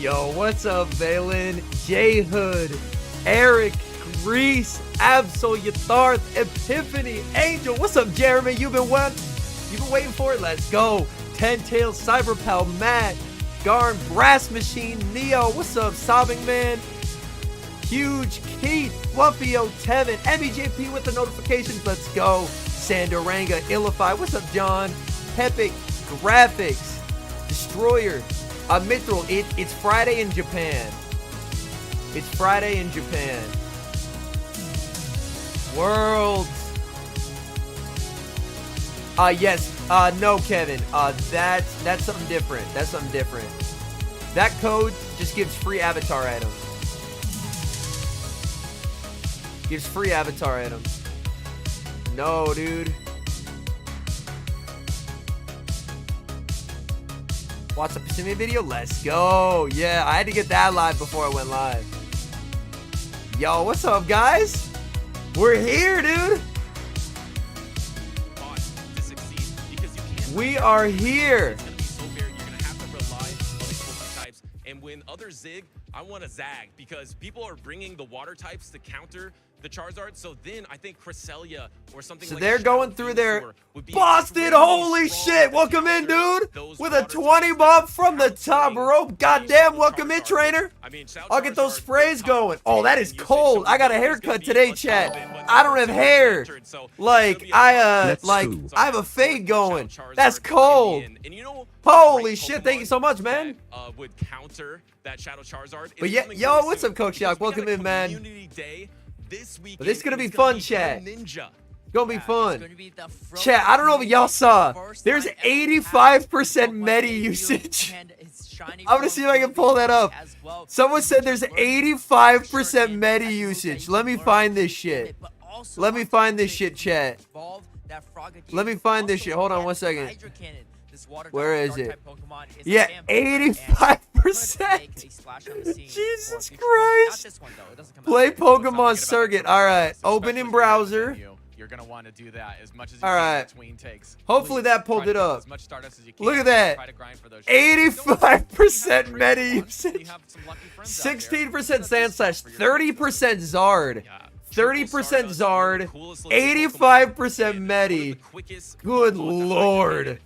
Yo, what's up, Valen, J-Hood, Eric, Grease, Absol, Yatharth, Epiphany, Angel. What's up, Jeremy? You've been waiting for it? Let's go. Ten Tails, Cyberpal, Matt, Garn, Brass Machine, Neo. What's up, Sobbing Man? Huge, Keith, Fluffio, Tevin, MEJP with the notifications. Let's go. Sandoranga, Illify. What's up, John? Epic, Graphics, Destroyer, Mithril. It's Friday in Japan. It's Friday in Japan. Worlds. Yes. No, Kevin. That's something different. That's something different. That code just gives free avatar items. Gives free avatar items. No, dude. Watch the Pacific video? Let's go. Yeah, I had to get that live before I went live. Yo, what's up, guys? We're here, dude. We are here. And when others zig, I want to zag because people are bringing the water types to counter the Charizard. So then I think Cresselia or something. So like they're going through their Boston. Holy shit! Welcome in, dude. With a 20 bump from the top rope. Goddamn, welcome in, trainer. I'll get those sprays going. Oh, that is cold. I got a haircut today, chat. I don't have hair. Like I have a fade going. That's cold. Holy shit! Thank you so much, man. Would counter that Shadow Charizard. But yeah, yo, what's up, Coach Shock? Welcome in, man. This is gonna be fun, chat. Gonna be fun. Chat, I don't know if y'all saw. There's 85% meta usage. I'm gonna see if I can pull that up. Someone said there's 85% meta usage. Let me find this shit. Let me find this shit, chat. Let me find this shit. Hold on 1 second. Where is it? Yeah, 85%. Jesus Christ. Play Pokemon Circuit. All right. Open in browser. You're going to want to do that as much as you can between takes. Hopefully that pulled it up. Look at that. 85% meta usage. 16% Sandslash. 30% Zard. 30% Zard. 85% Medi. Good lord.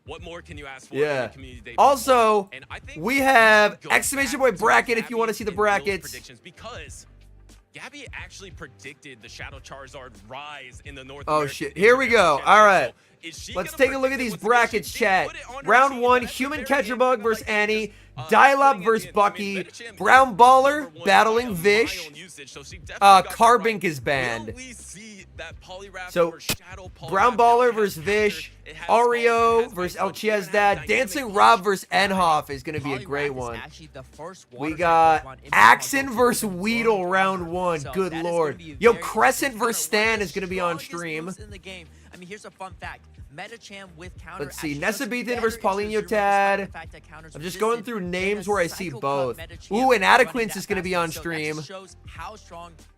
What more can you ask for? Yeah. Also, we have exclamation point bracket if you want to see the brackets. Because Gabby actually predicted the Shadow Charizard rise in the North. Oh shit. Here we go. All right. Let's take a look at these brackets, chat. Round 1, Human Catcherbug versus Annie. Dialop versus Bucky. Brown Baller battling Vish. Carbink is banned. So, Brown Baller versus Vish. Oreo versus Chiaz Dad. Dancing Rob versus Enhoff is going to be a great one. We got Axon versus Weedle round 1. Good lord. Yo, Crescent versus Stan is going to be on stream. I mean, here's a fun fact. Metacham with counter. Let's see. Nessa Bethan versus Paulinho Tad. I'm just going through names where I see both. Ooh, Inadequance is going to be on stream.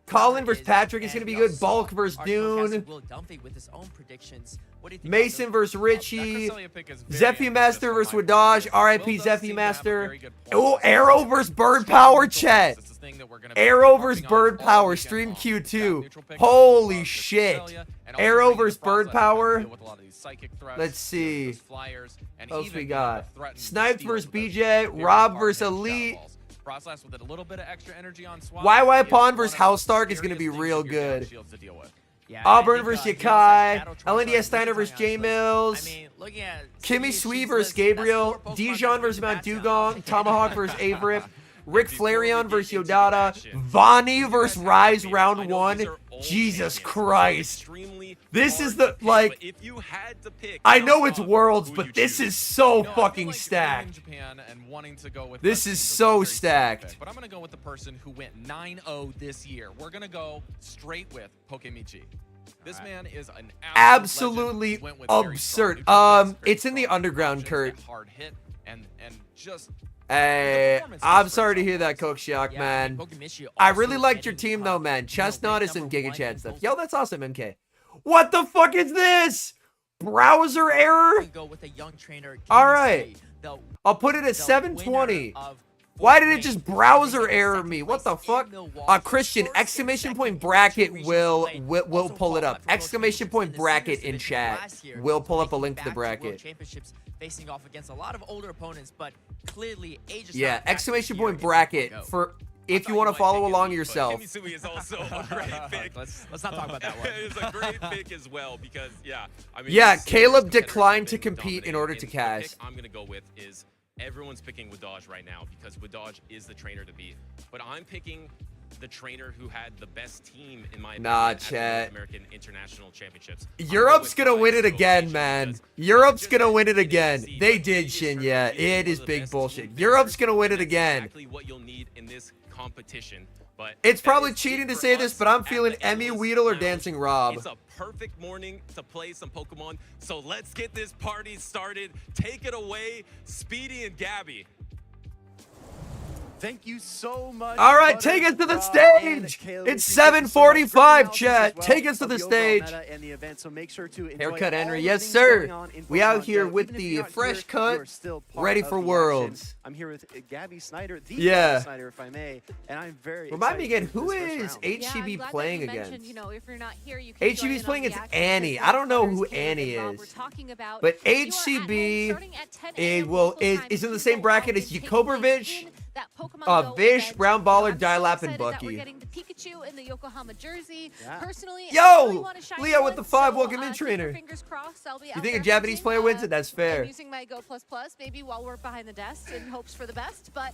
Colin versus Patrick is going to be good. Bulk versus Dune. Mason versus Richie. Zephy Master versus Wadaj. RIP Zephy Master. Oh, Arrow versus Bird Power, chat. Arrow versus Bird Power. Stream Q2. Holy shit. Arrow versus Bird Power. Let's see. What else we got? Sniped versus BJ. Rob versus Elite. YY Pawn versus House Stark is going to be real good. Auburn versus Yakai. LNDS Steiner versus J Mills. Kimmy Sweet versus Gabriel. Dijon versus Mount Dugong. Tomahawk versus Avrip. Rick Flareon versus Yodata. Vani versus Rise round 1. Jesus Christ. This is the, like, I know it's Worlds, but this is so fucking stacked. This is so stacked. But I'm going to go with the person who went 9-0 this year. We're going to go straight with Pokemichi. This man is an absolutely absurd. It's in the underground, Kurt. Hard hit and just Hey, I'm sorry to hear that, Coke Shock, man. I really liked your team, though, man. Chestnut is some Giga Chat stuff. Yo, that's awesome, MK. What the fuck is this? Browser error? All right. I'll put it at 720. Why did it just browser error me? What the fuck? Christian, exclamation point bracket will pull it up. Exclamation point bracket in chat will pull up a link to the bracket. Championships facing off against a lot of older opponents, but clearly age is Yeah, not a factor exclamation here point if bracket you go. for if you want to follow along yourself. Kimisui is also a great pick. Let's not talk about that one. It's a great pick as well because, yeah. I mean, Yeah, serious Caleb competitors declined have to been compete in order to dominating, and the cast. pick I'm going to go with is everyone's picking Wadaj right now because Wadaj is the trainer to beat. But I'm picking the trainer who had the best team in my opinion at the chat. North American International Championships. Europe's gonna win it again, man. Europe's gonna win it in again. AFC, They but did, he Shin. is Yeah, certainly it one is of the big best bullshit. team Europe's builders, gonna win it and that's again. exactly what you'll need in this competition. But It's that probably is it cheating to for say this, us but I'm at feeling the Emmy Analyst Weedle or Lounge. Dancing Rob. It's a perfect morning to play some Pokemon, so let's get this party started. Take it away, Speedy and Gabby. Thank you so much. All right, take us to the stage. It's 7:45, chat. Take us to the stage. Haircut Henry, yes sir. We out here with the fresh cut, ready for Worlds. I'm here with Gabby Snyder, the Yeah. Gabby Snyder, if I may, and I'm very Remind me excited again, for who this is first round. HCB glad playing that you mentioned, against? You know, if you're not here, you can join HCB's in playing on the against action Annie. because I don't know Cutters, who Caleb, Annie and Rob is. were talking about. But You are at home HCB starting at 10 is a.m. local time is in the to same go bracket out as and take Jakobrovich, place in that Pokemon Go Vish, event. Brown Baller, I'm so Dilap, and excited that Bucky. We're getting the Pikachu in the Yokohama jersey. Yeah. Personally, Yo, I really want to shine Leo with one, the 5, so, welcome in, keep your trainer. Fingers crossed. I'll be You out think a there Japanese hunting, player wins it? That's fair. and using my Go Plus Plus, maybe while we're behind the desk in hopes for the best. But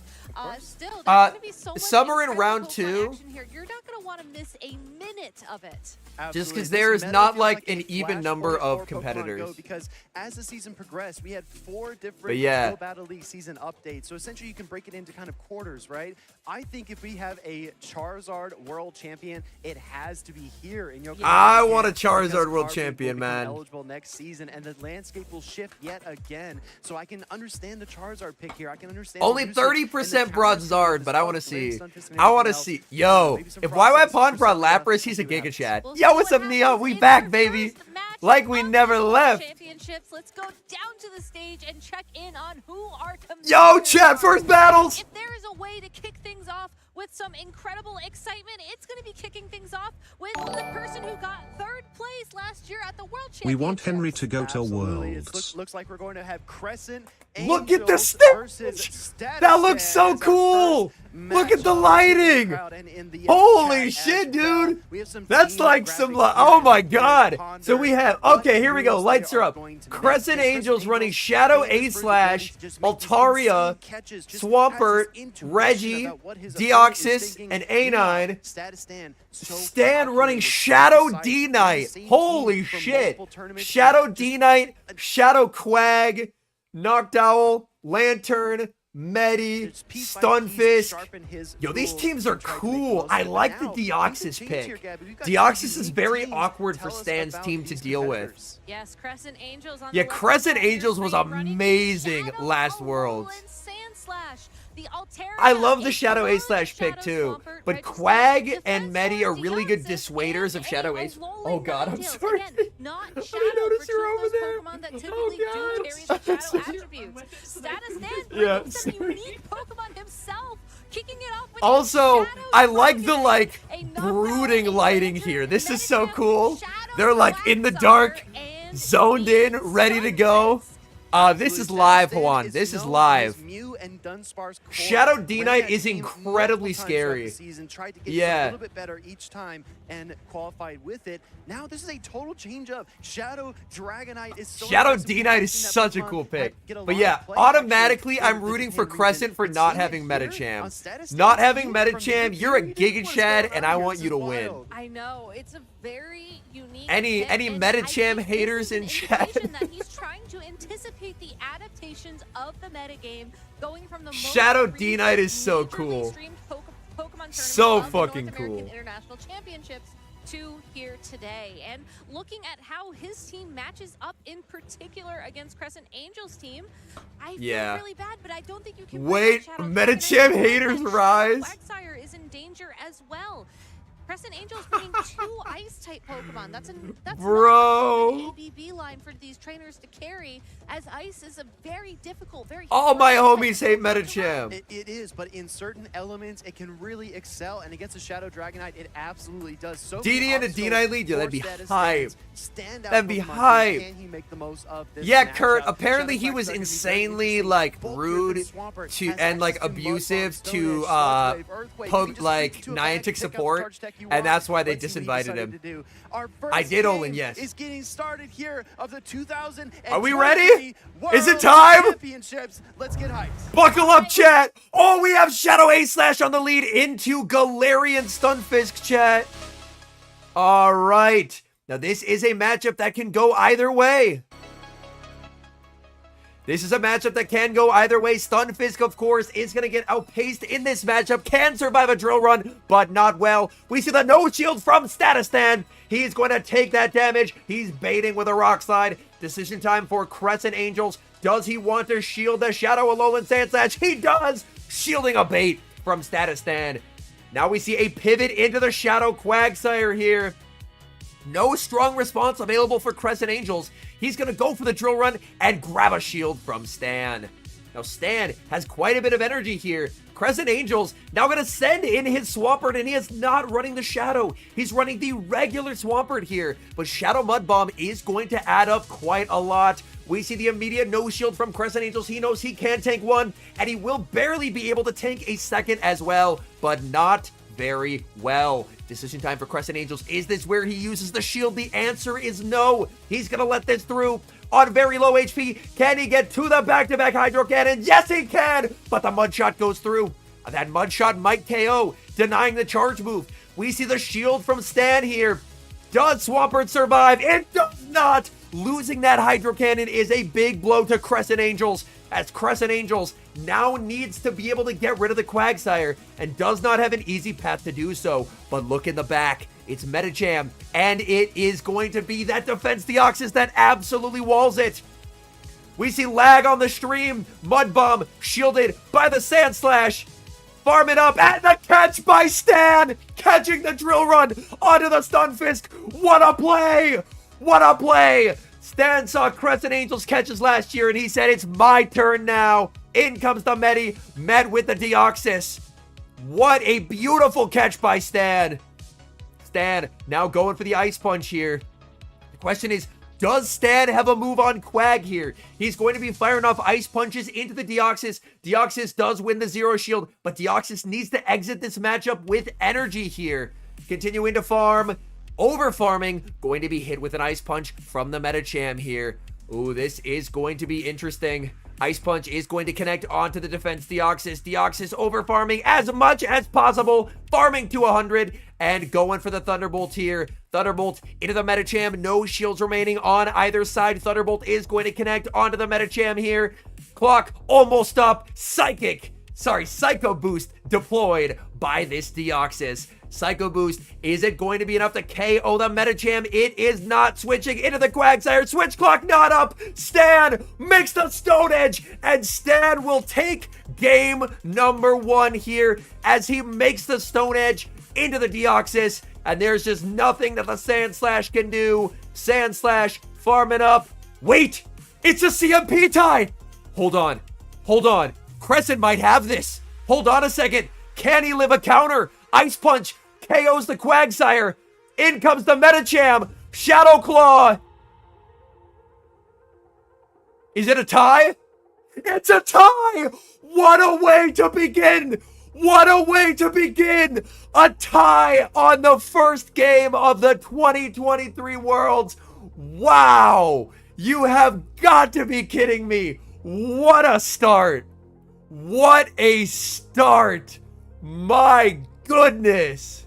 still, there's going to be so much Summer in incredible round Pokemon 2. action here. You're not going to want to miss a minute of it. Just Absolutely. because This there is meta not feels like a an even flash number forward of for Pokemon competitors. Go because as the season progressed, we had 4 different But yeah. Go Battle League season updates. So essentially, you can break it into kind of quarters, right? I think if we have a Charizard World Champion, it has to be here in Yokohama. I again, want a because Charizard World Carbide Champion, will become man. eligible next season, and the landscape will shift yet again. So I can understand the Charizard pick here. I can understand Only the usage and the 30% counter brought pick Zard, with but the I want to Spark, Flame, see. Stunfisk, and I want to everything see. else. Yo, Maybe some if Frost YY Dance, Pawn some brought Persona, Lapras, he's a we'll see what Giga happens. Chat. We'll Yo, see what's what up, Neo? happens We in back, our baby. first match Like we of never the World left. Championships. Let's go down to the stage and check in on who our Yo, competitors chat, are. first battles. If there is a way to kick things off with some incredible excitement, it's going to be kicking things off with the person who got 3rd place last year at the World Championships. We want Henry to go to Absolutely. Worlds. Looks like we're going to have Crescent. Look at the Angels stage. versus Statastan That looks so as our cool. first Look at the matchup. lighting. Crowd and in the Holy chat shit, as well. dude. We have some That's team like some, graphics oh here my to god. ponder So we have, what okay, here we go. moves Lights they are up. going to make. Crescent Can Angels running Shadow famous A for Slash, ability to just make these Altaria, insane catches, just Swampert, has this intuition Reggie, about what his opponent is Deoxys, thinking. and Meanwhile, A9. Statastan so Stan calculated, running so Shadow precise, D and Knight. the same Holy team from shit. multiple tournaments. Shadow Just D Knight, Shadow Quag, Noctowl, Lantern, Medi, just piece by piece Stunfisk. sharpen his Yo, these tools teams to are try to make cool. most I of it. like the Now, Deoxys things change pick. here, Gabby. We've got Deoxys some is unique very teams. awkward for Tell us Stan's about team to these deal with. competitors. Yes, Crescent Angels on Yeah, the left Crescent side of your Angels was screen running amazing Shadow, last Alolan, Worlds. Sand Slash, the Altaria, I love the a Shadow A Pokemon, Slash pick Shadow too, Swampert, but Registration, Quag and Defense Medi are Force, really good Deoxys, dissuaders and of Shadow a A. Alolan Oh god, I'm Ninetales. sorry. Again, not I Shadow didn't notice for you're two of over those there. Pokemon that Oh, typically God. do carry the Shadow attributes. Statastan bringing Yeah, some sorry. unique Pokemon himself, kicking it off with Also, Shadow I like the Dragonite, like a Noctowl, brooding a lighting Lantern, here. This is so Medicham, cool. Shadow They're like in the Blackstar, dark, and zoned in, the ready to go. Stunfisk. This is live, Juan. This is live. Shadow D Knight is incredibly scary. Yeah. A little bit better each time and qualified with it. Now this is a total change up. Shadow Dragonite is so Shadow aggressive D Knight is that such a Pokemon cool pick. get a lot But of yeah, play, automatically actually, I'm for the rooting for Japan Crescent region. for But not seeing it having here Medicham. on Statastan Not having team from the Medicham, Japan you're a region, Giga what's Chad, going and on I here? want This you to is win. wild. I know, it's a very unique Any pick, and Medicham I think haters this in is chat? an indication that he's trying to anticipate the adaptations of the metagame, going from the most Shadow D Knight is so majorly cool. streamed Pokemon tournament So of the fucking North American cool. International Championships to here today. And looking at how his team matches up in particular against Crescent Angels team, I Yeah. feel really bad, but I don't think you can Wait, bring out Shadow Medicham Dragonite. I think haters that rise. Shadow Blacksire is in danger as well. Crescent Angels bringing 2 Ice-type Pokemon. That's Bro. not an ABB line for these trainers to carry, as Ice is a very difficult, very All my hard homies type hate of Pokemon to Metacham. It is, but in certain elements, it can really excel. And against a Shadow Dragonite, it absolutely does. So DD and a D-Knight lead, yeah, that'd be hype. Standout That'd be Pokemon. hype. Can he make the most of this Yeah, matchup? Kurt, apparently Shadow he was Black's gonna be very insanely, interesting. like, Both rude Griffin Swampert to, has and, like, access to abusive Mudbound, to, Stone Edge, Sludge Wave, Earthquake. You can just like, reach into a bag, Niantic pick up the support, charge tech you and want. that's why they Let's see what he disinvited decided him. to do. Our I first did, game Olin, yes. is getting started here of the 2023 Are we ready? Is it World time? Championships. Let's get hyped. Buckle up, chat. Oh, we have Shadow A-Slash on the lead into Galarian Stunfisk, chat. All right. Now, this is a matchup that can go either way. This is a matchup that can go either way. Stunfisk, of course, is going to get outpaced in this matchup. Can survive a drill run, but not well. We see the no shield from Statastan. He's going to take that damage. He's baiting with a rock slide. Decision time for Crescent Angels. Does he want to shield the Shadow Alolan Sandslash? He does! Shielding a bait from Statastan. Now we see a pivot into the Shadow Quagsire here. No strong response available for Crescent Angels. He's going to go for the drill run and grab a shield from Stan. Now, Stan has quite a bit of energy here. Crescent Angels now going to send in his Swampert, and he is not running the Shadow. He's running the regular Swampert here, but Shadow Mud Bomb is going to add up quite a lot. We see the immediate no shield from Crescent Angels. He knows he can tank one, and he will barely be able to tank a second as well, but not very well. Decision time for Crescent Angels. Is this where he uses the shield? The answer is no. He's going to let this through on very low HP. Can he get to the back-to-back Hydro Cannon? Yes, he can! But the Mud Shot goes through. That Mud Shot might KO, denying the charge move. We see the shield from Stan here. Does Swampert survive? It does not! Losing that Hydro Cannon is a big blow to Crescent Angels, as Crescent Angels now needs to be able to get rid of the Quagsire and does not have an easy path to do so. But look in the back, it's Metacham, and it is going to be that Defense Deoxys that absolutely walls it. We see lag on the stream, Mud Bomb shielded by the Sandslash. Farm it up, and the catch by Stan! Catching the drill run onto the Stunfisk. What a play! What a play! Stan saw Crescent Angels catches last year, and he said, it's my turn now. In comes the Medi, met with the Deoxys. What a beautiful catch by Stan. Stan now going for the Ice Punch here. The question is, does Stan have a move on Quag here? He's going to be firing off Ice Punches into the Deoxys. Deoxys does win the Zero Shield, but Deoxys needs to exit this matchup with energy here. Continuing to farm. Over farming, going to be hit with an Ice Punch from the Metacham here. Ooh, this is going to be interesting. Ice Punch is going to connect onto the Defense Deoxys. Deoxys over farming as much as possible. Farming to 100 and going for the Thunderbolt here. Thunderbolt into the Metacham. No shields remaining on either side. Thunderbolt is going to connect onto the Metacham here. Clock almost up. Psycho Boost deployed by this Deoxys. Psycho Boost, is it going to be enough to KO the Metacham? It is not. Switching into the Quagsire. Switch clock not up. Stan makes the Stone Edge, and Stan will take game number 1 here as he makes the Stone Edge into the Deoxys, and there's just nothing that the Sandslash can do. Sandslash farming up. Wait, it's a CMP tie. Hold on. Crescent might have this. Hold on a second. Can he live a counter? Ice Punch KOs the Quagsire. In comes the Metacham. Shadow Claw. Is it a tie? It's a tie! What a way to begin! What a way to begin! A tie on the first game of the 2023 Worlds. Wow! You have got to be kidding me. What a start. What a start. My goodness.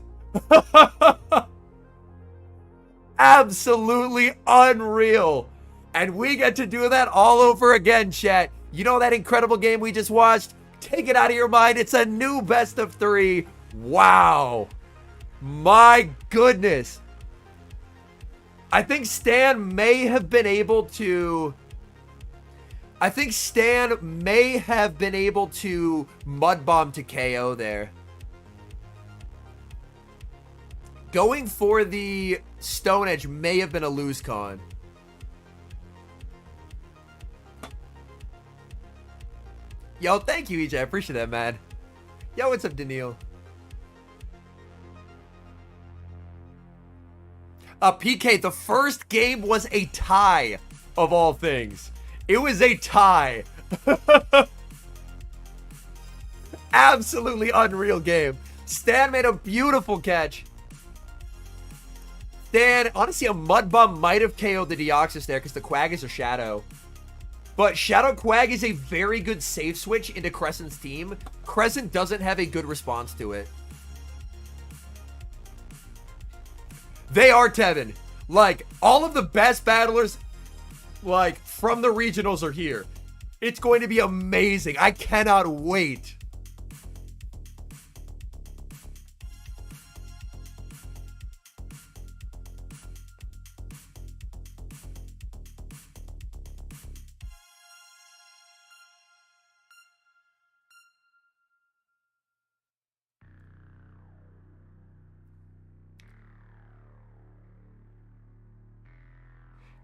Absolutely unreal. And we get to do that all over again, chat. You know that incredible game we just watched? Take it out of your mind. It's a new best of 3. Wow. My goodness. I think Stan may have been able to Mud Bomb to KO there. Going for the Stone Edge may have been a lose con. Yo, thank you, EJ. I appreciate that, man. Yo, what's up, Daniel? PK, the first game was a tie, of all things. It was a tie. Absolutely unreal game. Stan made a beautiful catch. Stan, honestly, a Mud Bomb might have KO'd the Deoxys there because the Quag is a Shadow. But Shadow Quag is a very good safe switch into Crescent's team. Crescent doesn't have a good response to it. They are, Tevin. Like, all of the best battlers, like, from the regionals are here. It's going to be amazing. I cannot wait.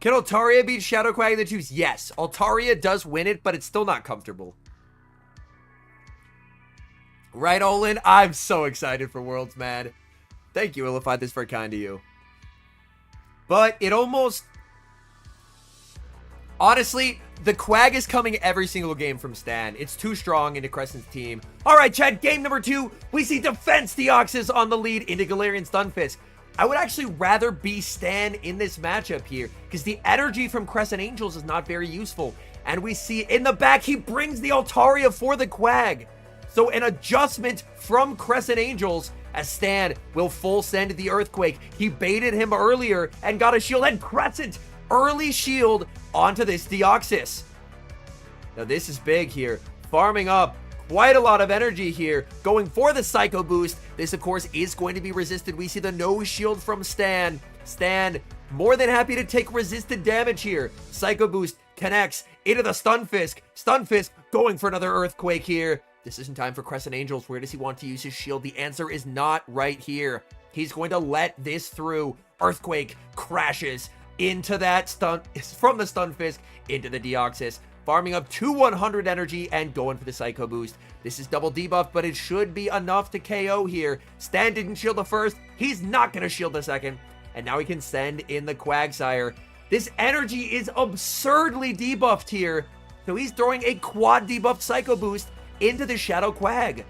Can Altaria beat Shadow Quag in the Juice? Yes. Altaria does win it, but it's still not comfortable. Right, Olin? I'm so excited for Worlds, man. Thank you, Illified. This is very kind of you. But it almost... Honestly, the Quag is coming every single game from Stan. It's too strong into Crescent's team. All right, Chad, game number 2. We see Defense Deoxys on the lead into Galarian Stunfisk. I would actually rather be Stan in this matchup here because the energy from Crescent Angels is not very useful. And we see in the back, he brings the Altaria for the Quag. So an adjustment from Crescent Angels as Stan will full send the Earthquake. He baited him earlier and got a shield, and Crescent early shield onto this Deoxys. Now this is big here. Farming up quite a lot of energy here, going for the Psycho Boost. This, of course, is going to be resisted. We see the no shield from Stan. Stan, more than happy to take resisted damage here. Psycho Boost connects into the Stunfisk. Stunfisk going for another Earthquake here. Decision time for Crescent Angels. Where does he want to use his shield? The answer is not right here. He's going to let this through. Earthquake crashes into that stun, from the Stunfisk into the Deoxys. Farming up to 100 energy and going for the Psycho Boost. This is double debuff, but it should be enough to KO here. Stan didn't shield the first. He's not going to shield the second. And now he can send in the Quagsire. This energy is absurdly debuffed here. So he's throwing a quad debuffed Psycho Boost into the Shadow Quag.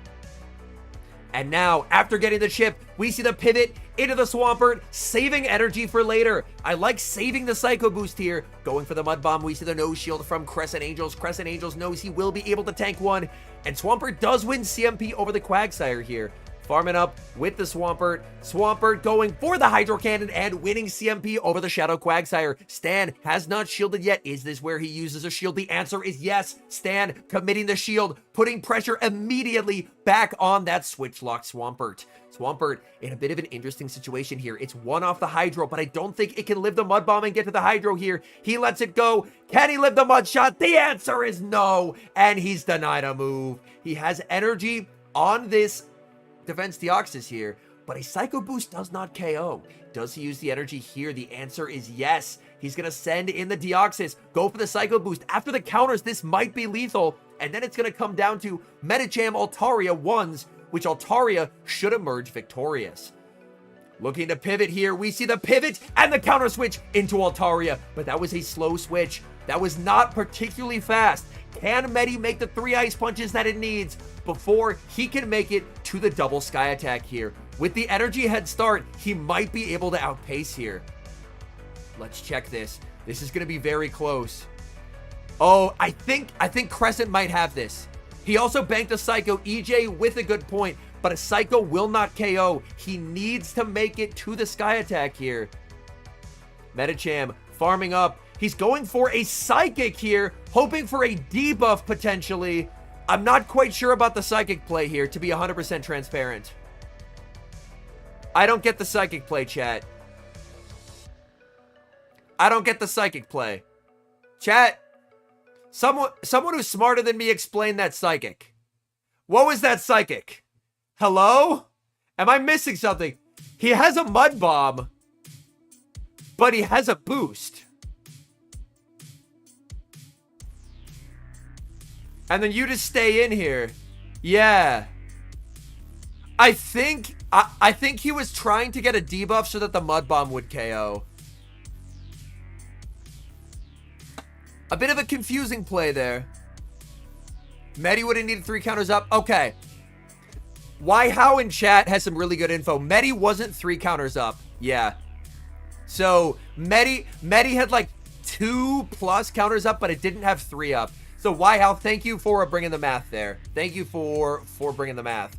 And now, after getting the chip, we see the pivot into the Swampert, saving energy for later. I like saving the Psycho Boost here. Going for the Mud Bomb, we see the no shield from Crescent Angels. Crescent Angels knows he will be able to tank one. And Swampert does win CMP over the Quagsire here. Farming up with the Swampert. Swampert going for the Hydro Cannon and winning CMP over the Shadow Quagsire. Stan has not shielded yet. Is this where he uses a shield? The answer is yes. Stan committing the shield, putting pressure immediately back on that switch-locked Swampert. Swampert in a bit of an interesting situation here. It's one off the Hydro, but I don't think it can live the Mud Bomb and get to the Hydro here. He lets it go. Can he live the Mud Shot? The answer is no, and he's denied a move. He has energy on this Defense Deoxys here, but a Psycho Boost does not KO. Does he use the energy here? The answer is yes. He's going to send in the Deoxys, go for the Psycho Boost. After the counters, this might be lethal, and then it's going to come down to Medicham Altaria ones, which Altaria should emerge victorious. Looking to pivot here, we see the pivot and the counter switch into Altaria, but that was a slow switch. That was not particularly fast. Can Medi make the 3 ice punches that it needs before he can make it to the double sky attack here? With the energy head start, he might be able to outpace here. Let's check this. This is going to be very close. Oh, I think Crescent might have this. He also banked a Psycho. EJ with a good point, but a Psycho will not KO. He needs to make it to the sky attack here. Medicham farming up. He's going for a Psychic here, hoping for a debuff potentially. I'm not quite sure about the Psychic play here, to be 100% transparent. I don't get the Psychic play, chat. I don't get the Psychic play. Chat, someone who's smarter than me explain that Psychic. What was that Psychic? Hello? Am I missing something? He has a Mud Bomb, but he has a boost. And then you just stay in here. Yeah. I think he was trying to get a debuff so that the Mud Bomb would KO. A bit of a confusing play there. Medi would have needed 3 counters up. Okay. Why How in chat has some really good info. Medi wasn't 3 counters up. Yeah. So Medi had like 2+ counters up, but it didn't have 3 up. So Why How, thank you for bringing the math there. Thank you for bringing the math.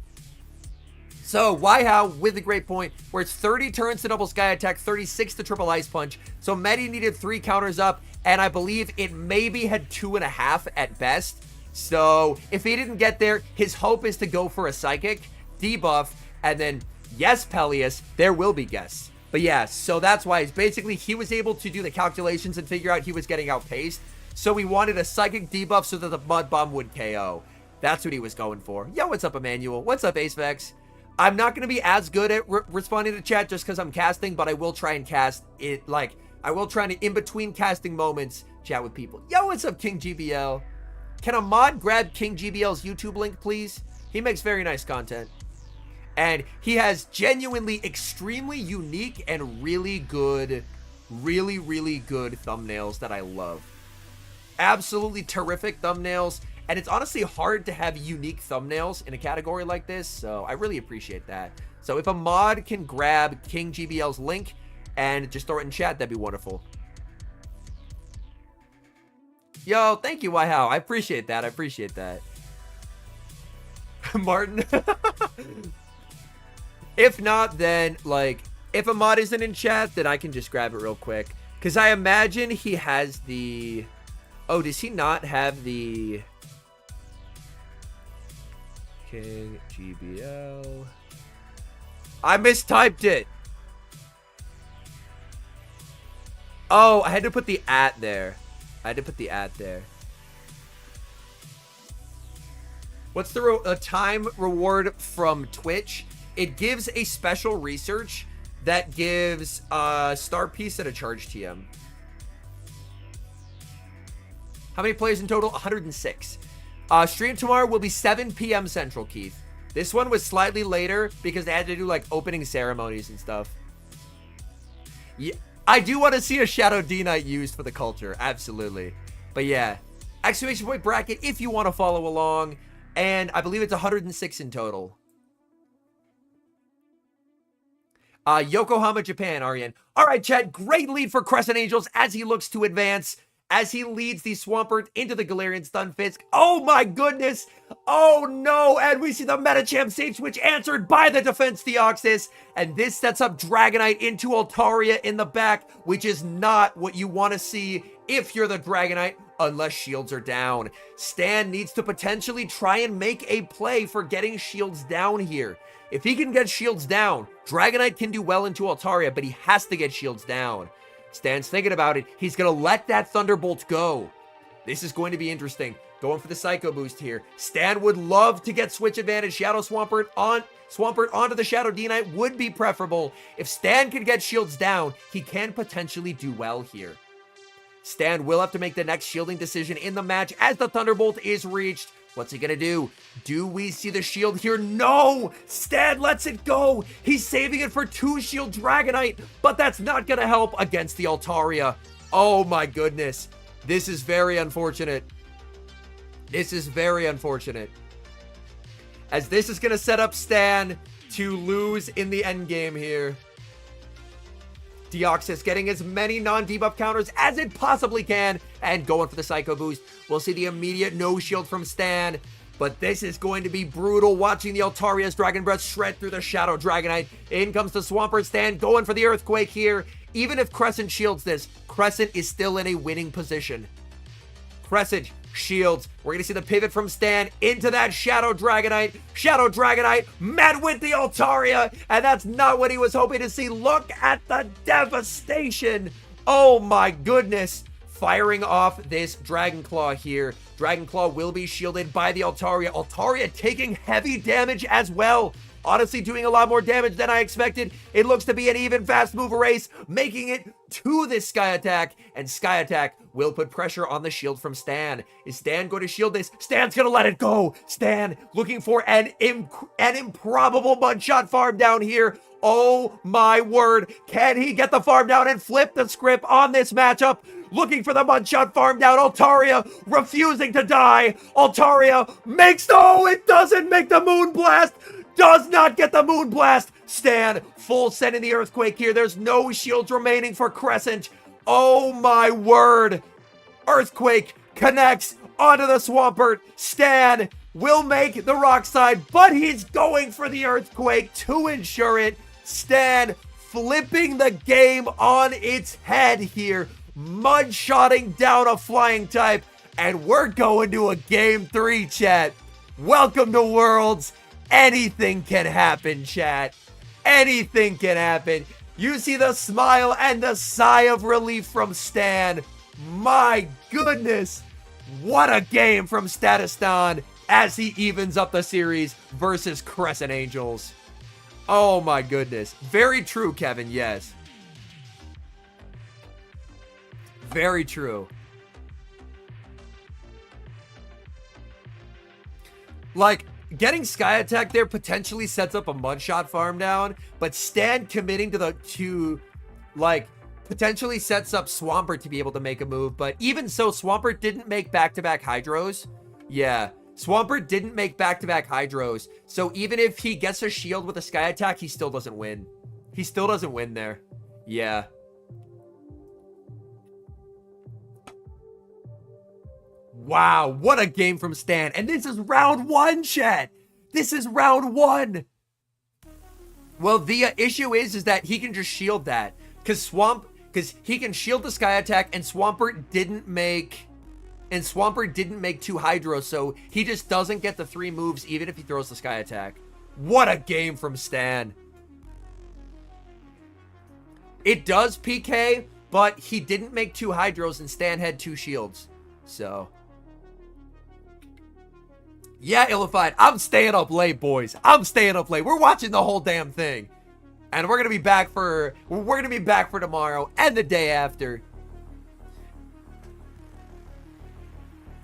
So Why How with a great point where it's 30 turns to double sky attack, 36 to triple ice punch. So Medi needed 3 counters up, and I believe it maybe had 2.5 at best. So if he didn't get there, his hope is to go for a psychic debuff, and then yes, Peleus, there will be guests. But yeah, so that's why he was able to do the calculations and figure out he was getting outpaced. So he wanted a psychic debuff so that the Mud Bomb would KO. That's what he was going for. Yo, what's up, Emmanuel? What's up, Acevex? I'm not going to be as good at responding to chat just because I'm casting, but I will try and cast it, like, I will try to, in between casting moments, chat with people. Yo, what's up, King GBL? Can a mod grab King GBL's YouTube link, please? He makes very nice content. And he has genuinely extremely unique and really good thumbnails that I love. Absolutely terrific thumbnails. And it's honestly hard to have unique thumbnails in a category like this, so I really appreciate that. So if a mod can grab King GBL's link and just throw it in chat, that'd be wonderful. Yo, thank you, Why How. I appreciate that. I appreciate that. Martin. If not, then, like, if a mod isn't in chat, then I can just grab it real quick. Because I imagine he has the... Oh, does he not have the... King GBL... I mistyped it! Oh, I had to put the @ there. What's the time reward from Twitch? It gives a special research that gives a star piece and a charge TM. How many players in total? 106. Stream tomorrow will be 7 p.m. Central, Keith. This one was slightly later because they had to do like opening ceremonies and stuff. Yeah, I do want to see a Shadow D-Knight used for the culture. Absolutely. But yeah, exclamation point bracket if you want to follow along. And I believe it's 106 in total. Yokohama, Japan, Ariane. All right, Chad, great lead for Crescent Angels as he looks to advance, as he leads the Swampert into the Galarian Stun Fisk. Oh my goodness. Oh no. And we see the Metachamp save switch answered by the Defense Deoxys. And this sets up Dragonite into Altaria in the back, which is not what you want to see if you're the Dragonite, unless shields are down. Stan needs to potentially try and make a play for getting shields down here. If he can get shields down, Dragonite can do well into Altaria, but he has to get shields down. Stan's thinking about it. He's going to let that Thunderbolt go. This is going to be interesting. Going for the Psycho Boost here. Stan would love to get switch advantage. Shadow Swampert onto the Shadow D-Knight would be preferable. If Stan can get shields down, he can potentially do well here. Stan will have to make the next shielding decision in the match as the Thunderbolt is reached. What's he gonna do? Do we see the shield here? No! Stan lets it go! He's saving it for 2-shield Dragonite, but that's not gonna help against the Altaria. Oh my goodness. This is very unfortunate. This is very unfortunate. As this is gonna set up Stan to lose in the endgame here. Deoxys getting as many non-debuff counters as it possibly can and going for the Psycho Boost. We'll see the immediate no shield from Stan, but this is going to be brutal watching the Altaria's Dragon Breath shred through the Shadow Dragonite. In comes the Swampert. Stan going for the Earthquake here. Even if Crescent shields this, Crescent is still in a winning position. Crescent shields. We're going to see the pivot from Stan into that Shadow Dragonite. Shadow Dragonite met with the Altaria, and that's not what he was hoping to see. Look at the devastation. Oh my goodness. Firing off this Dragon Claw here. Dragon Claw will be shielded by the Altaria. Altaria taking heavy damage as well. honestly doing a lot more damage than I expected. It looks to be an even fast move race, making it to this Sky Attack, and Sky Attack will put pressure on the shield from Stan. Is Stan going to shield this? Stan's going to let it go. Stan looking for an improbable mudshot farm down here. Oh my word. Can he get the farm down and flip the script on this matchup? Looking for the mudshot farm down. Altaria refusing to die. Altaria makes, no, it doesn't make the moon blast. Does not get the moon blast. Stan full sending the earthquake here. There's no shields remaining for Crescent. Oh my word. Earthquake connects onto the Swampert. Stan will make the rock side, but he's going for the earthquake to ensure it. Stan flipping the game on its head here. Mudshotting down a flying type, and we're going to a game 3, chat. Welcome to Worlds. Anything can happen, chat. Anything can happen. You see the smile and the sigh of relief from Stan. My goodness. What a game from Statastan as he evens up the series versus Crescent Angels. Oh my goodness. Very true, Kevin. Yes. Very true. Like, getting Sky Attack there potentially sets up a mudshot farm down, but Stan committing to like, potentially sets up Swampert to be able to make a move. But even so, Swampert didn't make back-to-back Hydros. Yeah, Swampert didn't make back-to-back Hydros. So even if he gets a shield with a Sky Attack, he still doesn't win. He still doesn't win there. Yeah. Wow, what a game from Stan. And this is round 1, chat. This is round 1. Well, the issue is that he can just shield that. Because he can shield the Sky Attack, and Swampert didn't make 2 Hydros, so he just doesn't get the 3 moves even if he throws the Sky Attack. What a game from Stan. It does PK, but he didn't make 2 Hydros, and Stan had 2 shields. So... yeah, Illified, I'm staying up late, boys. I'm staying up late. We're watching the whole damn thing. And we're going to be back for tomorrow and the day after.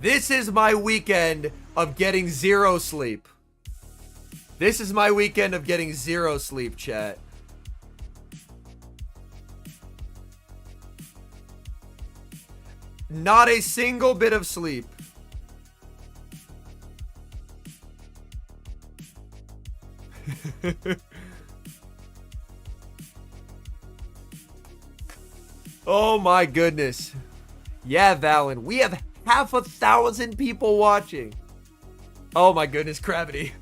This is my weekend of getting 0 sleep. This is my weekend of getting 0 sleep, chat. Not a single bit of sleep. Oh my goodness. Yeah, Valen, we have 1,000 people watching. Oh my goodness, Gravity.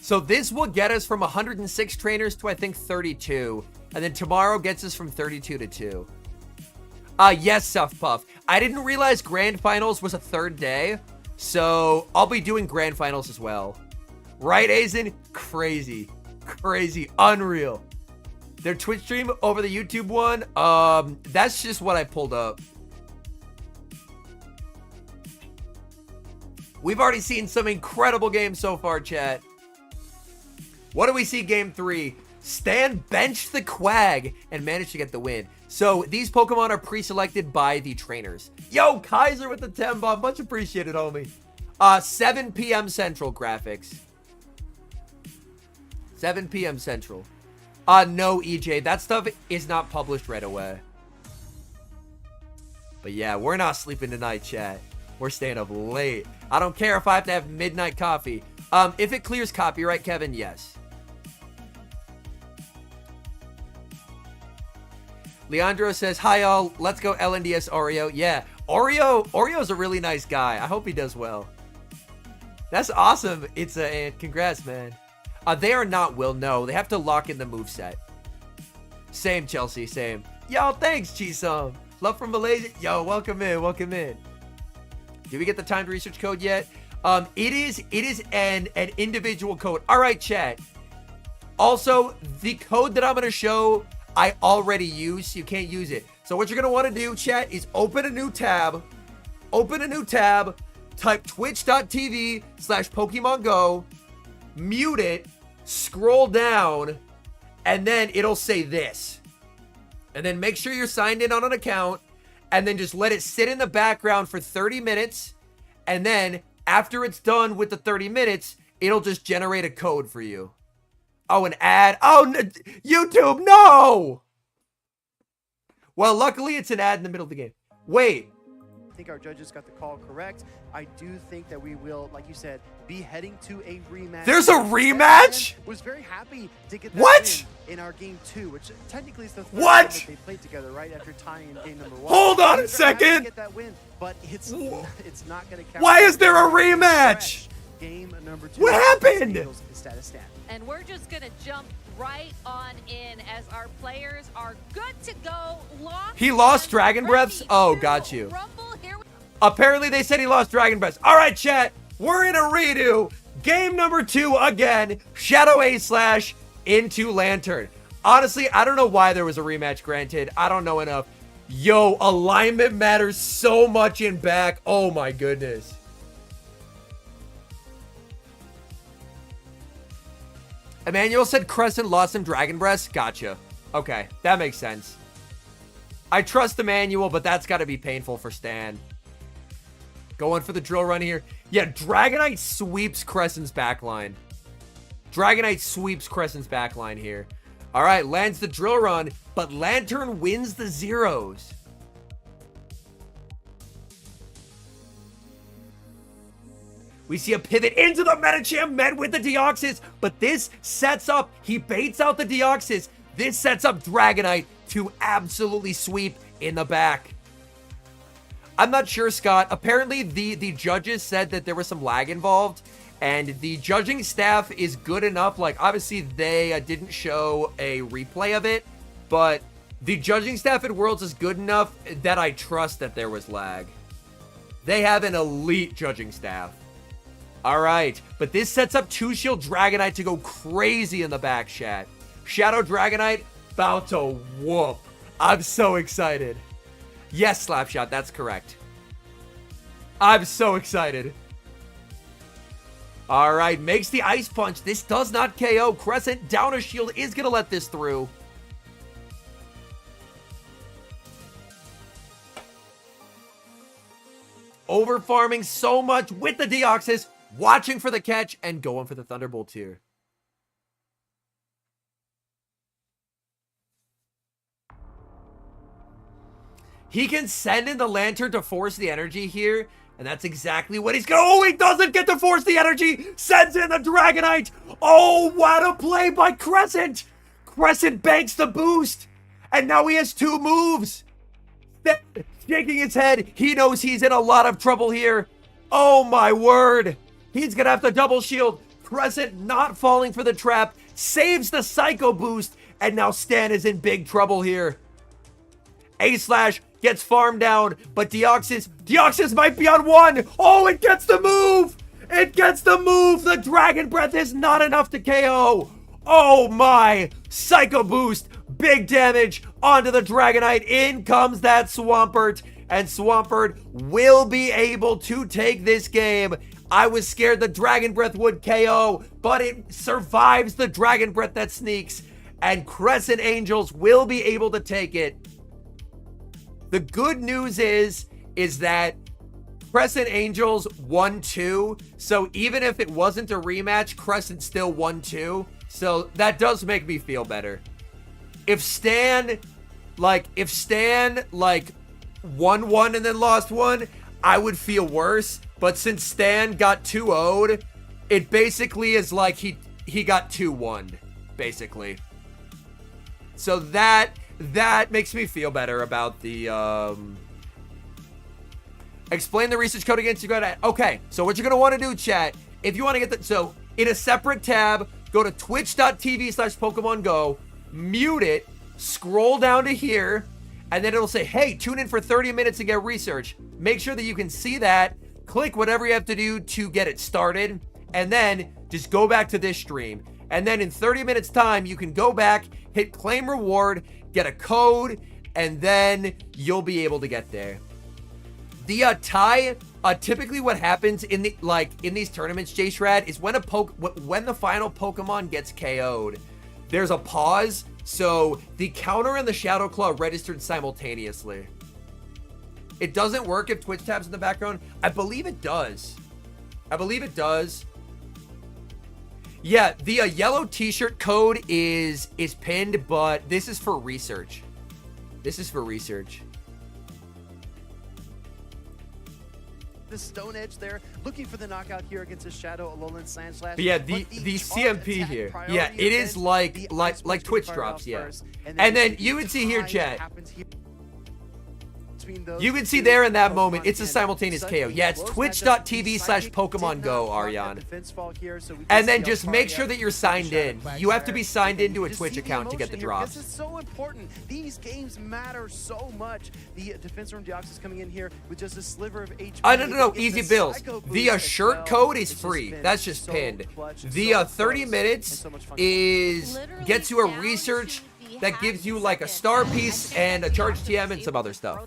So this will get us from 106 trainers to I think 32. And then tomorrow gets us from 32 to 2. Yes, Suff Puff. I didn't realize Grand Finals was a 3rd day. So I'll be doing Grand Finals as well. Right, Azen? Crazy. Crazy. Unreal. Their Twitch stream over the YouTube one, that's just what I pulled up. We've already seen some incredible games so far, chat. What do we see game 3? Stan benched the Quag and managed to get the win. So these Pokemon are pre-selected by the trainers. Yo, Kaiser with the 10 bomb. Much appreciated, homie. 7 p.m. Central graphics. 7 p.m. Central. No, EJ. That stuff is not published right away. But yeah, we're not sleeping tonight, chat. We're staying up late. I don't care if I have to have midnight coffee. If it clears copyright, Kevin, yes. Leandro says, hi all, let's go LNDS Oreo. Yeah, Oreo's a really nice guy. I hope he does well. That's awesome. It's congrats, man. They are not Will, no. They have to lock in the moveset. Same, Chelsea, same. Yo, thanks, Chisum. Love from Malaysia. Yo, welcome in, welcome in. Did we get the timed research code yet? It is an individual code. All right, chat. Also, the code that I'm going to show, I already used, so you can't use it. So what you're going to want to do, chat, is open a new tab. Open a new tab. type twitch.tv/Pokemon Go, mute it, scroll down, and then it'll say this. And then make sure you're signed in on an account, and then just let it sit in the background for 30 minutes. And then after it's done with the 30 minutes, it'll just generate a code for you. Oh, an ad. Oh, YouTube, no! Well, luckily it's an ad in the middle of the game. Wait. I think our judges got the call correct. I do think that we will, like you said, be heading to a rematch. There's a rematch? Was very happy to get that What? win in our game 2, which technically is the third What? time that they played together, right after tying in game number 1. Hold on a We were happy to second. Get that win, but it's not going to count. Why is there a rematch? Game number 2. What happened? Eagles and Statastan. And we're just gonna jump right on in as our players are good to go. He lost and Dragon Breaths? ready Oh, to got you. rumble. Here we Apparently they said he lost Dragon Breath. All right, chat. We're in a redo. Game number 2 again. Shadow A / into Lantern. Honestly, I don't know why there was a rematch granted. I don't know enough. Yo, alignment matters so much in back. Oh my goodness. Emmanuel said Crescent lost some Dragon Breaths. Gotcha. Okay, that makes sense. I trust Emmanuel, but that's got to be painful for Stan. Going for the drill run here. Yeah, Dragonite sweeps Crescent's backline. Dragonite sweeps Crescent's backline here. All right, lands the drill run, but Lantern wins the zeros. We see a pivot into the Metacham met with the Deoxys, but this sets up, he baits out the Deoxys. This sets up Dragonite to absolutely sweep in the back. I'm not sure, Scott. Apparently, the judges said that there was some lag involved, and the judging staff is good enough. Like, obviously, they didn't show a replay of it, but the judging staff at Worlds is good enough that I trust that there was lag. They have an elite judging staff. All right, but this sets up 2-Shield Dragonite to go crazy in the back, chat. Shadow Dragonite about to whoop. I'm so excited. Yes, Slapshot, that's correct. I'm so excited. All right, makes the Ice Punch. This does not KO. Crescent down a shield is going to let this through. Over farming so much with the Deoxys. Watching for the catch and going for the Thunderbolt here. He can send in the Lantern to force the energy here. And that's exactly what he's going. Oh, he doesn't get to force the energy. Sends in the Dragonite. Oh, what a play by Crescent. Crescent banks the boost. And now he has 2 moves. Shaking his head. He knows he's in a lot of trouble here. Oh, my word. He's going to have to double shield. Crescent not falling for the trap. Saves the Psycho boost. And now Stan is in big trouble here. A/, gets farmed down. But Deoxys might be on 1. Oh, it gets the move. It gets the move. The Dragon Breath is not enough to KO. Oh my. Psycho boost. Big damage onto the Dragonite. In comes that Swampert. And Swampert will be able to take this game. I was scared the Dragon Breath would KO, but it survives the Dragon Breath that sneaks, and Crescent Angels will be able to take it. The good news is that Crescent Angels 1-2, so even if it wasn't a rematch, Crescent still 1-2, so that does make me feel better. If Stan won 1 and then lost 1, I would feel worse. But since Stan got 2-0'd, it basically is like he got 2-1, basically. So that makes me feel better about the explain the research code against you. Okay, so what you're gonna want to do, chat, if you want to get that, so in a separate tab, go to twitch.tv/Pokemon Go, mute it, scroll down to here, and then it'll say, hey, tune in for 30 minutes to get research. Make sure that you can see that. Click whatever you have to do to get it started, and then just go back to this stream. And then in 30 minutes time, you can go back, hit claim reward, get a code, and then you'll be able to get there. The tie, typically what happens in the in these tournaments, J-Shrad, is when when the final Pokemon gets KO'd, there's a pause, so the counter and the Shadow Claw registered simultaneously. It doesn't work if Twitch tabs in the background. I believe it does. I believe it does. Yeah, the yellow t-shirt code is pinned, but this is for research. This is for research. The Stone Edge there, looking for the knockout here against a Shadow Alolan Sand Slash. But yeah, the CMP here. Yeah, it is like Twitch drops, yeah. And then you would see here, chat. You can see there in that moment, it's a simultaneous KO. Yeah, it's twitch.tv/Pokemon Go, Aryan. And then just make sure that you're signed in. You have to be signed into a Twitch account to get the drops. This is so important. These games matter so much. The Defense Room Deoxys coming in here with just a sliver of HP. No, easy bills. The shirt code is free. That's just pinned. The 30 minutes gets you a research that gives you like a star piece and a charge TM and some other stuff.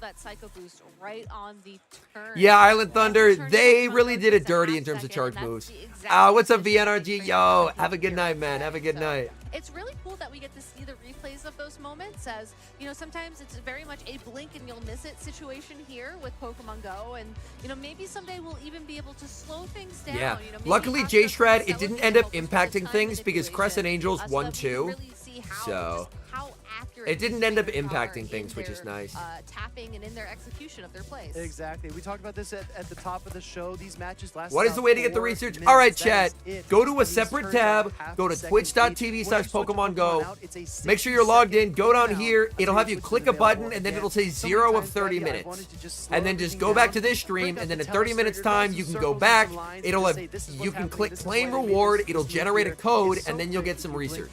Yeah, Island Thunder, they really did it dirty in terms of charge moves. What's up, VNRG? Yo, have a good night, man. Have a good night. It's really cool that we get to see the replays of those moments, as you know, sometimes it's very much a blink and you'll miss it situation here with Pokemon Go, and you know, maybe someday we'll even be able to slow things down. Yeah, you know, luckily J-Shred, it didn't end up impacting things because Crescent Angels won too, so it didn't end up impacting things, which is nice. Tapping and in their execution of their plays. Exactly. We talked about this at the top of the show. These matches last. What is the way to get the research? All right, chat. Go to a separate tab. Go to twitch.tv/Pokemon Go. Make sure you're logged in. Go down here. It'll have you click a button, and then it'll say 0 of 30 minutes. And then just go back to this stream, and then in 30 minutes time, you can go back. It'll have, you can click claim reward. It'll generate a code, and then you'll get some research.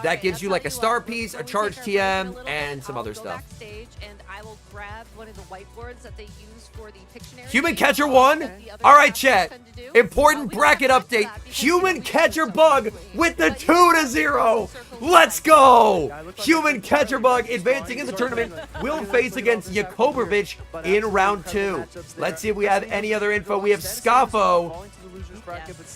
That gives you like a star piece, a charge TM, and some other stuff. And I will grab one of the whiteboards that they use for the Pictionary. Human Catcher won. All right, chat. Important bracket update. Human Catcher Bug with the 2-0. Let's go. Human Catcher Bug advancing in the tournament will face against Jakobovich in round 2. Let's see if we have any other info. We have Scaffo.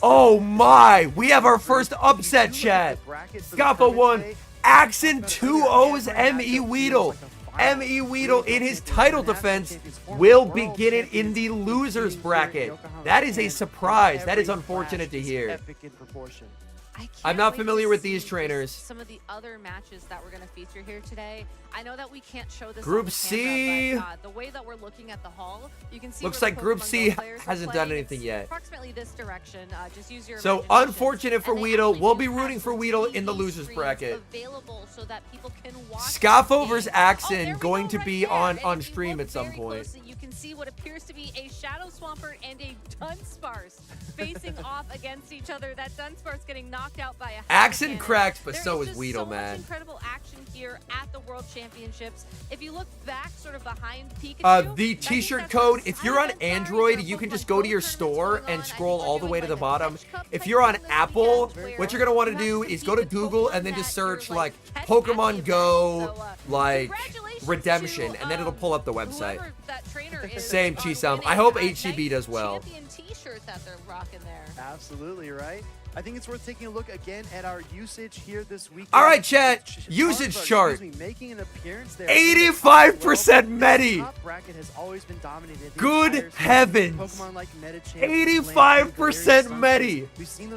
Oh my, we have our first upset, chat. Scaffo won. Axon 2-0's M.E. Weedle. M.E. Weedle in his title defense will begin it in the losers bracket. That is a surprise. That is unfortunate to hear. I'm not familiar with these trainers. Some of the other matches that we're going to feature here today. I know that we can't show this Group on the C. camera, but the way that we're looking at the hall, you can see looks where like the Group Pokemon C Go players are hasn't playing. done anything It's yet. Approximately this direction. Just use your So imagination. unfortunate for And they Weedle. actually We'll do be have rooting for some Weedle in the TV losers screens bracket. available so that people can watch Scaffo this versus game. Axon there we going go to right be there. on And if you stream look at some very point. closely, you can see what appears to be a Shadow Swampert and a Dunsparce facing off against each other. That Dunsparce getting knocked out by a Axon Hurricane. cracks, but There so is is just Weedle, so much man. incredible action here at the World Championships. If you look back sort of behind Pikachu, The t-shirt code, if you're on Android, you can just go to your store and scroll all the way to the bottom. If you're on Apple, what you're going to want to do is go to Google and then just search like Pokemon Go, like Redemption, and then it'll pull up the website. Same, Chisum. I hope HCB does well. Champion t-shirt that they're rocking there. Absolutely, right? I think it's worth taking a look again at our usage here this week. All right, chat. Usage chart. Making an appearance there. 85% Medi. Top bracket has always been dominated. Good heavens. Pokemon like Medicham, 85% Medi.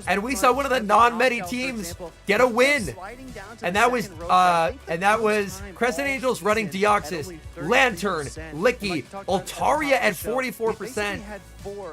And we saw one of the non-Medi teams get a win. And that was Crescent Angels running Deoxys, Lantern, Licky, Altaria at 44%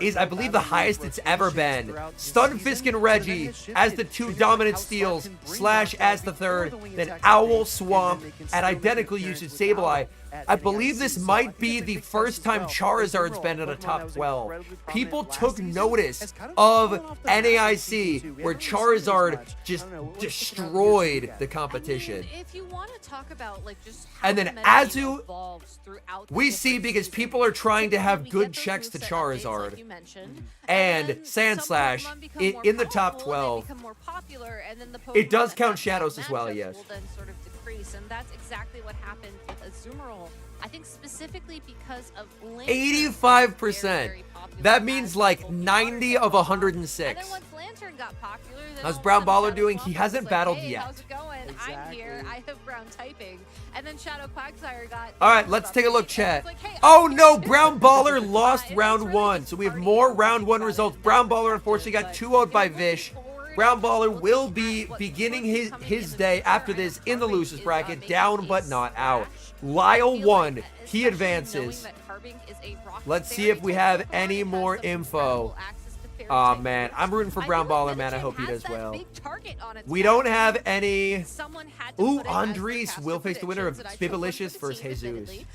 is, I believe, the highest it's ever been. Stunfisk and Reggie as the two dominant steals, Slash as the third, then Owl, Swamp at identical usage, Sableye. I believe this might be the first time Charizard's been in a top 12. People took notice of NAIC, where Charizard just destroyed the competition. If you want to talk about like just And then how Azu, evolves throughout the we see different because seasons. people are trying to We have get good those checks to moveset updates, Charizard. like you mentioned. And then Sandslash some Pokemon become in more the top powerful, and they 12. become more popular, and then the It Pokemon does that count have Shadows as well, matchups yes. will then sort of decrease. Grease, and that's exactly what happened with Azumarill. I think specifically because of Lantern. 85%. That means like 90 of And 106. then once Lantern got popular, then How's all of a Brown sudden Baller Shadow doing? Swamper He was hasn't like, battled hey, yet. How's it going? I'm here. Exactly. I have Brown typing. And then Shadow Quagsire got. All right, let's take a look, and chat. it's like, hey, Oh I'm here no, too. Brown Baller lost It's round really one. just So we have partying more when you round think one about it results. in Brown that Baller unfortunately got perspective, 2-0'd by but, you know, Vish. moving forward, Brown Baller looking will at be what beginning could be his coming his in the day future, after and this in the Carbink losers is, bracket, making down a but not out. splash. Lyle I feel won. like, He especially advances. knowing that Carbink is a rock Let's see very if we tough have opponent, any has more some info. incredible access to fairy Aw type man, moves. I'm rooting for I Brown feel like Baller, man. I Bethan hope he has does that well. big target on its We back. don't have any. Someone had to Ooh, put it as their Andres caster will face the winner of predictions, and I chose one for Spibelicious the versus team, Jesus. admittedly.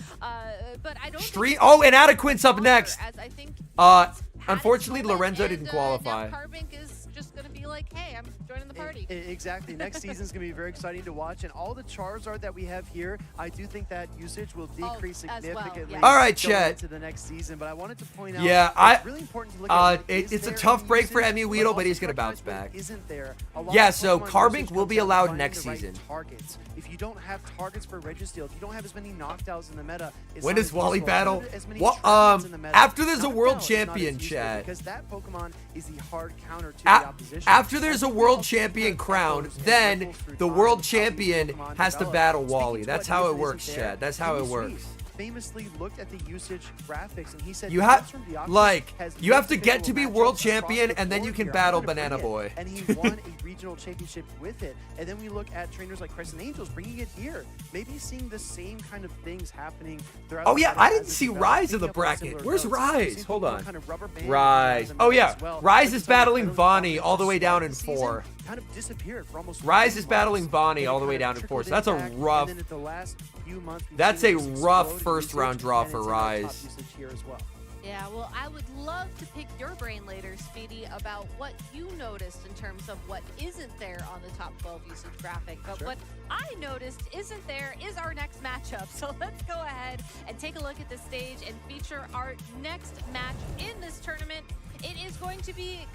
But I don't think Street. it's Oh, gonna be Inadequance up longer, next. as I think Uh, it's had its unfortunately, moment, Lorenzo and, didn't qualify. Now Carbink is just gonna be like, hey, I'm joining the party. Exactly. Next season's going to be very exciting to watch. And all the Charizard that we have here, I do think that usage will decrease as well, significantly. yeah. All right, going chat. into the next season. But I wanted to point out, Yeah, it's really important to look at what it's is a there tough in break for usage, Emmy but Weedle, but also he's gonna recognize bounce what back. Isn't there? A lot Yeah, of so Pokemon Carbink usage will comes be down to allowed finding next the right season. Targets. If you don't have targets for Registeel, if you don't have as many knockdowns in the meta, it's When not does as Wally useful. battle? If you don't have as many Well, treatments in the meta, after there's a world knockdown is not as champion, useful chat. Because that Pokemon is the hard counter to the A- opposition. after there's I a think we world also champion have crowned, Echoes and then ripples through the time world and how these champion Pokemon has to develop. battle Speaking Wally. to That's what how is it and works, isn't there, chat. That's how it Henry works. Sweet famously looked at the usage graphics and he said You "Notes have, from the Oxus like, has you have to multiple get to be matchups world across champion, the and then you board can here. battle I'm gonna bring Banana it." Boy. And he won a regional championship with it. And then we look at trainers like Crescent Angels bringing it here. Maybe seeing the same kind of things happening throughout Oh the yeah, meta I as didn't it see develops. Rise in Picking the up on bracket. similar Where's notes. Rise? Seems Hold people on. kind of rubber band Rise. the Oh meta yeah, as well. Rise Like is some battling incredible Vonnie dominance all the way to down start in the season, 4. Kind of disappeared for almost Rise 3 is battling months. Vonnie Then all it the way kind down of in 4. So trickled that's a back, and rough. then at the last few months, we've That's seen a this rough explode in first round usage, draw and for it's in our top Rise. usage here as well. Yeah, well, I would love to pick your brain later, Speedy, about what you noticed in terms of what isn't there on the top 12 usage graphic. But Sure. what I noticed isn't there is our next matchup. So let's go ahead and take a look at the stage and feature our next match in this tournament. It is going to be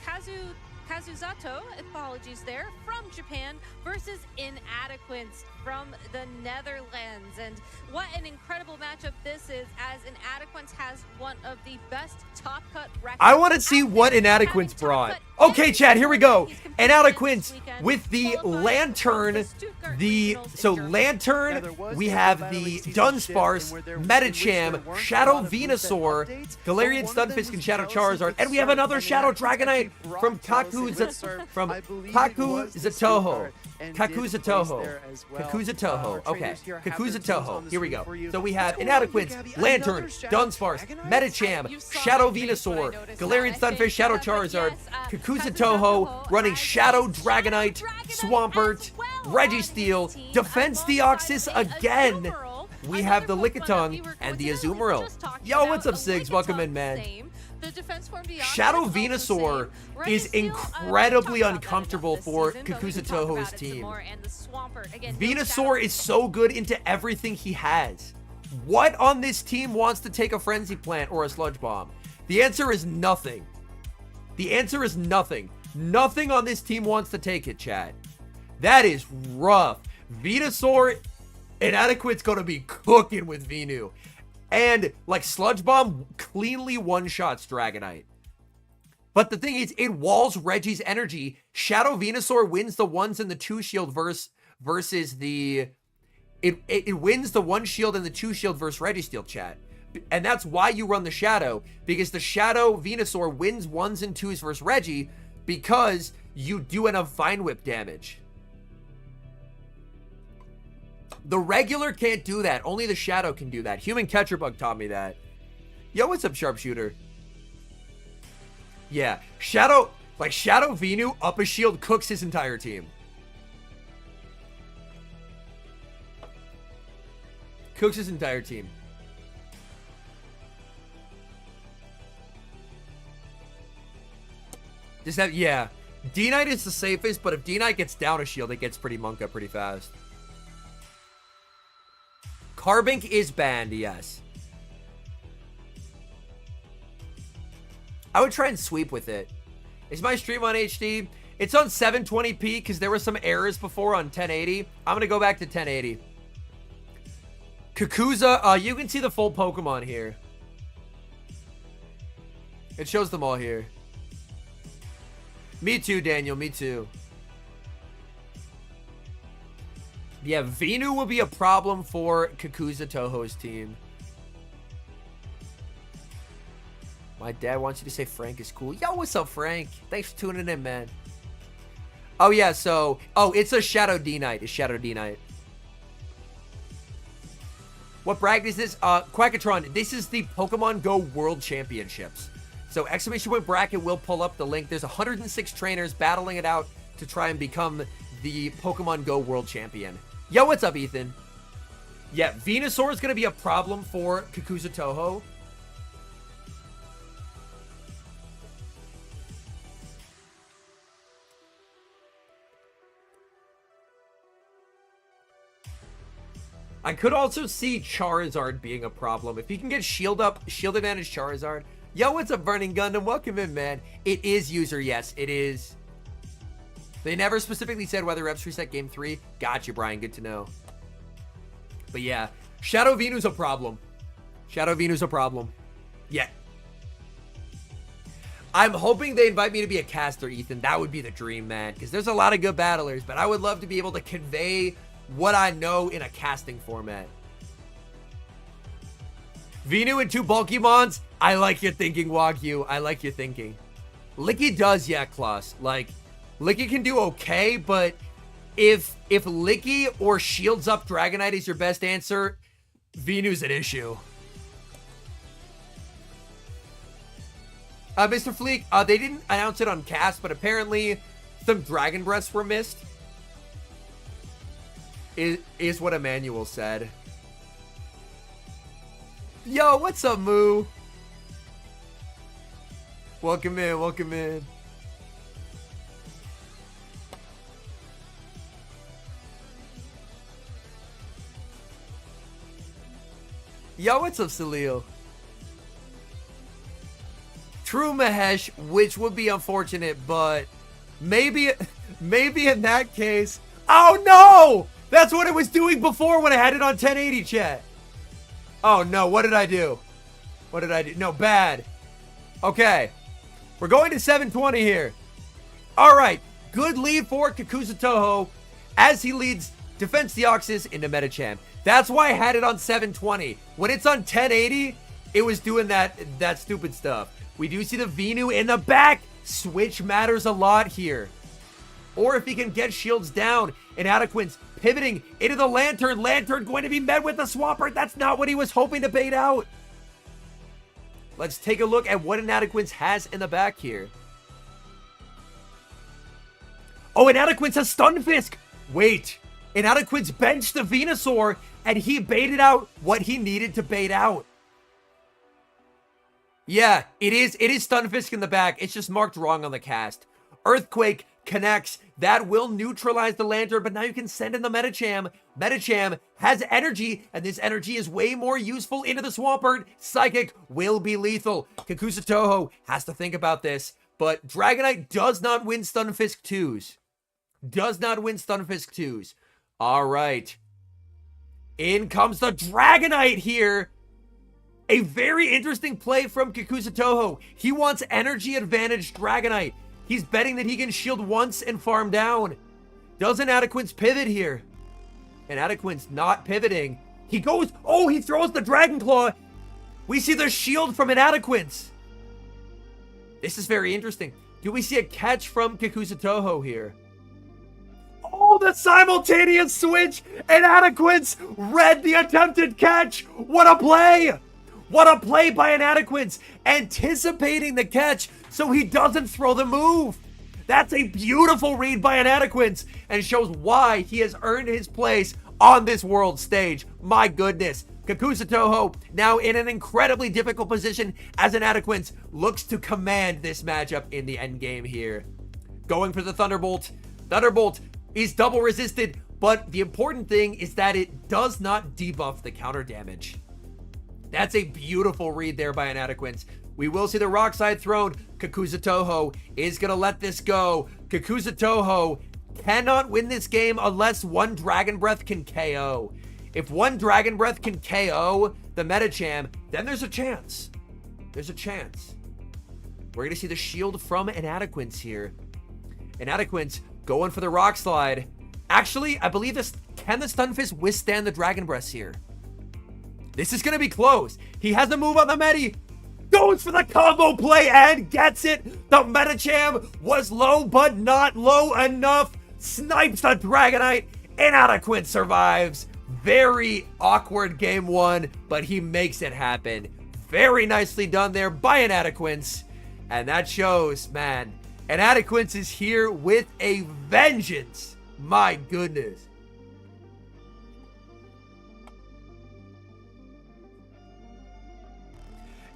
Kakuzatoho, apologies there, from Japan versus Inadequance from the Netherlands. And what an incredible matchup this is, as Inadequance has one of the best top cut records. I want to see out what there, Inadequance having top brought. cut Okay, every Chad, here we single go. he's competed in Inadequance this weekend, with the qualified from Lantern, the Stuttgart the Regionals in so Germany. Now, Lantern, there was we a have battling the season Dunsparce, shift in which there Metacham, weren't a Shadow lot of reset Venusaur, updates, Galarian but one of them Stunfisk, and was Shadow Jealousy Charizard, with and we have Surf, another and Shadow Inadequance Dragonite actually from brought Jealousy with Surf. from I believe it was the Kakuzatoho. Stuttgart, and did place Kakuzatoho. there as well. Kakuzatoho. Our Okay. trainers here have their teams Kakuzatoho. on the Here we screen go. for you. So we Let's have go on, Inadequance, Gabby. Lantern, Another Shadow Dunsparce, Dragonite? Metacham, You saw Shadow it, Vick, but I Venusaur, noticed Galarian that. I Stunfish, think Shadow that, but Charizard, yes, Kakuzatoho, running Shadow Dragonite, Swampert, Registeel, Defense Deoxys again. We have the Lickitung and the Azumarill. Yo, what's up, Sigs? Welcome in, man. Shadow Venusaur is incredibly uncomfortable for Kakuzatoho's team. Venusaur is so good into everything he has. What on this team wants to take a Frenzy Plant or a Sludge Bomb? The answer is nothing. The answer is nothing. Nothing on this team wants to take it, chat. That is rough. Venusaur, Inadequate's gonna be cooking with Venu. And, like, Sludge Bomb cleanly one-shots Dragonite. But the thing is, it walls Reggie's energy. Shadow Venusaur wins the ones and the 2 shield versus the... It wins the 1 shield and the 2 shield versus Registeel, chat. And that's why you run the Shadow. Because the Shadow Venusaur wins 1s and 2s versus Reggie because you do enough Vine Whip damage. The regular can't do that. Only the Shadow can do that. Human Catcherbug taught me that. Yo, what's up, Sharpshooter? Yeah, Shadow Venu up a shield cooks his entire team. Cooks his entire team. Yeah. D-Knight is the safest, but if D-Knight gets down a shield, it gets pretty Monka pretty fast. Carbink is banned, yes. I would try and sweep with it. Is my stream on HD? It's on 720p because there were some errors before on 1080. I'm going to go back to 1080. Kakuza, you can see the full Pokemon here. It shows them all here. Me too, Daniel, me too. Yeah, Venu will be a problem for Kakuzatoho's team. My dad wants you to say Frank is cool. Yo, what's up, Frank? Thanks for tuning in, man. Oh, yeah, so... Oh, it's a Shadow D-Knight. It's Shadow D-Knight. What bracket is this? Quackatron, this is the Pokemon Go World Championships. So, exclamation point bracket will pull up the link. There's 106 trainers battling it out to try and become the Pokemon Go World Champion. Yo, what's up, Ethan? Yeah, Venusaur is going to be a problem for Kakuzatoho. I could also see Charizard being a problem. If he can get shield advantage Charizard. Yo, what's up, Burning Gundam? Welcome in, man. It is user, yes, it is. They never specifically said whether reps reset game 3. Gotcha, Brian, good to know. But yeah, Shadow Venu's a problem. Shadow Venu's a problem. Yeah. I'm hoping they invite me to be a caster, Ethan. That would be the dream, man. Because there's a lot of good battlers, but I would love to be able to convey what I know in a casting format. Venu and 2 Bulkymons. I like your thinking, Wagyu. I like your thinking. Licky does, yeah, Klaus. Like, Licky can do okay, but if Licky or Shields Up Dragonite is your best answer, Venu's an issue. Mr. Fleek, they didn't announce it on cast, but apparently some Dragon Breaths were missed. Is what Emmanuel said. Yo, what's up, Moo? Welcome in, welcome in. Yo, what's up, Salil? True, Mahesh, which would be unfortunate, but maybe in that case. Oh no! That's what it was doing before when I had it on 1080, chat. Oh no, what did I do? What did I do? No, bad. Okay. We're going to 720 here. Alright, good lead for Kakuzatoho as he leads Defense Deoxys into Metacham. That's why I had it on 720. When it's on 1080, it was doing that stupid stuff. We do see the Venu in the back. Switch matters a lot here. Or if he can get shields down. Inadequance pivoting into the Lantern. Lantern going to be met with the Swampert. That's not what he was hoping to bait out. Let's take a look at what Inadequance has in the back here. Oh, Inadequance has Stunfisk. Wait. Inadequance benched the Venusaur and he baited out what he needed to bait out. Yeah, it is Stunfisk in the back. It's just marked wrong on the cast. Earthquake connects. That will neutralize the Lantern, but now you can send in the Metacham. Metacham has energy, and this energy is way more useful into the Swampert. Psychic will be lethal. Kakuzatoho has to think about this, but Dragonite does not win Stunfisk 2s. Does not win Stunfisk 2s. All right. In comes the Dragonite here. A very interesting play from Kakuzatoho. He wants energy advantage Dragonite. He's betting that he can shield once and farm down. Does Inadequance pivot here? Inadequance not pivoting. He goes, oh, he throws the Dragon Claw. We see the shield from Inadequance. This is very interesting. Do we see a catch from Kakuzatoho here? Oh, the simultaneous switch. Inadequance read the attempted catch. What a play. What a play by Inadequance. Anticipating the catch so he doesn't throw the move. That's a beautiful read by Inadequance and shows why he has earned his place on this world stage. My goodness. Kakuzatoho now in an incredibly difficult position as Inadequance looks to command this matchup in the end game here. Going for the Thunderbolt. Thunderbolt is double resisted, but the important thing is that it does not debuff the counter damage. That's a beautiful read there by Inadequance. We will see the Rock Slide thrown. Kakuzatoho is going to let this go. Kakuzatoho cannot win this game unless one Dragon Breath can KO. If one Dragon Breath can KO the Metacham, then there's a chance. There's a chance. We're going to see the shield from Inadequance here. Inadequance going for the Rock Slide. Actually, I believe this. Can the Stunfisk withstand the Dragon Breaths here? This is going to be close. He has the move on the Medi. Goes for the combo play and gets it. The Metacham was low, but not low enough. Snipes the Dragonite. Inadequance survives. Very awkward game one, but he makes it happen. Very nicely done there by Inadequance. And that shows, man, Inadequance is here with a vengeance. My goodness.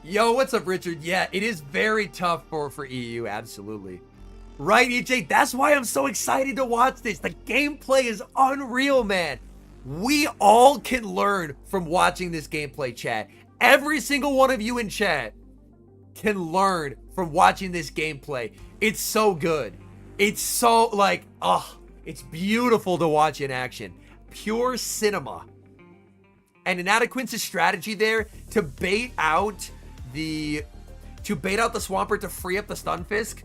Yo, what's up, Richard? Yeah, it is very tough for EU, absolutely. Right, EJ? That's why I'm so excited to watch this. The gameplay is unreal, man. We all can learn from watching this gameplay, chat. Every single one of you in chat can learn from watching this gameplay. It's so good. It's so, like, it's beautiful to watch in action. Pure cinema. And Inadequance's strategy there to bait out the Swampert to free up the Stunfisk.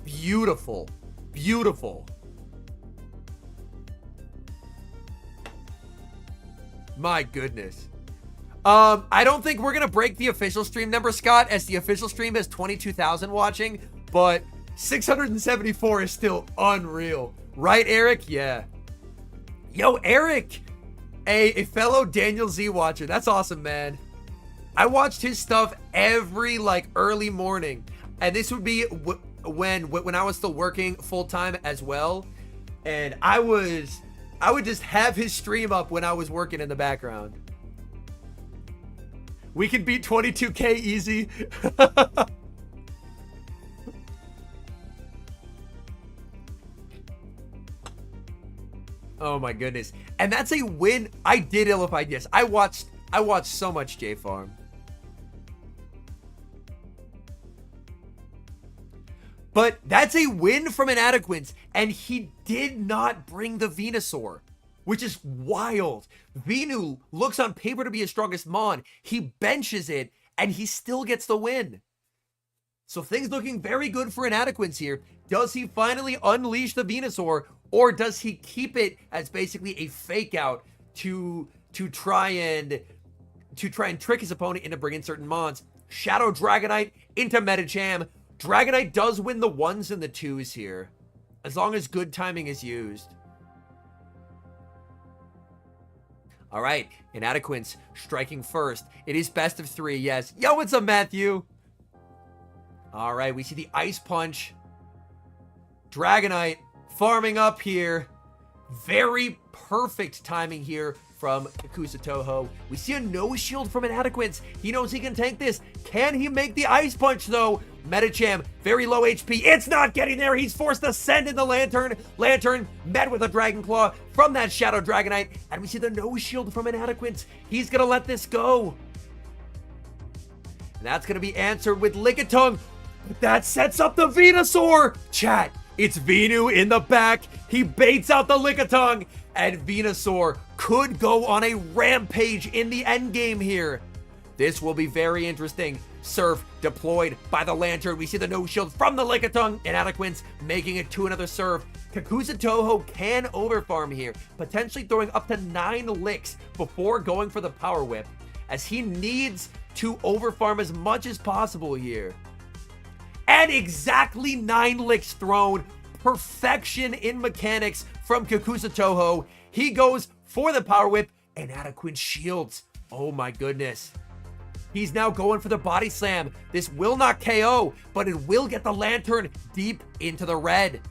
Beautiful. Beautiful. My goodness. I don't think we're gonna break the official stream number, Scott, as the official stream has 22,000 watching, but 674 is still unreal. Right, Eric? Yeah. Yo, Eric, a fellow Daniel Z watcher. That's awesome, man. I watched his stuff every, like, early morning, and this would be when I was still working full-time as well, and I would just have his stream up when I was working in the background. We can beat 22K easy. Oh my goodness. And that's a win. I did Illified, yes. I watched so much J-Farm. But that's a win from Inadequance, and he did not bring the Venusaur, which is wild. Venu looks on paper to be his strongest mon. He benches it, and he still gets the win. So things looking very good for Inadequance here. Does he finally unleash the Venusaur, or does he keep it as basically a fake out to try and trick his opponent into bringing certain mons? Shadow Dragonite into Metacham. Dragonite does win the 1s and the 2s here, as long as good timing is used. All right, Inadequance striking first. It is best of 3, yes. Yo, what's up, Matthew? All right, we see the Ice Punch. Dragonite farming up here. Very perfect timing here from Kakuzatoho. We see a no shield from Inadequance. He knows he can tank this. Can he make the Ice Punch, though? Metacham, very low HP. It's not getting there. He's forced to send in the Lantern. Lantern met with a Dragon Claw from that Shadow Dragonite. And we see the no shield from Inadequance. He's going to let this go. And that's going to be answered with Lickitung. But that sets up the Venusaur. Chat, it's Venu in the back. He baits out the Lickitung. And Venusaur could go on a rampage in the endgame here. This will be very interesting. Surf deployed by the Lantern. We see the no shield from the Lickitung. Inadequance making it to another Surf. Kakuzatoho can overfarm here, potentially throwing up to 9 licks before going for the Power Whip, as he needs to overfarm as much as possible here. And exactly 9 licks thrown. Perfection in mechanics from Kakuzatoho. He goes for the Power Whip. Inadequance shields. Oh my goodness. He's now going for the Body Slam. This will not KO, but it will get the Lantern deep into the red.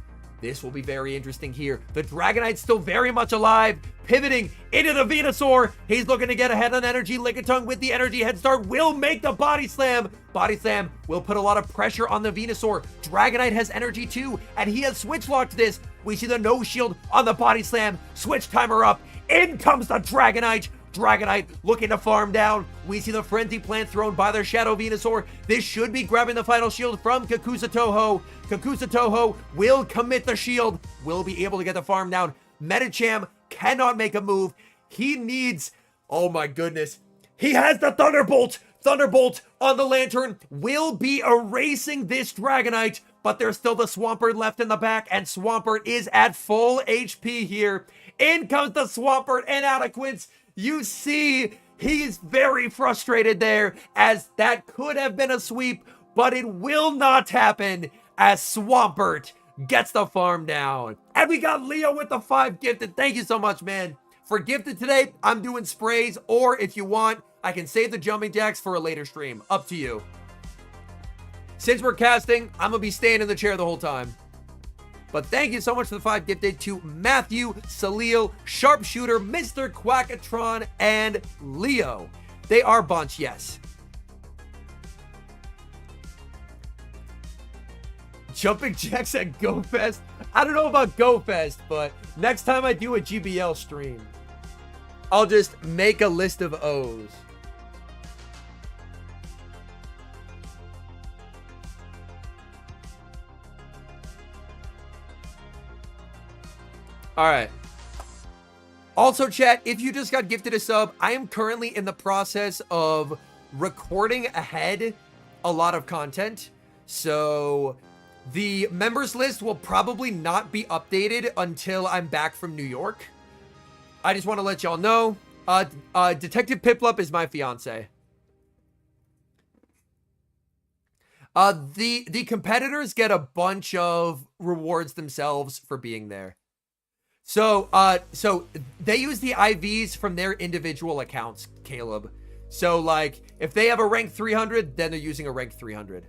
This will be very interesting here. The Dragonite's still very much alive, pivoting into the Venusaur. He's looking to get ahead on energy. Lickitung with the energy head start will make the Body Slam. Body Slam will put a lot of pressure on the Venusaur. Dragonite has energy too, and he has switch locked this. We see the no shield on the Body Slam. Switch timer up. In comes the Dragonite. Dragonite looking to farm down. We see the Frenzy Plant thrown by their Shadow Venusaur. This should be grabbing the final shield from Kakuzatoho. Kakuzatoho will commit the shield. Will be able to get the farm down. Metacham cannot make a move. He needs Oh my goodness. He has the Thunderbolt. Thunderbolt on the Lantern will be erasing this Dragonite, but there's still the Swampert left in the back, and Swampert is at full HP here. In comes the Swampert, Inadequance. You see, he's very frustrated there, as that could have been a sweep, but it will not happen as Swampert gets the farm down. And we got Leo with the 5 gifted. Thank you so much, man. For gifted today, I'm doing sprays, or if you want, I can save the jumping jacks for a later stream. Up to you. Since we're casting, I'm going to be staying in the chair the whole time. But thank you so much for the 5 gifted to Matthew, Salil, Sharpshooter, Mr. Quackatron, and Leo. They are bunch, yes. Jumping jacks at GoFest? I don't know about GoFest, but next time I do a GBL stream, I'll just make a list of O's. All right. Also, chat, if you just got gifted a sub, I am currently in the process of recording ahead a lot of content. So the members list will probably not be updated until I'm back from New York. I just want to let y'all know, Detective Piplup is my fiance. The competitors get a bunch of rewards themselves for being there. So they use the IVs from their individual accounts, Caleb. So, like, if they have a rank 300, then they're using a rank 300.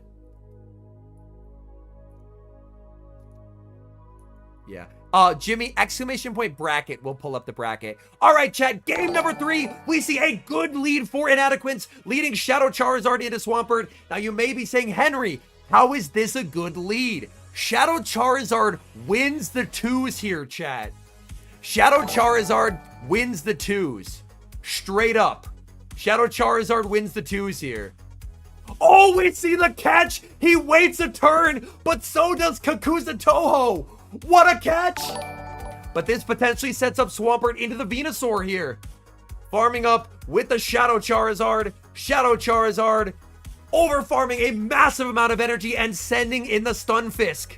Yeah. Jimmy, exclamation point bracket. We'll pull up the bracket. All right, chat. Game number 3. We see a good lead for Inadequance, leading Shadow Charizard into Swampert. Now, you may be saying, Henry, how is this a good lead? Shadow Charizard wins the 2s here, chat. Shadow Charizard wins the 2s. Straight up. Shadow Charizard wins the 2s here. Oh, we see the catch. He waits a turn, but so does Kakuzatoho. What a catch. But this potentially sets up Swampert into the Venusaur here. Farming up with the Shadow Charizard. Shadow Charizard over-farming a massive amount of energy and sending in the Stunfisk.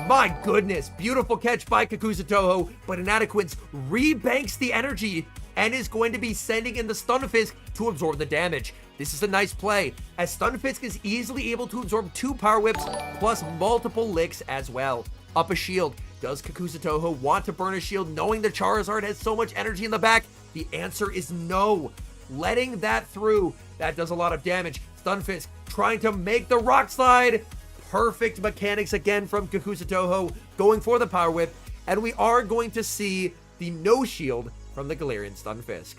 My goodness, beautiful catch by Kakuzatoho, but Inadequance rebanks the energy and is going to be sending in the Stunfisk to absorb the damage. This is a nice play, as Stunfisk is easily able to absorb 2 Power Whips plus multiple licks as well. Up a shield. Does Kakuzatoho want to burn a shield knowing the Charizard has so much energy in the back? The answer is no. Letting that through, that does a lot of damage. Stunfisk trying to make the Rock Slide. Perfect mechanics again from Kakuzatoho, going for the Power Whip, and we are going to see the no shield from the Galarian Stunfisk.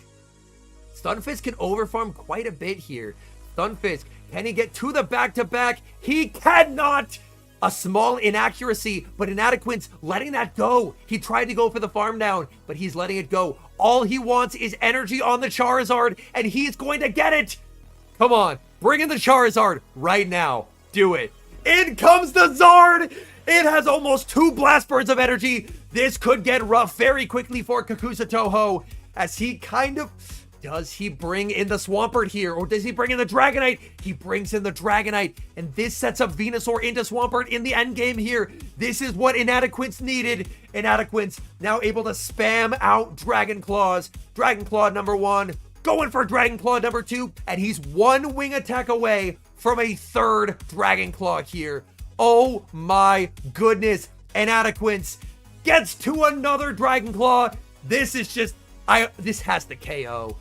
Stunfisk can overfarm quite a bit here. Stunfisk, can he get to the back-to-back? He cannot! A small inaccuracy, but Inadequance letting that go. He tried to go for the farm down, but he's letting it go. All he wants is energy on the Charizard, and he's going to get it! Come on, bring in the Charizard right now. Do it. In comes the Zard! It has almost 2 Blast Birds of energy. This could get rough very quickly for Kakuzatoho, as he kind of... Does he bring in the Swampert here, or does he bring in the Dragonite? He brings in the Dragonite, and this sets up Venusaur into Swampert in the end game here. This is what Inadequance needed. Inadequance now able to spam out Dragon Claws. Dragon Claw number 1, going for Dragon Claw number 2, and he's 1 wing attack away from a 3rd Dragon Claw here. Oh my goodness. Inadequance gets to another Dragon Claw. This is just, this has to KO.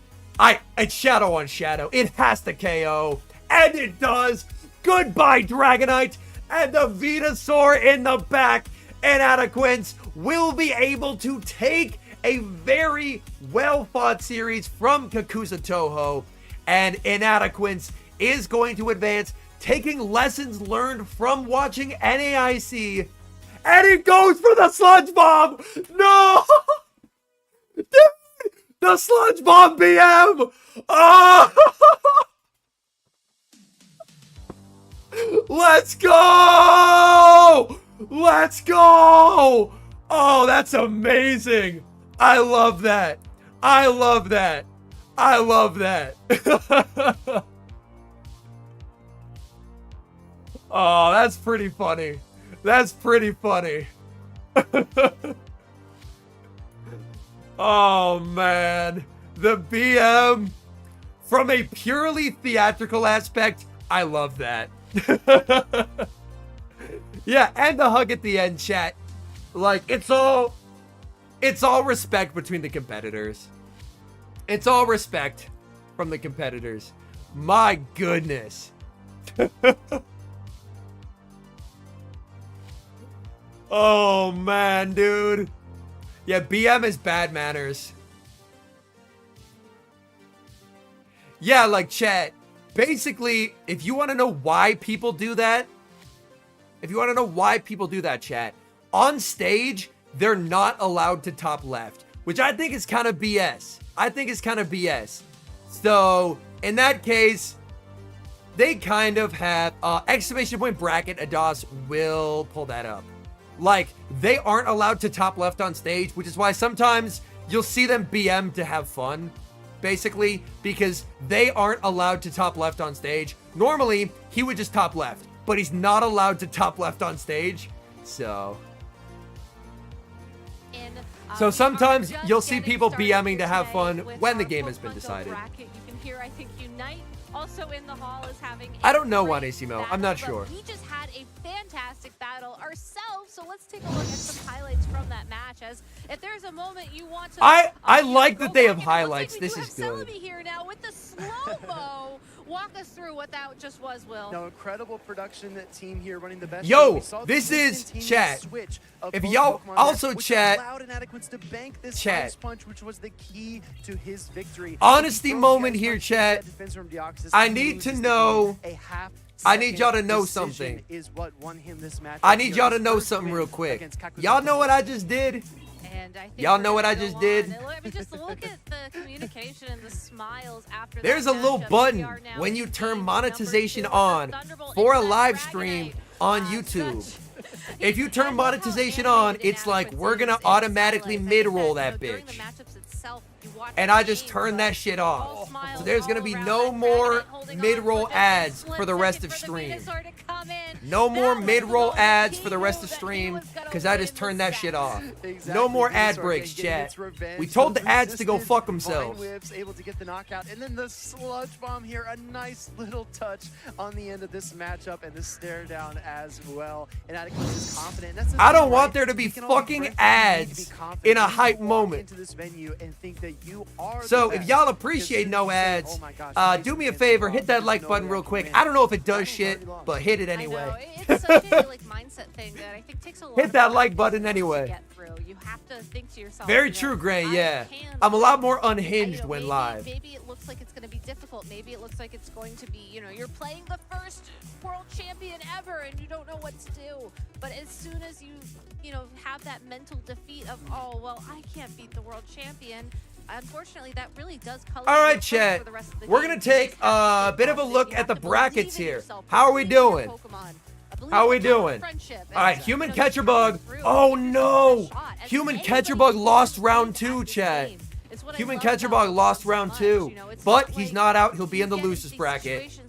It's Shadow on Shadow. It has to KO. And it does. Goodbye, Dragonite. And the Venusaur in the back. Inadequance will be able to take a very well-fought series from Kakuzatoho. And Inadequance is going to advance, taking lessons learned from watching NAIC. And he goes for the Sludge Bomb! No! Dude! The Sludge Bomb BM! Oh! Let's go! Let's go! Oh, that's amazing! I love that. I love that. I love that. Oh, that's pretty funny. That's pretty funny. Oh, man. The BM, from a purely theatrical aspect, I love that. Yeah, and the hug at the end, chat. Like, it's all respect between the competitors. It's all respect from the competitors. My goodness. Oh, man, dude. Yeah, BM is bad manners. Yeah, like, chat. Basically, if you want to know why people do that, chat, on stage, they're not allowed to top left, which I think is kind of BS. So, in that case, they kind of have, exclamation point bracket, Adas will pull that up. Like, they aren't allowed to top left on stage, which is why sometimes you'll see them BM to have fun, basically, because they aren't allowed to top left on stage. Normally, he would just top left, but he's not allowed to top left on stage, so... So sometimes you'll see people BMing to have fun when the game has been decided. You can hear, I think, Unite also in the hall is having I don't know, Juanisimo. I'm not sure. We just had a fantastic battle ourselves, so let's take a look at some highlights from that match. As if there's a moment you want to, I like that they have highlights. This is good. Celebi here now with the slow-mo. Walk us through what that just was, Will. No, incredible production team here running the best. Yo, this is chat. If y'all also chat, chat. Punch, which was the key to his victory. Honesty moment here, chat. I need to know. I need y'all to know something. I need y'all to know something real quick. Y'all know what I just did? Y'all know what I just did? I mean, just look at the communication and the smiles after. There's a little button when you turn monetization on for a live stream on YouTube. If you turn monetization on, it's like, we're gonna automatically mid-roll that bitch. And I just turned that shit off. So there's gonna be no more mid-roll ads for the rest of stream. No more mid-roll ads for the rest of stream, because I just turned that shit off. No more ad breaks, chat. We told the ads to go fuck themselves. Able to get the knockout, and then the sludge bomb here, a nice little touch on the end of this matchup, and the stare down as well. Inadequance is confident. I don't want there to be fucking ads in a hype moment. So if y'all appreciate no ads, do me a favor, hit that like button real quick. I don't know if it does shit, but hit it anyway. It's such a mindset thing that I think takes a lot. Hit that like button anyway. You have to think to yourself. Very true, Gray. Yeah, I'm a lot more unhinged when live. Maybe it looks like it's going to be difficult. Maybe it looks like it's going to be, you're playing the first world champion ever and you don't know what to do. But as soon as you have that mental defeat of, oh well, I can't beat the world champion. Unfortunately, that really does color. All right, chat. We're gonna take a bit of a look at the brackets here. How are we doing? How are we doing? All right, Human Catcher Bug. Oh no! Human Catcher Bug lost round 2, chat. Human Catcher Bug lost round 2, but he's not out. He'll be in the losers bracket.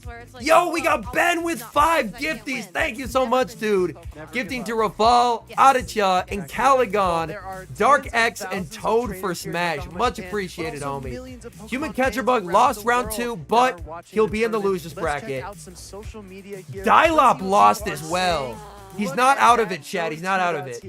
Yo, we got Ben with 5 gifties. Thank you so much, dude. Gifting to Rafal, Aditya, and Caligon, Dark X, and Toad for Smash. Much appreciated, homie. Human Catcher Bug lost round 2, but he'll be in the losers bracket. Dilop lost as well. He's not out of it, chat. He's not out of it.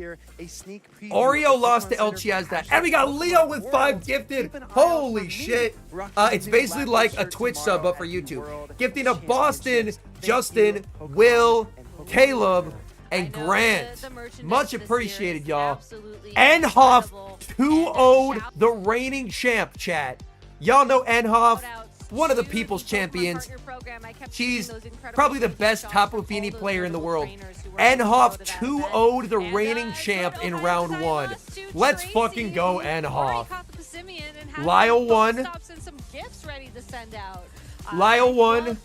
Oreo lost to El Chiaz. And we got Leo with 5 gifted. Holy shit. It's basically like a Twitch sub up for YouTube. Gifting to Boston, Justin, Will, Caleb, and Grant. Much appreciated, y'all. Enhoff 2-0'd the reigning champ, chat. Y'all know Enhoff, one of the people's champions. She's probably the best Tapu Fini player in the world. Enhoff 2-0'd the reigning champ in round 1. Let's fucking go, Enhoff. Lyle won. Lyle won.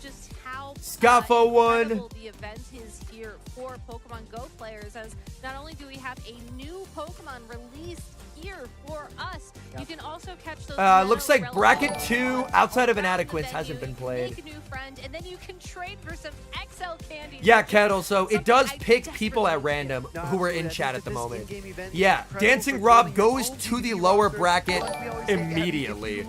Scaffo won. The event is here for Pokemon Go players, as not only do we have a new Pokemon released here for us. You can also catch those. Looks like bracket 2 outside of Inadequance hasn't been played. Make a new friend, and then you can trade for some XL candy. Yeah, Kettle, so it does pick people at random who are in chat at the moment. Yeah, Dancing Rob goes to the lower bracket immediately.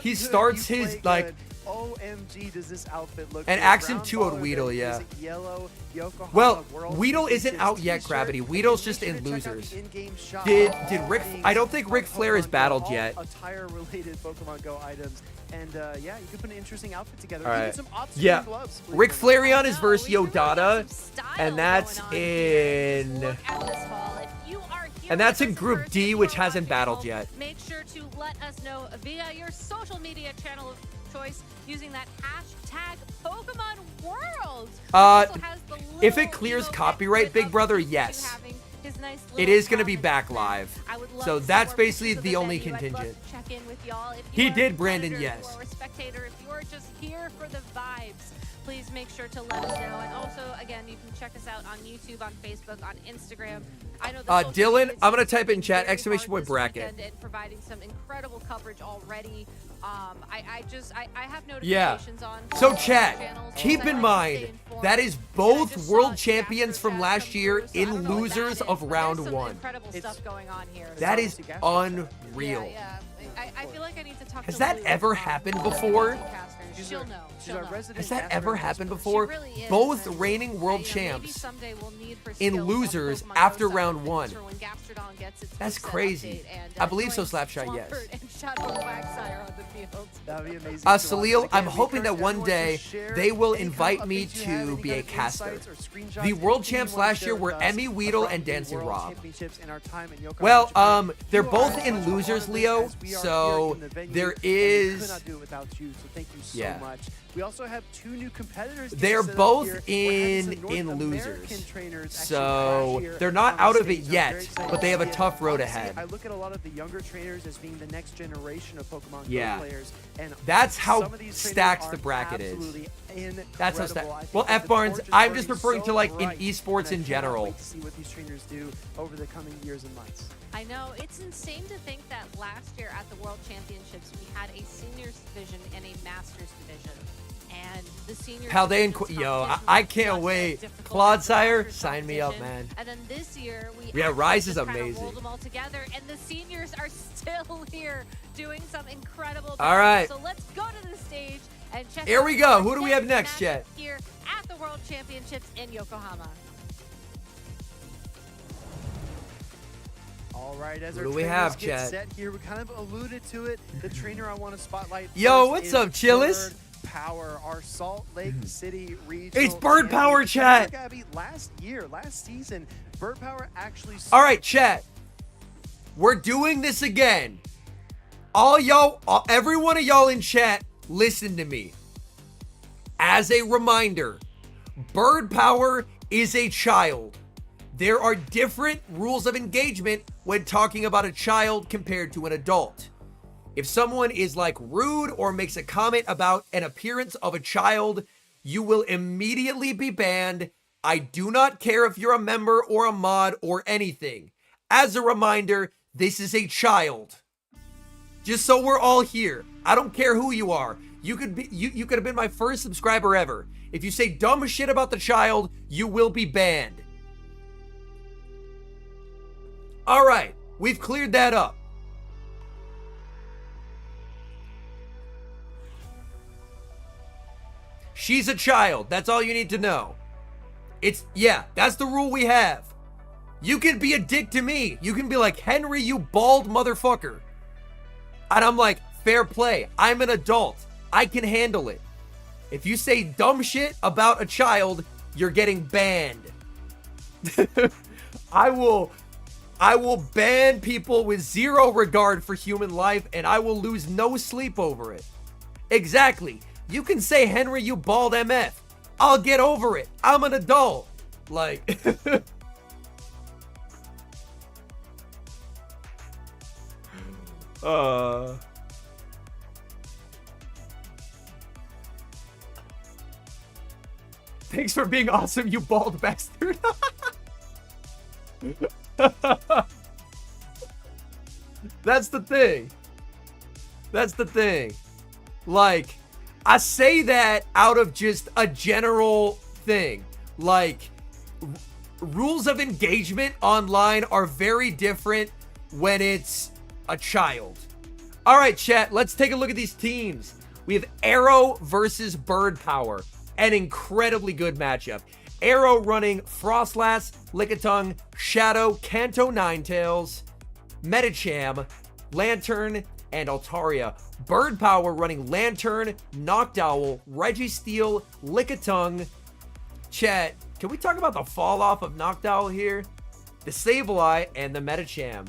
He starts his, like... OMG, does this outfit look and good? Axon Brown 2-0'd ball Weedle, event, yeah. is it yellow, Yokohama Well, World Weedle isn't Championships out yet, t-shirt. Gravity. And Weedle's make just sure in to check out the losers. in-game shop. Did All Rick... things I don't think Ric Flair is Pokemon Go, battled all yet. attire-related Pokemon Go items. And yeah, you can put an interesting outfit together. All Even right. some off-screen Yeah. gloves. Rick Flareon is No, versus we really have Yodada, some style and that's going on here. in... Look at this ball. If you are here And that's with in us Group person, D, you which are hasn't watching battled home, yet. Make sure to let us know via your social media channel of choice using that hashtag Pokemon World. If it clears copyright, Big Brother, yes. It is going to be back live. So that's basically the only contingent. He did, Brandon, yes. Or a spectator, if you're just here for the vibes, please make sure to let us know. And also, again, you can check us out on YouTube, on Facebook, on Instagram. I know the social Dylan, media I'm gonna is type in chat, very exclamation hard point this bracket. weekend and providing some incredible coverage already. I have Yeah. notifications on. So all chat, channels, keep so I in can mind, stay informed. that is And I both just world saw champions from Gaster last chat year come through, so I don't in know what losers that of is, but round there's some 1. incredible stuff going on here. That is Gaster chat. unreal. Yeah. I feel like I need to talk Has to that Lou, ever happened before? She'll know. She's She'll our know. resident Has that Gaster ever expert. happened before? She really is, Both and, reigning world maybe champs someday we'll need for in skills on losers Pokemon after Go side round of things 1. for when Gastrodon gets its That's moveset crazy. update and, I believe so, joins Slapshot, yes. Swampert and Shadow Quagsire on the field. That would be amazing. Salil, I'm Again, we hoping that encourage one everyone to day share they will any kind of invite me updates you have, to any be kind a of caster. insights or screenshots, The world anything champs you wanna last share year with were us Emmy Weedle from and the Dancing World Rob. Championships in our time in Yokohama, Well, Japan. they're You are both as in much a part losers, of this Leo, as we are so here in the venue, there and we is- could not do it without you, so thank you so Yeah. much. We also have 2 new competitors. They're set up both here. We're having some in North losers. American trainers actually So crash here they're not on out of it stage. I'm yet, very excited but they to have a see it. tough road Honestly, ahead. I look at a lot of the younger trainers as being the next generation of Pokemon Yeah. Go players, and That's how some of these trainers stacked are the bracket is. absolutely That's how incredible. stacked. I think Well, that F the Barnes, torch is I'm just burning referring so to like in bright, esports and in I cannot general. wait to see what these trainers do over the coming years and months. I know, it's insane to think that last year at the World Championships we had a seniors division and a masters division. And the seniors Paldean, division's yo, competition I was can't just as wait. difficult Claude as the Sire, masters sign me up, competition. man. And then this year we Yeah, actually Rise is just kinda amazing. rolled them all together, and the seniors are still here doing some incredible All right. So let's go to the stage and check Here out we go. our Who do we have next, matchup Chet? here at the World Championships in Yokohama. All right, as Who our do we trainers have, get Chat? set here, we kind of alluded to it. The trainer I want to spotlight. Yo, first what's is up, Chillis? Bird Power, our Salt Lake City regional. It's Bird champion. Power, chat. Gabby, last season, Bird Power actually. All right, chat. We're doing this again. All y'all, every one of y'all in chat, listen to me. As a reminder, Bird Power is a child. There are different rules of engagement when talking about a child compared to an adult. If someone is like rude or makes a comment about an appearance of a child, you will immediately be banned. I do not care if you're a member or a mod or anything. As a reminder, this is a child. Just so we're all here. I don't care who you are. You could be you could have been my first subscriber ever. If you say dumb shit about the child, you will be banned. All right, we've cleared that up. She's a child. That's all you need to know. Yeah, that's the rule we have. You can be a dick to me. You can be like, Henry, you bald motherfucker. And I'm like, fair play. I'm an adult. I can handle it. If you say dumb shit about a child, you're getting banned. I will ban people with zero regard for human life, and I will lose no sleep over it. Exactly. You can say, Henry, you bald MF. I'll get over it. I'm an adult. Like... Thanks for being awesome, you bald bastard. That's the thing. That's the thing. Like, I say that out of just a general thing. Like, rules of engagement online are very different when it's a child. All right, chat, let's take a look at these teams. We have Arrow versus Bird Power, an incredibly good matchup. Arrow running Frostlass, Lickitung, Shadow, Kanto Ninetales, Metacham, Lantern, and Altaria. Bird Power running Lantern, Noctowl, Registeel, Lickitung. Chat, can we talk about the fall off of Noctowl here? The Sableye and the Metacham.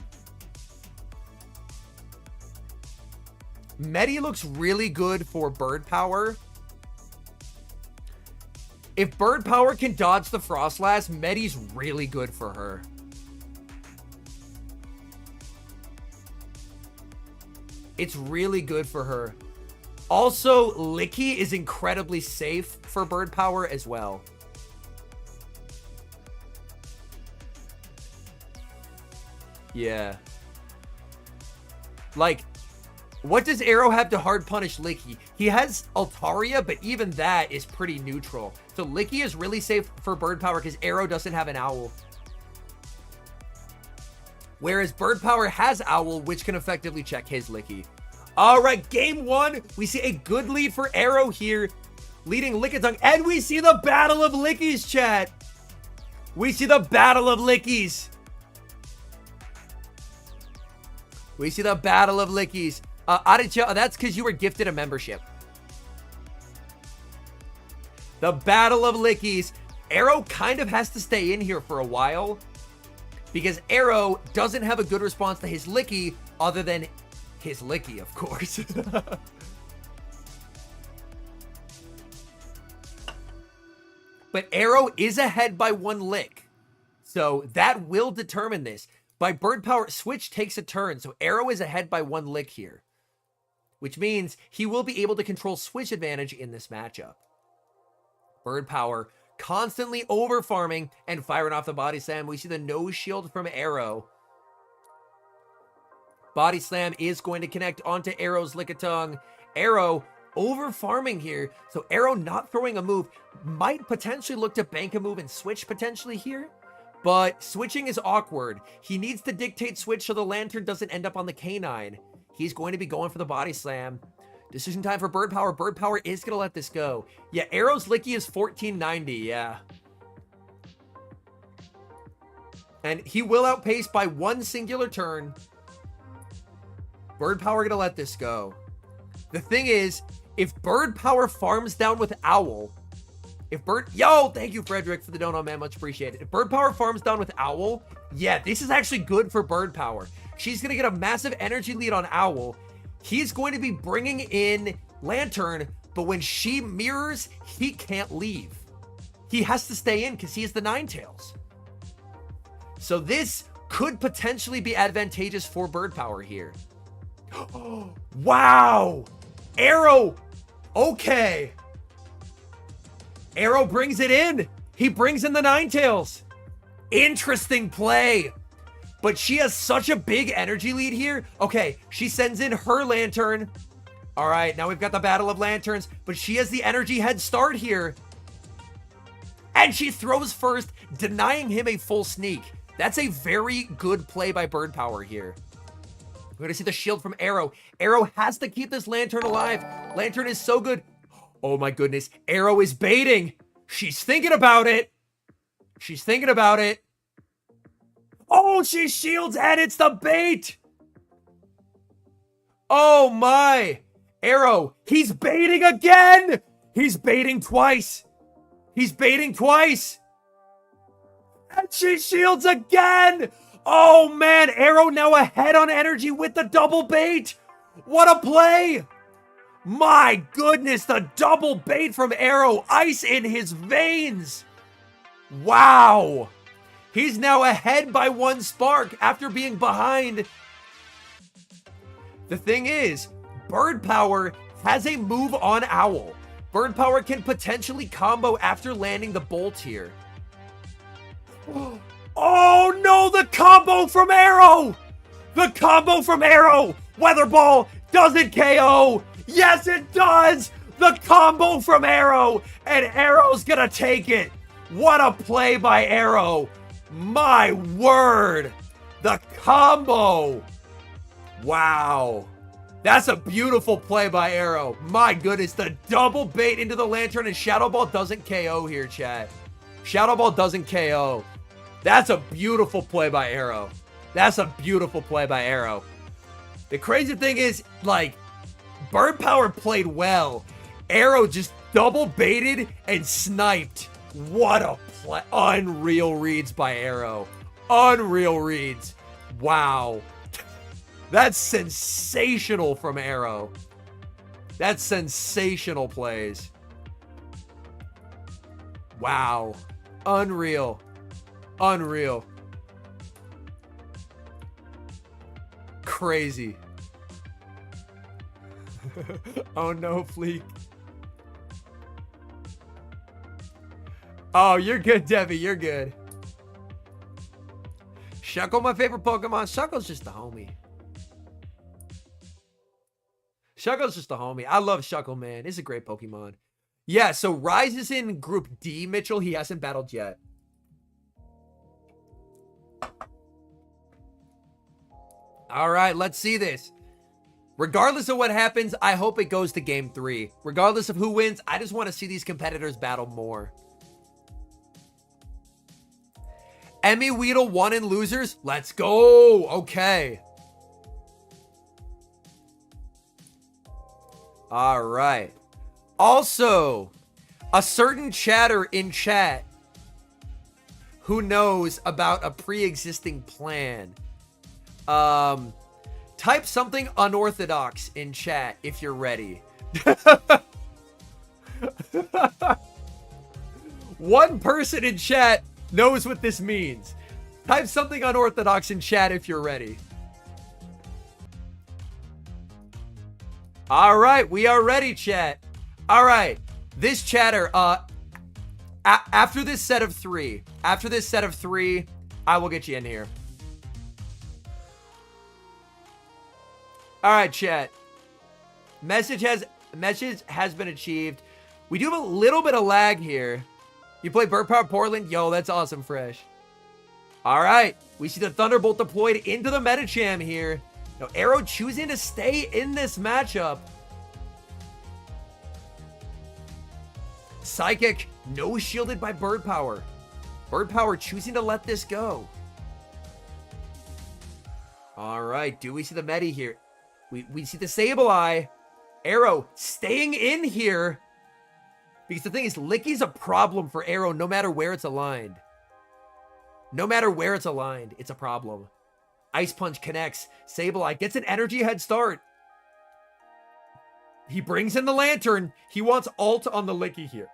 Medi looks really good for Bird Power. If Bird Power can dodge the Frostlass, Medi's really good for her. It's really good for her. Also, Licky is incredibly safe for Bird Power as well. Yeah. Like, what does Arrow have to hard punish Licky? He has Altaria, but even that is pretty neutral. So Licky is really safe for Bird Power because Arrow doesn't have an Owl. Whereas Bird Power has Owl, which can effectively check his Licky. All right, game one. We see a good lead for Arrow here, leading Lickitung. And we see the Battle of Lickies, chat. We see the Battle of Lickies. We see the Battle of Lickies. Aditya, that's because you were gifted a membership. The Battle of Lickies. Arrow kind of has to stay in here for a while because Arrow doesn't have a good response to his Licky other than his Licky, of course. But Arrow is ahead by 1 lick. So that will determine this. By Bird Power, Switch takes a turn. So Arrow is ahead by 1 lick here, which means he will be able to control Switch advantage in this matchup. Bird Power constantly over farming and firing off the Body Slam. We see the no shield from Arrow. Body Slam is going to connect onto Arrow's Lickitung. Arrow over farming here. So Arrow not throwing a move. Might potentially look to bank a move and switch potentially here. But switching is awkward. He needs to dictate switch so the Lantern doesn't end up on the K9. He's going to be going for the Body Slam. Decision time for Bird Power. Bird Power is going to let this go. Yeah, Arrow's Licky is 1490. Yeah. And he will outpace by 1 singular turn. Bird Power going to let this go. The thing is, if Bird Power farms down with Owl, Yo, thank you, Frederick, for the donut, man. Much appreciated. If Bird Power farms down with Owl, yeah, this is actually good for Bird Power. She's going to get a massive energy lead on Owl. He's going to be bringing in Lantern, but when she mirrors, he can't leave. He has to stay in because he has the Ninetales. So this could potentially be advantageous for Bird Power here. Wow! Arrow! Okay. Arrow brings it in. He brings in the Ninetales. Interesting play. But she has such a big energy lead here. Okay, she sends in her Lantern. All right, now we've got the Battle of Lanterns, but she has the energy head start here. And she throws first, denying him a full sneak. That's a very good play by Bird Power here. We're going to see the shield from Arrow. Arrow has to keep this Lantern alive. Lantern is so good. Oh my goodness. Arrow is baiting. She's thinking about it. She's thinking about it. Oh, she shields and it's the bait. Oh my. Arrow, he's baiting again. He's baiting twice. He's baiting twice. And she shields again. Oh man, Arrow now ahead on energy with the double bait. What a play. My goodness, the double bait from Arrow. Ice in his veins. Wow. He's now ahead by 1 spark after being behind. The thing is, Bird Power has a move on Owl. Bird Power can potentially combo after landing the bolt here. Oh no, the combo from Arrow! The combo from Arrow. Weather Ball doesn't KO. Yes, it does. The combo from Arrow. And Arrow's gonna take it. What a play by Arrow. My word. The combo. Wow. That's a beautiful play by Arrow. My goodness, the double bait into the Lantern, and Shadow Ball doesn't KO here, chat. Shadow Ball doesn't KO. That's a beautiful play by Arrow. That's a beautiful play by Arrow. The crazy thing is, like, Bird Power played well. Arrow just double baited and sniped. What a play. Unreal reads by Arrow. Unreal reads. Wow. That's sensational from Arrow. That's sensational plays. Wow. Unreal. Unreal. Crazy. Oh no, Fleek. Oh, you're good, Debbie. You're good. Shuckle, my favorite Pokemon. Shuckle's just a homie. Shuckle's just a homie. I love Shuckle, man. It's a great Pokemon. Yeah, so Rise is in Group D, Mitchell. He hasn't battled yet. All right, let's see this. Regardless of what happens, I hope it goes to Game 3. Regardless of who wins, I just want to see these competitors battle more. Emmy Weedle won in losers. Let's go. Okay. All right. Also, a certain chatter in chat who knows about a pre-existing plan. Type something unorthodox in chat if you're ready. One person in chat knows what this means. Type something unorthodox in chat if you're ready. All right, we are ready, chat. All right, this chatter, after this set of three, I will get you in here. All right, chat. Message has been achieved. We do have a little bit of lag here. You play Bird Power Portland? Yo, that's awesome, Fresh. All right, we see the Thunderbolt deployed into the Metacham here. Now, Arrow choosing to stay in this matchup. Psychic, no shielded by Bird Power. Bird Power choosing to let this go. All right, do we see the Medi here? We see the Sableye. Arrow staying in here. Because the thing is, Licky's a problem for Arrow no matter where it's aligned. No matter where it's aligned, it's a problem. Ice Punch connects. Sableye gets an energy head start. He brings in the Lantern. He wants ult on the Licky here.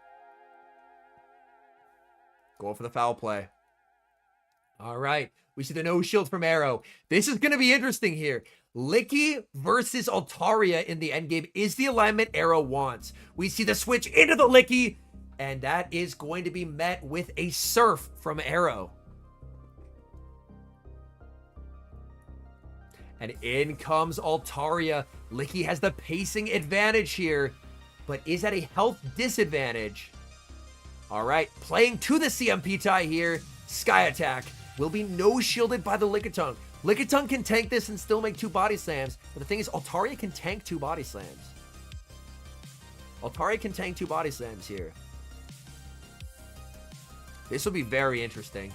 Go for the foul play. All right. We see the no shield from Arrow. This is going to be interesting here. Licky versus Altaria in the endgame is the alignment Arrow wants. We see the switch into the Licky, and that is going to be met with a Surf from Arrow. And in comes Altaria. Licky has the pacing advantage here, but is at a health disadvantage. All right, playing to the CMP tie here. Sky Attack will be no shielded by the Lickitung. Lickitung can tank this and still make 2 body slams, but the thing is, Altaria can tank 2 body slams. Altaria can tank 2 body slams here. This will be very interesting.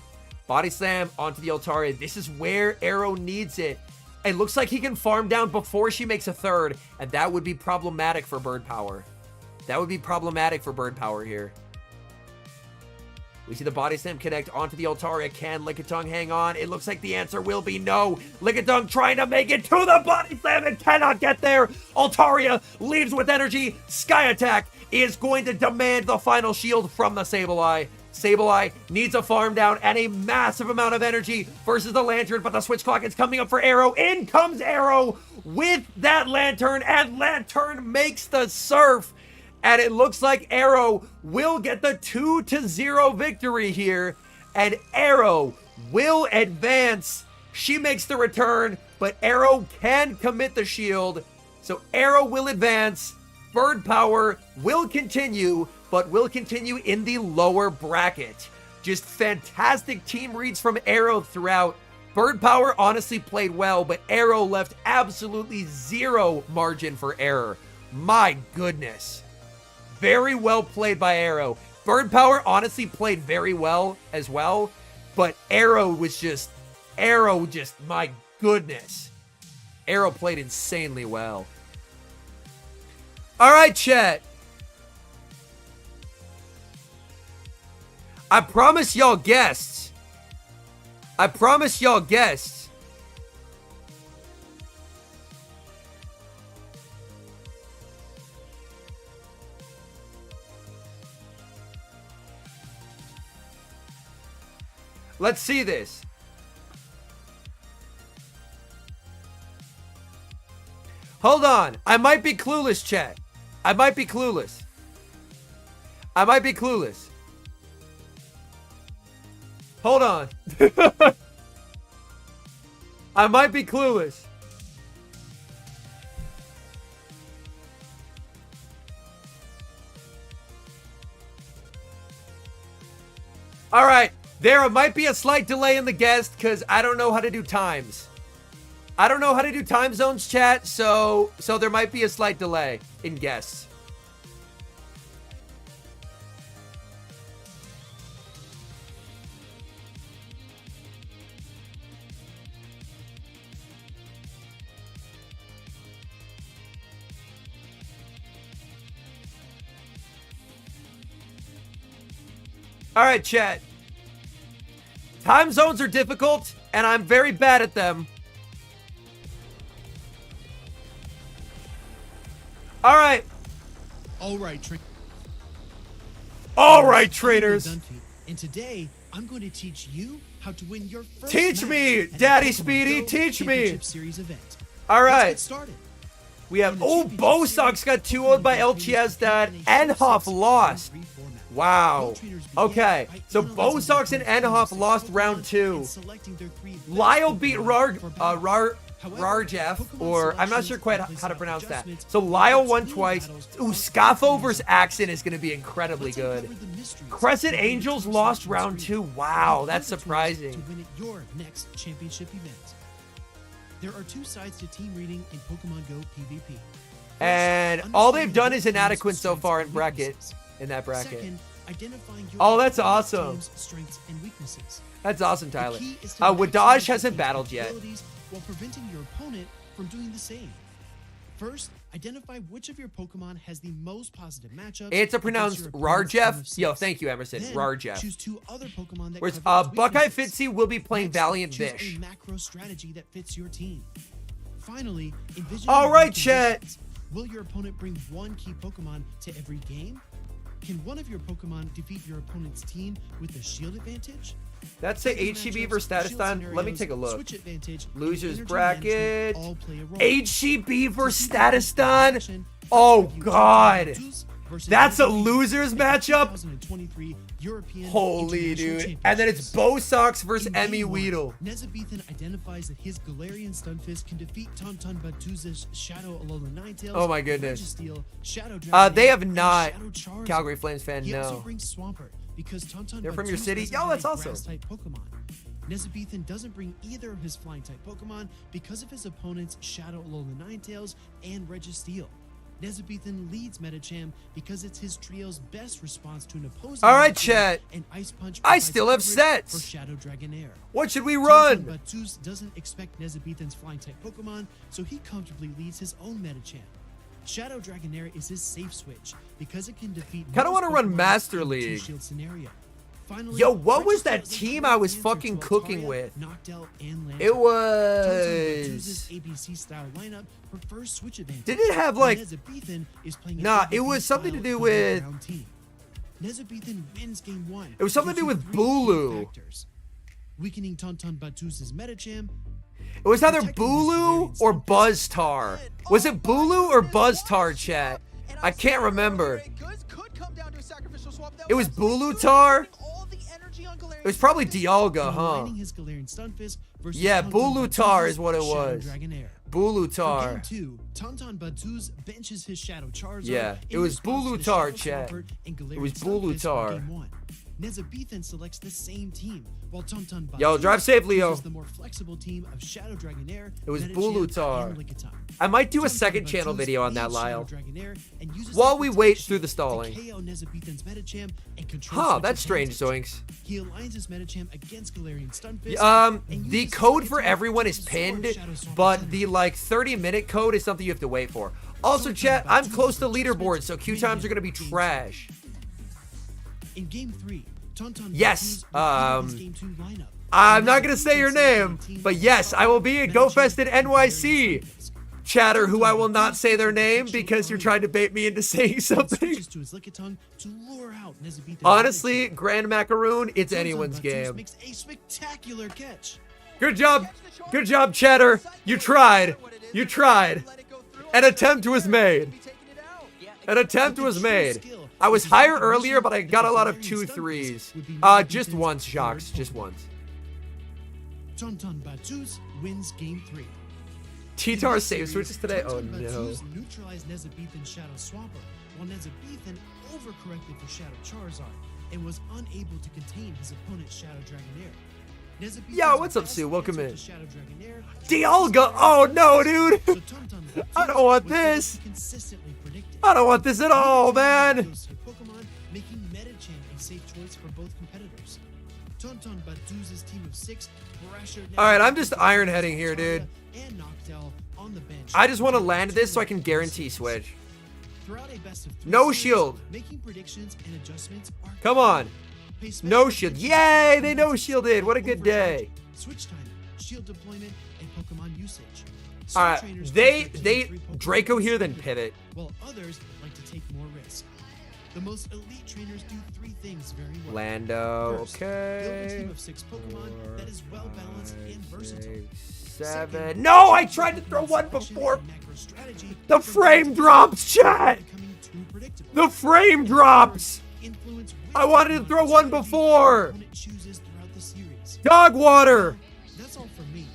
Body slam onto the Altaria. This is where Arrow needs it. It looks like he can farm down before she makes a third, and that would be problematic for Bird Power. That would be problematic for Bird Power here. We see the body slam connect onto the Altaria. Can Lickitung hang on? It looks like the answer will be no. Lickitung trying to make it to the body slam and cannot get there. Altaria leaves with energy. Sky Attack is going to demand the final shield from the Sableye. Sableye needs a farm down and a massive amount of energy versus the Lantern, but the switch clock is coming up for Arrow. In comes Arrow with that Lantern, and Lantern makes the Surf. And it looks like Arrow will get the 2-0 victory here. And Arrow will advance She makes the return, but Arrow can commit the shield. So Arrow will advance. Bird Power will continue, but will continue in the lower bracket. Just fantastic team reads from Arrow throughout. Bird Power honestly played well, but Arrow left absolutely zero margin for error. My goodness. Very well played by Arrow. Bird Power honestly played very well as well, but Arrow, my goodness. Arrow played insanely well. All right, chat. I promise y'all guests. I promise y'all guests. Let's see this. Hold on. I might be clueless, chat. I might be clueless. I might be clueless. Hold on. I might be clueless. All right. There might be a slight delay in the guest because I don't know how to do times. I don't know how to do time zones, chat, so there might be a slight delay in guests. All right, chat. Time zones are difficult, and I'm very bad at them. All right. All right, trainers. And today, I'm going to teach you how to win your first Teach match me, at the Daddy Pokemon Speedy, Go teach me. Championship Series event. All Let's right. get started. We have, In the oh, championship Bosox got series, 2-0'd by Pokemon El Go Chiaz dad. trainers compete in a Enhoff 6-6 lost. 1-3 format. Wow. All trainers begin Okay, by so analyzing Bosox their and opponent's Enhoff lost Pokemon round 2. and selecting their 3 best Lyle Pokemon beat for battle. However, Rarjeff, Pokemon or I'm not selections sure quite and how to placement pronounce that. adjustments So will Lyle affect won team twice. battles Ooh, on Scaffo Pokemon versus Go. Axon is going to be incredibly Let's good. uncover the mysteries Crescent behind the Angels team lost selection round screen 2. and Wow, the that's tools surprising. to win at your next championship event. There are 2 sides to team reading in Pokemon Go PvP. And First, all they've understanding done your is team's Inadequance so strengths far and in bracket. weaknesses. In that bracket. Second, identifying your Oh, that's opponent's awesome. team's strengths and weaknesses. That's awesome, The Tyler. key is to Wadaj maximize hasn't your battled yet. abilities while preventing your opponent from doing the same. First, identify which of your Pokemon has the most positive matchups. It's a against pronounced your opponent's team Rarjeff. of Yo, 6. thank you, Emerson. Then, Rarjeff. choose 2 other Pokemon that Whereas cover its Buckeye weaknesses. Fitzy will be playing Next, Valiant choose Vish. a macro strategy that fits your team. Finally, envision All your right, win chat. conditions. Will your opponent bring 1 key Pokemon to every game? Can one of your Pokemon defeat your opponent's team with a shield advantage? That's the Fighting HCB matchups, versus shield Statastan. Let me scenarios, take a look. switch advantage, and Losers energy bracket. management all play a role. HCB versus To see the best Statastan. action, Oh, let's review God. Tattoos versus That's a Nessa losers at the matchup? 2023 European Holy International dude. And then it's Championships. Bosox versus In Emmy game 1, Weedle. Bethan identifies that his Galarian Stunfisk can defeat Tauntaun Batuz's Shadow Alola Ninetales. Oh my goodness. Registeel, Shadow Dragonair, They have and not. Shadow Charizard. Calgary Flames fan, He also no. brings Swampert because Tauntaun They're from your Batuz city? doesn't Yo, have that's a awesome. grass-type Pokemon. Bethan doesn't bring either of his flying-type Pokemon because of his opponent's Shadow Alola Ninetales and Registeel. Bethan leads Metacham because it's his trio's best response to an opposing. All right, Metacham, chat. and Ice Punch I provides still have coverage sets. for Shadow Dragonair. What should we Tauntaun run? Batuz doesn't expect Bethan's flying-type Pokemon, so he comfortably leads his own Metacham. Shadow Dragonair is his safe switch because it can defeat. Kinda most wanna run Pokemon Master in a League. two-shield scenario. Finally, Yo, what was Registeel that is a team great I was answer fucking to cooking Altaria, with? Noctowl, and Lantern. It Batuz's was... ABC style lineup prefers switch advantage. Did it have, like- Bethan is playing a Nah, PvP it was something to style do double with- ground team. Bethan wins game 1. It was something to do due with 3 key Bulu. factors. Weakening Tauntaun Batuz's Metacham. It was either Protecting his Bulu Galarian or Stunfisk. Buzztar. Was it Bulu or Buzztar, chat? I can't remember. It was Bulutar? It was probably Dialga, huh? Aligning his Galarian Stunfisk versus Yeah, Tauntaun Bulutar is Batu's what it Shadow was. Dragonair. For Bulutar. game 2, Tauntaun Batu's benches his Shadow Charizard. Yeah, it in was response to the Bulutar, Shadow chat. Swampert and It Galarian was Stunfisk for Bulutar. game 1. Nessa Bethan selects the same team, while Tauntaun Batu Yo, drive safe, Leo. chooses the more flexible team of Shadow Dragonair, It was Medicham, Bulutar. and Lickitung. I might do a Tauntaun second channel Batu's video on that, leads Lyle. Shadow Dragonair and uses While his we wait protection through the to stalling. KO Nessa Bethan's Medicham and control Huh, switch that's strange, advantage. Zoinks. He aligns his Medicham against Galarian Stunfisk. and The uses code his for Lickitung everyone to is absorb pinned, Shadow Swamper's but energy. the like 30-minute code is something you have to wait for. Also, chat, I'm close to leaderboard, so queue times are gonna be trash. In game 3, Tauntaun Yes, Batu's game 2 lineup. I'm not gonna say your name, but yes, I will be at GoFest in NYC. Chatter, who I will not say their name because you're trying to bait me into saying something. Switches to his Lickitung to lure out Nessa Bethan's Honestly, Medicham. Grand Macaroon, it's Tauntaun anyone's Batu's game. makes a spectacular catch. Good job, Chatter. You tried. You tried. An attempt was made. An attempt was made. I was higher earlier, but I got a lot of 2-3s. Just once, Shocks. Just once. Tauntaun Batu's wins game 3. T-Tar save switches today? Oh Tauntaun no. Batu's neutralized Nessa Bethan's Shadow Swampert, while Nessa Bethan overcorrected for Shadow Charizard and was unable to contain his opponent's Shadow Dragonair. Nessa Yo, Bethan's what's up, best Sue? Welcome answer in. to Shadow Dragonair Dialga! Oh no, dude! So Tauntaun Batu I don't want was able this. to consistently predict it. I don't want this at all, man! Those Pokemon, making Medicham a safe choice for both competitors. Tauntaun Batu's team of 6 pressured Nessa Alright, I'm just Bethan's iron heading here, Charizard dude. and Noctowl on the bench. I just want to land this so I can guarantee switch. Throughout a best of 3 No series, shield. Making predictions and adjustments are Come on. Pace No match shield. predictions, Yay, they no defenses, shielded. What a good day. Switch time, shield deployment, and Pokemon usage. Some Alright, trainers they prefer 2 or 3 Pokemon Draco here, then individually, pivot. while others like to take more risk. The most elite trainers do 3 things very well. Lando, First, build a okay. team of 6 Pokemon that is well balanced and versatile. 7. Second, No, I tried to throw one selection before. and macro strategy The prevents frame drops, chat. becoming too predictable. The frame drops. Influence which I wanted to throw one strategy before. the opponent chooses throughout the series. Dog water. That's all from me.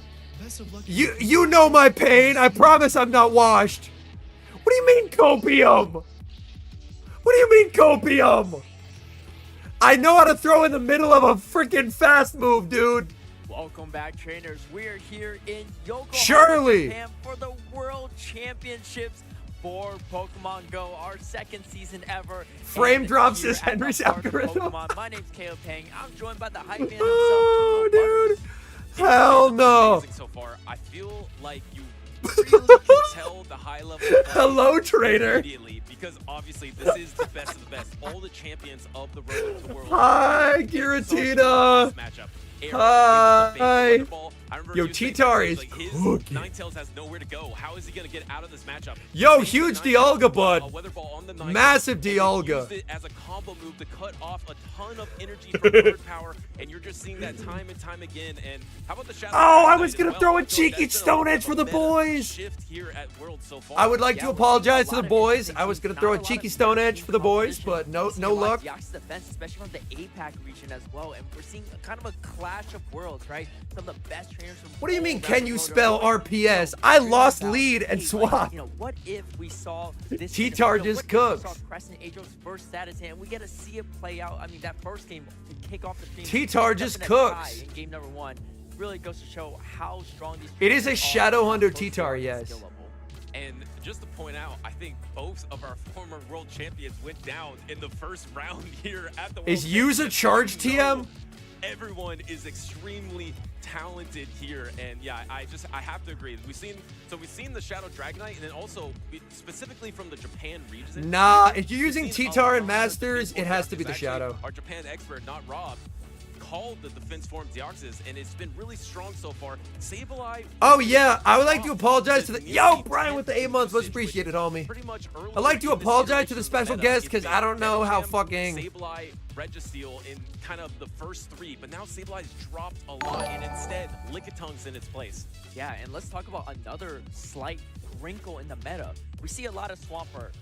Best of luck. You know my pain. I promise I'm not washed. What do you mean copium? What do you mean copium? I know how to throw in the middle of a freaking fast move, dude. Welcome back, trainers. We're here in Yokohama, Surely. Japan for the World Championships for Pokemon Go, our 2nd season ever. Frame And drops here is at the Henry's Park of algorithm. Pokemon, my name's Kale Pang. I'm joined by the hype man himself. Oh, Turbo dude. Hell no. Amazing so far. I feel like you really can tell the high level. of play Hello, trainer. Immediately, because obviously this is the best of the best. All the champions of the road to the world. Hi, Giratina. Matchup. Hi. Yo, Yo, T-Tar is like his cooking. Ninetales has nowhere to go. How is he gonna get out of this matchup? Yo, He huge takes the Ninetales, Dialga, bud. a weather ball on the Ninetales, Massive and he Dialga. used it as a combo move to cut off a ton of energy from bird power, and you're just seeing that time and time again. And how about the Shadow? Oh, I Dragonite was as gonna well? throw a I feel like cheeky that's been Stone a Edge for the meta boys. Shift here at World so far. I would like to Yeah, we're apologize to seeing a the lot of boys. interesting I was things. gonna Not throw a a lot cheeky of Stone Edge team for the boys, competition. but We're seeing no a lot luck. of Yachts defense, especially from the APAC region as well, and we're seeing kind of a clash of worlds, right? Some of the best trainers from What do you all mean, around can the you world spell are RPS? so I curious lost about, lead and hey, swapped. You know, what if we saw this? T-Tar you know, just what if we cooks. saw Crescent Agel's first Statastan, and we get to see it play out. I mean, that first game to kick off the stream. T-Tar just stepping at cooks. tie in game number 1 really goes to show how strong these. It is a trainers are Shadow Hunter both T-Tar, skill yes. level. And just to point out, I think both of our former world champions went down in the first round here at the World Is use a Championships. charge You know, TM? Everyone is extremely talented here, and yeah, I have to agree. We've seen the Shadow Dragonite, and then also specifically from the Japan region. Nah, if you're we've using seen a T-Tar lot and of Masters, defense it has to form be the Deoxys. Actually, Shadow. Our Japan expert, not Rob, called the defense form Deoxys, and it's been really strong so far. Sableye. Oh yeah, I would like to apologize to the Nearly yo Brian with the 10 8 months. Much usage, appreciated, which homie. pretty much I'd like to earlier in this apologize to the iteration of special meta, guest it because made I don't know how Medicham, fucking. Sableye, Registeel in kind of the first 3, but now Sableye's dropped a lot, and instead Lickitun's in its place. Yeah, and let's talk about another slight wrinkle in the meta. We see a lot of Swampert,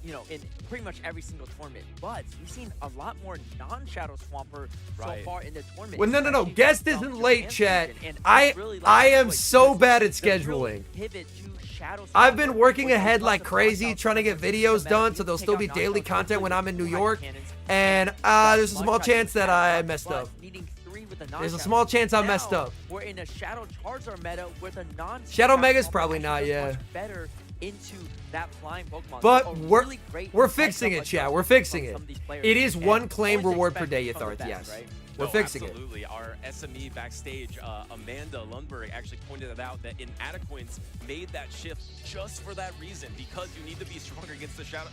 you know, in pretty much every single tournament. But we've seen a lot more non-Shadow Swamper so far in the tournament. Well, no. especially Guest from isn't late, Japan's chat. region. And I really like I that am choice so because bad at the real scheduling. pivot to Shadow I've been Swamper working was ahead a like bunch of crazy knockout trying to get cannons, videos no matter done, if so you there'll take still out be knockout daily cannons content when with I'm in New the York. cannons, And that there's a small Mud Shot chance that back I up, messed but up. needing 3 with the There's a knockouts. small chance I Now, messed up. We're in a Shadow Charizard meta where the non Shadow Mega's probably not, yeah. much better into that flying Pokemon. But So a we're really great we're heads fixing up it, chat. adjustment We're fixing from it. some of these players. It is And one claim always reward per expect day, from the Yatharth. best, Yes. right? We're No, fixing it. absolutely. Our SME backstage, Amanda Lundberg, actually pointed it out that Inadequance made that shift just for that reason, because you need to be stronger against the Shadow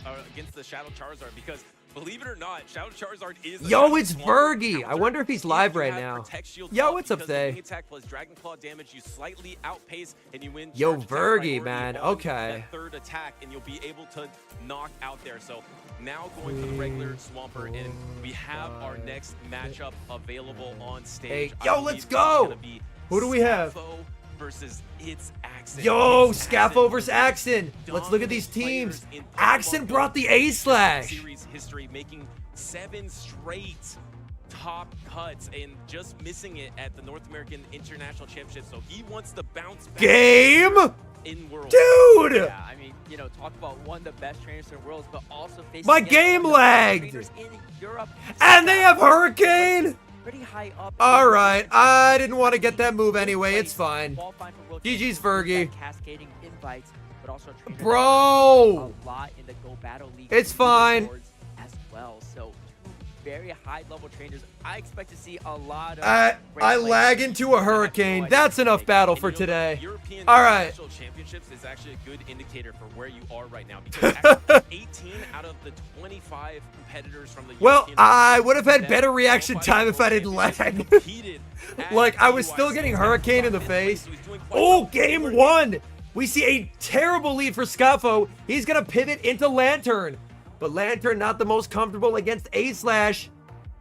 Charizard. Because believe it or not, Shadow Charizard is. a Yo, Shadow it's Swamper Fergie. I counter. wonder if he's If live you right have now. Protect Shield Yo, up, what's up, because the Thay? wing attack plus Dragon Claw damage, you slightly outpace and you win. Yo, charge attack Fergie, priority man. on Okay. that third attack, and you'll be able to knock out there. So now going for the regular Swamper, and we have our next matchup available on stage. Hey, yo, I believe let's this is go. gonna be Who do we have? Scaffo versus its Axon. Yo, It's Scaffo versus Axon, Axon. Let's look at these dominant teams. players in Axon Pokemon brought the Go A-Slash. series history, making 7 straight top cuts and just missing it at the North American International Championship. So he wants to bounce back Game? in world. Dude! Yeah, I mean, you know, talk about one of the best trainers in the world, but also facing My against game one of the best lagged. trainers in Europe. And they have Hurricane? Pretty high up. Alright, I didn't want to get that move anyway. It's fine. Qualifying for World GG's, Championships, Fergie. that cascading invites, but also a trainer that Bro! a lot in the Go Battle League. It's fine. As well, so two very high level trainers. I expect to see a lot of. I great lag players. into a hurricane. That's enough battle for And you know, today. the European All right. International Championships is actually a good indicator for where you are right now, because actually 18 out of the 25 competitors from the Well, European I would have had that better reaction qualified time for if I didn't World lag. Championships competed at Like, I was the still UIC. getting Hurricane in the So face. he's doing quite Oh, well. game one! We see a terrible lead for Scaffo. He's gonna pivot into Lantern. But Lantern not the most comfortable against A-Slash.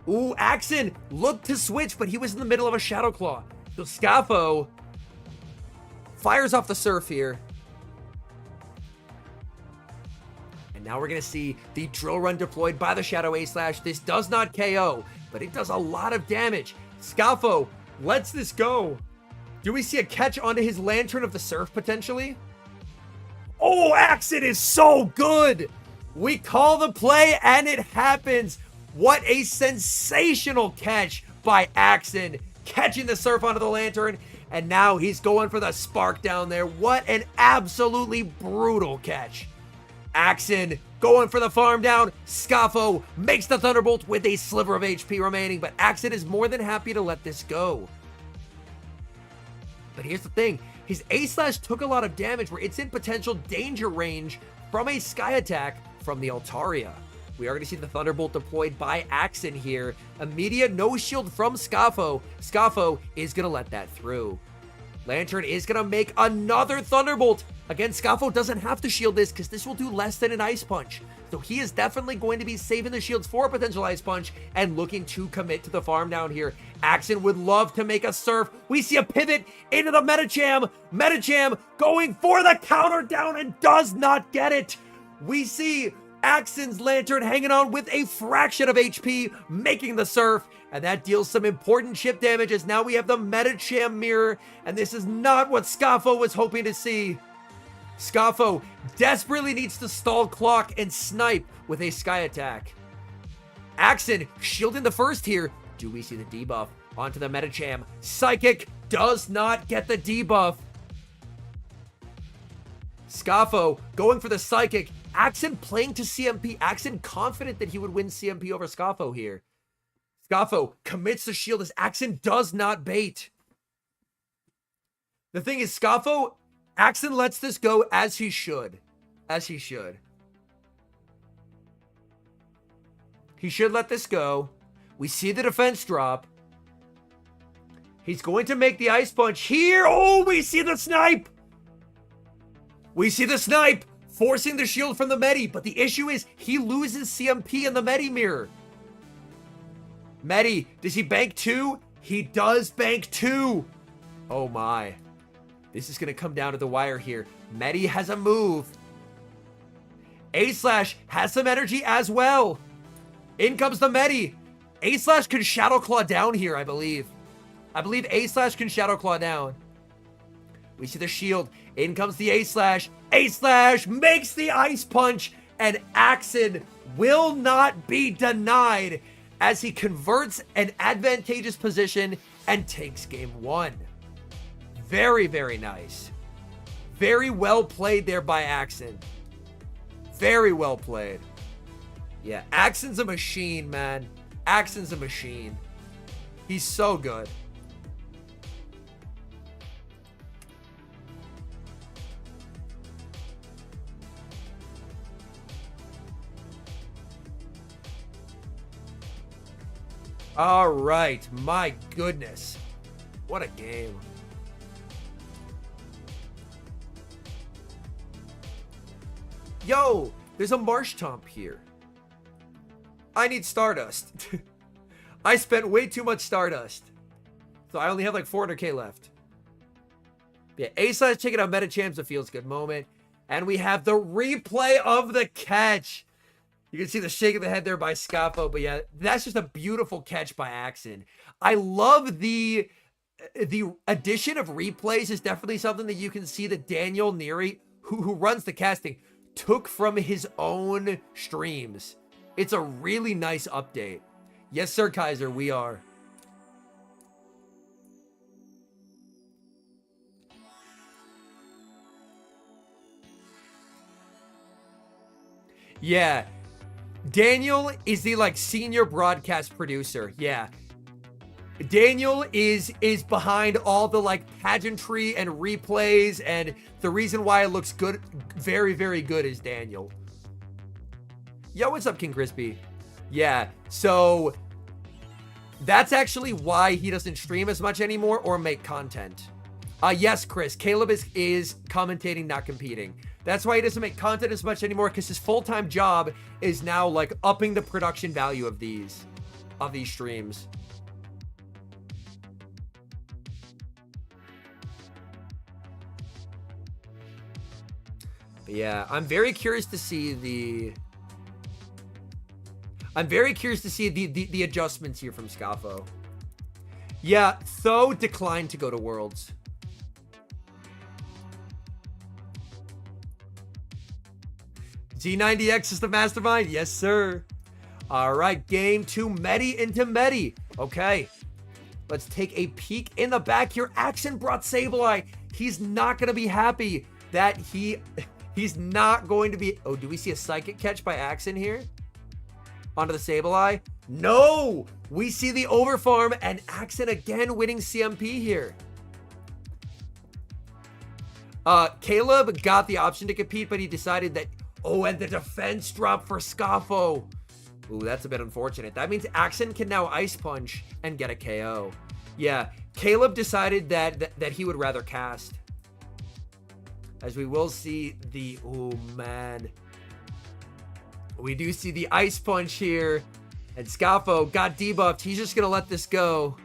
Ooh, Axon looked to switch, but he was in the middle of a Shadow Claw. So Scaffo fires off the Surf here. And now we're gonna see the Drill Run deployed by the Shadow A-Slash. This does not KO, but it does a lot of damage. Scaffo lets this go. Do we see a catch onto his Lantern of the Surf potentially? Oh, Axon is so good. We call the play and it happens. What a sensational catch by Axon, catching the Surf onto the Lantern. And now he's going for the Spark down there. What an absolutely brutal catch. Axon going for the farm down. Scaffo makes the Thunderbolt with a sliver of HP remaining, but Axon is more than happy to let this go. But here's the thing, his A-Slash took a lot of damage where it's in potential danger range from a Sky Attack from the Altaria. We are going to see the Thunderbolt deployed by Axon here. Immediate no shield from Scaffo. Scaffo is going to let that through. Lantern is going to make another Thunderbolt. Again, Scaffo doesn't have to shield this because this will do less than an Ice Punch. So he is definitely going to be saving the shields for a potential Ice Punch and looking to commit to the farm down here. Axon would love to make a Surf. We see a pivot into the Medicham. Medicham going for the counter down and does not get it. We see Axon's Lantern hanging on with a fraction of HP, making the Surf, and that deals some important chip damage as now we have the Medicham mirror, and this is not what Scaffo was hoping to see. Scaffo desperately needs to stall clock and snipe with a Sky Attack. Axon shielding the first here. Do we see the debuff onto the Medicham? Psychic does not get the debuff. Scaffo going for the Psychic. Axon playing to CMP. Axon confident that he would win CMP over Scaffo here. Scaffo commits the shield as Axon does not bait. The thing is, Scaffo, Axon lets this go as he should. As he should. He should let this go. We see the defense drop. He's going to make the Ice Punch here. Oh, we see the snipe. We see the snipe. Forcing the shield from the Medi, but the issue is he loses CMP in the Medi mirror. Medi, does he bank 2? He does bank 2. Oh my. This is going to come down to the wire here. Medi has a move. A-Slash has some energy as well. In comes the Medi. A-Slash can Shadow Claw down here, I believe. I believe A-Slash can Shadow Claw down. We see the shield. In comes the A-Slash. A-Slash makes the Ice Punch, and Axon will not be denied as he converts an advantageous position and takes game 1. Very, very nice. Very well played there by Axon. Very well played. Yeah, Axon's a machine, man. Axon's a machine. He's so good. All right, my goodness. What a game. Yo, there's a Marsh Tomp here. I need Stardust. I spent way too much Stardust. So I only have like 400k left. Yeah, A-Slash taking out Meta Champs, a feels good moment. And we have the replay of the catch. You can see the shake of the head there by Scaffo, but yeah, that's just a beautiful catch by Axon. I love the addition of replays is definitely something that you can see that Daniel Neary, who runs the casting, took from his own streams. It's a really nice update. Yes, sir, Kaiser, we are. Yeah. Daniel is the like senior broadcast producer. Yeah. Daniel is behind all the like pageantry and replays, and the reason why it looks good, very, very good, is Daniel. Yo, what's up, King Crispy? Yeah, so that's actually why he doesn't stream as much anymore or make content. Yes, Chris, Caleb is commentating, not competing. That's why he doesn't make content as much anymore, because his full-time job is now like upping the production value of these streams. But yeah, I'm very curious to see the adjustments here from Scaffo. Yeah, Tho declined to go to Worlds. Z90X is the mastermind. Yes, sir. All right, game 2, Medi into Medi. Okay, let's take a peek in the back here. Axon brought Sableye. He's not going to be happy that he's not going to be... Oh, do we see a Psychic catch by Axon here? Onto the Sableye? No! We see the overfarm, and Axon again winning CMP here. Caleb got the option to compete, but he decided that... Oh, and the defense drop for Scaffo. Ooh, that's a bit unfortunate. That means Axon can now Ice Punch and get a KO. Yeah, Caleb decided that he would rather cast. As we will see the... Oh, man. We do see the Ice Punch here. And Scaffo got debuffed. He's just going to let this go.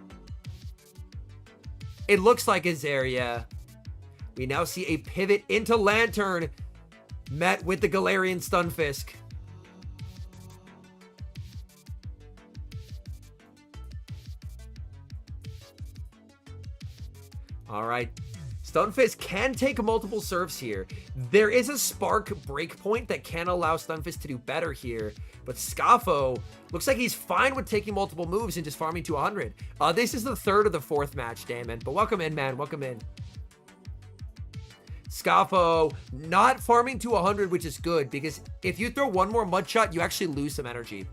It looks like his area. We now see a pivot into Lantern. Met with the Galarian Stunfisk. All right. Stunfisk can take multiple serves here. There is a Spark breakpoint that can allow Stunfisk to do better here. But Scaffo looks like he's fine with taking multiple moves and just farming to 100. This is the third of the fourth match, Damon. But welcome in, man. Welcome in. Scaffo not farming to 100, which is good, because if you throw one more mud shot, you actually lose some energy.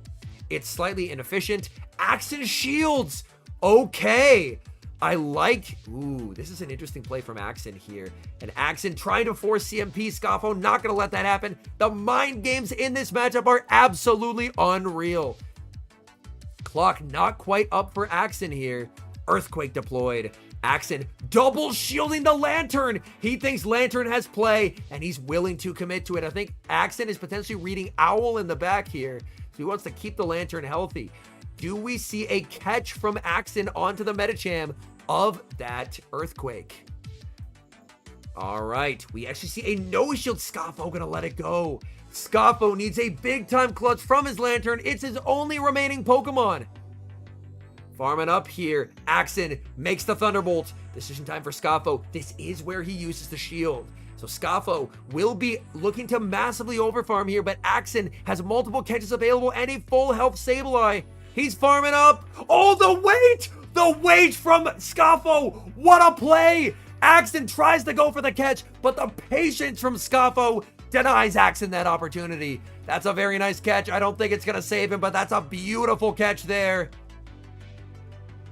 It's slightly inefficient. Axon shields. Okay. I like... Ooh, this is an interesting play from Axon here. And Axon trying to force CMP. Scaffo not going to let that happen. The mind games in this matchup are absolutely unreal. Clock not quite up for Axon here. Earthquake deployed. Axon double shielding the Lantern. He thinks Lantern has play, and he's willing to commit to it. I think Axon is potentially reading Owl in the back here, so he wants to keep the Lantern healthy. Do we see a catch from Axon onto the Metacham of that Earthquake? All right, we actually see a no-shield. Scaffo gonna let it go. Scaffo needs a big-time clutch from his Lantern. It's his only remaining Pokemon. Farming up here. Axon makes the Thunderbolt. Decision time for Scaffo. This is where he uses the shield. So Scaffo will be looking to massively overfarm here, but Axon has multiple catches available and a full health Sableye. He's farming up. Oh, the weight! The weight from Scaffo! What a play! Axon tries to go for the catch, but the patience from Scaffo denies Axon that opportunity. That's a very nice catch. I don't think it's going to save him, but that's a beautiful catch there.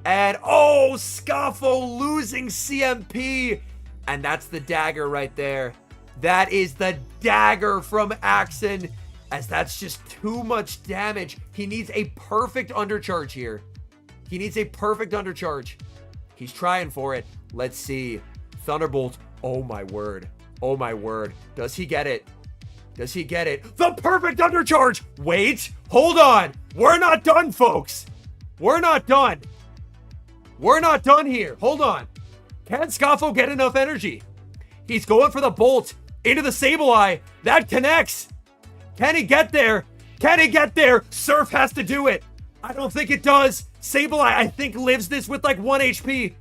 And, oh, Scaffo losing CMP. And that's the dagger right there. That is the dagger from Axon, as that's just too much damage. He needs a perfect undercharge here. He needs a perfect undercharge. He's trying for it. Let's see. Thunderbolt. Oh, my word. Oh, my word. Does he get it? Does he get it? The perfect undercharge. Wait. Hold on. We're not done, folks. We're not done. We're not done here. Hold on. Can Scaffo get enough energy? He's going for the bolt into the Sableye. That connects. Can he get there? Can he get there? Surf has to do it. I don't think it does. Sableye, I think, lives this with like 1 HP.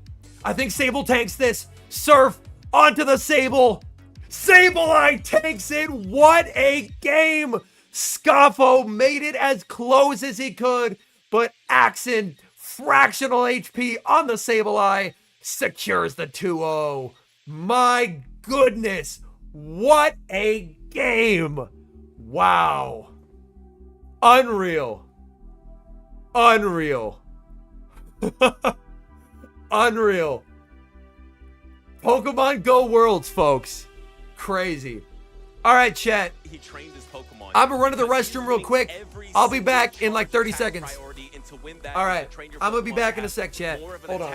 I think Sable tanks this. Surf onto the Sable. Sableye takes it. What a game. Scaffo made it as close as he could, but Axon, fractional HP on the Sableye, secures the 2-0. My goodness. What a game. Wow. Unreal. Unreal. Unreal. Pokemon Go Worlds, folks. Crazy. All right, chat. He trained his Pokemon. I'm gonna run to the restroom real quick. I'll be back in like 30 seconds. All right. I'm gonna be back in a sec, chat. Hold on.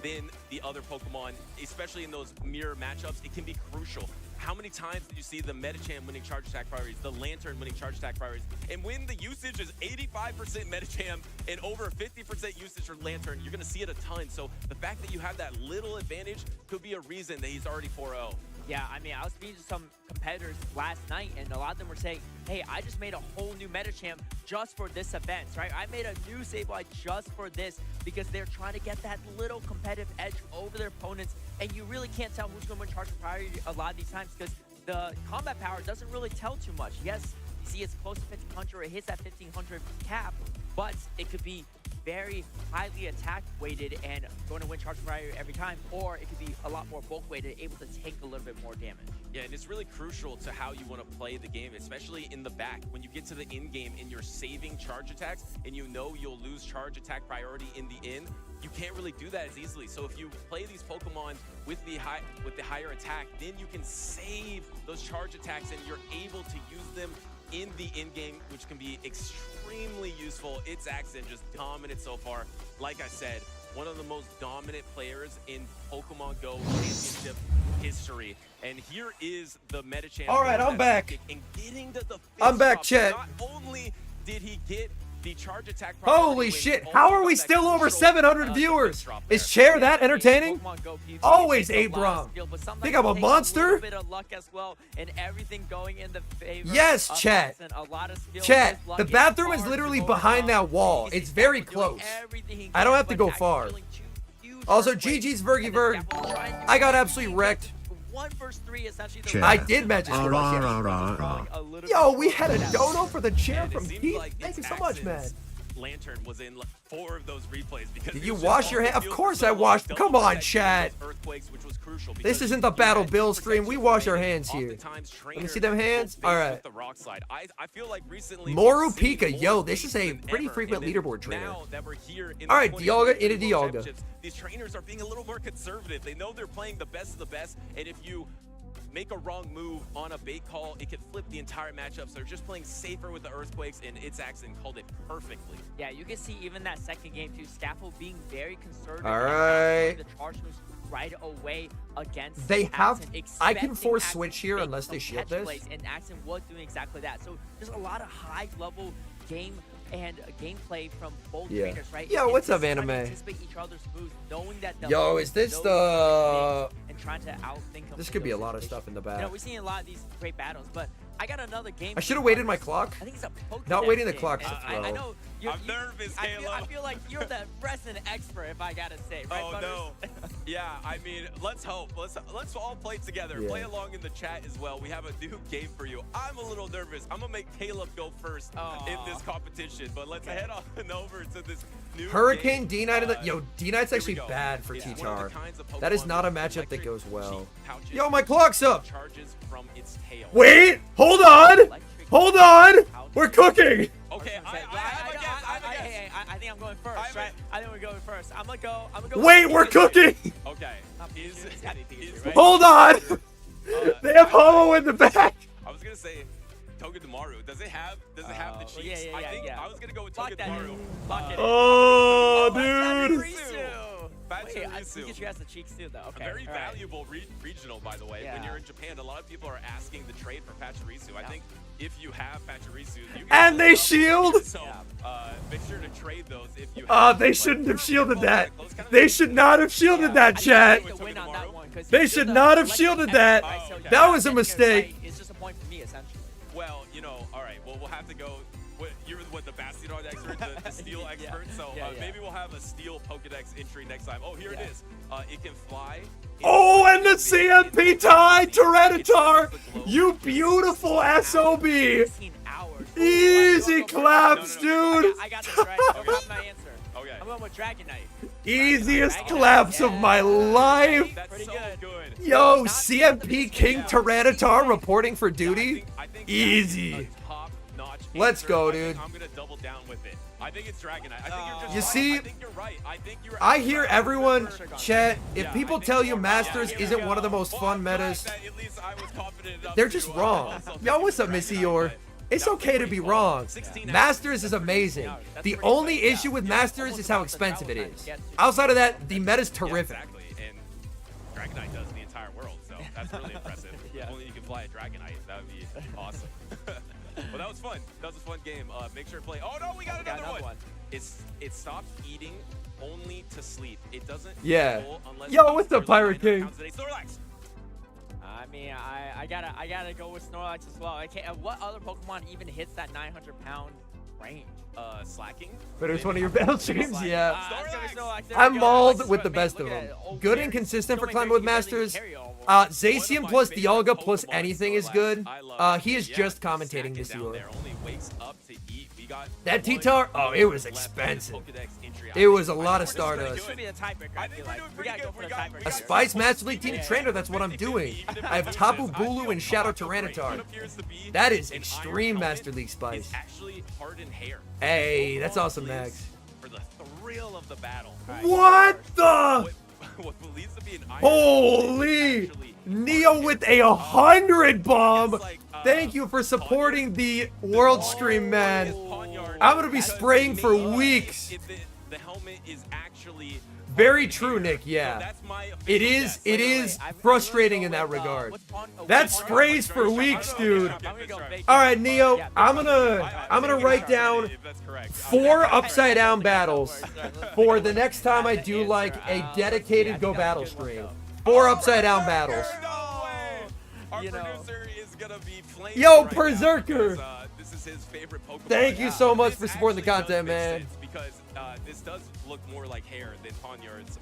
Than the other Pokemon, especially in those mirror matchups, it can be crucial. How many times did you see the Medicham winning charge attack priorities, the Lantern winning charge attack priorities, and when the usage is 85% Medicham and over 50% usage for Lantern, you're going to see it a ton. So the fact that you have that little advantage could be a reason that he's already 4-0. Yeah, I mean, I was speaking to some competitors last night, and a lot of them were saying, hey, I just made a whole new Medicham just for this event, right? I made a new Sableye just for this, because they're trying to get that little competitive edge over their opponents, and you really can't tell who's going to win charge priority a lot of these times, because the combat power doesn't really tell too much. Yes, you see it's close to 1500, it hits that 1500 cap, but it could be very highly attack weighted and going to win charge priority every time, or it could be a lot more bulk weighted, able to take a little bit more damage. Yeah, and it's really crucial to how you want to play the game, especially in the back. When you get to the in game and you're saving charge attacks and you know you'll lose charge attack priority in the in, you can't really do that as easily. So if you play these Pokemon with the higher attack, then you can save those charge attacks and you're able to use them in the in-game, which can be extremely useful. It's Axon, just dominant so far. Like I said, one of the most dominant players in Pokemon Go Championship history. And here is the Medicham. All right, I'm back. And getting the I'm back, chat. Not only did he get the charge attack. Holy shit, how are we still over 700 viewers? Is Chair that entertaining? Always Abram. Think I'm a monster? Yes, chat. Chat, the bathroom is literally behind that wall. It's very close. I don't have to go far. Also, GG's Vergy Verg. I got absolutely wrecked. 1 versus 3 essentially. I did match his Yo, we had a dono for the chair from Keith. Thank you so much, man. Lantern was in 4 of those replays because did you wash your hands? Of course I washed. Come on, chat. This isn't the Battle Bill stream. We wash our hands here. Let me see them hands. All right. Moru Pika. Yo, this is a pretty frequent leaderboard trainer. All right, Dialga into Dialga. These trainers are being a little more conservative. They know they're playing the best of the best, and if you make a wrong move on a bait call, it could flip the entire matchup. So they're just playing safer with the Earthquakes, and it's Axon called it perfectly. Yeah, you can see even that second game too, Scaffo being very conservative. All right. The charge moves right away against they have Axon, I can force switch here unless they shield this. And Axon was doing exactly that. So there's a lot of high level game and gameplay from both trainers, right? Yo, what's up, anime? Anticipate each other's moves, knowing that yo, is this the and trying to outthink them. This could be a lot of stuff in the back. You know, we're seeing a lot of these great battles, but I got another game. I should have waited my clock. I think it's a Pokédex Not waiting the game. clock to I throw. know. I'm nervous, I Caleb. feel like you're the resident expert, if I gotta say, right, Oh Butters? no. Yeah, I mean, let's hope. Let's all play together. Yeah. Play along in the chat as well. We have a new game for you. I'm a little nervous. I'm gonna make Caleb go first in this competition. But let's head on over to this new Hurricane game. D-Knight in the... Yo, D-Knight's Here we actually go. bad for It's one of the T-Char. kinds of That is Pokemon not a with matchup that electric goes well. cheek pouches Yo, my clock's up. charges from its tail. Wait, hold on. Hold on. We're cooking. Okay, I I think I'm going first, I'm right? I think we're going first. I'm gonna go. Wait, we're cooking. Okay. It's gotta be Pikachu, right? Hold on. They have Homo in the back. I was gonna say Togedemaru. Does it have the cheeks? yeah, I think yeah. I was gonna go with Lock that Togedemaru. in. Lock it in. Oh, Pikachu. dude. Pikachu. Wait, Pikachu has the cheeks too, though. Okay. A very all right. valuable regional, by the way. When Yeah. you're in Japan, a lot of people are asking the trade for Pachirisu. I think if you have Pachirisu, you can And they look up- shield. So make sure to trade those if you. They shouldn't have shielded that. They should not have shielded that, I chat. think to win on that one, 'cause They he's should just not a have electric shielded expert, that. right? So Okay. That was a getting it mistake. right is just a point for me, essentially. Well, all right. Well, we'll have to go. You're the Bastion expert, the steel Yeah. expert. So Yeah. maybe we'll have a steel Pokedex entry next time. Oh, here it is. It can fly. Oh, and the CMP tie, Tyranitar. You beautiful SOB. 16 hours. Easy claps, dude. I got this right. I got my answer. Okay. I'm going with Dragonite. Easiest claps of my life. That's Pretty so good. good. Yo, CMP King Tyranitar reporting for duty. I think Easy. that's a top-notch Let's answer. go, I think dude. I'm gonna double down with it. I think it's Dragonite. I think you're just You right. see, I think you're right. I think you're I hear right. everyone, chat, if Yeah, people I think tell you you're right. Masters Yeah, here isn't we one of the go. most Well, fun I'm glad metas, that at least I was confident enough they're to, just wrong. also Yo, pick what's up, Dragonite, Missy Yor? but It's that was okay to pretty be fun. wrong. 16 Masters is amazing. That's The pretty only good, issue with yeah. Masters Almost is how about the expensive it travel is. time to get to. Outside of that, the meta's Yeah, terrific. exactly. And Dragonite does the entire world, so that's really impressive. Yeah. If only you can fly a Dragonite, that would be awesome. Well, that was fun. That was a fun game. Make sure to play. Oh no, we got another one. It stops eating only to sleep. It doesn't. Yeah. Full unless Yo, it what's eats up, more than Pirate 900 King? pounds a day. Snorlax. I mean, I gotta go with Snorlax as well. I can't. What other Pokemon even hits that 900-pound range? Slacking. But it was one of your battle streams, yeah. It's gonna be Snorlax. There I'm we go. mauled Like, with the man, best look of at them. it. Oh, Good and very- consistent so for many climbing berries with you barely Masters. carry almost. Zacian One of plus my Dialga favorite plus Pokemon anything is Snorlax. good. I love He it. is Yeah, just commentating snacking this down year. there, only wakes up to eat. We got That one T-Tar, oh, it was left in his expensive. Pokedex entry. It was a I think lot we're of just pretty Stardust. This should be the tiebreaker. I I think feel we're like doing we pretty gotta go good. for We the got- tiebreaker. we A got- Spice Master League Team Yeah. Trainer, that's what I'm doing. Even if I have it Tapu loses, Bulu and Shadow I feel great. Tyranitar. What appears to be That is an extreme iron Master helmet League Spice. is actually hardened hair. Hey, that's Pokemon awesome, lives Max. For the thrill of the battle. What the? What believes to be an iron Holy! helmet is actually Neo with a 100 bomb. It's like, Thank you for supporting the World Stream, man. I'm gonna be spraying for weeks. The helmet is actually Very hardened true, hair. Nick, yeah. So that's my It official is, guess. it is frustrating in that regard. That sprays for weeks, dude. All right, Neo, I'm gonna write down If that's correct. 4 upside down battles for the next time I do like a dedicated Go Battle stream. 4 upside down battles. No way! Our You know. producer is gonna be flaming Yo, right now Berserker! because, this is his favorite Pokemon. Thank you so much This for supporting the actually does content, make man. sense Because this does look more like hair than Ponyard's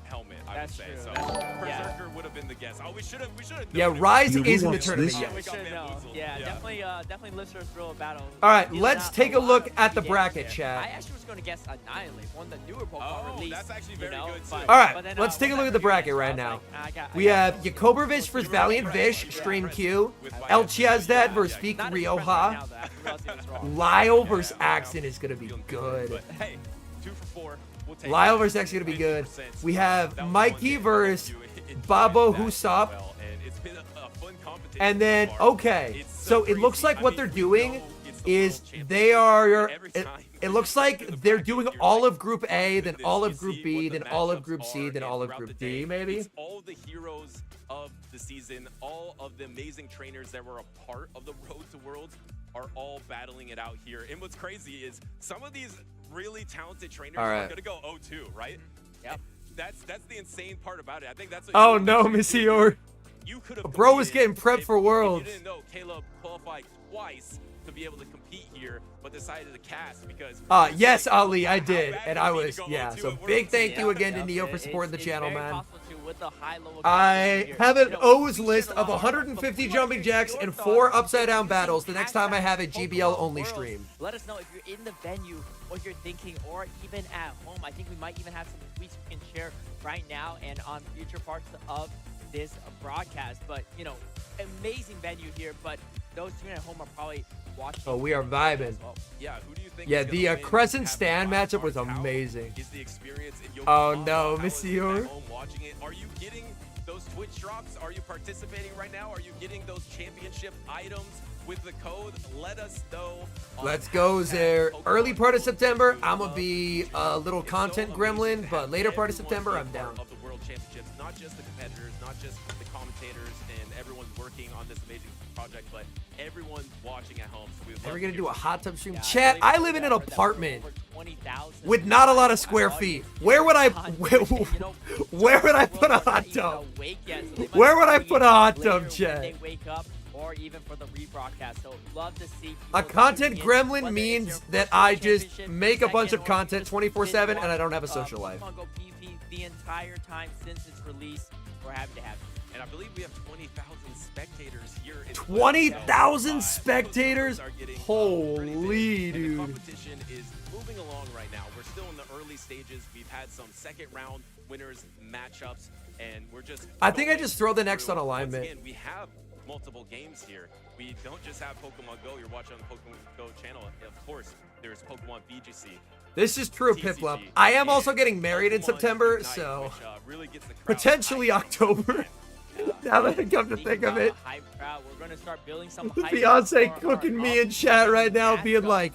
helmet, I That's would say. true, So that's true. Yeah. Berserker would have been the guess. Oh, we should have. Yeah, known it. Rise You is in the watch tournament this? yet. We got should know. bamboozled. Yeah, Yeah. definitely listeners thrill battle. All right, These let's are take a lot look of at the games bracket, there. chat. I actually was going to guess Annihilate, one of the newer Pokemon Oh, released. that's actually you very know, good, too. but- All right, but then, let's take a once look I at the heard your bracket answer, right I was now. like, I We got have Jakobrovich versus Valiant Vish, Stream Q. El Chiazdad versus Vick not as impressed right now Rioja. that I realized it was wrong. Lyle versus Axon is gonna be good. But hey, 2 for 4. We'll take Lyle it. versus Axon gonna be good. 20%. We have That was Mikey one game versus it Babo that Husop. well, and it's been a fun competition And then, so far. okay, It's so it looks crazy. like I what mean, they're we doing know it's the is World Championship, they are, but every it time looks the like fact they're that doing you're all like, of Group A, then this, all you of Group see B, what the then all of matchups Group C, are, then and all of throughout Group the D, day, maybe? It's all the heroes of the season, all of the amazing trainers that were a part of the Road to Worlds are all battling it out here. And what's crazy is some of these really talented trainers All right. are gonna go 0-2, right? Yep. That's the insane part about it. I think that's what Oh you no, mentioned, Missy too. Or. You could have Bro was competed getting prepped if- for if Worlds. You didn't know Caleb qualify twice to be able to compete here, but decided to cast because yes, Ali, I how did, bad and does I he need was, to go yeah, to so in order big to thank get you out again to there? Neo for supporting the channel, very man. possible too with the high-low I here. have an You know, O's we list shared of a lot 150 before jumping hearing jacks your and thoughts 4 upside down using battles the next time I have a hashtag GBL only Pokemon stream. Worlds. Let us know if you're in the venue, what you're thinking, or even at home. I think we might even have some tweets we can share right now and on future parts of this broadcast. But, you know, amazing venue here, but those tuning at home are probably watching. Oh, we are vibing. as well. Yeah, who do you think Yeah, is gonna the win? Crescent Have Stan wild matchup was cards? How amazing. is the experience in Oh, Yokohama? no, How is it Monsieur. at home watching it? Are you getting those Twitch drops? Are you participating right now? Are you getting those championship items with the code? Let us know. on Let's go, hashtag Zer. Pokemon Early part of World. September, We I'm would gonna be love a to. little It's so content amazing gremlin, to but have later part of everyone September, be I'm part down. Of the World Championships, not just the competitors, not just the commentators, and everyone working on this amazing project, but everyone watching at home. So we would And love we're to gonna hear do a from hot tub stream. Yeah, Chat, I live in an apartment with not a lot of square feet. Where would I where would I put a hot tub? Where would I put a hot tub, chat? Or even for the rebroadcast. So love to see A people content tuning in, gremlin whether it's means your that first I World just Championship, make a bunch second, of or content just 24/7 binge and I don't have a watch, social life. Pokemon Go PvP the entire time since its release. We're happy to have you. And I believe we have 20,000 spectators here. as well. 20,000 So, those spectators? numbers are getting, Holy, pretty big. And dude. the competition is moving along right now. We're still in the early stages. We've had some second round winners matchups, and we're just. I think I going just throw the next through. on alignment. Once again, we have multiple games here. We don't just have Pokemon Go. You're watching on the Pokemon Go channel. Of course, there's Pokemon VGC. This is true, TCG, Piplup. I am and also getting married in Pokemon September, Ignite, so which, really gets the crowd potentially hyped. October. Now that I come to think of it. We're gonna start building some Beyonce cooking me in chat right now, being like,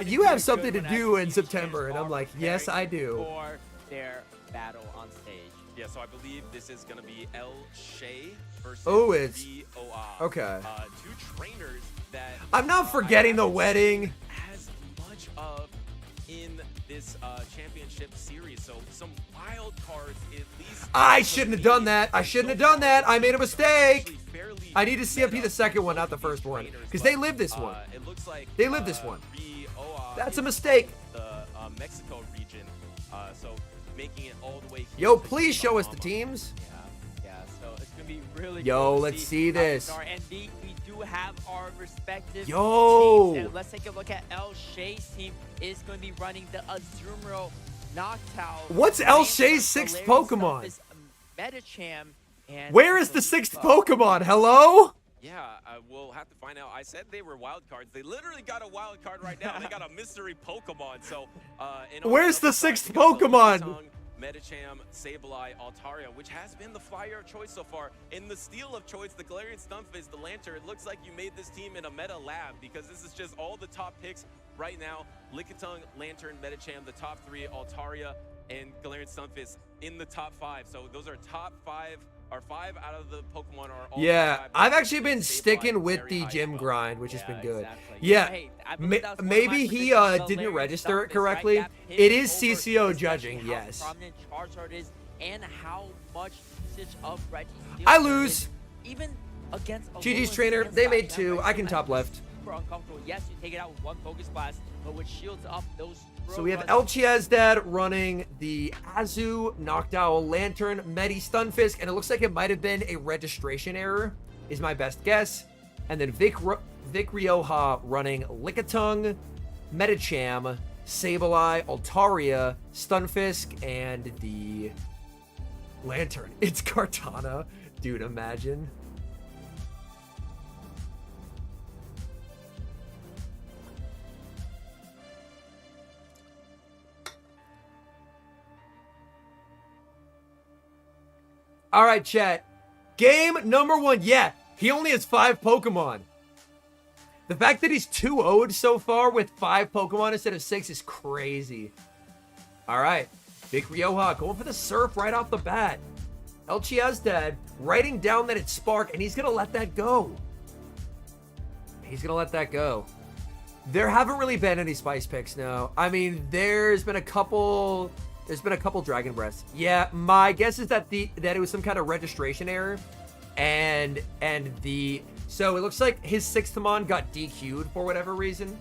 you have something to do in September. And I'm like, yes, I do. For their battle on stage. Yeah, so I believe this is going to be El Shay versus Oh, it's- VOA. okay. Two trainers that I'm not forgetting the wedding. as much of in this championship series. So some wild cards at least. I shouldn't have done that. I shouldn't have done that. I made a mistake. Actually fairly I need to CMP the meta second one, for not the these first one. trainers, Because but, they live this one. It looks like They live this one. VOA That's a is mistake. the Mexico region. So making it all the way here Yo, to please show us the Yokohama. teams. Yeah, so it's gonna be really Yo, cool to let's see how they this. are. And we do have our respective Yo. teams. And let's take a look at El Shay's team. Is going to be running the Azumarill Noctowl. What's El Lancer, Shay's sixth Galarian Pokemon? Stumpus, Medicham, and Where is the sixth Pokemon? Hello? Yeah, we'll have to find out. I said they were wild cards. They literally got a wild card right now. They got a mystery Pokemon. So, Where's the sixth Pokemon? Medicham, Sableye, Altaria, which has been the flyer of choice so far. In the steal of choice, the Galarian Stunfisk, the Lantern, it looks like you made this team in a meta lab because this is just all the top picks right now. Lickitung, Lantern, Medicham, the top three, Altaria, and Galarian Stunfisk in the top five. So those are top five, or 5 out of the Pokemon are all Yeah, top 5. I've actually been Sableye sticking with very the high gym as well. grind, which has been good. Exactly. Yeah, Hey, I believe that was one of my maybe he predictions, didn't Galarian register it Stumpus, correctly. right? That It pivot is over, CCO especially judging, how yes. prominent Charizard is and how much usage of Reggie Steele I there lose. is, even against GG's Alolan trainer, Sand they Slap, made that 2. Reggie I can Steele top left. super uncomfortable. Yes, you take it out with one Focus Blast, but with shields up, those So we have throw El Chiaz running the Azu, Noctowl, Lantern, Medi, Stunfisk, and it looks like it might have been a registration error, is my best guess. And then Vick Rioja running Lickitung, Medicham, Sableye, Altaria, Stunfisk, and the Lantern. It's Kartana. Dude, imagine. All right, chat. Game number 1. Yeah, he only has 5 Pokemon. The fact that he's 2-0'd so far with 5 Pokemon instead of 6 is crazy. All right. Vick Rioja going for the Surf right off the bat. El Chiaz writing down that it's Spark, and he's going to let that go. He's going to let that go. There haven't really been any Spice picks, no. I mean, there's been a couple Dragon Breaths. Yeah, my guess is that it was some kind of registration error, and the So it looks like his 6th Mon got DQ'd for whatever reason.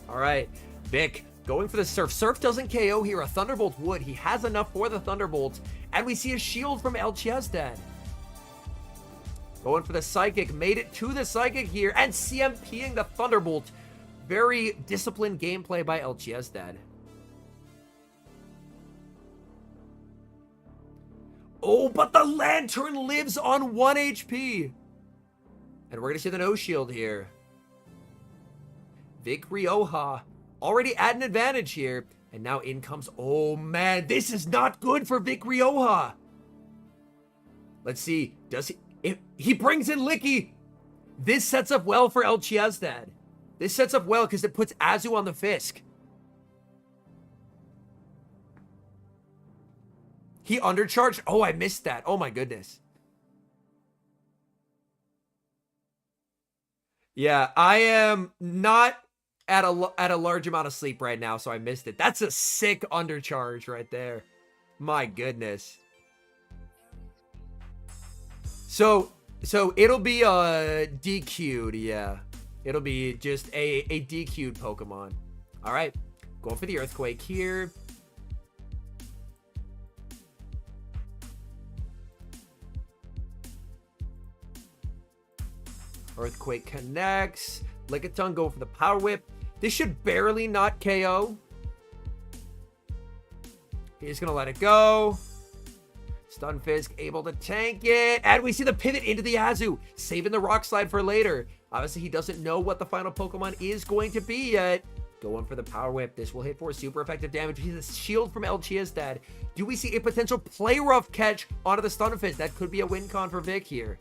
All right, Vick going for the Surf. Surf doesn't KO here. A Thunderbolt would. He has enough for the Thunderbolt. And we see a shield from Chiaz. Going for the Psychic. Made it to the Psychic here. And CMPing the Thunderbolt. Very disciplined gameplay by Chiaz. Oh, but the Lantern lives on 1 HP. And we're going to see the no shield here. Vick Rioja already at an advantage here. And now in comes... Oh, man. This is not good for Vick Rioja. Let's see. Does he... If he brings in Licky. This sets up well for Chiaz. This sets up well because it puts Azu on the Fisk. He undercharged. Oh, I missed that. Oh, my goodness. Yeah, I am not at a large amount of sleep right now, so I missed it. That's a sick undercharge right there. My goodness. So it'll be DQ'd, yeah. It'll be just a DQ'd Pokemon. All right, going for the Earthquake here. Earthquake connects. Lickitung go for the Power Whip. This should barely not KO. He's going to let it go. Stunfisk able to tank it. And we see the pivot into the Azu. Saving the Rock Slide for later. Obviously, he doesn't know what the final Pokemon is going to be yet. Going for the Power Whip. This will hit for super effective damage. He's a shield from Chiaz. Do we see a potential Play Rough catch onto the Stunfisk? That could be a win con for Vick here.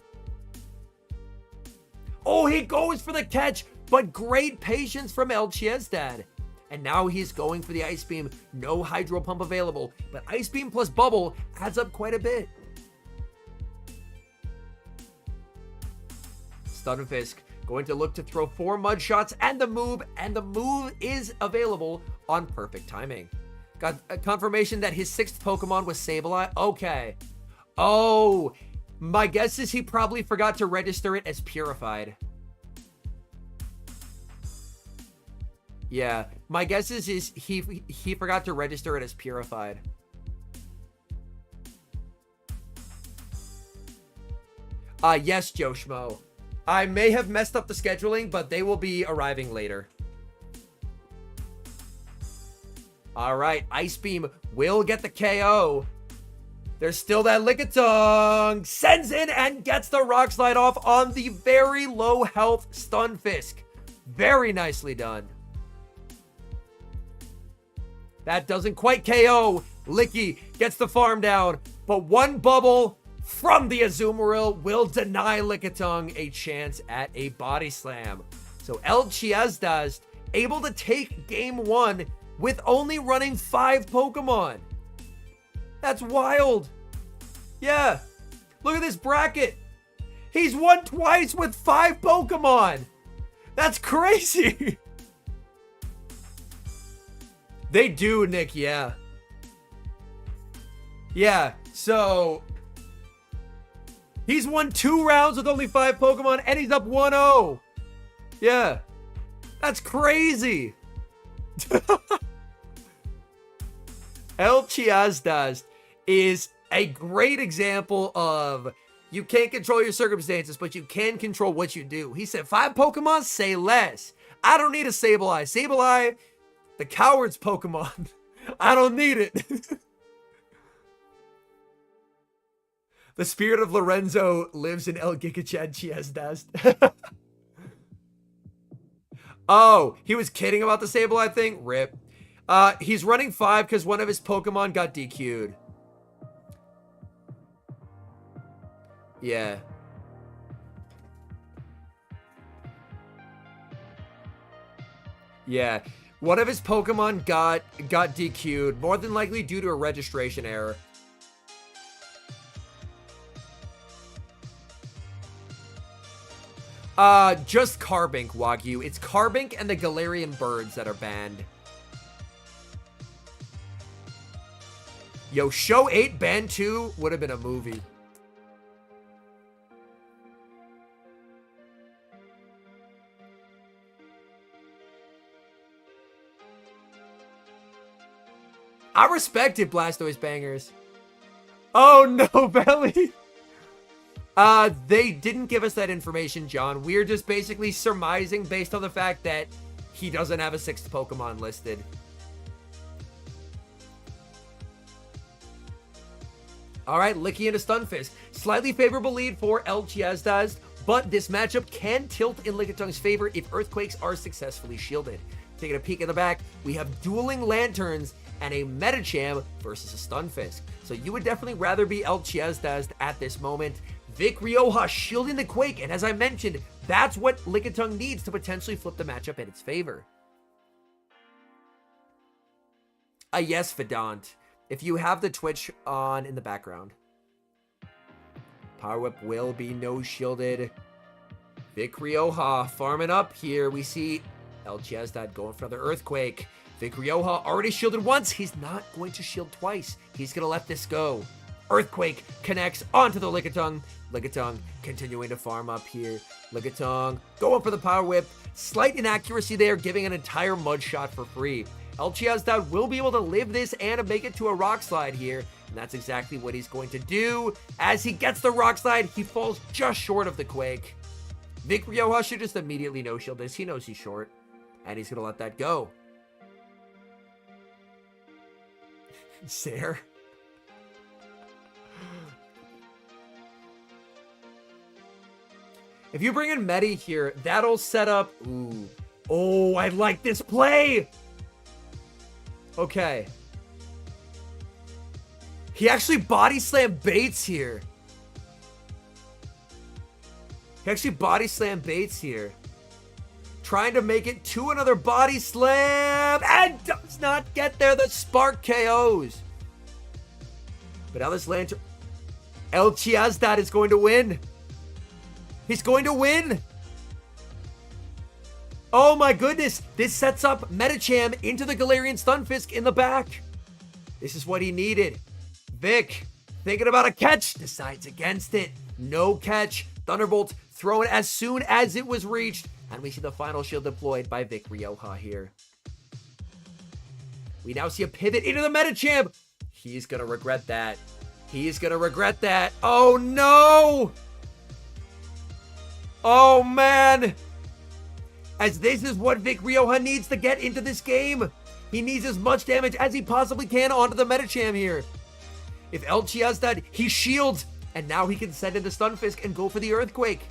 Oh, he goes for the catch, but great patience from Chiaz. And now he's going for the Ice Beam. No Hydro Pump available, but Ice Beam plus Bubble adds up quite a bit. Stunfisk going to look to throw 4 Mud Shots and the move is available on perfect timing. Got a confirmation that his 6th Pokemon was Sableye. Okay. Oh, my guess is he probably forgot to register it as Purified. Yeah, my guess is he forgot to register it as Purified. Yes, Joe Schmo. I may have messed up the scheduling, but they will be arriving later. All right, Ice Beam will get the KO. There's still that Lickitung. Sends in and gets the Rock Slide off on the very low health Stunfisk. Very nicely done. That doesn't quite KO. Licky gets the farm down, but 1 bubble from the Azumarill will deny Lickitung a chance at a Body Slam. So Chiaz able to take game 1 with only running 5 Pokemon. That's wild. Yeah. Look at this bracket. He's won twice with 5 Pokemon. That's crazy. They do, Nick, yeah. Yeah, so he's won 2 rounds with only 5 Pokemon, and he's up 1-0. Yeah, that's crazy. Chiaz is a great example of you can't control your circumstances, but you can control what you do. He said 5 Pokemon, say less. I don't need a Sableye. Sableye, the coward's Pokemon. I don't need it. The spirit of Lorenzo lives in El Gigachad Chiaz. Oh, he was kidding about the Sableye thing? Rip. He's running 5 because one of his Pokemon got DQ'd. Yeah. Yeah. One of his Pokemon got DQ'd, more than likely due to a registration error. Just Carbink, Wagyu. It's Carbink and the Galarian birds that are banned. Yo, Show 8 Band 2 would have been a movie. I respect it, Blastoise bangers. Oh no, Belly. They didn't give us that information, John. We're just basically surmising based on the fact that he doesn't have a 6th Pokemon listed. All right, Licky into Stunfisk. Slightly favorable lead for Chiaz, but this matchup can tilt in Lickitung's favor if Earthquakes are successfully shielded. Taking a peek in the back, we have dueling Lanturns and a Medicham versus a Stunfisk. So you would definitely rather be Chiaz at this moment. Vick Rioja shielding the Quake, and as I mentioned, that's what Lickitung needs to potentially flip the matchup in its favor. Yes, Vedant. If you have the Twitch on in the background. Power Whip will be no shielded. Vick Rioja farming up here. We see Chiaz going for another Earthquake. Vick Rioja already shielded once. He's not going to shield twice. He's going to let this go. Earthquake connects onto the Lickitung. Lickitung continuing to farm up here. Lickitung going for the Power Whip. Slight inaccuracy there, giving an entire Mud Shot for free. Chiaz will be able to live this and make it to a Rock Slide here. And that's exactly what he's going to do. As he gets the Rock Slide, he falls just short of the Quake. Vick Rioja should just immediately no-shield this. He knows he's short. And he's going to let that go. Sare. If you bring in Medi here, that'll set up... Ooh. Oh, I like this play! Okay. He actually body slam baits here. Trying to make it to another body slam. And does not get there. The Spark KOs. But now this Lantern... Chiaz is going to win. He's going to win. Oh my goodness. This sets up Medicham into the Galarian Stunfisk in the back. This is what he needed. Vick, thinking about a catch, decides against it. No catch. Thunderbolt thrown as soon as it was reached. And we see the final shield deployed by Vick Rioja here. We now see a pivot into the Medicham. He's going to regret that. Oh no! Oh man! As this is what Vick Rioja needs to get into this game. He needs as much damage as he possibly can onto the Medicham here. If Chiaz he shields, and now he can send in the Stunfisk and go for the Earthquake.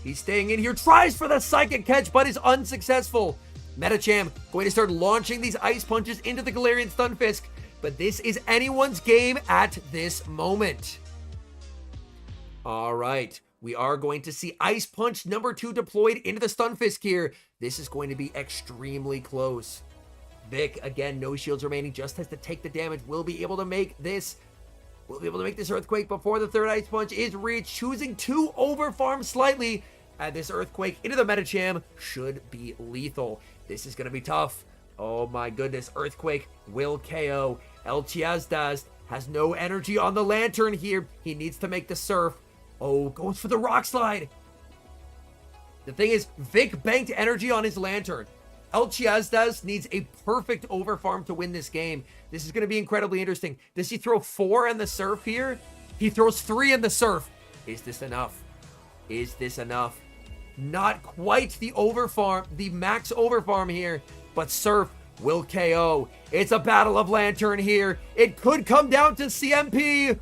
He's staying in here, tries for the Psychic catch, but is unsuccessful. Medicham going to start launching these Ice Punches into the Galarian Stunfisk, but this is anyone's game at this moment. All right. We are going to see Ice Punch number 2 deployed into the Stunfisk here. This is going to be extremely close. Vick, again, no shields remaining, just has to take the damage. Will be able to make this Earthquake before the 3rd Ice Punch is reached. Choosing to overfarm slightly. And this Earthquake into the Medicham should be lethal. This is going to be tough. Oh my goodness. Earthquake will KO. Chiaz has no energy on the Lantern here. He needs to make the Surf. Oh, goes for the Rock Slide. The thing is, Vick banked energy on his Lantern. Chiaz needs a perfect overfarm to win this game. This is going to be incredibly interesting. Does he throw 4 in the Surf here? He throws 3 in the Surf. Is this enough? Not quite the overfarm, the max overfarm here, but Surf will KO. It's a battle of Lantern here. It could come down to CMP.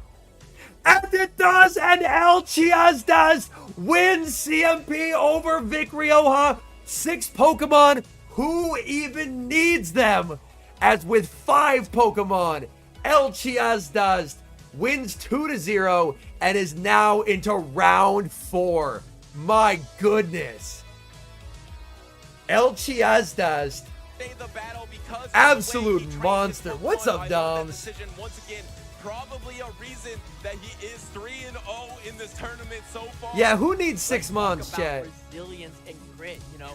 And it does, and Chiaz wins CMP over Vick Rioja. 6 Pokemon, who even needs them? As with 5 Pokemon, Chiaz wins 2-0 and is now into round 4. My goodness. Chiaz, absolute monster. What's up, Doms? Once again, probably a reason that he is 3-0 in this tournament so far. Yeah, who needs 6 months, Chad? Resilience and grit, you know.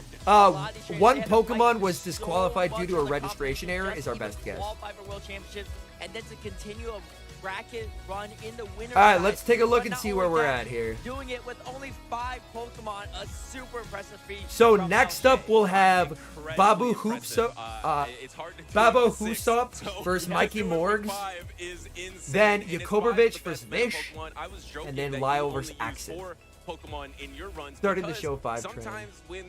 One Pokemon was disqualified due to a registration error is our best guess. Qualify for World Championships, and then to continue bracket run in the winner. All right, side. let's take a look But and not see where only we're that, at here. Doing it with only 5 Pokemon, a super impressive feat. So from next LJ. up, we'll have Incredibly Babo impressive. Hoopsup, It's hard to do Babo with 6, Hoopsup so versus yeah, Mikey doing with Morgs. 5 is insane, Then and it's Jakobovich 5 the versus best meta Mish, Pokemon. I was joking and then that Lyle you versus only use Axon. 4 Pokemon in your runs Starting the because show 5 train. sometimes when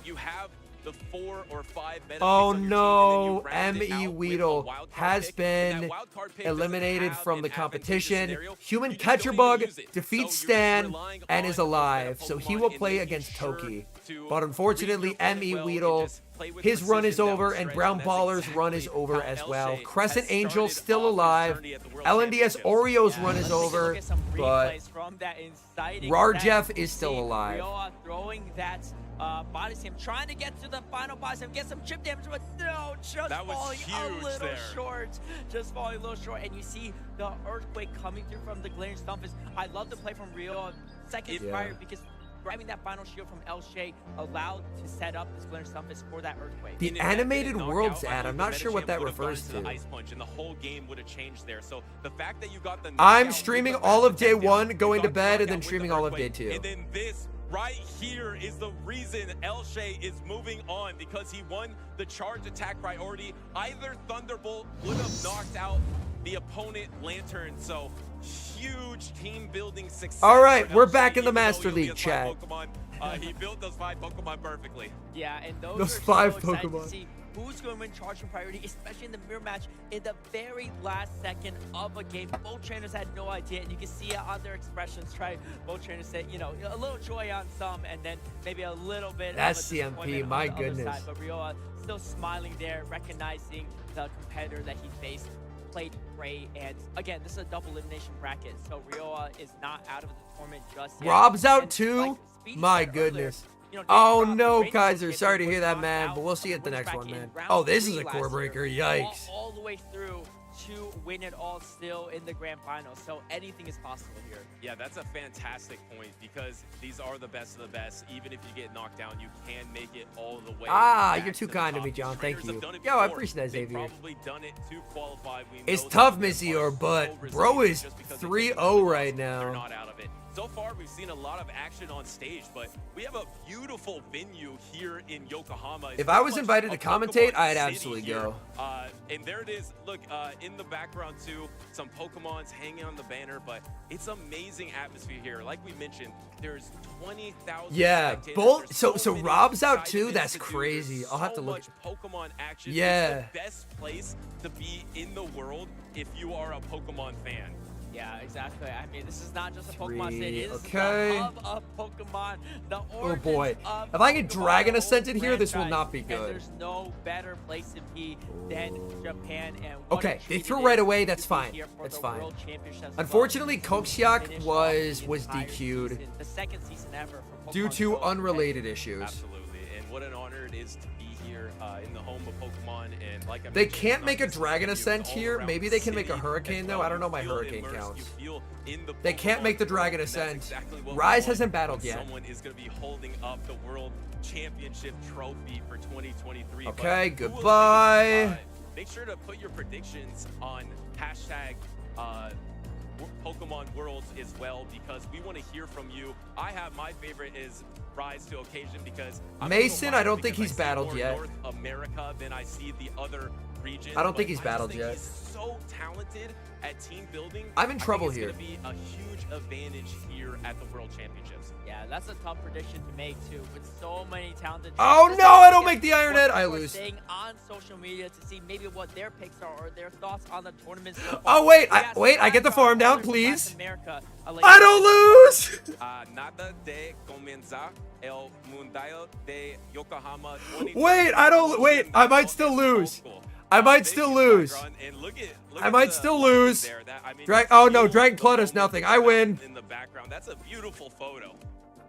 you have the 4 or 5 meta Oh picks on your no, team, and then you round it M.E. out with a Weedle wild card has pick, and that been wild card pick doesn't eliminated have from an the advantageous competition. scenario, Human you just Catcher don't even Bug use it. So defeats you're just Stan relying and on is those meta alive, so he Pokemon will and play making against sure Toki. to But unfortunately, read your opponent M.E. well and Weedle, just play with his run is precision down over, the and stretch, Brown and that's Baller's run is exactly over how as LJ well. has Crescent Angel started still off his alive. journey at the World LNDS Championships. Oreo's Yeah, run let's is take a look over, at some but replays from that inciting Rarjeff set. is still See alive. Rioja throwing that body slam, trying to get to the final body slam, get some chip damage, but no, just That was falling huge a little there. short. Just falling a little short, and you see the earthquake coming through from the glaring Stumpus. I love the play from Rioja seconds Yeah. prior because grabbing that final shield from El Shea allowed to set up this glaring Stumpus for that earthquake. the And if that animated didn't knock worlds out, I ad, think I'm the not sure what Metachamp that would've gone refers into the to. Ice Punch, and the whole game would have changed there. So the fact that you got the I'm knockout streaming with the all of fast day attack 1, down, going you to got the bed, and knockout then with streaming the all of day earthquake, 2. And then this right here is the reason El Shea is moving on, because he won the charge attack priority. Either Thunderbolt would have knocked out the opponent Lantern. So huge team building success. All right, for we're El Shea, back in the even though Master he only League, has 5 chat. Pokemon. He built those 5 Pokemon perfectly. Yeah, and those Those are 5 so exciting Pokemon. to see who's going to win charging priority, especially in the mirror match in the very last second of a game. Both trainers had no idea, and you can see it on their expressions, right? Both trainers said, you know, a little joy on some, and then maybe a little bit That's of a CMP, disappointment my on the other goodness. side. But Rioja still smiling there, recognizing the competitor that he faced. Played great, and again, this is a double elimination bracket, so Rioja is not out of the tournament just yet. Rob's out And too? like Speedy My said earlier, goodness. you know, Oh James Robb, no, the reigning Kaiser. champion, Sorry to was hear that, knocked man, out but we'll see you at the of next winner's one, bracket man. in round Oh, this is 3 a core last breaker. year, Yikes. all the way through to win it all still in the grand final. So anything is possible here. Yeah, that's a fantastic point, because these are the best of the best. Even if you get knocked down, you can make it all the way. Ah, back you're too to the kind to top. me, John. Thank Trainers have you. done it Yo, I before. appreciate that, They've Xavier. probably done it to qualify. We It's know tough, that they're Missy, but so bro resilient is just because they 3-0 came from the right dust. They're now. not out of it. So far, we've seen a lot of action on stage, but we have a beautiful venue here in Yokohama. It's If I very was much invited a to commentate, Pokemon I'd city absolutely here. go. And there it is. Look, in the background too, some Pokemons hanging on the banner, but it's amazing atmosphere here. Like we mentioned, there's 20,000 Yeah, spectators. both. There's So many Rob's out side too. events That's to do. crazy. There's I'll have so to look. much Pokemon action. Yeah. It's the best place to be in the world if you are a Pokemon fan. Yeah, exactly. I mean, this is not just a Pokemon 3, city. This okay. is the hub of Pokemon. The Oh boy. origins of If I get Pokemon, Dragon the Ascent in whole here, this will franchise. not be And good. there's no better place to be than Japan. And what Okay, a they treat threw it right is away. to That's be fine. here for That's the fine. World Championships as Unfortunately, well. Koksiak Finish off was the entire DQ'd season, the second season ever for due Pokemon to Go. unrelated issues. Absolutely, and what an honor it is to be here in the home of Pokemon. And like I They mentioned, can't not make a just Dragon the venue, Ascent it's all here. around Maybe the they can make a city Hurricane, as though. well. I don't know You my feel Hurricane immersed, counts. you feel in the They can't Pokemon make the world, Dragon and that's Ascent. exactly what we Rise want hasn't when battled yet. Someone is going to be holding up the World Championship trophy for 2023. But Okay, who will it be? goodbye. Make sure to put your predictions on hashtag Pokemon Worlds as well, because we want to hear from you. I have my favorite is Rise to Occasion, because I'm Mason, gonna I don't lie, think because he's I see battled more yet. North America than I see the other regions. I don't think but he's just battled think yet. He's so talented at team building. I'm in I think trouble it's here. Going to be a huge advantage here at the World Championships. Yeah, that's a tough prediction to make too, with so many talented. Oh Just no, I don't look make at the Iron what Head. I people are lose. Saying on social media to see maybe what their picks are or their thoughts on the tournament. So Oh wait, far. I get the farm down, Latin please. America, I don't lose. Nada de comenzar el Mundial de Yokohama 2020. Wait, I don't. Wait, I might still lose. I might still lose. I might still lose. Oh no, Dragon Clutter's nothing. I win. In the background, that's a beautiful photo.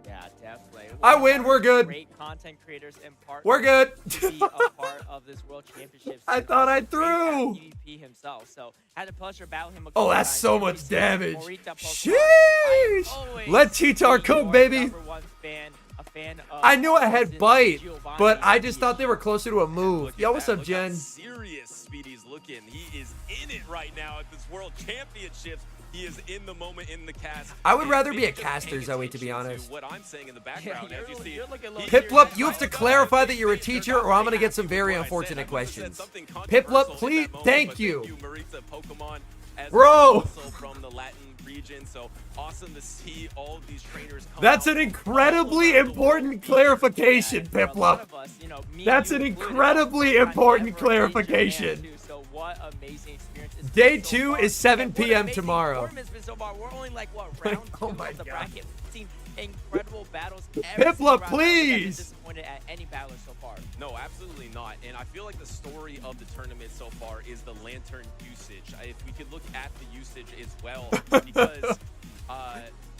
Yeah, Yeah, definitely. I win. We're good. Great content creators and partners. We're good. To be a part of this World Championships. I And thought I also great at threw. PvP himself. So had the pleasure of battling him. Oh, that's so Every much single damage. Morita Pokemon. I am Sheesh. always Let T-Tar cook, your baby. number one fan, a fan of I knew I had Austin bite, Giovanni but I and just he- thought they were closer to a move. Look Yo, at what's that. up, Look how Jen? serious Speedy's looking. He is in it right now at this World Championships. He is in the moment in the cast. I would And rather be maybe a just caster, paying Zoe, to be attention honest. what I'm saying in the Yeah, background, as you see. you're looking a little Piplup, serious. you have to I know, clarify I that you're a think they're teacher, not or I'm gonna very get some happy very with what I said. unfortunate I must have questions. said something Piplup, controversial in please, that moment, thank but you. Marita Pokemon, as Bro. also from the Latin region. So awesome to see all of these trainers come That's out an from incredibly all around the important world. clarification, For a lot Piplup. of us, you know, me, That's you an included, incredibly first time important ever in clarification. Japan, too, so what amazing experience. It's Day been so 2 far. is 7 And what p.m. amazing tomorrow. tournament's been so far. We're only like what round Oh 2 my of the God. bracket. We've seen incredible battles. Every Piplup, single round. I don't think I've been please. disappointed at any battler so far. No, absolutely not. And I feel like the story of the tournament so far is the Lantern usage. If we could look at the usage as well, because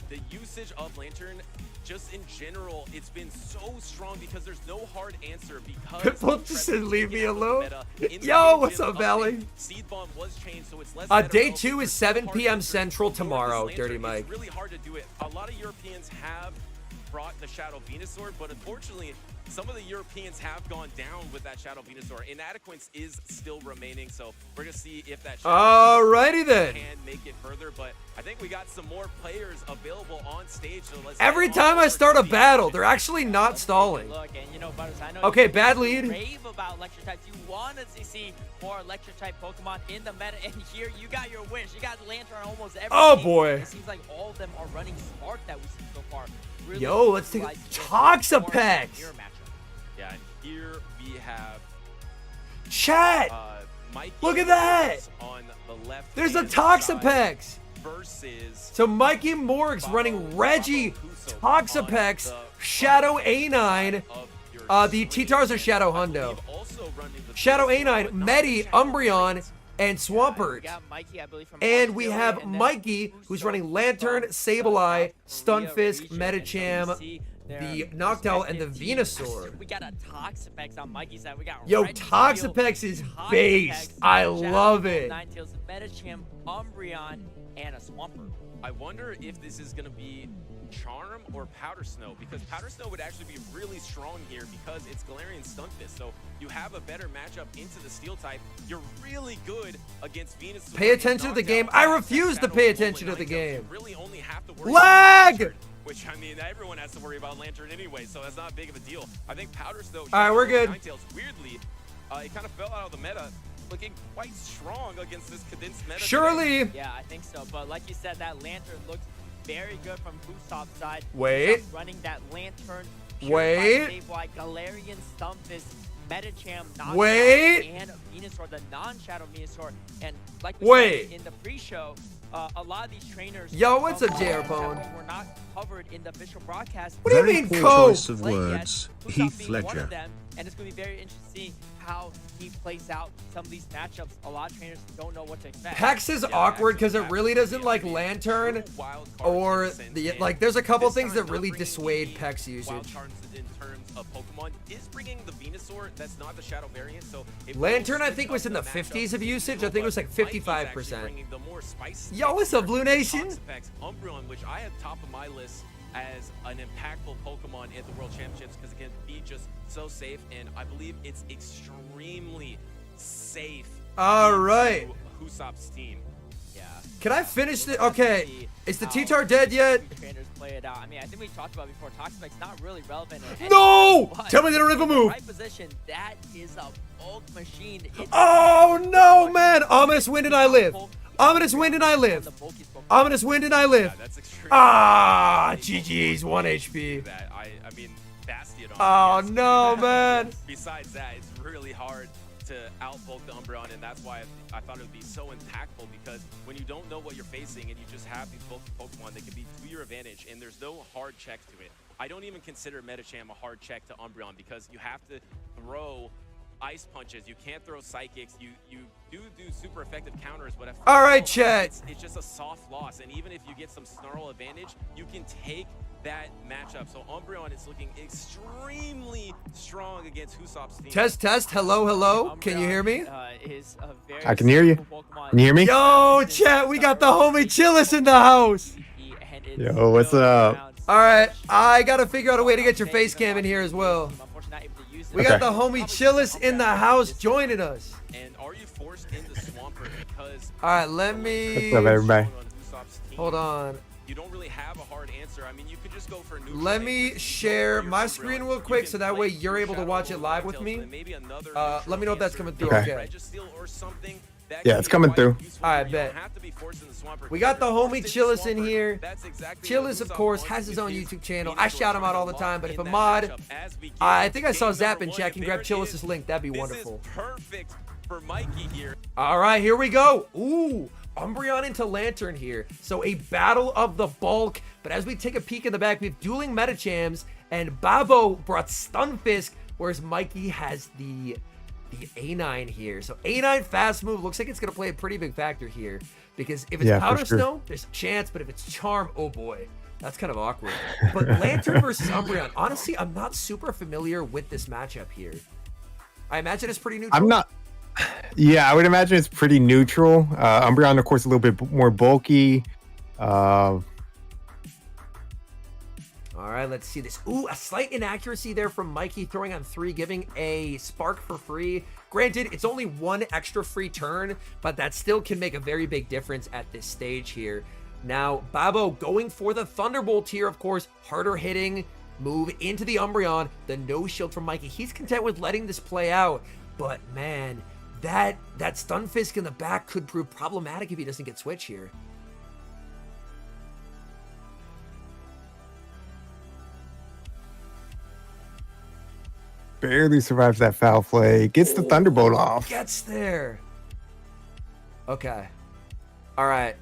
the usage of Lantern, just in general, it's been so strong because there's no hard answer because Piplup of just Trevor said, "Leave taking me out the alone." meta in the Yo, beginning what's of up, the Valley? update. Seed Bomb was changed, so it's less Day meta 2 is relevant. 7 There's no p.m. hard answer Central for this tomorrow, Lantern. Dirty Mike. It's really hard to do it. A lot of Europeans have brought the Shadow Venusaur, but unfortunately, some of the Europeans have gone down with that Shadow Venusaur. Inadequance is still remaining, so we're going to see if that Shadow Alrighty Venusaur then. can make it further, but I think we got some more players available on stage, so let's Every head on time I over start to a the battle, action. they're actually not stalling. Look, and you know, Butters, I know Okay, you bad lead. rave about electric types. You wanted to see more electric type Pokemon in the meta, and here you got your wish. You got Lantern on almost every Oh, team. boy. It seems like all of them are running smart that we've seen so far. Really Yo, let's take a utilize Toxapex. mirror matchup. Yeah, and here we have Chat. Mikey Look at that. on the left. There's a Toxapex. Versus So Mikey Morg's running Reggie, Toxapex, Shadow A9. The T-Tars are Shadow Hundo. Shadow A9, Medi, Umbreon, and We Swampert. got Mikey, I believe, from And we Australia, have and then Mikey, who's Uso running Lantern, from Sableye, South Korea Stunfisk, region. Medicham, And so we see their the Noctowl, and the respective Venusaur. teams. We got a Toxapex on Mikey's side. We got Yo, Reggie Toxapex Steele, is Toxapex, based. I Shadow love Ball, it. Ninetales, Medicham, Umbreon, and a Swampert. I wonder if this is going to be Charm or Powder Snow, because Powder Snow would actually be really strong here because it's Galarian Stunfisk. So you have a better matchup into the Steel type. You're really good against Venus. Pay attention to the game. I refuse to pay attention to the game. You really only have to worry Lag! about Lantern, which, I mean, everyone has to worry about Lantern anyway, so that's not big of a deal. I think Powder Snow. All right, we're good. Ninetales, weirdly, it kind of fell out of the meta, looking quite strong against this condensed meta. today. Surely. Yeah, I think so. But like you said, that Lantern looks very good from Usopp's side. Wait. Usopp running that Lantern. Wait. Like Galarian Stunfisk, Medicham, Noctowl, Wait. and Venusaur, the non-Shadow Venusaur. And like we Wait. said in the pre-show, a lot of these trainers. Yo, what's from up, JR that Bone? Were not covered in the official broadcast. What do you Very mean, poor Cole? choice of Play yet. words. Usopp Heath being one of Ledger. them, and it's going to be very interesting how he plays out some of these matchups. A lot of trainers don't know what to expect. Pex is Yeah, awkward because it actually, really doesn't like absolutely. Lantern, True wild card or innocence, the and like. There's a couple this things time that not really bringing dissuade the Pex wild usage. cards in terms of Pokemon is bringing the Venusaur. That's not the Shadow variant. So it will Lantern, I switch think, up was in the matchup 50s of a usage. little, I think it was like but Mikey's 55%. actually bringing the more spicy Yo, what's up, Blue Nation? Toxapex, Umbreon, which I had top of my list as an impactful Pokemon at the World Championships because it can be just so safe, and I believe it's extremely safe. All right. Usopp's team. Yeah. Can I finish the? We'll have to Okay. see Is the how T-Tar dead yet? trainers play it out. I mean, I think we talked about before. Toxapex's not really relevant. in any No! but Tell me they don't have a in the move. Right position. That is a bulk machine. It's Oh no, man! Ominous wind and I live. Ominous wind and I live. Ominous wind and I Yeah, live. that's extremely. Ah, GG's 1 HP. That I mean, Bastion. Oh yes. no, man. Besides that, it's really hard to outbulk the Umbreon, and that's why I thought it would be so impactful, because when you don't know what you're facing and you just have these bulky Pokemon, they can be to your advantage, and there's no hard check to it. I don't even consider Medicham a hard check to Umbreon because you have to throw ice punches. You can't throw psychics. You do super effective counters, but All right, chat. it's just a soft loss, and even if you get some snarl advantage, you can take that matchup. So Umbreon is looking extremely strong against Husop's team. Test. Hello. Can you hear me? Is a very I can hear you. simple Pokemon. Can you hear me? Yo, chat, we got the homie Chiaz in the house. Yo, what's up? All right, I got to figure out a way to get your face cam in here as well. We got the homie Chiaz in the house joining us. And are you forced into Swampert? Because All right, let me... What's up, everybody? Hold on. You don't really have a hard answer. I mean, you could just go for neutral. Let me share my screen real quick so that way you're able to watch it live with me. Let me know if that's coming through. Okay. Yeah, it's coming through. All right, bet. We got the homie Chiaz in here. Chiaz, of course, has his own YouTube channel. I shout him out all the time, but if a mod, I think I saw Zap in chat, can grab Chiaz's link. That'd be wonderful. Perfect for Mikey here. All right, here we go. Ooh, Umbreon into Lantern here. So a battle of the bulk. But as we take a peek in the back, we have dueling Metachams, and Babo brought Stunfisk, whereas Mikey has the A9 here. So A9 fast move looks like it's going to play a pretty big factor here, because if it's Powder Snow, there's a chance, but if it's Charm, oh boy, that's kind of awkward. But Lantern versus Umbreon, honestly, I'm not super familiar with this matchup here. I imagine it's pretty neutral. I'm not. Yeah, I would imagine it's pretty neutral. Umbreon, of course, a little bit more bulky. All right, let's see this. Ooh, a slight inaccuracy there from Mikey, throwing on 3, giving a Spark for free. Granted, it's only 1 extra free turn, but that still can make a very big difference at this stage here. Now, Babo going for the Thunderbolt here, of course, harder hitting move into the Umbreon. The no shield from Mikey. He's content with letting this play out, but man, that Stunfisk in the back could prove problematic if he doesn't get switch here. Barely survives that foul play. Gets the Thunderbolt off. Gets there. Okay. All right.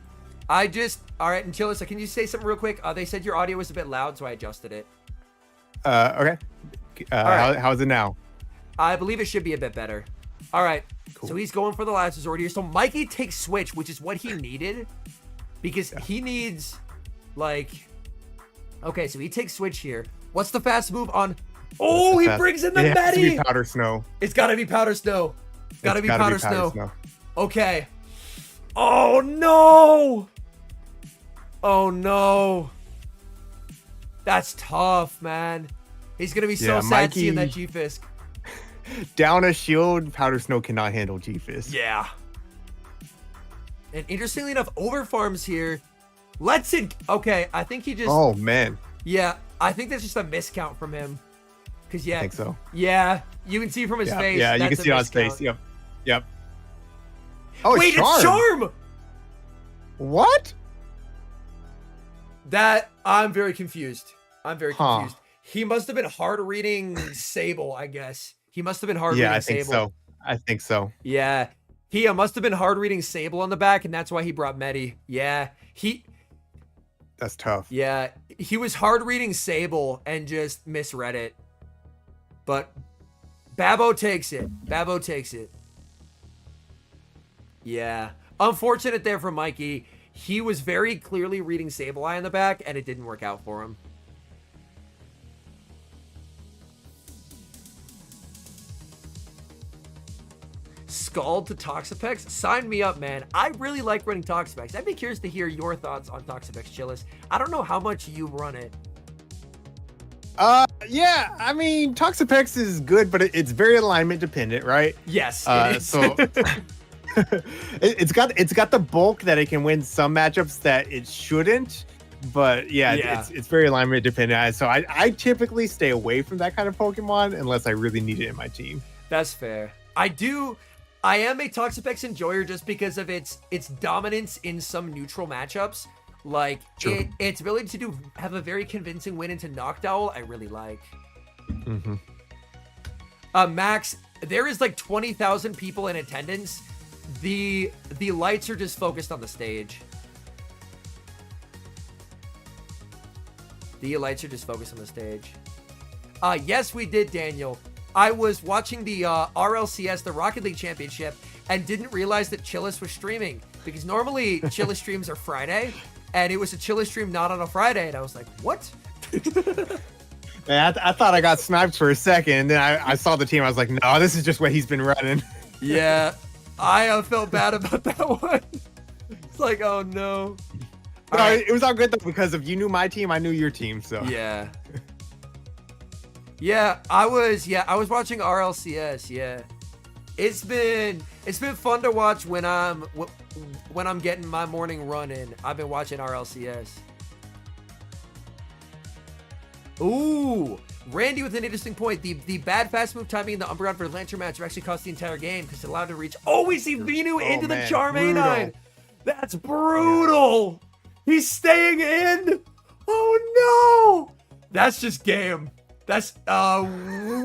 All right, and Chiaz, can you say something real quick? They said your audio was a bit loud, so I adjusted it. Okay. Right. How's it now? I believe it should be a bit better. All right. Cool. So he's going for the last resort here. So Mikey takes switch, which is what he needed, because he needs, like... Okay, so he takes switch here. What's the fast move on... Oh, he brings in the Medi! It has to be Powder Snow. It's got to be Powder Snow. Got to be Powder Snow. Okay. Oh, no! Oh, no. That's tough, man. He's going to be so sad seeing that G-Fisk. Down a shield, Powder Snow cannot handle G-Fisk. Yeah. And interestingly enough, Overfarms here. Let's it. Okay, I think he just... Oh, man. Yeah, I think that's just a miscount from him. Because, yeah. I think so. Yeah, you can see from his face. Yeah, you can see it on his face. Yep. Oh, wait, it's Charm! What? That, I'm very confused. He must have been hard reading Sable, I guess. He must have been hard reading Sable. I think so. Yeah. He must have been hard reading Sable on the back, and that's why he brought Medi. Yeah. That's tough. Yeah. He was hard reading Sable and just misread it. But Babo takes it. Yeah. Unfortunate there for Mikey. He was very clearly reading Sableye in the back, and it didn't work out for him. Scald to Toxapex? Sign me up, man. I really like running Toxapex. I'd be curious to hear your thoughts on Toxapex, Chiaz. I don't know how much you run it. Yeah, I mean, Toxapex is good, but it's very alignment dependent, right? Yes, it is. So it's got the bulk that it can win some matchups that it shouldn't, but it's very alignment dependent. So I typically stay away from that kind of Pokemon unless I really need it in my team. That's fair. I am a Toxapex enjoyer just because of its dominance in some neutral matchups. Like, its ability to have a very convincing win into Noctowl, I really like. Mm-hmm. Max, there is like 20,000 people in attendance. The lights are just focused on the stage. Yes, we did, Daniel. I was watching the RLCS, the Rocket League Championship, and didn't realize that Chiaz was streaming. Because normally, Chiaz streams are Friday. And it was a Chiaz stream not on a Friday. And I was like, what? Man, I thought I got sniped for a second, and then I saw the team. I was like, no, this is just what he's been running. Yeah, I felt bad about that one. It's like, oh no. No, All right. it was all good though, because if you knew my team, I knew your team. So Yeah. Yeah, I was watching RLCS. Yeah, it's been fun to watch when I'm getting my morning run in. I've been watching RLCS. Ooh, Randy with an interesting point. The bad fast move timing in the Umbreon for Lantern match actually cost the entire game because it allowed to reach. Oh, we see Venu into the Charm A9. That's brutal. He's staying in. Oh no. That's just game. That's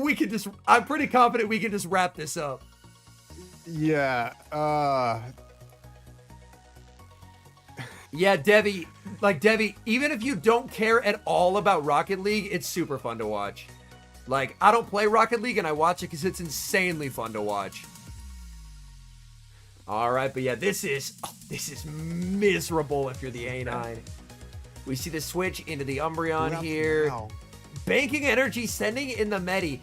we can just. I'm pretty confident we can just wrap this up. yeah. Yeah, Debbie, even if you don't care at all about Rocket League, it's super fun to watch. Like, I don't play Rocket League and I watch it because it's insanely fun to watch. All right, but yeah, this is miserable if you're the A9. We see the switch into the Umbreon here. Wow. Banking energy, sending in the Medi.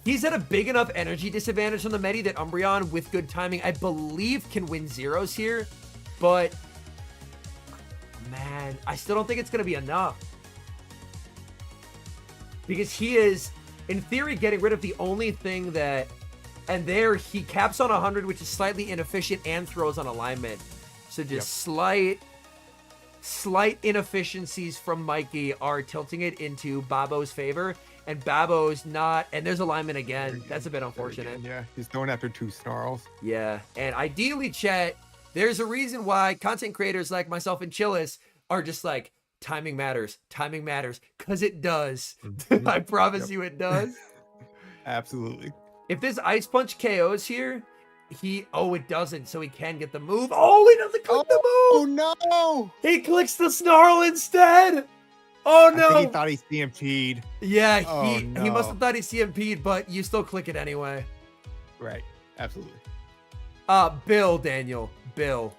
He's at a big enough energy disadvantage on the Medi that Umbreon, with good timing, I believe can win zeros here. But, man, I still don't think it's going to be enough. Because he is, in theory, getting rid of the only thing that... And there, he caps on 100, which is slightly inefficient, and throws on alignment. So just slight inefficiencies from Mikey are tilting it into Babo's favor. And Babo's not... And there's alignment again. That's a bit unfortunate. Yeah, he's going after 2 snarls. Yeah, and ideally, chat, there's a reason why content creators like myself and Chiaz are just like, timing matters, because it does. I promise you it does. Absolutely. If this Ice Punch KOs here, it doesn't, so he can get the move. Oh, he doesn't click the move! Oh no! He clicks the Snarl instead! Oh no! I think he thought he CMP'd. Yeah, Oh, he no. must have thought he CMP'd, but you still click it anyway. Right, absolutely. Bill, Daniel. Bill.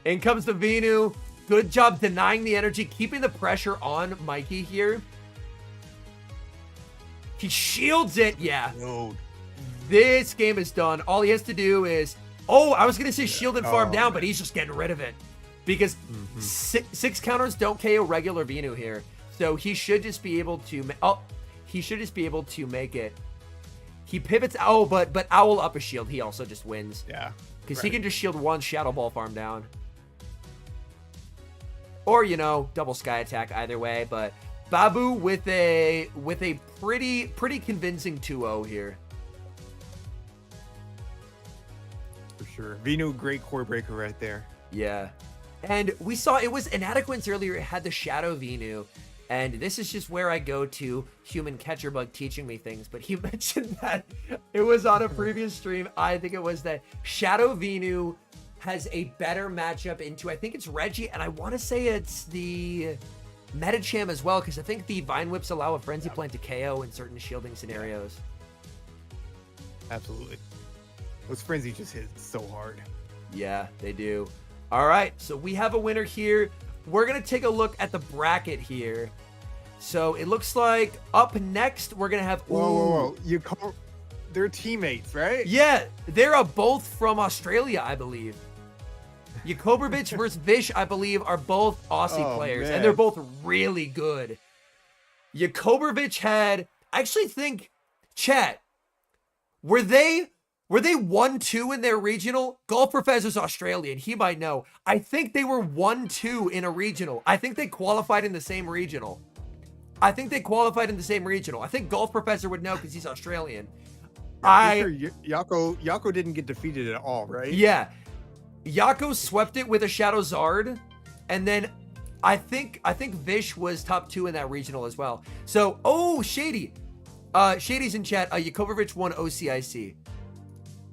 In comes the Venu. Good job denying the energy, keeping the pressure on Mikey here. He shields it. Yeah. Dude. This game is done. All he has to do is... Oh, I was going to say shield and farm down, but he's just getting rid of it. Because six counters don't KO regular Venu here. So he should just be able to... he should just be able to make it. He pivots... Oh, but Owl up a shield. He also just wins. Yeah. Because he can just shield one Shadow Ball farm down. Or, you know, double Sky Attack either way. But Babu with a pretty convincing 2-0 here. For sure. Venu, great core breaker right there. Yeah. And we saw it was Inadequance earlier. It had the Shadow Venu. And this is just where I go to Human Catcher Bug teaching me things. But he mentioned that it was on a previous stream. I think it was that Shadow Venu has a better matchup into, I think it's Reggie. And I want to say it's the Metacham as well. Because I think the Vine Whips allow a Frenzy Plant to KO in certain shielding scenarios. Absolutely. Those Frenzy just hit so hard. Yeah, they do. All right, so we have a winner here. We're going to take a look at the bracket here. So it looks like up next, we're going to have... Whoa. They're teammates, right? Yeah, they're both from Australia, I believe. Yakobrovich versus Vish, I believe, are both Aussie players. Man. And they're both really good. Yakobrovich had... I actually think... Chat, were they 1-2 in their regional? Golf Professor's Australian. He might know. I think they were 1-2 in a regional. I think they qualified in the same regional. I think Golf Professor would know because he's Australian. Sure. Yako didn't get defeated at all, right? Yeah. Yako swept it with a Shadow Zard. And then I think Vish was top 2 in that regional as well. So, Shady. Shady's in chat. Yakobrovich won OCIC.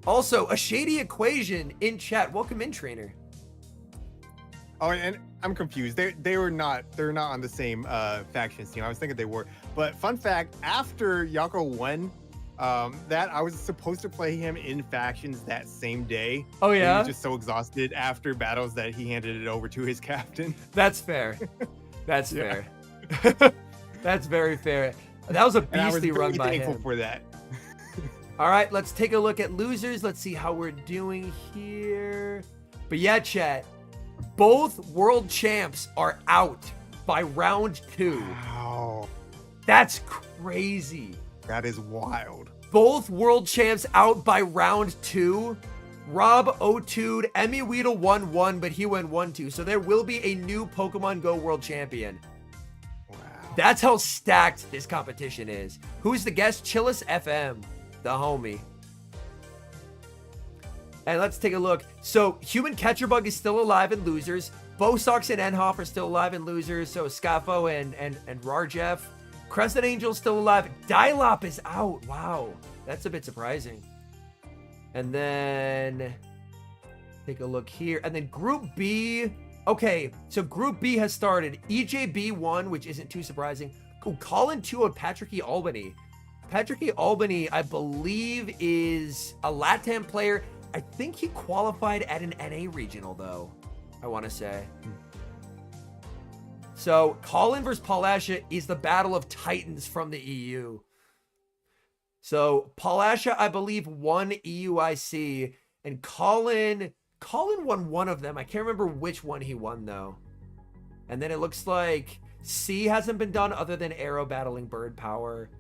Also, a Shady Equation in chat. Welcome in, trainer. Oh, and I'm confused. They're not on the same factions team. I was thinking they were. But fun fact, after Yako won That I was supposed to play him in factions that same day. Oh, He yeah? was just so exhausted after battles that he handed it over to his captain. That's fair. That's Yeah. fair. That's very fair. That was a And I was beastly very run by thankful him. for that. All right, let's take a look at losers. Let's see how we're doing here. But yeah, chat, both world champs are out by round 2. Wow. That's crazy. That is wild. Both world champs out by round 2. Rob 0-2'd, Emmy Weedle 1-1, but he went 1-2. So there will be a new Pokemon Go world champion. Wow. That's how stacked this competition is. Who's the guest? Chillis FM, the homie. And let's take a look. So Human Catcherbug is still alive in losers. Bosox and Enhoff are still alive in losers. So Scaffo and Rarjeff. Crescent Angel's still alive. Dialop is out. Wow. That's a bit surprising. And then take a look here. And then Group B. Okay, so Group B has started. EJB won, which isn't too surprising. Oh, Colin 2 of Patrick E. Albany. Patrick E. Albany, I believe, is a LATAM player. I think he qualified at an NA regional, though, I want to say. So Colin versus Paulasha is the battle of titans from the EU. So Paulasha, I believe, won EUIC, and Colin won one of them. I can't remember which one he won, though. And then it looks like C hasn't been done other than Arrow battling Bird Power,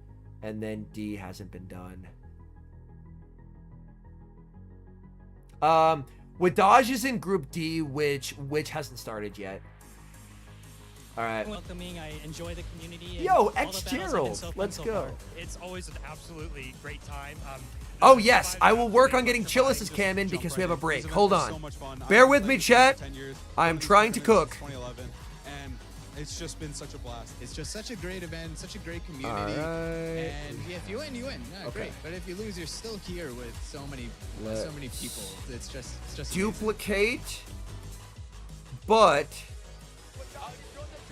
and then D hasn't been done. Wadaj is in Group D, which hasn't started yet. All right. Welcoming, I enjoy the community. Yo, all the X battles have been Gerald, so fun let's so go. far. It's always an absolutely great time. Oh yes, I will work on getting Chillis's cam in because we have a break. Hold on. Bear with me, chat. I am trying to cook. 2011, and it's just been such a blast. It's just such a great event, such a great community. All right. And yeah, if you win, you win. Yeah, Okay. great. But if you lose, you're still here with so many people. It's just amazing. Duplicate, but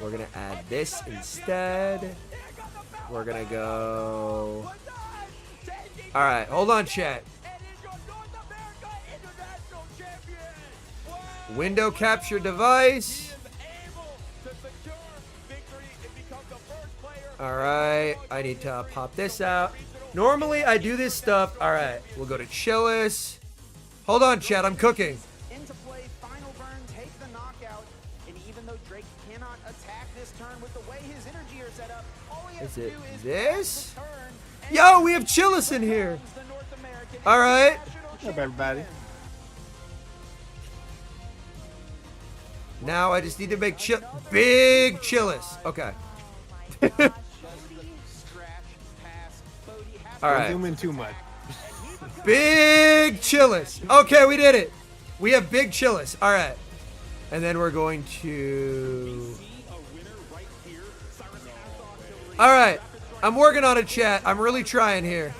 we're gonna add this instead. We're gonna go. All right, hold on, chat. Window capture device. All right, I need to pop this out. Normally, I do this stuff. All right, we'll go to Chillis. Hold on, chat, I'm cooking. Into play, final burn, take the knockout. And even though Drake cannot attack this turn with the way his energy are set up, all he has Is to it do is this? turn. Yo, we have Chillis in here. All right. What's up, everybody? Now I just need to make big Chillis. Okay. All Don't right. zoom in too much. Big Chillis. Okay, we did it. We have big Chillis. All right. And then we're going to... All right. I'm working on it, chat. I'm really trying here.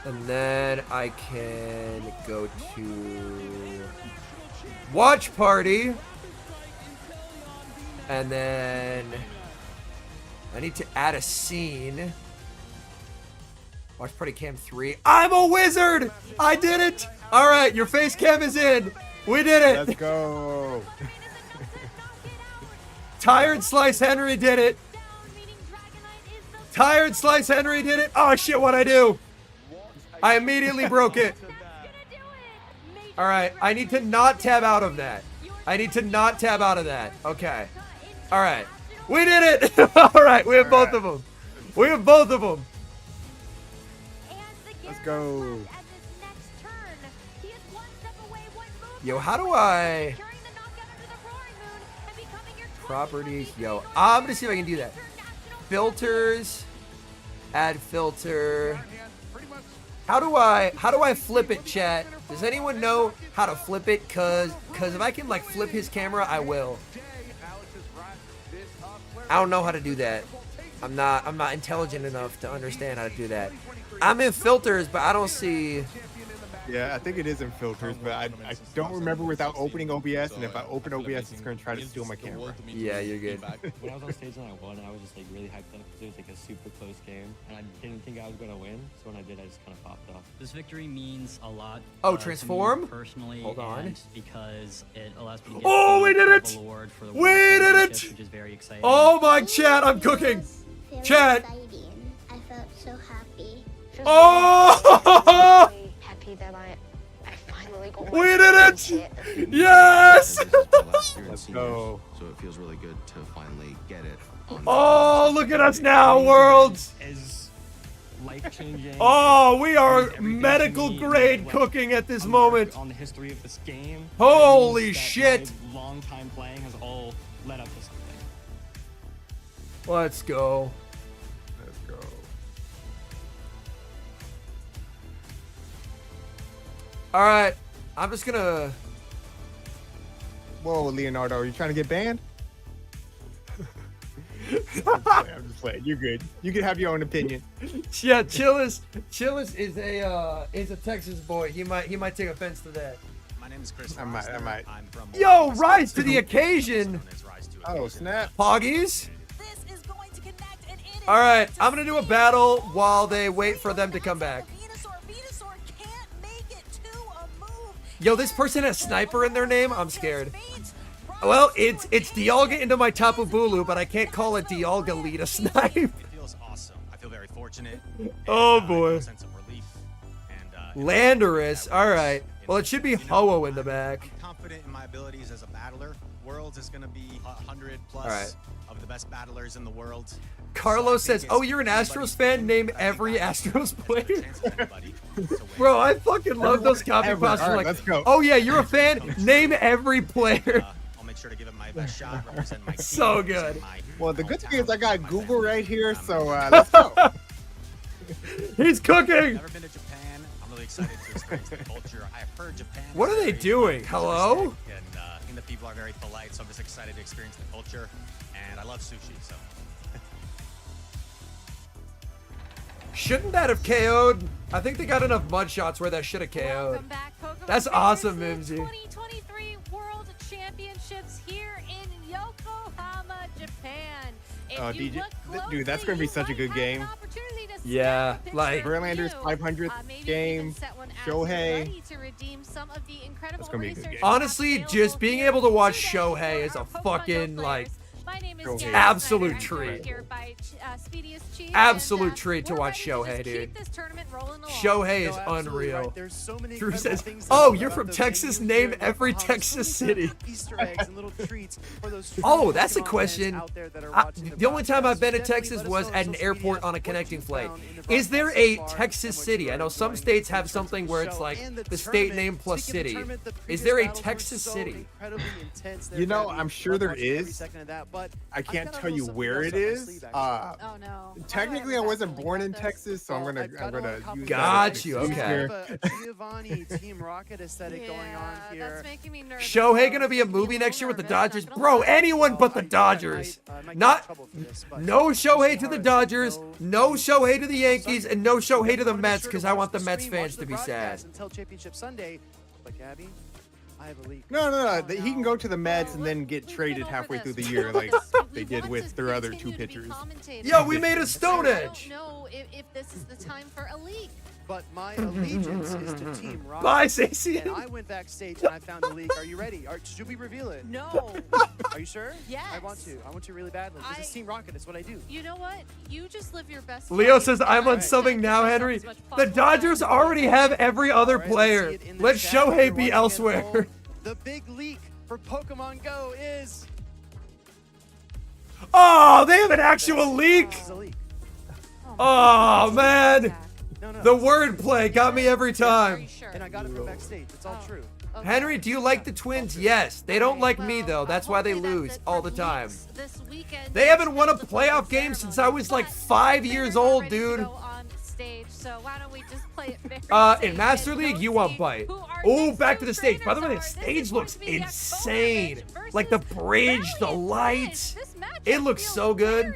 And then I can go to watch party. And then I need to add a scene. Watch party cam 3. I'm a wizard! I did it! All right, your face cam is in. We did it. Let's go. Tired Slice Henry did it. Tired Slice Henry did it. Oh shit, what'd I do? I immediately broke it. All right, I need to not tab out of that. I need to not tab out of that. Okay. All right. We did it. All right, we have both of them. We have both of them. Let's go. Yo, how do I... Properties. Yo, I'm gonna see if I can do that. Filters. Add filter. How do I flip it, chat? Does anyone know how to flip it? Cause if I can like flip his camera, I will. I don't know how to do that. I'm not intelligent enough to understand how to do that. I'm in filters, but I don't see. Yeah, I think it is in filters, but I don't remember without opening OBS, and if I open OBS, it's going to try to steal my camera. Yeah, you're good. When I was on stage and I won, I was just like really hyped up because it was like a super close game, and I didn't think I was going to win. So when I did, I just kind of popped off. This victory means a lot. Oh, to me transform? personally, Hold on. and because it allows me to get Oh, we did it! award for the We World did it! Championships, which is very exciting. Oh my chat, I'm cooking. Chat. Exciting. I felt so happy. Oh! Happy that I finally got We did it! Yes! Let's go. So it feels really good to finally get it. Oh, look at us now, worlds! Is life-changing. Oh, we are Everything to medical me, grade like, cooking at this a moment. mark on the history of this game. Holy It means that shit. my long time playing has all led up to something. Let's go. Let's go. All right, I'm just gonna. Whoa, Leonardo, are you trying to get banned? I'm just playing. You're good. You can have your own opinion. Yeah, Chiaz is a Texas boy. He might take offense to that. My name is Chris. I might. I'm from Yo, rise to the occasion. Oh, snap. Poggies. All right, I'm gonna do a battle while they wait for them to come back. Yo, this person has sniper in their name. I'm scared. Well, it's Dialga into my Tapu Bulu, but I can't call it Dialga lead a snipe. It feels awesome. I feel very fortunate. Oh and, boy. a sense of relief. And, Landorus. All right. Well, it should be Ho-Oh in the back. I'm confident in my abilities as a battler. Worlds is going to be 100 plus All right. of the best battlers in the world. Carlos says, "Oh, you're an Astros fan? Name every Astros player." Bro, I fucking love those copy Ever. passes. All right, Like, let's go. oh yeah, you're a fan? Name every player. I'll make sure to give it my best shot. Represent my team, So represent good. my Well, the good thing is I hometown, got my Google family. right here, so let's go. He's cooking. Never been to Japan. I'm really excited to experience the culture. I've heard Japan. What is are they very doing? respect, Hello? And the people are very polite, so I'm just excited to experience the culture. And I love sushi, so. Shouldn't that have KO'd? I think they got enough mud shots where that should have KO'd. Welcome back, Pokemon That's fans. awesome, The Mimsy. 2023 World Championships here in Yokohama, Japan. If Oh, you DJ look dude, that's closely, gonna be you such a might good have game. an opportunity to Yeah, snap a like- picture of Verlander's you. 500th Maybe game, even set one as Shohei. ready to redeem some of the incredible That's gonna be a good research game. Honestly, available just being here able to watch today Shohei for is a our Pokemon fucking, Go like, players. My name is Shohei. Jess. Absolute I'm treat. joined here by Speediest Chief, Absolute and, treat to we're watch ready to Shohei, just dude. keep this tournament rolling along. Shohei is No, absolutely unreal. right. There's so many Drew incredible says, things "Oh, about you're from those Texas. venues Name here in every Yokohama. Texas So many city." cool Easter eggs and little treats for those true Oh, that's a Pokemon fans question. out there that are I- watching the only time I've been to broadcast. Texas Definitely was let us know at on an social airport media on a what connecting you flight. found in the Is there broadcast a so far Texas and what city? you I are know some enjoying states in have terms of something the where it's show like and the state tournament. name plus Speaking of the city. tournament, the Is previous there a battles were Texas so city? incredibly intense there, You know, Gabby. I'm sure Loved there watching every is. second of that, but I can't I've got a tell you little where it something else up my is. sleeve, actually. Oh no. Technically, I wasn't born in Texas, so I'm Well, gonna I've got a use couple that Got as you, an excuse okay. here. a Giovanni Team Rocket aesthetic going on Yeah, here. that's making me nervous. Shohei gonna be a movie next year with the Dodgers? Bro, anyone but the Dodgers. Not no Shohei to the Dodgers, no Shohei to the Yankees, and no Shohei to the Mets because I want the Mets fans to be sad. Until Championship Sunday, but Gabby, I have a leak. No. He can go to the Mets and then get traded halfway through the year, like they did with their other two pitchers. Yo, we made a Stone I Edge. don't know if this is the time for a leak. But my allegiance is to Team Rocket. Bye, Sacian. And I went backstage and I found a leak. Are you ready? Should we reveal it? No. Are you sure? Yes. I want to. I want to really badly. This is Team Rocket. It's what I do. You know what? You just live your best Leo life. says, I'm on something now, Henry. The Dodgers already have every other All right, let's player. see it in the Let chat. Shohei You're be watching at elsewhere. home. The big leak for Pokemon Go is... Oh, they have an actual leak. This is a leak. Oh, man. No. The wordplay got me every time. And I got it from backstage. It's all true. Henry, do you like the Twins? Yes. They don't like me, though. That's why they lose all the time. They haven't won a playoff game since I was like 5 years old, dude. In Master League, you want Bite. Oh, back to the stage. By the way, the stage looks insane. Like the bridge, the lights. It looks so good.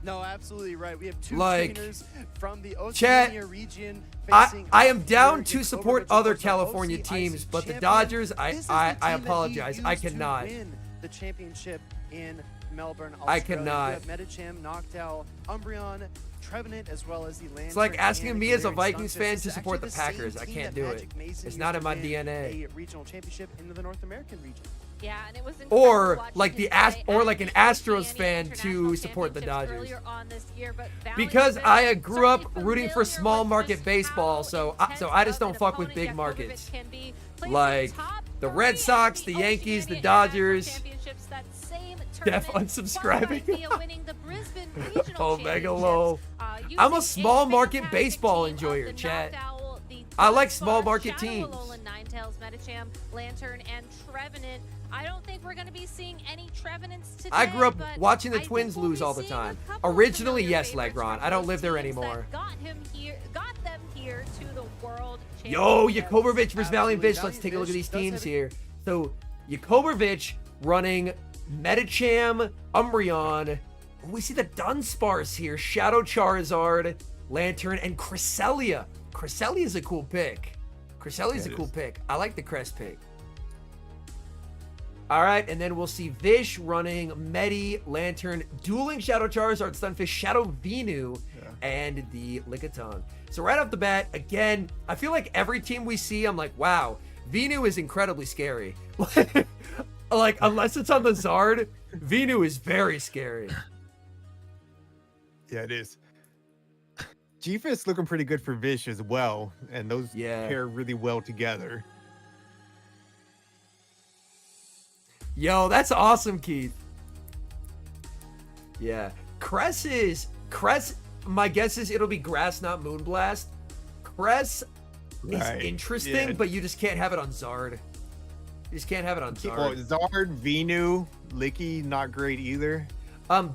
No, absolutely right. We have two Like, trainers from the chat, Oceania region I facing am down Vick, to support Yakovic, other of course, our California OC teams, IC but the champion. Dodgers, This is the I team that he apologize. I used to cannot. win the championship in Melbourne, I Australia. cannot. We have Metacham, Noctowl, Umbreon, Trevenant, as well as the Lantern. It's like asking and me as a Galarian Vikings Stunfisk. fan This to is support the actually same Packers. I team can't that do it. Magic Mason It's used not to in my win DNA. A regional championship in the North American region. Yeah, and it was incredible Or watching like him the play or at like an the Astros Oceania fan to International support the Championships Dodgers. earlier on this year, but Because Valiant I Vick grew up certainly rooting for familiar small with market just baseball, how so intense I just of don't an fuck with opponent big Yakovic markets. can be. Plays Like in top the 3 Red at Sox, the the Yankees, the Oceania Dodgers. International Championships that same Def tournament, unsubscribing. qualified via winning the Brisbane Regional Omega low. Championships, I'm a using small market fantastic baseball team of enjoyer, the chat. Noctowl, the I like Dunsparce, small market Shadow teams. Alolan, Ninetales, Metacham, Lantern, and Trevenant. I don't think we're going to be seeing any Trevenants today. I grew up but watching the I think Twins we'll be lose all the seeing a time. couple of Originally, familiar yes, favorites Legron. from I don't those live there teams that anymore. got them here to the World Yo, Championships. Yakovic versus Valiant Absolutely. Vish. Let's take a look at these Valiant teams Vish here. So, Yakovic running Metacham, Umbreon. We see the Dunsparce here. Shadow Charizard, Lantern, and Cresselia. Cresselia is a cool pick. Cresselia is a cool pick. I like the Crest pick. All right, and then we'll see Vish running Medi, Lantern, dueling Shadow Charizard, Stunfisk, Shadow Venu, and the Lickitung. So right off the bat, again, I feel like every team we see, I'm like, wow, Venu is incredibly scary. Like, unless it's on the Zard, Venu is very scary. Yeah, it is. G-Fist looking pretty good for Vish as well, and those pair really well together. Yo, that's awesome, Keith. Yeah. Cress, my guess is it'll be Grass, not Moonblast. Cress is interesting, but you just can't have it on Zard. You just can't have it on Zard. Well, Zard, Venu, Licky, not great either.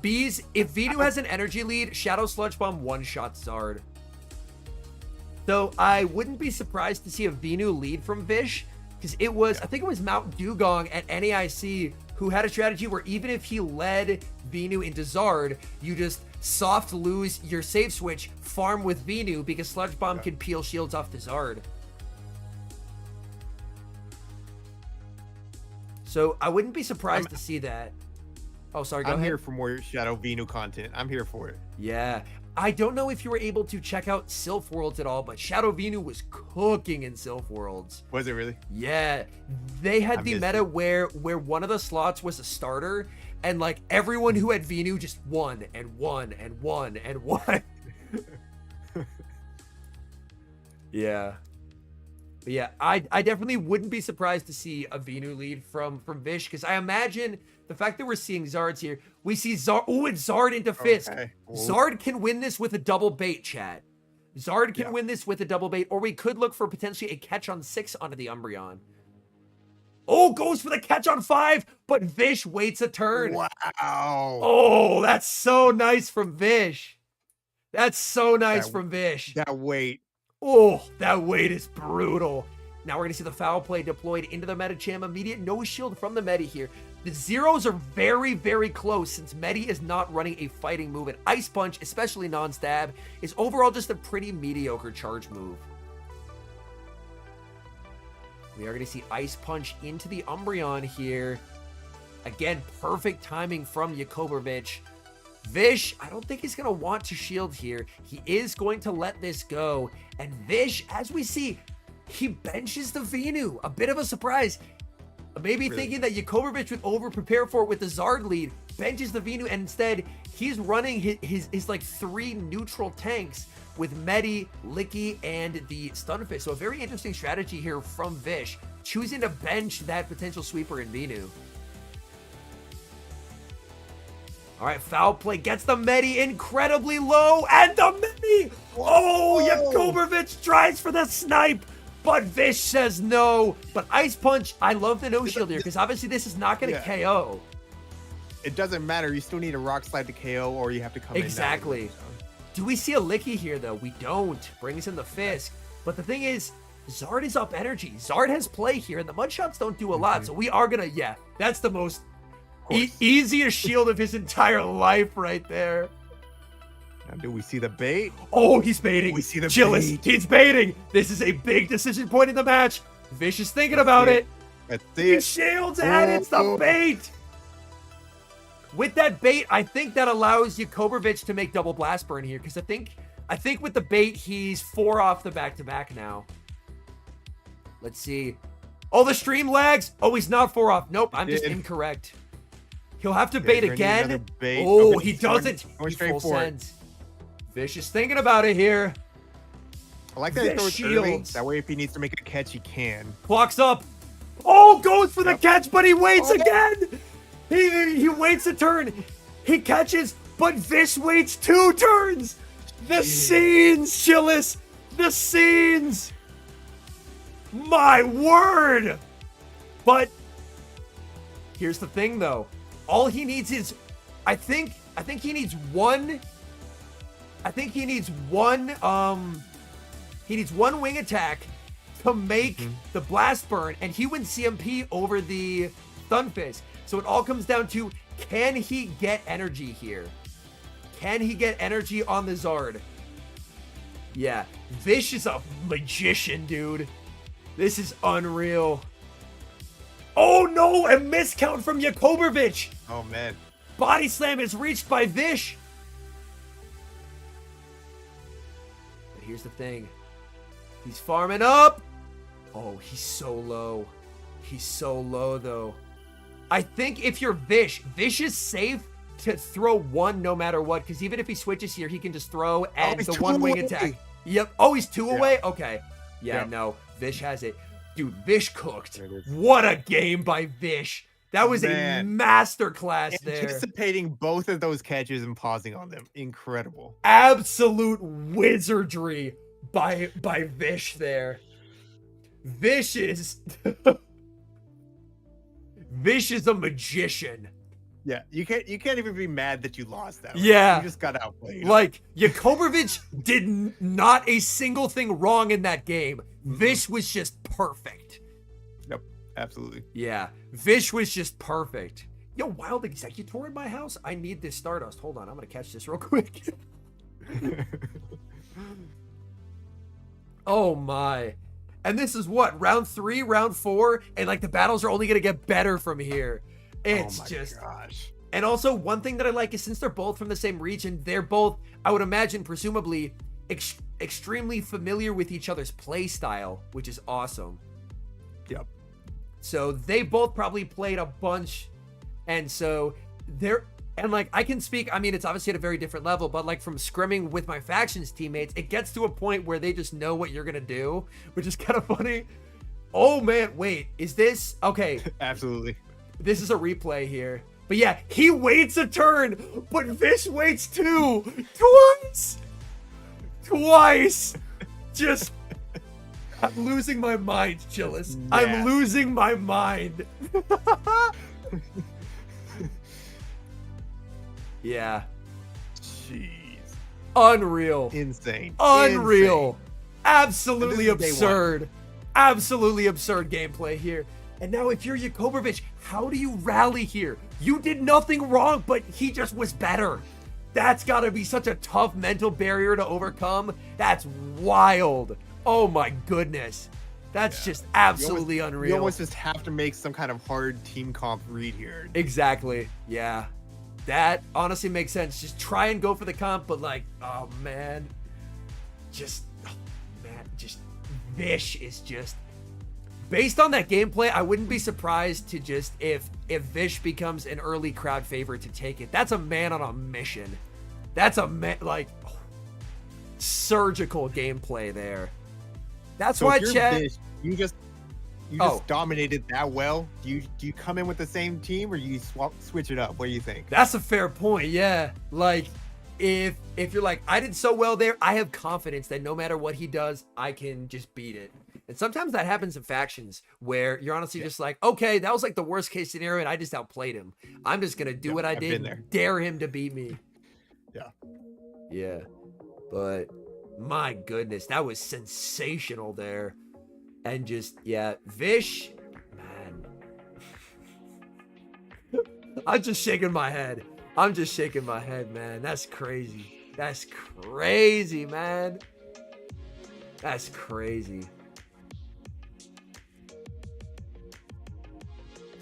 Bees, if Venu has an energy lead, Shadow Sludge Bomb one-shot Zard. So I wouldn't be surprised to see a Venu lead from Vish, because it was, I think it was Mount Dugong at NAIC who had a strategy where even if he led Venu into Zard, you just soft lose your save switch, farm with Venu, because Sludge Bomb can peel shields off the Zard. So I wouldn't be surprised to see that. Oh, sorry, go ahead. I'm here for more Shadow Venu content. I'm here for it. Yeah. I don't know if you were able to check out Sylph Worlds at all, but Shadow Venu was cooking in Sylph Worlds. Was it really? Yeah. They had the meta where one of the slots was a starter, and like everyone who had Venu just won and won and won and won. Yeah. But yeah, I definitely wouldn't be surprised to see a Venu lead from Vish, because I imagine the fact that we're seeing Zards here, we see Zard. Oh, it's Zard into Fisk. Okay. Zard can win this with a double bait, chat. Zard can win this with a double bait, or we could look for potentially a catch on 6 onto the Umbreon. Oh, goes for the catch on 5, but Vish waits a turn. Wow. Oh, that's so nice from Vish. That's so nice from Vish. That wait. Oh, that wait is brutal. Now we're going to see the foul play deployed into the Metacham. Immediate no shield from the Medi here. The zeros are very, very close since Medi is not running a fighting move. And Ice Punch, especially non-stab, is overall just a pretty mediocre charge move. We are going to see Ice Punch into the Umbreon here. Again, perfect timing from Yakovic. Vish, I don't think he's going to want to shield here. He is going to let this go. And Vish, as we see, he benches the Venu. A bit of a surprise. Maybe thinking that Yakovic would over-prepare for it with the Zard lead. Benches the Venu, and instead, he's running his like 3 neutral tanks with Medi, Licky, and the Stunfisk. So a very interesting strategy here from Vish, choosing to bench that potential sweeper in Venu. All right, foul play gets the Medi incredibly low, and the Medi! Oh, Yakovic tries for the snipe, but Vish says no. But Ice Punch, I love the no shield here, because obviously this is not going to KO. It doesn't matter. You still need a Rock Slide to KO, or you have to come in. Exactly. Do we see a Licky here, though? We don't. Brings in the Fisk. But the thing is, Zard is up energy. Zard has play here, and the Mudshots don't do a lot. So we are going to, that's the most easiest shield of his entire life right there. Now, do we see the bait? Oh, he's baiting. We see the Chiaz, bait. he's baiting. This is a big decision point in the match. Vish is thinking about it. Let's He see it. shields and it's the Oh. bait. With that bait, I think that allows Jakobovich to make double blast burn here because I think with the bait, he's 4 off the back-to-back now. Let's see. Oh, the stream lags. Oh, he's not 4 off. Nope, I'm just incorrect. He'll have to bait we're gonna need again. another bait. Oh, Okay, he he's going- doesn't. going He straight full for it. sends. Vish is thinking about it here. I like that he Vish throws early. shields. That way, if he needs to make a catch, he can. Clock's up. Oh, goes for the catch, but he waits again. He waits a turn. He catches, but Vish waits 2 turns. The scenes, Chiaz. The scenes. My word. But here's the thing, though. All he needs is, I think he needs one. He needs one wing attack to make the blast burn, and he wins CMP over the Stunfisk. So it all comes down to, can he get energy here? Can he get energy on the Zard? Yeah, Vish is a magician, dude. This is unreal. Oh no, a miscount from Jakobovich. Oh man. Body slam is reached by Vish. But here's the thing. He's farming up. Oh, he's so low. He's so low, though. I think if you're Vish is safe to throw 1 no matter what, because even if he switches here, he can just throw and he's the 2 1 wing away. attack. Yep. Oh, he's 2 away? Okay. Yeah, no. Vish has it. Dude, Vish cooked. What a game by Vish. That was a masterclass there. Anticipating both of those catches and pausing on them. Incredible. Absolute wizardry by Vish there. Vish is Vish is a magician. Yeah, you can't even be mad that you lost that. Yeah. You just got outplayed. Like, Jakobovich did not a single thing wrong in that game. Vish was just perfect. Yep, absolutely. Yeah, Vish was just perfect. Yo, Wild Executor in my house? I need this Stardust. Hold on, I'm gonna catch this real quick. Oh my. And this is what, round 3, round 4? And like the battles are only gonna get better from here. It's gosh. And also, one thing that I like is since they're both from the same region, they're both, I would imagine, presumably, extremely familiar with each other's play style, which is awesome. Yep. So they both probably played a bunch, and so they're, and like I can speak, I mean, it's obviously at a very different level, but like from scrimming with my factions teammates, it gets to a point where they just know what you're gonna do, which is kind of funny. Oh man, wait, is this okay? Absolutely. This is a replay here. But yeah, he waits a turn, but Vish waits 2. Twice. Just, I'm losing my mind, Chiaz. I'm losing my mind. Yeah. Jeez. Unreal. Insane. Unreal. Insane. Absolutely And this is day 1. absurd. Absolutely absurd gameplay here. And now if you're Jakobovich, how do you rally here? You did nothing wrong, but he just was better. That's got to be such a tough mental barrier to overcome. That's wild. Oh my goodness. That's just absolutely unreal. You almost just have to make some kind of hard team comp read here. Exactly. Yeah. That honestly makes sense. Just try and go for the comp, but like, oh man. Just Vish is just, based on that gameplay, I wouldn't be surprised to just, if Vish becomes an early crowd favorite to take it. That's a man on a mission. That's a man, like, surgical gameplay there. That's So why if you're Chet. Vish, you just dominated that well. Do you come in with the same team or you switch it up? What do you think? That's a fair point. Yeah, like if you're like, I did so well there, I have confidence that no matter what he does, I can just beat it. And sometimes that happens in factions where you're honestly just like, okay, that was like the worst case scenario and I just outplayed him. I'm just gonna do what I did, and dare him to beat me. Yeah. But my goodness, that was sensational there. And just, yeah, Vish, man. I'm just shaking my head. I'm just shaking my head, man. That's crazy. That's crazy, man. That's crazy.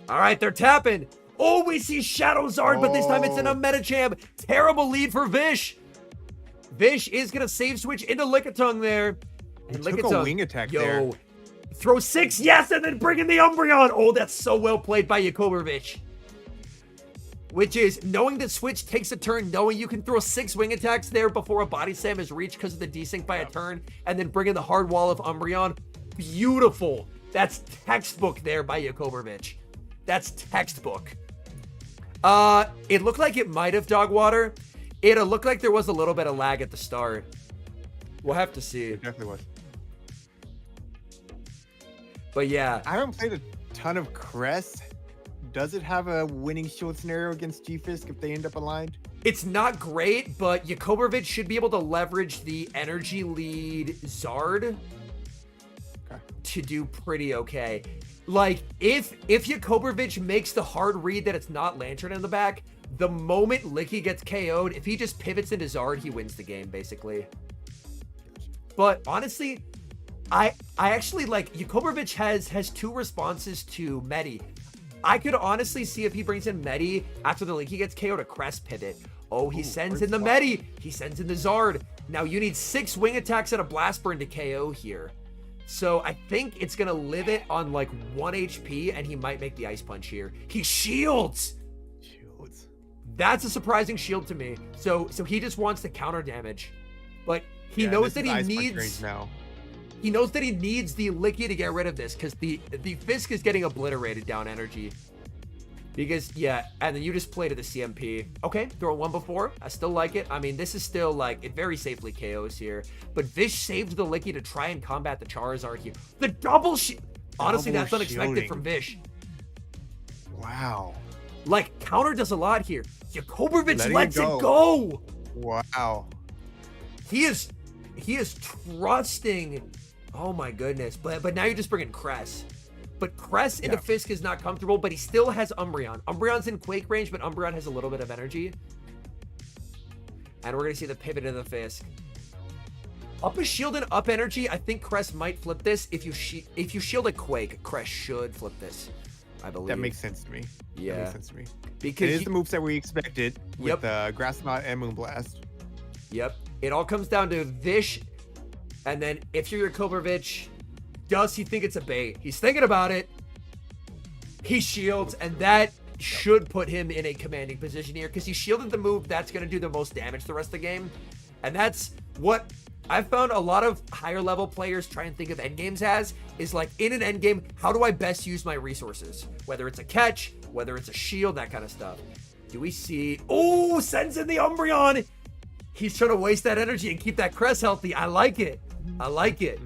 All right, they're tapping. Oh, we see Shadow Zard, but this time it's in a meta champ. Terrible lead for Vish. Vish is going to save switch into Lickitung there. And He took a wing attack there. Throw 6, yes, and then bring in the Umbreon. Oh, that's so well played by Jakobovich. Which is, knowing that switch takes a turn, knowing you can throw 6 wing attacks there before a body slam is reached because of the desync by a turn, and then bring in the hard wall of Umbreon. Beautiful. That's textbook there by Jakobovich. That's textbook. It looked like it might have dog water. It looked like there was a little bit of lag at the start. We'll have to see. It definitely was. But yeah. I haven't played a ton of Crest. Does it have a winning shield scenario against G-Fisk if they end up aligned? It's not great, but Jakobovich should be able to leverage the energy lead Zard to do pretty okay. Like, if Jakobovich makes the hard read that it's not Lantern in the back, the moment Licky gets KO'd, if he just pivots into Zard, he wins the game, basically. But honestly, I actually like Jakobovich has 2 responses to Medi. I could honestly see if he brings in Medi after the Licky gets KO'd a Crest pivot. Oh, he sends in the Medi. He sends in the Zard. Now you need 6 wing attacks and a Blast Burn to KO here. So I think it's going to live it on like 1 HP and he might make the Ice Punch here. He shields. That's a surprising shield to me. So he just wants to counter damage. But he knows that he needs now. He knows that he needs the Licky to get rid of this because the Fisk is getting obliterated down energy. Because, yeah, and then you just play to the CMP. Okay, throw 1 before. I still like it. I mean, this is still, like, it very safely KOs here. But Vish saved the Licky to try and combat the Charizard here. The double honestly, that's unexpected from Vish. Wow. Like, counter does a lot here. Jakobovich lets it go. Wow. He is trusting. Oh my goodness. But now you're just bringing Crest. But Crest into Fisk is not comfortable, but he still has Umbreon. Umbreon's in Quake range, but Umbreon has a little bit of energy. And we're going to see the pivot of the Fisk. Up a shield and up energy, I think Crest might flip this. If you shield a Quake, Crest should flip this, I believe. That makes sense to me. Yeah. That makes sense to me. Because it is the moveset we expected with Grass Knot and Moonblast. Yep. It all comes down to Vish. And then if you're Jakobovich, does he think it's a bait? He's thinking about it. He shields, and that should put him in a commanding position here because he shielded the move that's going to do the most damage the rest of the game. And that's what I've found a lot of higher level players try and think of endgames as, is like, in an endgame, how do I best use my resources? Whether it's a catch, whether it's a shield, that kind of stuff. Do we see... Oh, sends in the Umbreon! He's trying to waste that energy and keep that Crest healthy. I like it. I like it.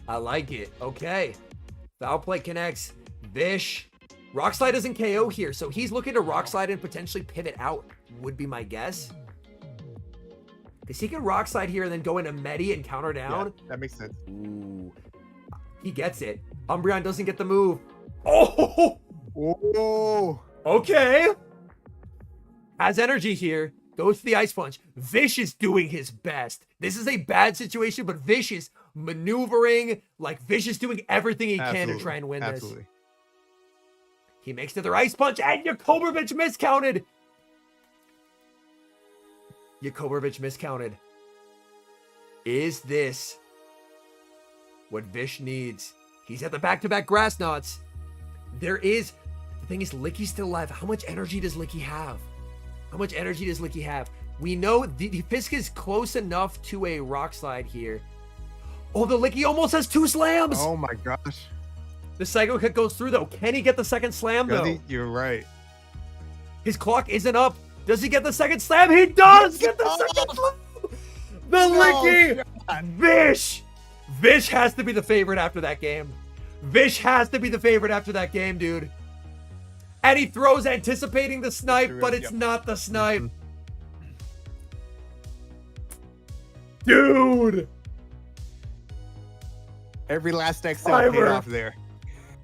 I like it. Okay. Foul play connects. Vish. Rock Slide doesn't KO here, so he's looking to Rock Slide and potentially pivot out, would be my guess. Because he can Rock Slide here and then go into Medi and counter down. Yeah, that makes sense. Ooh. He gets it. Umbreon doesn't get the move. Oh! Oh! Okay. Has energy here. Goes to the Ice Punch. Vish is doing his best. This is a bad situation, but Vish is maneuvering. Like, Vish is doing everything he can to try and win this. He makes another Ice Punch, and Jakobovich miscounted. Jakobovich miscounted. Is this what Vish needs? He's at the back-to-back Grass Knots. The thing is, Licky's still alive. How much energy does Licky have? How much energy does Licky have? We know the Fisk is close enough to a Rock Slide here. Oh, the Licky almost has 2 slams. Oh my gosh. The Psycho Kick goes through though. Can he get the second slam though? You're right. His clock isn't up. Does he get the second slam? He does get the second slam. The Licky. Vish. Vish has to be the favorite after that game. Vish has to be the favorite after that game, dude. And he throws anticipating the snipe, but it's not the snipe. Dude! Every last XL paid off there.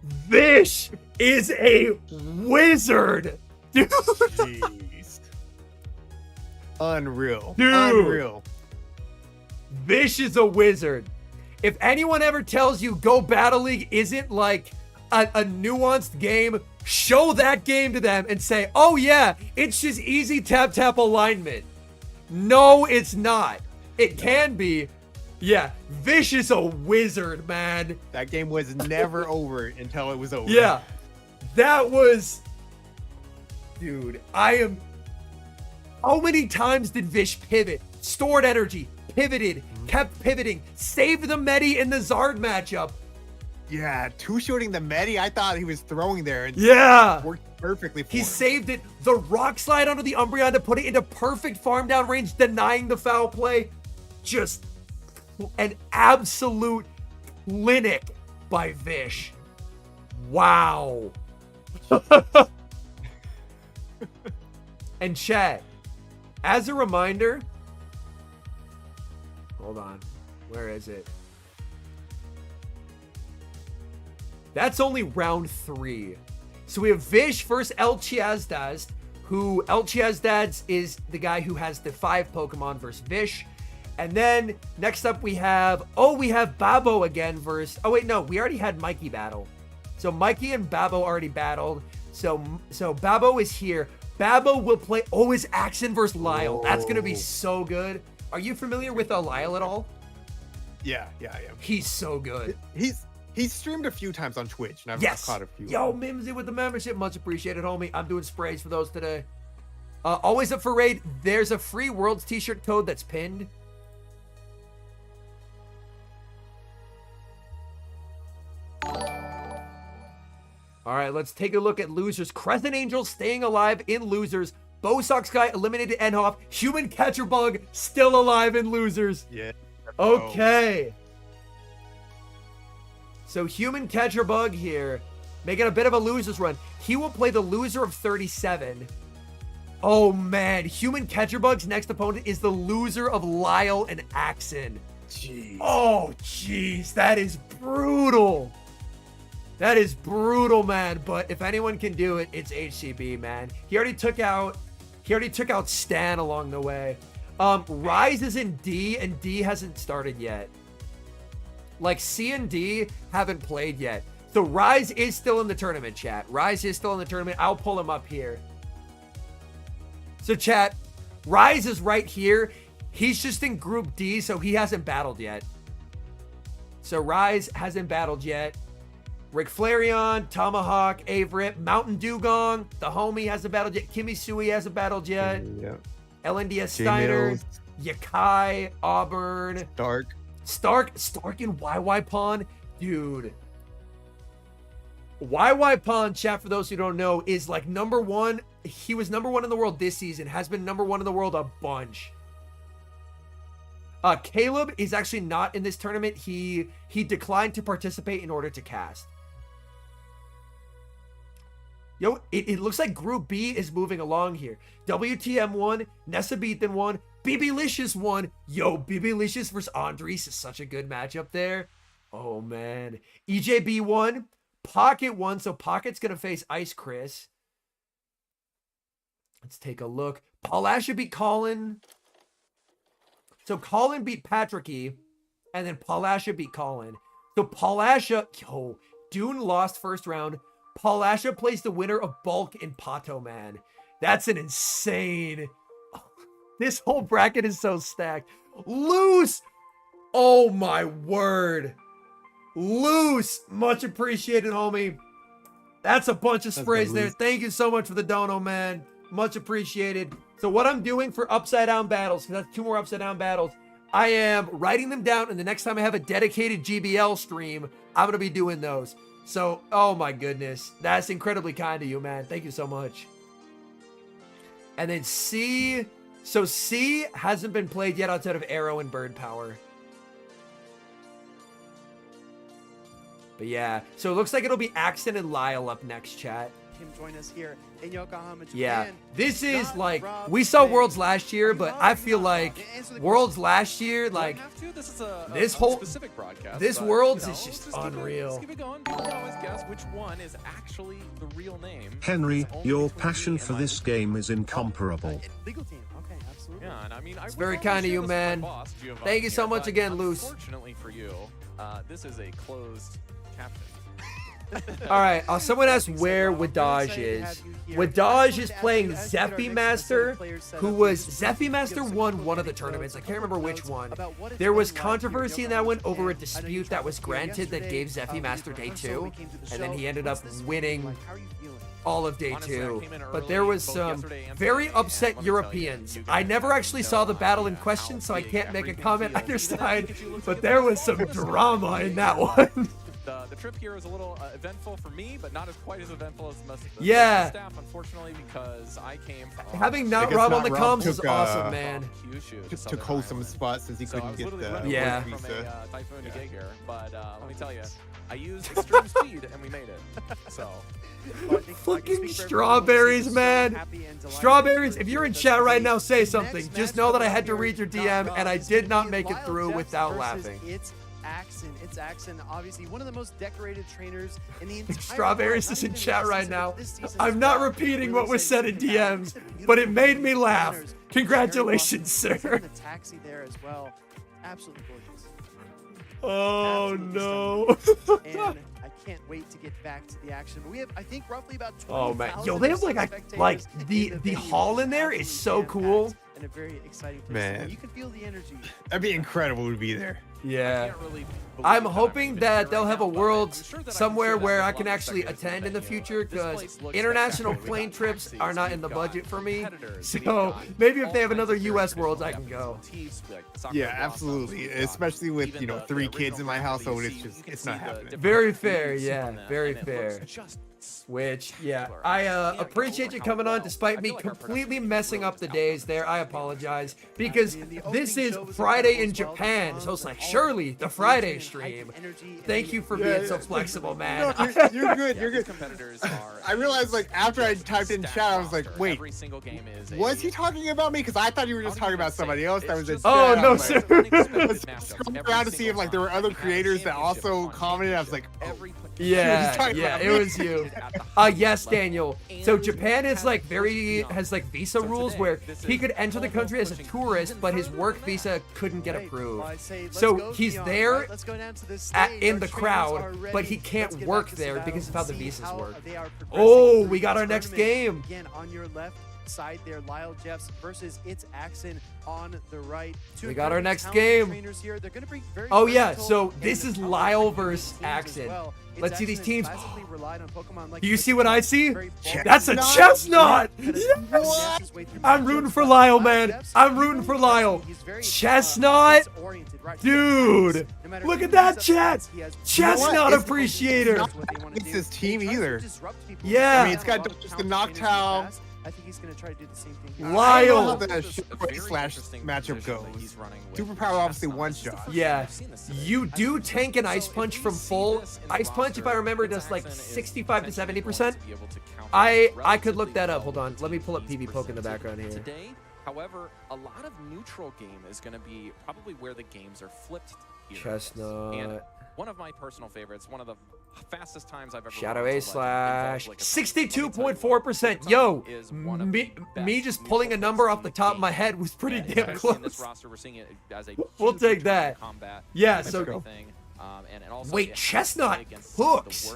Vish is a wizard! Dude! Jeez. unreal. Dude. Unreal. Vish is a wizard. If anyone ever tells you Go Battle League isn't like a nuanced game, show that game to them and say, oh yeah, it's just easy tap alignment. No, it's not. It can be. Yeah, Vish is a wizard, man. That game was never over until it was over. Yeah, that was... Dude, how many times did Vish pivot? Stored energy, pivoted, kept pivoting, saved the Medi in the Zard matchup. Yeah, two-shooting the Medi, I thought he was throwing there. And Yeah. worked perfectly for He him. saved it. The rock slide onto the Umbreon to put it into perfect farm down range, denying the foul play. Just an absolute clinic by Vish. Wow. And chat, as a reminder, hold on, where is it? That's only round 3. So we have Vish versus El Chiaz, who El Chiaz is the guy who has the 5 Pokemon versus Vish. And then next up we have Babo again versus, oh wait, no, we already had Mikey battle. So Mikey and Babo already battled. So Babo is here. Babo will play, it's Axon versus Lyle. That's going to be so good. Are you familiar with Lyle at all? Yeah, I am. He's so good. He's streamed a few times on Twitch, and I've caught a few. Yo, Mimsy with the membership. Much appreciated, homie. I'm doing sprays for those today. Always up for raid. There's a free Worlds t-shirt code that's pinned. All right, let's take a look at losers. Crescent Angel staying alive in losers. Bo Sox Guy eliminated Enhoff. Human Catcher Bug still alive in losers. Yeah. Okay. So Human Catcher Bug here, making a bit of a losers run. He will play the loser of 37. Oh man, Human Catcher Bug's next opponent is the loser of Lyle and Axon. Jeez. Oh jeez, that is brutal. That is brutal, man. But if anyone can do it, it's HCB, man. He already took out Stan along the way. Rise is in D, and D hasn't started yet. Like C and D haven't played yet. So Rise is still in the tournament, chat. Rise is still in the tournament. I'll pull him up here. So chat, Rise is right here. He's just in Group D, so he hasn't battled yet. So Rise hasn't battled yet. Rick Flareon, Tomahawk, Averett, Mountain Dugong, the homie hasn't battled yet. Kimi Sui hasn't battled yet. Yeah. LNDS Steiner, Yakai, Auburn, Stark and YY Pawn. Dude. YY Pawn, chat, for those who don't know, is like #1. He was #1 in the world this season, has been #1 in the world a bunch. Caleb is actually not in this tournament. He declined to participate in order to cast. Yo, it looks like Group B is moving along here. WTM 1, Nessa Bethan 1, BB-Licious 1. Yo, BB-Licious versus Andres is such a good matchup there. Oh, man. EJB 1, Pocket 1. So Pocket's going to face Ice Chris. Let's take a look. Paulasha beat Colin. So Colin beat Patricky, and then Paulasha beat Colin. So Paulasha, yo, Dune lost first round. Paulasha plays the winner of Bulk and Pato, man. That's an insane... This whole bracket is so stacked. Loose! Oh my word. Loose! Much appreciated, homie. That's a bunch of sprays there. Thank you so much for the dono, man. Much appreciated. So what I'm doing for Upside Down battles, because that's 2 more Upside Down battles, I am writing them down, and the next time I have a dedicated GBL stream, I'm going to be doing those. So, oh my goodness. That's incredibly kind of you, man. Thank you so much. And then C. So C hasn't been played yet outside of Arrow and Bird Power. But yeah. So it looks like it'll be Axon and Lyle up next, chat. can join us here in Yokohama, Japan. Yeah, this is Not like, Rob we saw May. Worlds last year, but I feel like Worlds last year, like, This is a this whole specific broadcast. this but, Worlds you know, is just let's keep it- unreal. Let's keep it going. You can always guess which one is actually the real name. Henry, It's only your between me passion and for my this game is incomparable. Legal team. Okay, absolutely. Yeah, and I mean, It's very kind of you, man. Thank you so much again, Luce. Unfortunately for you, this is a closed caption. All right, someone asked where Wadaj is. Wadaj is playing Zephy Master, who was Zephy Master won one of the tournaments. I can't remember which one. There was controversy in that one over a dispute that was granted that gave Zephy Master day 2, and then he ended up winning all of day 2. But there was some very upset Europeans. I never actually saw the battle in question, so I can't make a comment either side, but there was some drama in that one. The trip here is a little eventful for me, but not as quite as eventful as most of the Yeah. staff, unfortunately, because I came from Having not Because Rob on not the Rob comms is took, awesome, man. Kyushu Took Southern wholesome Island. spots since he So I couldn't was get literally the running Yeah. away from visa. a typhoon to get here, but let me tell you, I used extreme speed and we made it. So Fucking strawberries, man. Strawberries, if you're in chat right now, say something. Just know that I had to read your DM and I did not make it through without laughing. It's Axon. It's Axon, obviously one of the most decorated trainers in the entire Strawberries world. is Not in even chat this right season, now. but this season I'm as not well. repeating Really what was said in exciting. DMs, but it made me laugh. Congratulations, sir. The taxi there as well. Absolutely gorgeous. Oh Absolutely no. stunning. And I can't wait to get back to the action. But we have, I think, roughly about 20,000 Oh man, yo, they have like spectators the in the venue. hall in there is so cool. And a very exciting place. Man. You can feel the energy. That'd be incredible to be there. Yeah. I'm hoping that they'll have a Worlds somewhere where I can actually attend in the future, because international plane trips are not in the budget for me. So maybe if they have another US Worlds, I can go. Yeah, absolutely. Especially with, 3 kids in my household, it's not happening. Very fair, yeah, very fair. Which, yeah, I appreciate you coming on despite me completely messing up the days there. I apologize, because this is Friday in Japan, so it's like, surely the Friday stream. Thank you for being so flexible, man. No, you're good. You're good. I realized, like, after I typed in chat, I was like, wait, was he talking about me? Because I thought you were just talking about somebody else that was in chat. Oh, no, I was sir. like, I was scrolling around to see if, like, there were other creators that also commented. I was like, oh. Yeah, it was you. Yes, Daniel. So Japan is like has like visa rules where he could enter the country as a tourist, but his work visa couldn't get approved. So he's there in the crowd, but he can't work there because of how the visas work. Oh, we got our next game. Again, on your left side there, Lyle Jeffs versus It's Axon on the right. We got our next game. Oh yeah, so this is Lyle versus Axon. Let's see these teams. Do you see what I see? That's a chestnut! Yes! I'm rooting for Lyle, man. I'm rooting for Lyle. Chestnut? Dude, look at that chat. Chestnut appreciator. It's his team either. Yeah. I mean, it's got just the Noctowl. I think he's going to try to do the same thing. Lyle. The slash matchup goes. Superpower obviously one shot. Yeah. You do tank an Ice Punch from full. Ice Punch, if I remember, does like 65 to 70%. I could look that up. Hold on. Let me pull up PB Poke in the background here. Today, however, a lot of neutral game is going to be probably where the games are flipped here. Chestnut. And one of my personal favorites, one of the fastest times I've ever Shadow run A into slash like 62.4%. Yo, me just pulling a number off the top of my head was pretty damn close. We'll take that. Yeah, so wait, Chestnut hooks.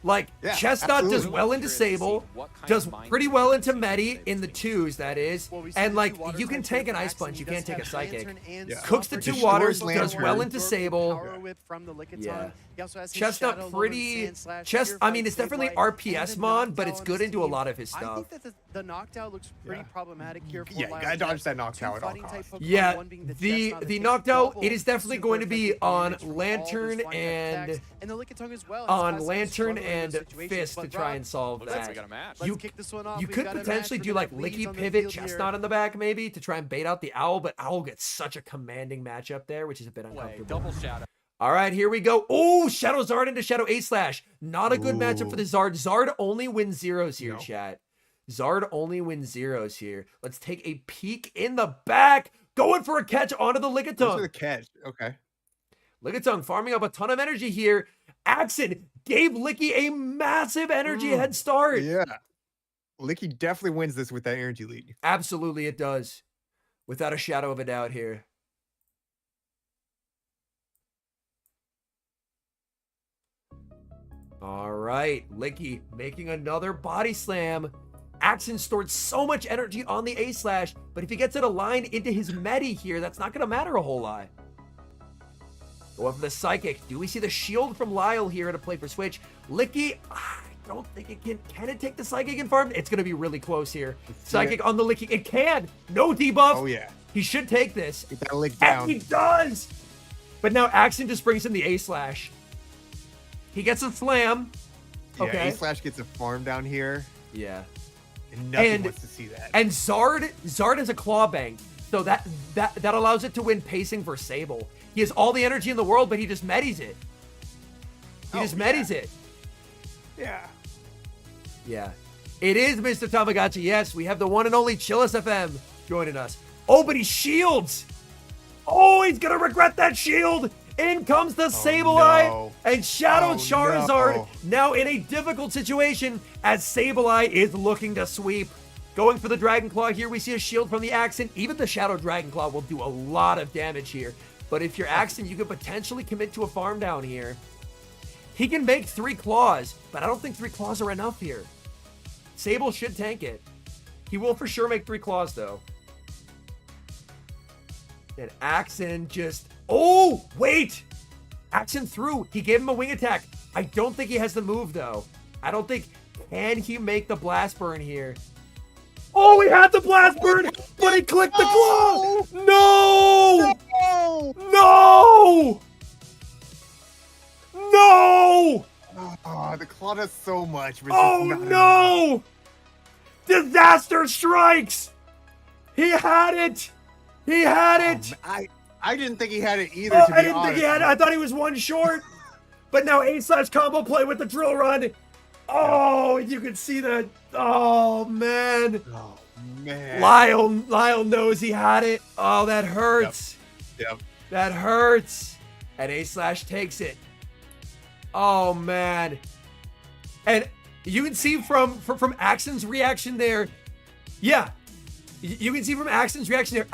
Like, Chestnut does well in Disable, does pretty well into Medi in the 2s, that is. And, like, you can take an Ice Punch, you can't take a Psychic. Cooks the 2 waters, does well in Disable. Yeah. Chestnut pretty... I mean, it's definitely RPS Mon, but it's good into a lot of his I stuff. think that the Noctowl looks pretty problematic here for Yeah, you Lyle gotta dodge Jeffs. that Noctowl Two at all fighting type costs. Pokemon, Yeah, one being the Chestnut, Noctowl, double it is definitely going to be super on effective damage from all those Lantern flying and attacks. And the Lickitung as well. on It's Lantern struggling in and those situations, Fist to but try Rob, and solve let's- that. let's You, kick this one off. you We've could got a match potentially for do the like leads Licky on the Pivot field here. Chestnut in the back maybe to try and bait out the Owl, but Owl gets such a commanding matchup there, which is a bit uncomfortable. Double shadow. All right, here we go. Oh, Shadow Zard into Shadow A-Slash. Not a good matchup for the Zard. Zard only wins zeros here, chat. Zard only wins zeros here. Let's take a peek in the back. Going for a catch onto the Lickitung. Goes for the catch. Okay. Lickitung farming up a ton of energy here. Axon gave Licky a massive energy head start. Yeah. Licky definitely wins this with that energy lead. Absolutely it does. Without a shadow of a doubt here. All right, Licky making another body slam. Axon stored so much energy on the A-Slash, but if he gets it aligned into his medi here, that's not going to matter a whole lot. Going for the Psychic. Do we see the shield from Lyle here to play for Switch? Licky, I don't think it can. Can it take the Psychic and farm? It's going to be really close here. Psychic on the Licky. It can. No debuff. Oh, yeah. He should take this. Get that lick down. And he does. But now Axon just brings in the A-Slash. He gets a slam. Yeah, Okay. A-Slash gets a farm down here. Yeah. And nothing wants to see that. And Zard has a claw bang. So that allows it to win pacing for Sable. He has all the energy in the world, but he just medis it. He just medis it. Yeah. Yeah. It is Mr. Tamagotchi. Yes, we have the one and only Chillis FM joining us. Oh, but he shields. Oh, he's going to regret that shield. In comes the Sableye and Shadow Charizard now in a difficult situation as Sableye is looking to sweep. Going for the Dragon Claw here, we see a shield from the Axon. Even the Shadow Dragon Claw will do a lot of damage here. But if you're Axon, you could potentially commit to a farm down here. He can make 3 claws, but I don't think 3 claws are enough here. Sable should tank it. He will for sure make 3 claws, though. And Axon just... Oh, wait! Axon threw. He gave him a wing attack. I don't think he has the move, though. I don't think... Can he make the blast burn here? Oh, he had the blast burn, but he clicked the claw! No! No! No! Oh, the claw does so much. But Oh, no! Disaster strikes! He had it! He had it! I didn't think he had it either, Oh, to be I didn't honest. think he had it. I thought he was one short. But now A-Slash combo play with the drill run. Oh, you can see that. Oh, man. Oh, man. Lyle knows he had it. Oh, that hurts. Yep. That hurts. And A-Slash takes it. Oh, man. And you can see from Axon's reaction there. Yeah. You can see from Axon's reaction there.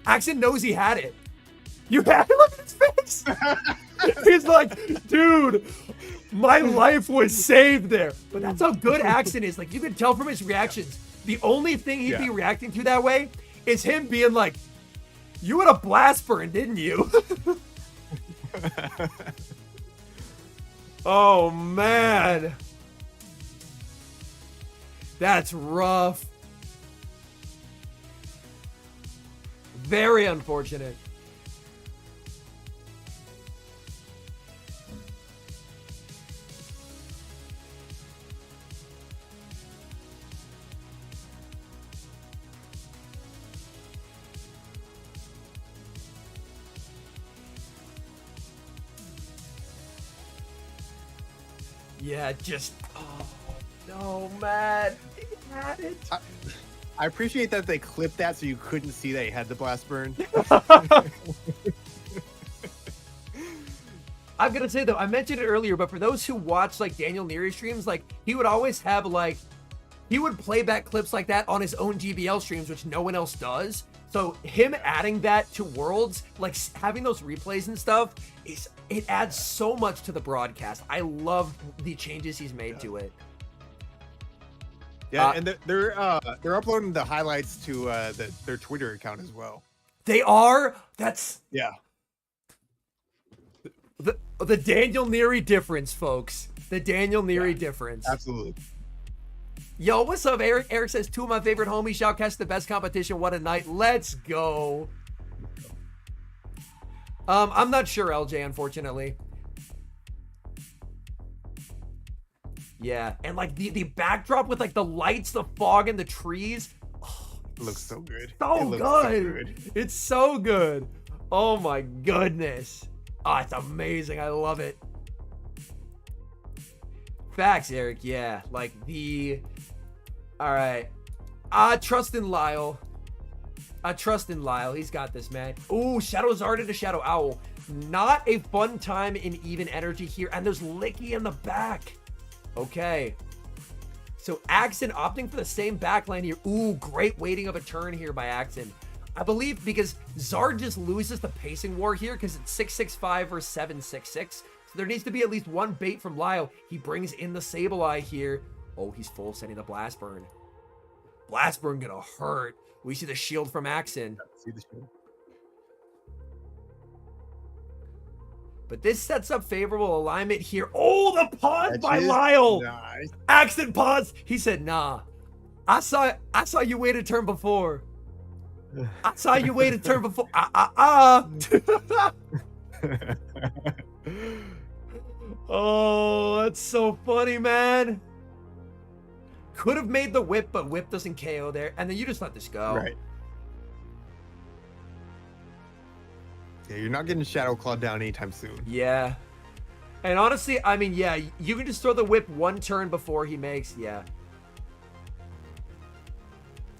Axon knows he had it. You had it? Look at his face. He's like, dude, my life was saved there. But that's how good Axon is. Like, you can tell from his reactions. The only thing he'd be reacting to that way is him being like, you had a blast burn, didn't you? Oh, man. That's rough. Very unfortunate. Yeah, just, oh, no, man. He had it. I appreciate that they clipped that so you couldn't see that he had the blast burn. I'm going to say, though, I mentioned it earlier, but for those who watch, like, Daniel Neary streams, like, he would always have, like, he would play back clips like that on his own GBL streams, which no one else does. So him adding that to Worlds, like, having those replays and stuff, it adds so much to the broadcast. I love the changes he's made to it. Yeah, and they're uploading the highlights to their Twitter account as well. They are? That's... Yeah. The Daniel Neary difference, folks. The Daniel Neary difference. Absolutely. Yo, what's up, Eric? Eric says, 2 of my favorite homies, Shoutcast, the best competition. What a night. Let's go. I'm not sure, LJ, unfortunately. Yeah, and like the backdrop with like the lights, the fog, and the trees. Oh, it looks so good. So good. It's so good. Oh my goodness. Oh, it's amazing. I love it. Facts, Eric. Yeah, like the... All right. I trust in Lyle. He's got this, man. Ooh, Shadow Zard into Shadow Owl. Not a fun time in even energy here. And there's Licky in the back. Okay. So Axon opting for the same backline here. Ooh, great waiting of a turn here by Axon. I believe because Zard just loses the pacing war here because it's 665 versus 766. So there needs to be at least one bait from Lyle. He brings in the Sableye here. Oh, he's full sending the Blast Burn. Blast Burn gonna hurt. We see the shield from Axon. See the shield. But this sets up favorable alignment here. Oh, the pause by Matches. Lyle. Nice. Axon pause. He said, nah. I saw you wait a turn before. I saw you wait a turn before. Oh, that's so funny, man. Could have made the whip, but whip doesn't KO there. And then you just let this go. Right. Yeah, you're not getting Shadow Claw down anytime soon. Yeah. And honestly, I mean, yeah, you can just throw the whip one turn before he makes, yeah.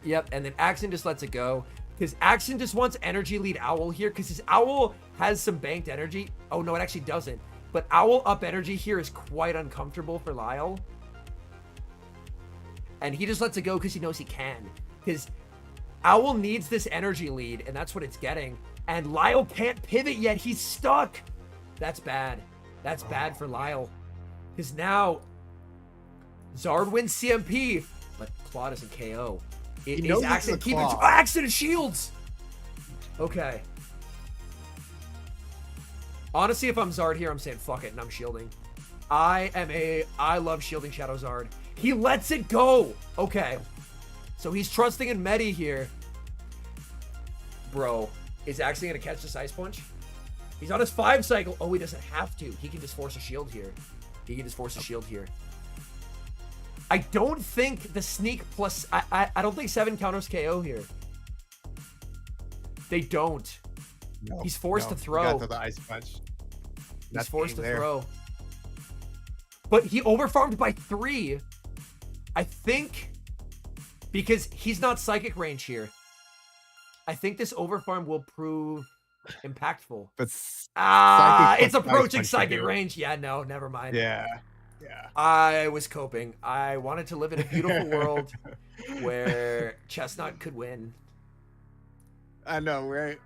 Yep, and then Axon just lets it go. Because Axon just wants energy lead Owl here, because his Owl has some banked energy. Oh, no, it actually doesn't. But Owl up energy here is quite uncomfortable for Lyle. And he just lets it go because he knows he can. Because Owl needs this energy lead, and that's what it's getting. And Lyle can't pivot yet. He's stuck. That's bad. That's bad for Lyle. Because now Zard wins CMP, but Claw doesn't KO. It is Axon keeping Axon shields. Okay. Honestly, if I'm Zard here, I'm saying fuck it and I'm shielding. I love shielding Shadow Zard. He lets it go. Okay. So he's trusting in Medi here. Bro, is Axon gonna catch this Ice Punch? He's on his 5 cycle. Oh, he doesn't have to. He can just force a shield here. I don't think the sneak plus... I don't think 7 counters KO here. They don't. No, he's forced to throw. Got to the Ice Punch. He's forced to throw. But he overfarmed by 3. I think because he's not psychic range here. I think this overfarm will prove impactful. But it's approaching psychic range. Yeah, no, never mind. Yeah. I was coping. I wanted to live in a beautiful world where Chestnut could win. I know, right?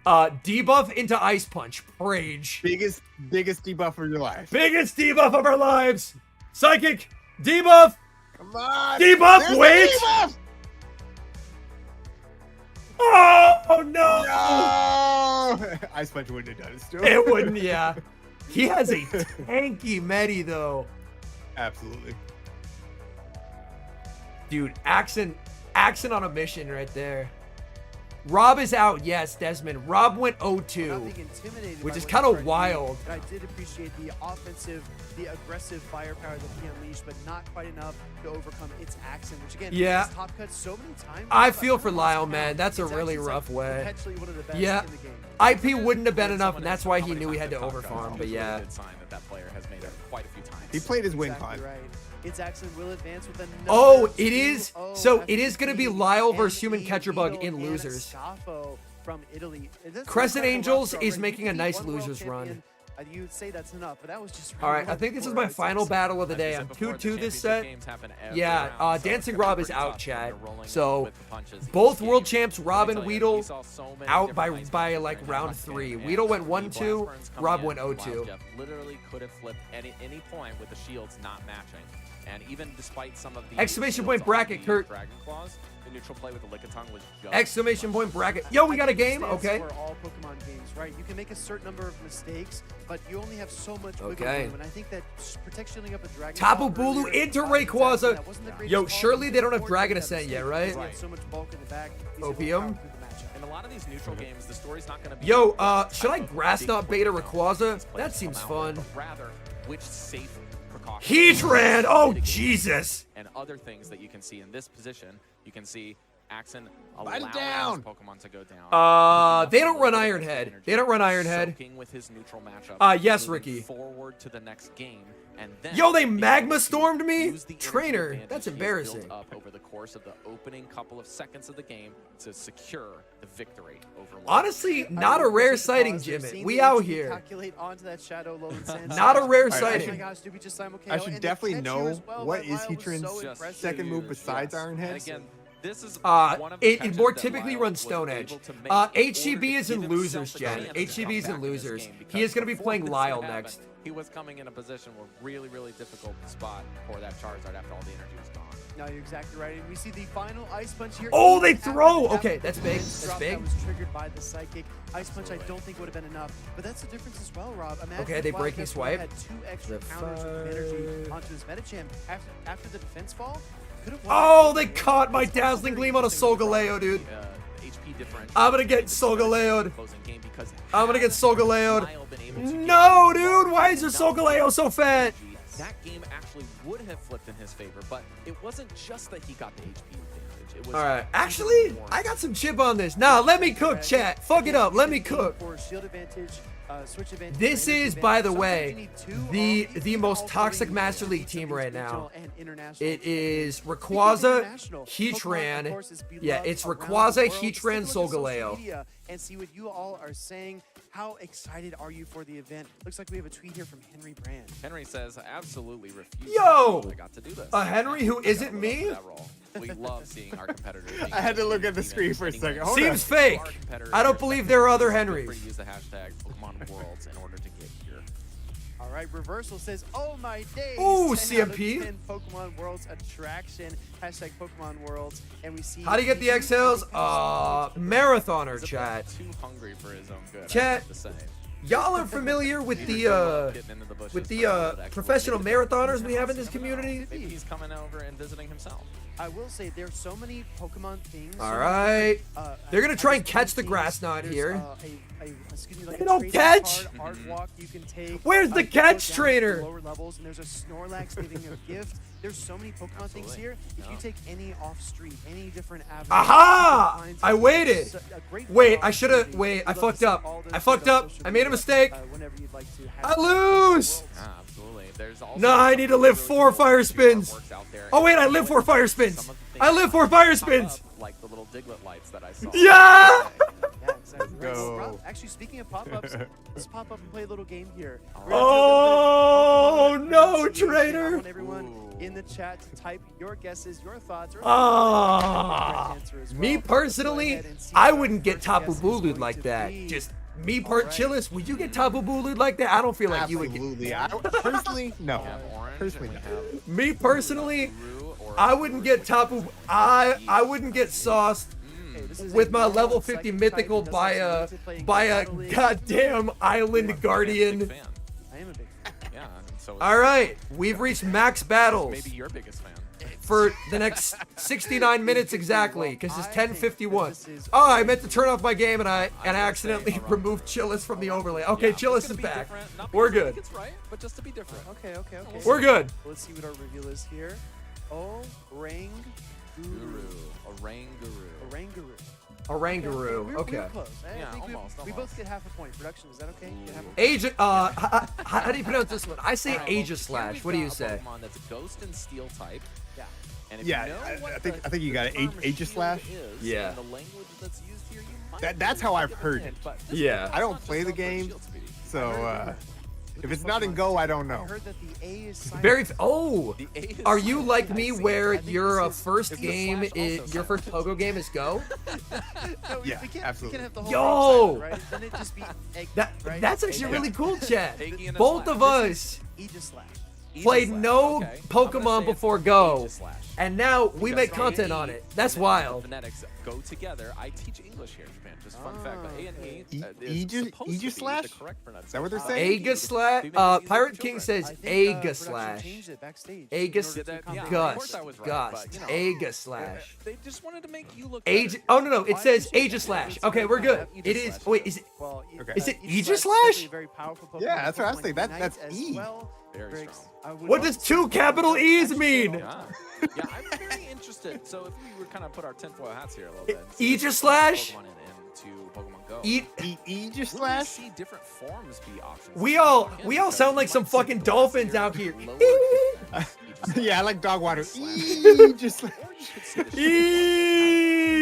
Debuff into Ice Punch. Rage. Biggest debuff of your life. Biggest debuff of our lives. Psychic. Debuff. Come on. Debuff. Wait. Debuff. Oh, no. Ice Punch wouldn't have done it still. It wouldn't, yeah. He has a tanky Medi, though. Absolutely. Dude, Axon on a mission right there. Rob is out, yes, Desmond. Rob went 0-2, which is kind of wild. I did appreciate the offensive, the aggressive firepower that he unleashed, but not quite enough to overcome its Axon, which again, yeah, top cut so many times. I feel for Lyle, man. That's a really rough way. Yeah, IP wouldn't have been enough, and that's why he knew he had to overfarm. But yeah, that player has made it quite a few times. He played his win con. Right. Its Axon will advance with another. Oh, it is. So it is going to be Lyle versus Human Catcher Bug in losers. Scaffo from Italy. Crescent Angels is making a nice losers run. You'd say that's enough, but that was just. All right, I think this is my final battle of the day. I'm 2-2 this set. Yeah, Dancing Rob is out, chat. So both world champs, Rob and Weedle, out by like round 3. Weedle went 1-2, Rob went 0-2. Literally could have flipped any point with the shields not matching. And even despite some of the exclamation point bracket, Kurt. Dragon Claws, the neutral play with the Lickitung was just exclamation point bracket. Yo, we got a game. Okay. For all Pokemon games, right? You can make a certain number of mistakes, but you only have so much. Okay. And I think that protecting up a Dragon. Tapu Bulu into Rayquaza. Yo, surely they don't have Dragon Ascent yet, right? So much bulk in the back. Opium. In a lot of these neutral games, the story's not going to be. Yo, should I Grass Knot Beta Rayquaza? That seems fun. Rather, which safe precautions. Heatran! Oh, Jesus! And other things that you can see in this position, you can see Axon Bite it allowing down. his Pokemon to go down. They don't run Iron Head. They don't run Iron Head. Soaking with his neutral matchup. Yes, moving Ricky. Forward to the next game, and then Yo, they able magma to stormed me? use the energy Trainer, advantage that's he's embarrassing. built up over the course of the opening couple of seconds of the game to secure the victory over Lyle. Honestly, not a rare sighting, Jimmy. We out here. Calculate onto that Shadow Alolan Sand. Not a rare Oh my sighting. gosh, did we just simulcast? I should definitely know what is Heatran's impressive. second move besides Iron Head. And again, this is one of the It catches more that typically Lyle runs was Stone Edge. able to make in order HCB to is in give losers, himself a Jen. chance to HCB come is in back in this losers. game, He is because going to be before playing this Lyle happened, next. He was coming in a position where really difficult spot for that Charizard after all the energy was gone. No, you're exactly right. And we see the final Ice Punch here. Oh, even they after throw! the Okay, that's big. Vince That's drop big. That was triggered by the Psychic. Ice Punch I don't think would have been enough. But that's the difference as well, Rob. Imagine Okay, if they Lyle breaking Kessler swipe. had 2 extra counters of energy onto his Medicham after the defense fall. Could have won. Oh, they caught my Dazzling Gleam on a Solgaleo, dude. HP differential. I'm going to get Solgaleo'd. Closing game because I'm going to get Solgaleo'd. Lyle been able to No, dude. Why is your Solgaleo so fat? that game actually would have flipped in his favor, but it wasn't just that he got the HP advantage. It was All right. Actually, I got some chip on this. Nah, let me cook, chat. Fuck it up. Let me cook. For shield advantage, switch advantage, This energy is, by the advantage. way, Sometimes you need 2 the of most all toxic 3 Master League regional team right now. and international. It is Speaking of Rayquaza, international, Pokemon, of Heatran. course, is beloved Yeah, it's around Rayquaza, the world. Let's Heatran, take a look at social Solgaleo. media and see what you all are saying. How excited are you for the event? Looks like we have a tweet here from Henry Brand. Henry says, absolutely refuse. Yo! I got to do this. A Henry who isn't me? That role. We love seeing our competitors. being I had to able look at the even screen for a anywhere. second. Hold Seems on. fake. Our competitors I don't are believe there are other feel free Henrys. to use the hashtag Pokemon Worlds in order to get here. All right, Reversal says, oh my days. Ooh, 10 out of CMP. 10 Pokemon Worlds attraction. Hashtag Pokemon Worlds. And we see. How do you get the exhales? Marathoner, He's a bit chat. too hungry for his own good. I Chat. have to say. Y'all are familiar with the professional marathoners we have in this community? Maybe he's coming over and visiting himself. I will say there's so many Pokemon things. All right. They're gonna try and catch the grass knot here. They don't catch. Walk you can take. Where's the You can go catch down to trainer? Lower levels, and there's a Snorlax giving a gift. There's so many Pokemon things here. If you take any off street, any different avenue. Aha! I waited. A great Wait, Pokemon I should have. community. Wait, I We'd love to fucked see up. all those I fucked on up. social I made a media, mistake. Whenever you'd like to I have lose. Absolutely. There's also No, I need to live 4 fire spins. Oh wait, I live 4 fire spins. I live 4 fire spins. Like the little Diglett lights that I saw. Yeah. Yeah, exactly. Right. Go. Well, Rob, actually, speaking of pop-ups, let's pop up and play a little game here. Oh no, I trainer. want everyone in the chat to type your guesses, your thoughts. Or Ah. answer as Me well. personally, Let's go ahead and see I what our wouldn't get first Tapu guess is Bulu'd going like to that. be. Just me part Alright. Chillis. Would you get Tapu Bulu'd like that? I don't feel like you would get. Absolutely. I personally, no. We have orange, Personally, and we no. have Me personally, Rue or I wouldn't get Tapu. I wouldn't get sauced Okay, this is with a my normal level 50 psychic type mythical that by doesn't a need to play by a Battle League. goddamn island big guardian. fan. I am a big fan. Yeah. And so All right, we've reached max battles maybe your biggest fan. for the next 69 minutes exactly, because it's 10:51. Oh, I meant to turn off my game and I accidentally removed Chillis from the overlay. Okay, Yeah, Chillis it's is gonna be back. different, not We're because I good. think It's right, but just to be different. Okay. We're good. Let's see what our reveal is here. Oranguru. Guru, Oranguru. Oranguru. Oranguru. We're Okay. close. I Yeah, think we almost. both get half a point. Production, is that okay? Get half a point? Age. How do you pronounce this one? I say Aegis Slash. Here What do we've you got a say? Pokemon that's Ghost and Steel type. Yeah. And if Yeah, you know what I think the you got it. term Aegis shield Slash? is, Yeah. and the language that's used here, you might That's be how able to I've give heard a hint, it. but this Yeah. one I don't does not play the just go for game, shield speed. so if it's not in Go, I don't know. I heard that the A is silent. Very. Oh. The A is Are you silent. like I me see. where I think your this is- first is the game slash also is your silent? first Pogo game is Go? No, Yeah, we can't, absolutely. We can't have the whole Yo! thing silent, right? Then it'd just be egg, That right? that's actually Egg. really cool, chat. Eggy and a Both slash. of us Aegis Slash. Aegis played Slash, no okay. I'm gonna Pokemon say it's before Go, Aegis Slash. and now we Because make content A on and it. That's E wild. Phonetics go together. I teach English here in Japan. Just fun fact, but A and E E- is Aegis- supposed to Aegis be Slash? the correct pronunciation. Is that what they're saying? Aegis Slash. Maybe it's easier Pirate for King children. says I think, Aegis production Slash. changed it backstage Aegis in order to Yeah, accommodate of Gust. course I was right, Gust. but, you know, Aegis Slash. They just wanted to make you look Age. better. Oh no, it Well, says I appreciate Aegis that. Slash. It's Okay, very we're fun. good. Aegis It is. Slash. Wait, is it? Well, Okay. Is it Aegis Aegis Slash is Slash? definitely a very powerful Pokemon. Yeah, that's what I was Pokemon thinking. That's Unite as E. well. Very Briggs, strong. I would What love does to two see capital Nintendo E's actually mean? go- Yeah, I'm very interested. So if we would kind of put our tinfoil hats here a little bit. and see Aegis if slash? Pokemon into Pokemon Go. Aegis Will we slash? see different forms be options? We to all lock in? we all Because sound like you some might see fucking grass dolphins here, out here. lower defense, Aegis Yeah, I slash, like dog water. slash. Aegis slash. Or you could see the shield one,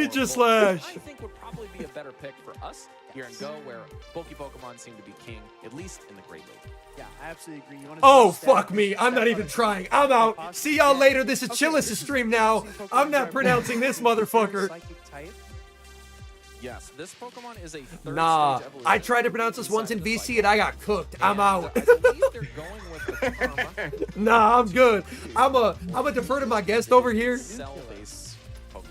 Aegis more bulk, slash. which I think would probably be a better pick for us here in Go, where bulky Pokemon seem to be king, at least in the Great League. Yeah, I absolutely agree. You wanna Oh, see stat- fuck me. I'm not stat even on- trying. I'm out. See y'all later. This is Okay, Chiaz' this stream is now. interesting I'm Pokemon not Drive. pronouncing this motherfucker. Psychic type. Yes, this Pokemon is a third Nah, stage evolution. I tried to pronounce this once in inside the VC and I got cooked. I'm out. I believe they're going with the Karma Nah, I'm good. I'm a defer to my guest over here. cell-based Pokemon.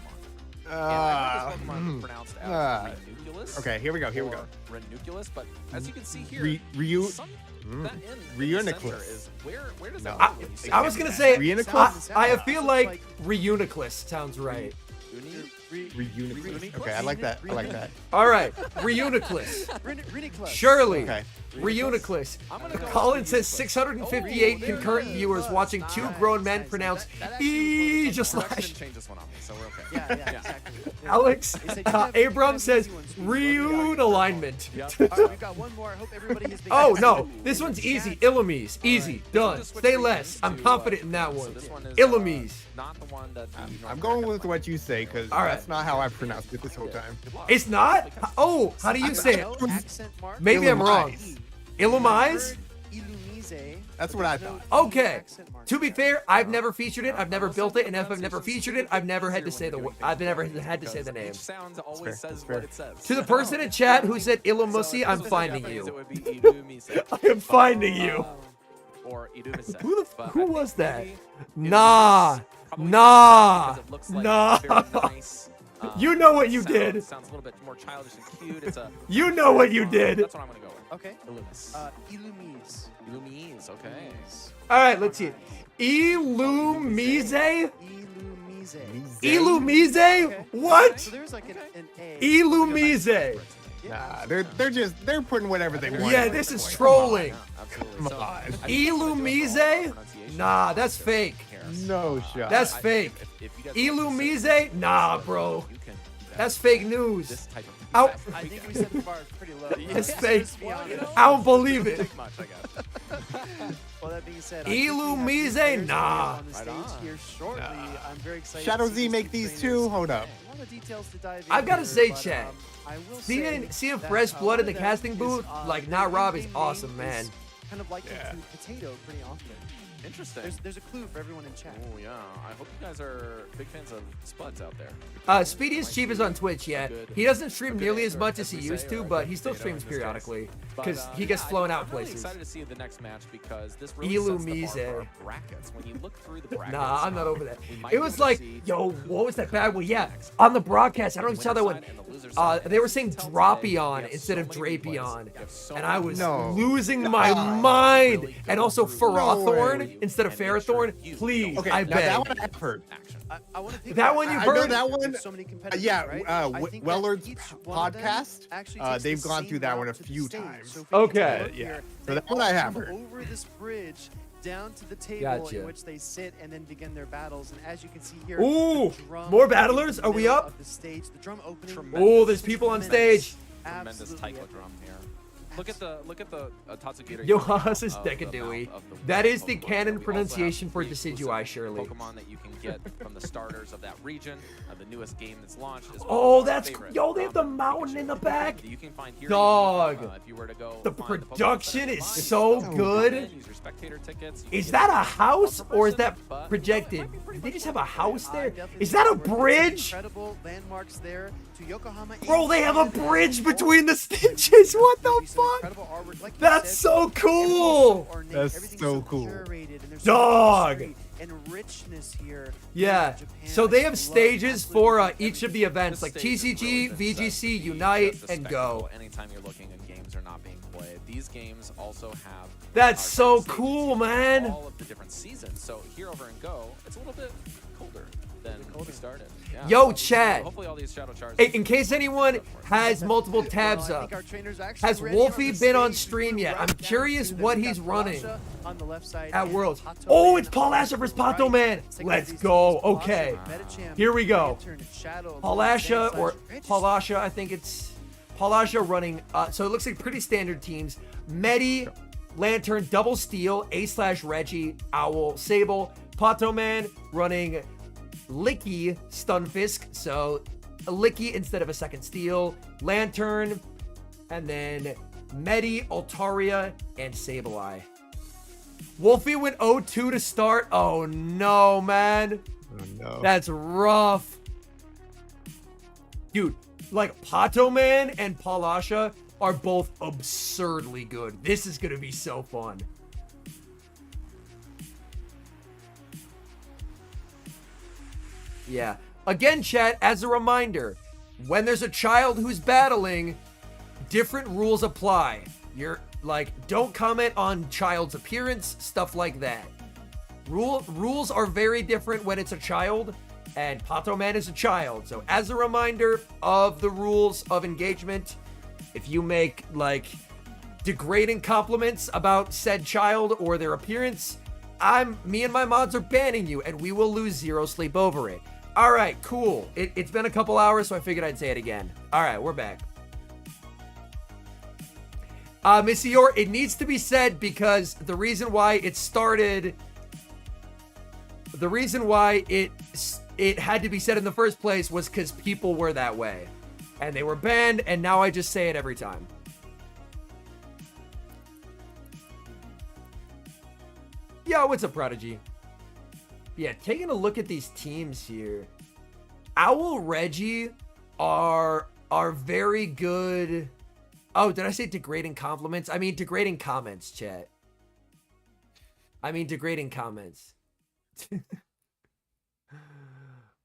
And I heard this Pokemon was pronounced as Ranunculus. Okay, here we go. Here we go. or Ranunculus, but as you can see here, Ryu. some, that in the Reuniclus. center is where does that No. go when you say I was that? gonna say Reuniclus? I feel like Reuniclus sounds right. Reuniclus. Okay, I like that. I like that. All right, Reuniclus. Ridiculous. Surely. Okay. Reuniclus. I'm gonna go Colin with says Reuniclus. 658 Oh, there concurrent it viewers is. watching two Nice, grown men nice. pronounce That actually was Aegis Production slash. didn't change this one on me, so we're okay. Yeah, yeah, exactly. Yeah. Alex They said you have- you Abram have says easy ones. Reun alignment. Yep. All right, we've got one more. I hope everybody has been. Oh no, this one's easy. Illumise. Easy. Done. Just switch Stay regions less. I'm to, confident in that so one. this one is, Illumise. not the one that I'm going with what you say because All right. that's not how I pronounced it this whole time. It's not? Oh, how do you say it? Accent mark. Maybe I'm wrong. Illumise? Illumise. That's what I thought. Okay. To be fair, I've never featured it. I've never built it, and if I've never featured it, I've never had to say the I've never had to say the name. Each sound always says what it says. To the person in chat who said Illumise, I'm finding It you. would be Ilumise. I am finding you. Or Ilumise. Who was that? Nah. Nah. Nah. You know what you did. Sounds a little bit more childish and cute. It's a. You know what you did. That's what I'm gonna go with. Okay. Illumis. Illumise. Illumise. Okay. All right, let's see. Illumise? Illumise. Illumise? What? So there's like an A. Illumise. Nah, they're putting whatever they want. Yeah, this is trolling. Absolutely. So, I think Illumise? Nah, that's fake. No shot. That's fake. if you guys Illumise? Nah, bro. you can do that. That's fake news. This type of Ow. I think we set the bar pretty low. It's fake. Let's be honest. I don't believe it. much, I guess. Well, that being said, Illumise? Nah. on the stage here shortly. I'm very excited. Shadow to Z see make these these trainers. too. Hold up. A lot of details to dive I've gotta into, say, but, chat, I will Seeing say that, fresh blood in the that casting is, booth, like not Rob, is in-game awesome, name man. is Kind of like to potato pretty often. Interesting. There's a clue for everyone in chat. Oh yeah. I hope you guys are big fans of Spuds out there. Speedy is cheap is on Twitch, yeah. He doesn't stream nearly as much as he used to, but he still streams periodically because he gets flown out I'm really places. excited to see the next match because this really sets the bar Illumise. for our brackets. When you look through the brackets, Nah, I'm not over that. we might It be was able to like, see yo, what was that bad one? Yeah, on the broadcast, I don't know if you saw that one. They were saying Drapion instead of Drapion, and I was losing my mind. And also Ferrothorn instead of Ferrothorn. Please, Okay, I now beg. that one I've heard. I want to pick That one you've I know heard? that one. So many competitors, Yeah, right? I think that Wellard's each one of them podcast. actually takes They've the gone same through that route one a to the few stage. times. So if we take a Okay. look here, So they that one I all have come heard. over this bridge down to the table Gotcha. in which they sit and then begin their battles. And as you can see here, Ooh, the drum more in the battlers? Are we middle up? of the stage, the drum opening. Oh, there's people on stage. Tremendous Absolutely type of drum here. Look at the Tatsugiri. Yohas is of the Decadui. mouth of the That is the Pokemon. canon We also have pronunciation for three exclusive Decidueye, surely. Pokemon that you can get from the starters of that region. The newest game that's launched is Oh, that's yo. They have the mountain in the back. you can find here. Dog. If you were to go The find Pokemon production Center is online, so you can good. use your spectator tickets. You Is can that get a house one or is person, that but projected? Did they just have a house there? Definitely Is that a some bridge? Incredible landmarks there to Yokohama. Bro, they have a and bridge Canada. between the stages. What the Some fuck? incredible artwork. Like you That's said, so cool. That's so cool. Curated, and there's Dog. history and richness here. Yeah. in Japan. So they I have love stages absolutely for everything. each of the events, like This stage has TCG, really been set VGC, to be Unite, just a and spectacle Go. Anytime you're looking and games are not being played, these games also have. That's so stages cool, in man. All of the different seasons. So here over in Go, it's a little bit colder then we started. Yeah, Yo, so, chat. hopefully all these Shadow Chars. In case anyone has multiple tabs Well, I up, think our trainer's actually has ready on Wolfie the been on stage. stream We yet? move I'm right down curious to what the he's Palasha running on the left side at and Worlds. Pato Oh, Man it's Palasha on versus the Pato right. Man. Take Let's these go. teams, Palasha Okay. with Metacham, Here we go. Lantern, Shadow, Palasha or Reggie. Palasha, I think it's Palasha running. So it looks like pretty standard teams. Medi, Lantern, Double Steel, A/Reggie, Owl, Sable. Pato Man running Licky, Stunfisk. So a Licky instead of a second Steel. Lantern, and then Medi, Altaria, and Sableye. Wolfie went 0-2 to start. Oh no, man. Oh, no. That's rough. Dude, like Pato Man and Palasha are both absurdly good. This is going to be so fun. Yeah. Again, chat, as a reminder, when there's a child who's battling, different rules apply. You're like, don't comment on child's appearance, stuff like that. Rules are very different when it's a child, and Pato Man is a child. So as a reminder of the rules of engagement, if you make like degrading compliments about said child or their appearance, me and my mods are banning you, and we will lose 0 sleep over it. All right, cool. It's been a couple hours, so I figured I'd say it again. All right, we're back. Missy Yor, it needs to be said because the reason why it started, the reason why it had to be said in the first place was because people were that way. And they were banned, and now I just say it every time. Yo, what's up, Prodigy? Yeah, taking a look at these teams here. Owl Reggie are very good. Oh, did I say degrading compliments? I mean degrading comments, chat. I mean degrading comments. But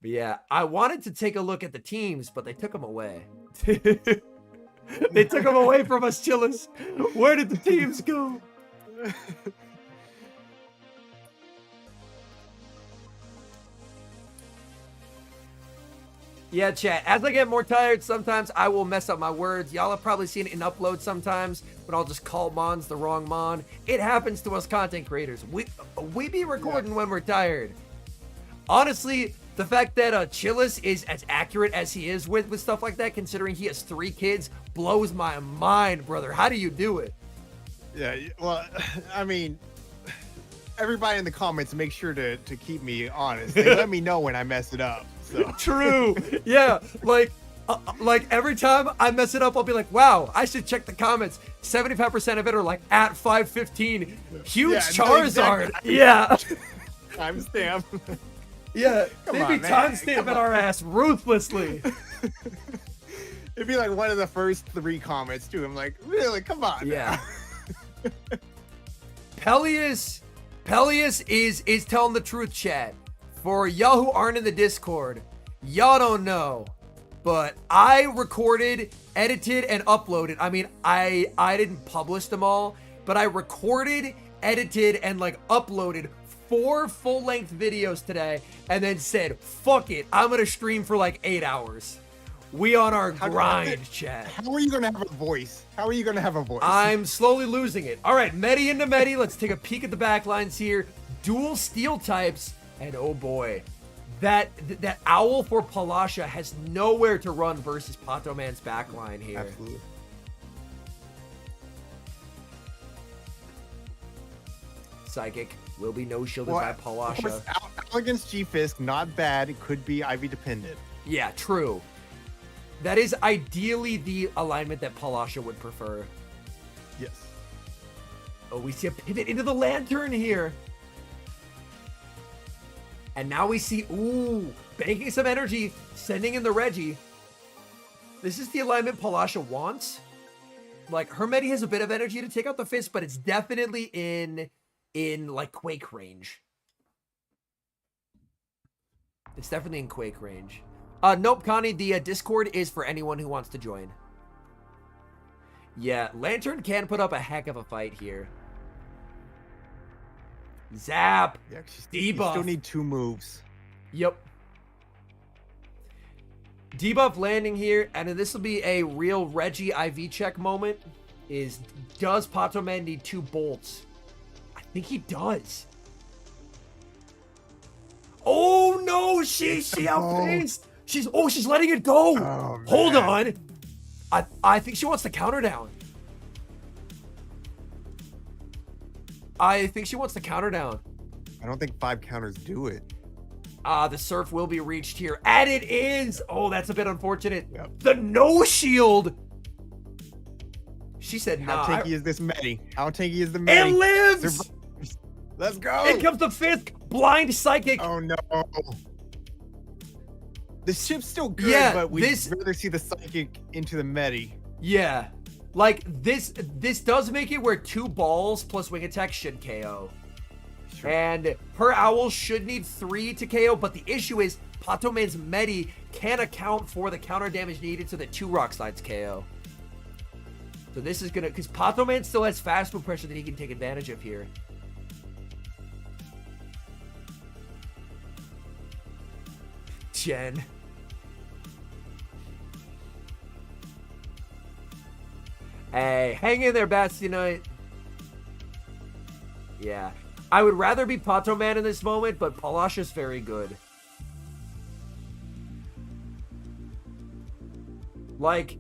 yeah, I wanted to take a look at the teams, but they took them away. They took them away from us, Chillers. Where did the teams go? Yeah, chat. As I get more tired, sometimes I will mess up my words. Y'all have probably seen it in upload sometimes, but I'll just call Mons the wrong Mon. It happens to us content creators. We be recording when we're tired. Honestly, the fact that Chillis is as accurate as he is with stuff like that, considering he has 3 kids, blows my mind, brother. How do you do it? Yeah, well, I mean, everybody in the comments make sure to keep me honest. They let me know when I mess it up. So. True. Yeah, like every time I mess it up, I'll be like, wow, I should check the comments. 75% of it are like at 515. Huge Charizard. Exactly. Yeah. Timestamp. Yeah, Come they on, be man. timestamping our ass ruthlessly. It'd be like one of the first 3 comments too. I'm like, really? Come on. Yeah. Peleus is telling the truth, chat. For y'all who aren't in the Discord, y'all don't know, but I recorded, edited, and uploaded. I mean, I didn't publish them all, but I recorded, edited, and like uploaded 4 full-length videos today, and then said, fuck it, I'm gonna stream for like 8 hours. We on our grind, chat. How are you gonna have a voice? How are you gonna have a voice? I'm slowly losing it. All right, Medi into Medi. Let's take a peek at the backlines here. Dual steel types. And oh boy, that Owl for Palasha has nowhere to run versus Pato Man's backline here. Absolutely. Psychic will be no shielded by Palasha. Owl against G-Fisk, not bad. It could be Ivy dependent. Yeah, true. That is ideally the alignment that Palasha would prefer. Yes. Oh, we see a pivot into the Lantern here. And now we see, ooh, banking some energy, sending in the Reggie. This is the alignment Palasha wants. Like, her Medi has a bit of energy to take out the fist, but it's definitely in like Quake range. It's definitely in Quake range. Nope, Connie, the Discord is for anyone who wants to join. Yeah, Lantern can put up a heck of a fight here. Zap. Yeah, you Debuff. still need 2 moves. Yep. Debuff landing here, and then this will be a real Reggie IV check moment. Does Pato Man need 2 bolts? I think he does. Oh no, she outpaced. She's letting it go. Oh, Hold on. I think she wants the counter down. I think she wants the counter down. I don't think 5 counters do it. The surf will be reached here. And it is. Oh, that's a bit unfortunate. Yep. The no shield. She said, nah. How tanky is this Medi? How tanky is the Medi? It lives. Survives. Let's go. In comes the 5th blind psychic. Oh no. The ship's still good, Yeah, but we'd rather see the psychic into the Medi. Yeah. Like, this does make it where 2 balls plus wing attack should KO. Sure. And her owl should need 3 to KO, but the issue is Pato Man's Medi can't account for the counter damage needed to the 2 rock slides KO. So this is gonna, because Pato Man still has fast move pressure that he can take advantage of here. Jen. Hey, hang in there, Basti Knight. Yeah. I would rather be Pato Man in this moment, but Palasha's very good. Like,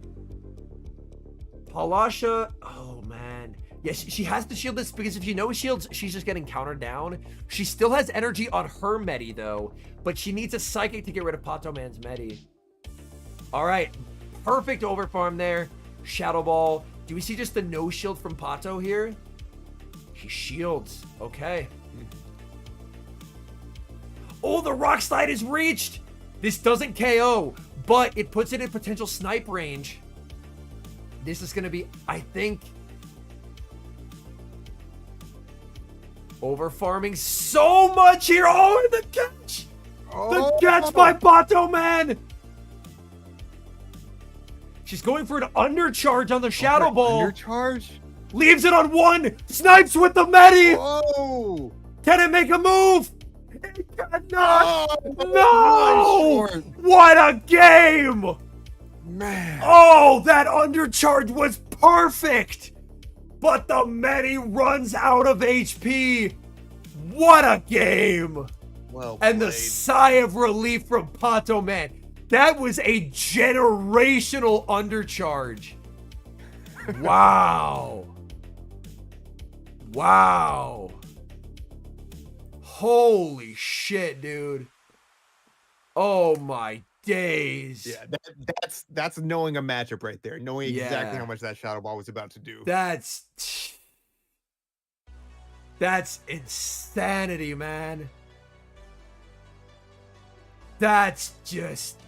Palasha, oh man. Yeah, she has to shield this because if she no shields, she's just getting countered down. She still has energy on her Medi though, but she needs a Psychic to get rid of Pato Man's Medi. All right, perfect overfarm there. Shadow Ball. Do we see just the no shield from Pato here? He shields. Okay. Oh, the rock slide is reached. This doesn't KO, but it puts it in potential snipe range. This is going to be, I think, overfarming so much here. Oh, the catch. The catch by Pato Man. She's going for an undercharge on the Shadow Ball. Undercharge? Leaves it on 1. Snipes with the Medi. Whoa. Can it make a move? It cannot. No. What a game. Man. Oh, that undercharge was perfect. But the Medi runs out of HP. What a game. Well and played. the sigh of relief from Pato Man. That was a generational undercharge. Wow. Wow. Holy shit, dude. Oh my days. Yeah, that's knowing a matchup right there. Knowing exactly how much that Shadow Ball was about to do. That's insanity, man. That's just...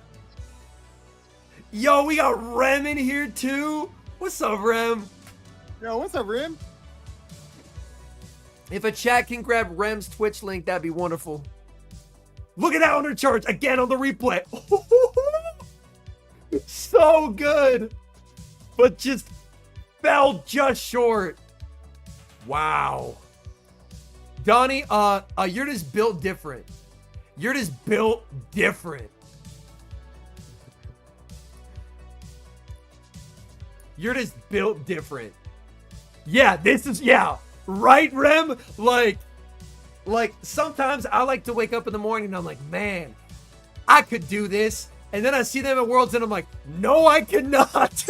Yo, we got Rem in here too. What's up, Rem? Yo, what's up, Rem? If a chat can grab Rem's Twitch link, that'd be wonderful. Look at that undercharge again on the replay. So good. But just fell just short. Wow. Donnie, you're just built different. You're just built different. You're just built different. Yeah, this is, yeah. Right, Rem? Like sometimes I like to wake up in the morning and I'm like, man, I could do this. And then I see them at Worlds and I'm like, no, I cannot.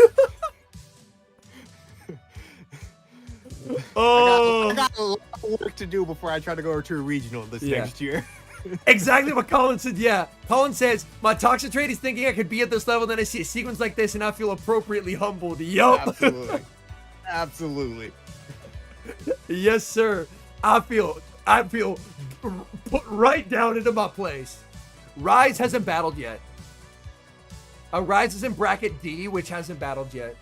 Oh, I got a lot of work to do before I try to go to a regional this next year. Exactly what Colin said. Yeah, Colin says my toxic trait is thinking I could be at this level, then I see a sequence like this and I feel appropriately humbled. Yup. Absolutely. Absolutely. Yes, sir. I feel put right down into my place. Rise hasn't battled yet. Rise is in bracket D, which hasn't battled yet.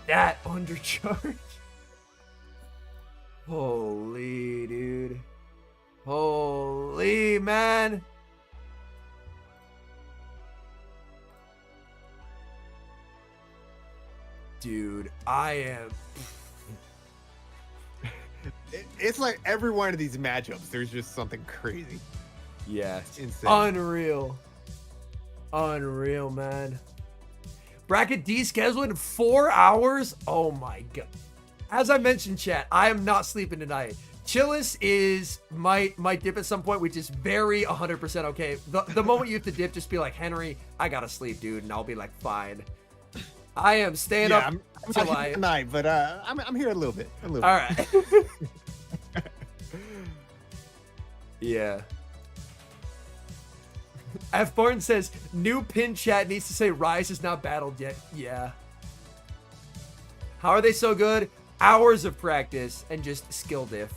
That undercharge. Holy, dude. Holy, man. Dude, I am... It's like every one of these matchups, there's just something crazy. Yeah. It's insane. Unreal. Unreal, man. Bracket D scheduled in 4 hours? Oh my god. As I mentioned, chat, I am not sleeping tonight. Chiaz is might dip at some point, which is very 100% okay. The moment you have to dip, just be like, Henry, I gotta sleep, dude, and I'll be like, fine. I am staying up I'm till not here tonight, but I'm here a little bit. All right. Yeah. F Barn says new pin chat needs to say Rise is not battled yet. Yeah. How are they so good? Hours of practice and just skill diff.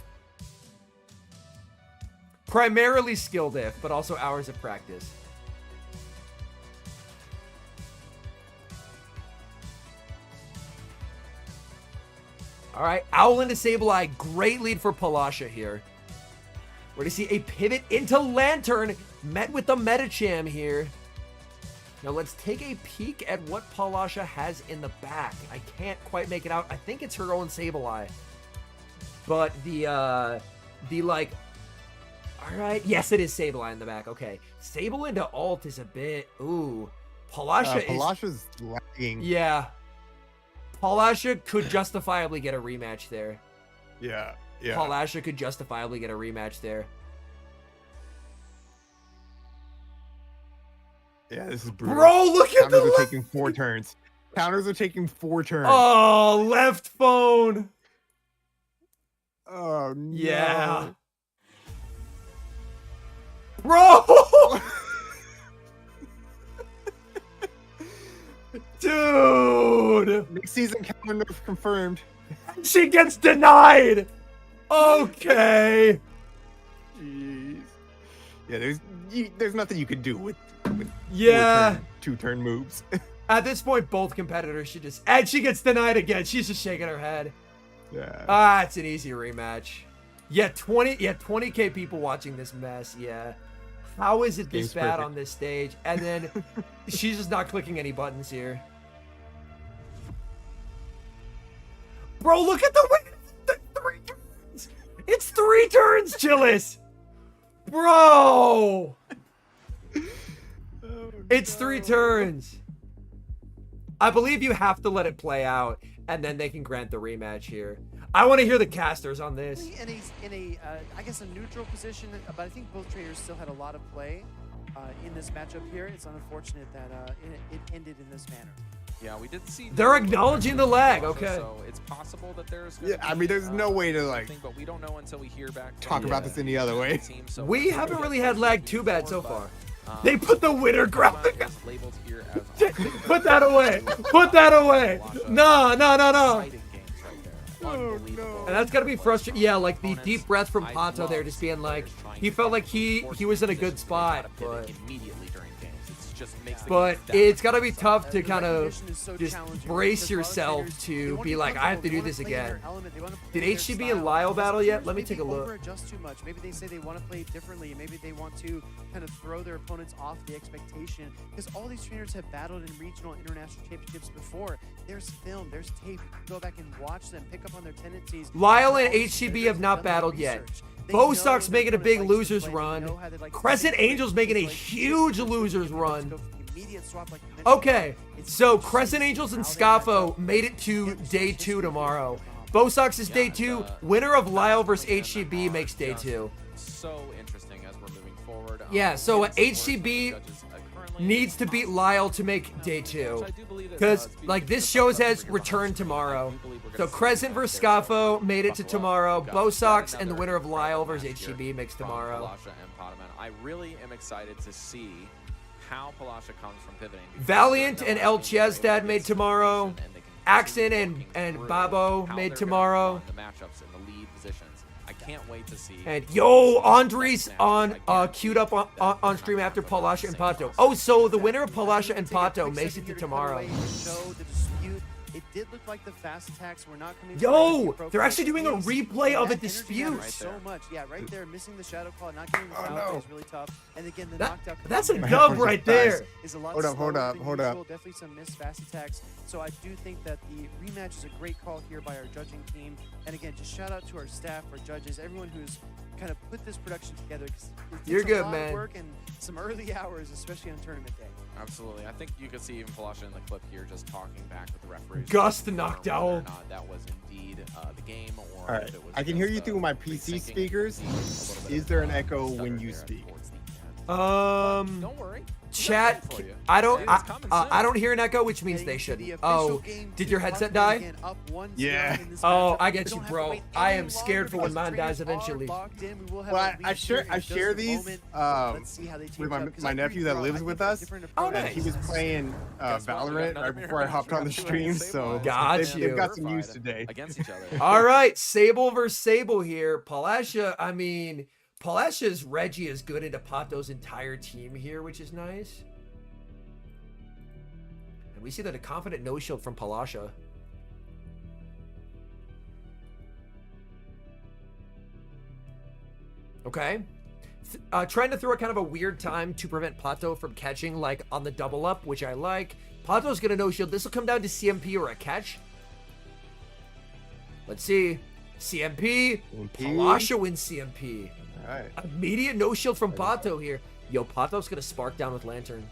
Primarily skill diff, but also hours of practice. All right, Owl into Sableye, great lead for Palasha here. We're gonna see a pivot into Lantern, met with the Metacham here. Now let's take a peek at what Palasha has in the back. I can't quite make it out. I think it's her own Sableye. But the like, all right, yes, it is Sableye in the back. Okay, Sable into alt is a bit, ooh. Palasha's lagging. Yeah. Palasha could justifiably get a rematch there. Yeah, yeah. Palasha could justifiably get a rematch there. Yeah, this is brutal. Bro, look at Counters the are taking 4 turns. Counters are taking 4 turns. Oh, left phone. Oh, no. Yeah. Bro! Dude! Next season counter nerf confirmed. She gets denied! Okay. Jeez. Yeah, there's nothing you can do with Yeah. 2-turn moves. At this point, both competitors should just... And she gets denied again. She's just shaking her head. Yeah. Ah, it's an easy rematch. Yeah, 20K people watching this mess. Yeah. How is it this bad on this stage? And then she's just not clicking any buttons here. Bro, look at the 3 turns. It's 3 turns, Chiaz. Bro. It's 3 turns. I believe you have to let it play out, and then they can grant the rematch here. I want to hear the casters on this. In a I guess a neutral position, but I think both traders still had a lot of play in this matchup here. It's unfortunate that it ended in this manner. Yeah, we did see. They're acknowledging the lag. Okay. So it's possible that there's. Yeah, I mean, there's no way to like. But we don't know until we hear back. Talk about this any other way. We haven't really had lag too bad so far. They put the winner graphic. Put that away. Put that away. No, no, no, no. Oh, no. And that's gotta be frustrating. Yeah, like the deep breath from Pato there, just being like, he felt like he was in a good spot, but it's gotta be tough to kind of just brace yourself to be like, I have to do this again. Did HCB and Lyle battle yet? Let me take a look. Adjust too much. Maybe they say they want to play differently. Maybe they want to kind of throw their opponents off the expectation, because all these trainers have battled in regional international championships before. There's film, there's tape. You can go back and watch them, pick up on their tendencies. Lyle and HCB have not battled yet. Bostock's making a big losers run. Crescent Angels making a huge losers run. Okay, so Crescent Angels and Scaffo made it to day 2 tomorrow. Bostock's is day 2. Winner of Lyle versus HCB makes day 2. So interesting as we're moving forward. Yeah, so HCB needs to beat Lyle to make day 2, because like this shows has returned tomorrow. So Crescent versus Scaffo made it to tomorrow. Bostock's and the winner of Lyle versus HCB makes tomorrow. I really am excited to see how Palasha comes from pivoting. Valiant and El Chiaz made tomorrow. Axon and Babo made tomorrow. The matchups in the lead positions. I can't wait to see. And yo, Andres on queued up on stream after Palasha and Pato. Oh, so the winner of Palasha and Pato makes it to tomorrow. It did look like the fast attacks were not coming. Yo, they're actually doing a replay of a dispute. So much, yeah, right there, missing the shadow call, not getting the foul is really tough. And again, the knocked out. That's a dub right there. Is a lot hold up. Definitely some missed fast attacks. So I do think that the rematch is a great call here by our judging team. And again, just shout out to our staff, our judges, everyone who's kind of put this production together. You're good, a lot man. Of work and some early hours, especially on tournament day. Absolutely. I think you could see even Palasha in the clip here just talking back with the referees. Gust to knocked confirm whether or out. not that was indeed the game, or All right, if it was I can hear just, you through my PC speakers. Is there an echo when you speak? Don't worry. Chat, I don't hear an echo, which means they shouldn't. Oh, did your headset die? Yeah. Oh, I get you, bro. I am scared for when mine dies eventually. Well, I share these with my nephew that lives with us. Oh, and he was playing Valorant right before I hopped on the stream, so they've got some news today. Against each other. All right, Sable versus Sable here. Palasha, I mean, Palasha's Reggie is good into Pato's entire team here, which is nice. And we see that a confident no-shield from Palasha. Okay. Trying to throw a kind of a weird time to prevent Pato from catching, like, on the double up, which I like. Pato's going to no-shield. This will come down to CMP or a catch. Let's see. CMP. Palasha wins CMP. All right. Immediate no-shield from Pato here. Yo, Pato's going to spark down with Lantern.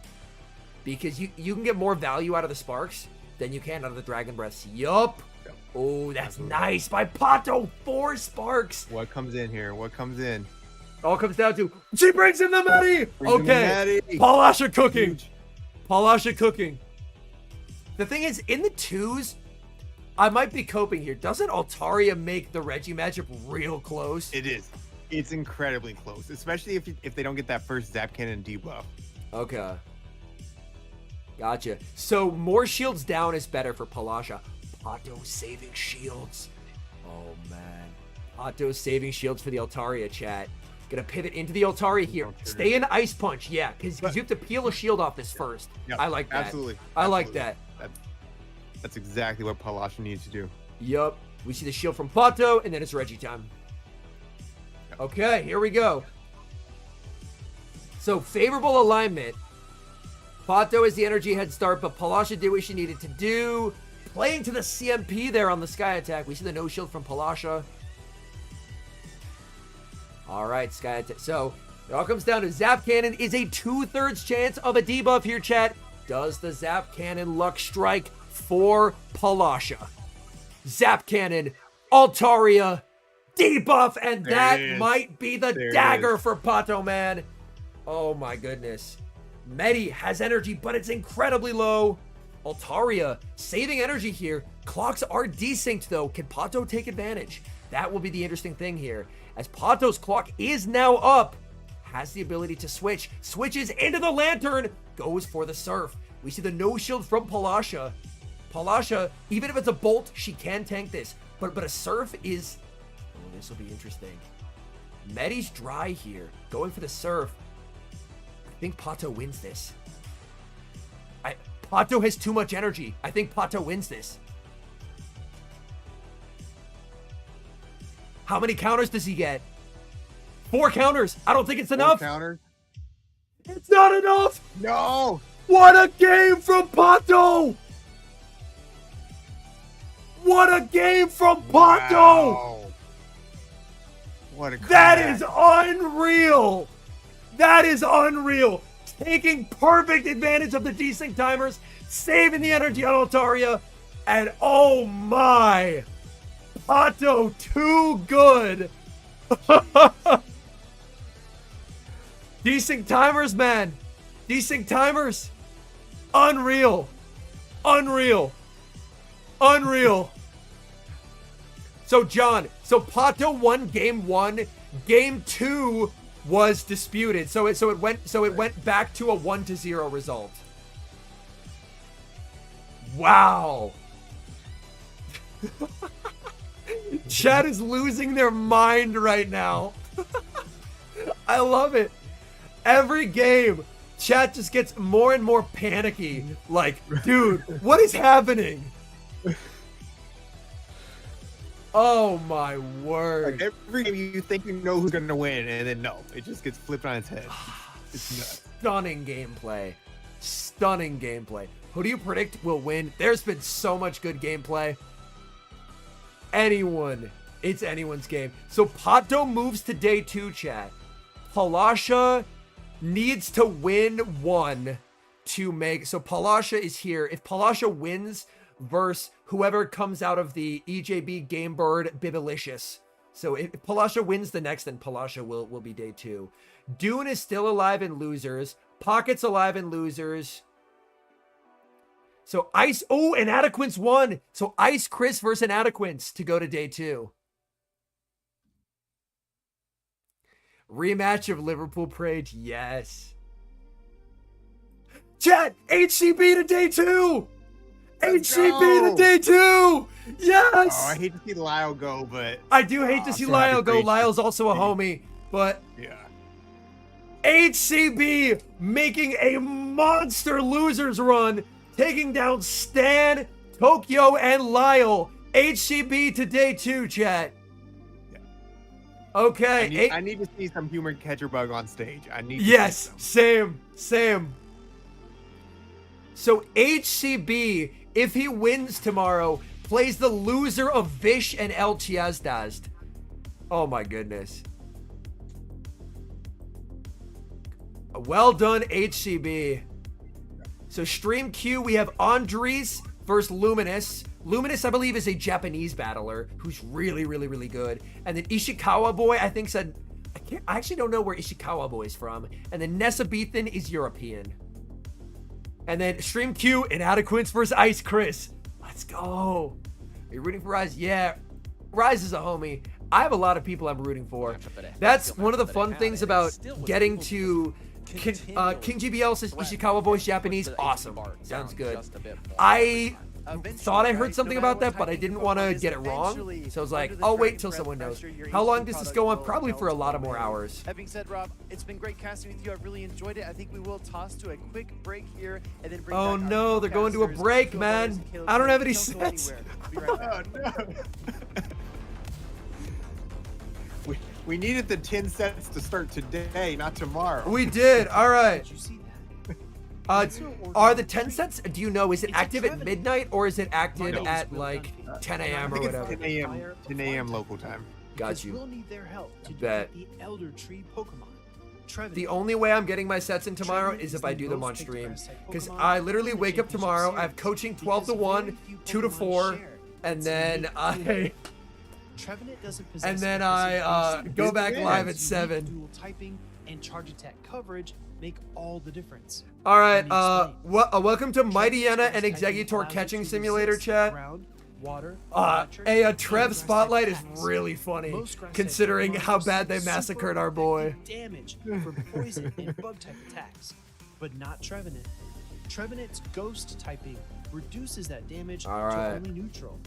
Because you can get more value out of the sparks than you can out of the Dragon Breaths. Yup. Oh, that's nice by Pato. 4 sparks. What comes in here? What comes in? All comes down to, she brings in the Medi. Okay. Palasha cooking. Huge. Palasha cooking. The thing is, in the 2s, I might be coping here. Doesn't Altaria make the Reggie matchup real close? It is. It's incredibly close, especially if they don't get that first Zap Cannon debuff. Okay. Gotcha. So more shields down is better for Palasha. Pato saving shields. Oh, man. Pato saving shields for the Altaria, chat. Gonna pivot into the Altaria here. Stay in Ice Punch, yeah, because you have to peel a shield off this first. Yep, I like that. Absolutely. I like that. That's exactly what Palasha needs to do. Yup. We see the shield from Pato, and then it's Reggie time. Okay, here we go. So, favorable alignment. Pato has the energy head start, but Palasha did what she needed to do. Playing to the CMP there on the Sky Attack. We see the no-shield from Palasha. All right, Sky Attack. So, it all comes down to Zap Cannon is a 2/3 chance of a debuff here, chat. Does the Zap Cannon luck strike for Palasha? Zap Cannon, Altaria, debuff, and that might be the dagger for Pato, man. Oh my goodness. Medi has energy, but it's incredibly low. Altaria saving energy here. Clocks are desynced though. Can Pato take advantage? That will be the interesting thing here. As Pato's clock is now up, has the ability to switch. Switches into the Lantern, goes for the Surf. We see the no-shield from Palasha. Palasha, even if it's a Bolt, she can tank this. But a Surf is... Oh, this will be interesting. Medi's dry here, going for the Surf. I think Pato wins this. Pato has too much energy. I think Pato wins this. How many counters does he get? 4 counters. I don't think it's enough. 4 counters? It's not enough. No. What a game from Pato. What a game from Pato. Wow. What a comeback. That is unreal. That is unreal. Taking perfect advantage of the desync timers, saving the energy on Altaria, and oh my, Pato too good. Desync timers, man. Desync timers. Unreal. Unreal. Unreal. So John, Pato won game 1. Game 2 was disputed. So it went back to a 1-0 result. Wow. Chat is losing their mind right now. I love it. Every game, chat just gets more and more panicky. Like, dude, what is happening? Oh my word. Like every game you think you know who's gonna win, and then no, it just gets flipped on its head. It's nuts. Stunning gameplay. Stunning gameplay. Who do you predict will win? There's been so much good gameplay. Anyone. It's anyone's game. So Pato moves to day 2, chat. Palasha needs to win 1 to make. So Palasha is here. If Palasha wins versus whoever comes out of the EJB Game Bird Bibalicious. So if Palasha wins the next, then Palasha will be day 2. Dune is still alive in losers. Pocket's alive in losers. So Ice, oh, Inadequance won. So Ice Chris versus Inadequance to go to day 2. Rematch of Liverpool Parade, yes. Chat, HCB to day 2. HCB to day 2. Yes. Oh, I hate to see Lyle go, but I do hate to see Lyle go. Lyle's also a homie, but yeah. HCB making a monster losers run, taking down Stan, Tokyo, and Lyle. HCB to day 2, chat. Okay. I need to see some human catcher bug on stage. I need. Yes, same. So HCB, if he wins tomorrow, plays the loser of Vish and El Chiaz. Oh my goodness. Well done, HCB. So stream Q, we have Andres versus Luminous. Luminous, I believe, is a Japanese battler who's really, really, really good. And then Ishikawa Boy, I think said, I actually don't know where Ishikawa Boy is from. And then Nessa Bethan is European. And then stream Q, Inadequance versus Ice Chris. Let's go. Are you rooting for Rise? Yeah, Rise is a homie. I have a lot of people I'm rooting for. That's one of the fun things about getting to King GBL says Ishikawa Boy's Japanese. Awesome. Sounds good. I thought I heard something about that, but I didn't want to get it wrong. So I was like, I'll wait till someone knows. How long does this go on? Probably for a lot of more hours. That being said, Rob, it's been great casting with you. I've really enjoyed it. I think we will toss to a quick break here and then bring Oh back no, they're going to a break, man. I don't have any sets. We needed the 10 sets to start today, not tomorrow. We did. All right. Are the 10 sets, do you know, is it active at midnight or is it active at like 10 a.m. or whatever? 10 a.m. local time. Got you. We'll need their help to Bet. defeat the Elder Tree Pokemon. The only way I'm getting my sets in tomorrow is if I do them on stream. Because I literally wake up tomorrow, I have coaching 12 to 1, 2 to 4, and then I... And then I go back live at 7. Dual typing and charge attack coverage make all the difference. All right, welcome to Mighty Yenna and Executor Catching Simulator, chat. Trev Spotlight is really funny, considering how bad they massacred our boy. Damage from poison and bug type attacks, but not Trevenant. Trevenant's ghost typing reduces that damage to only neutral.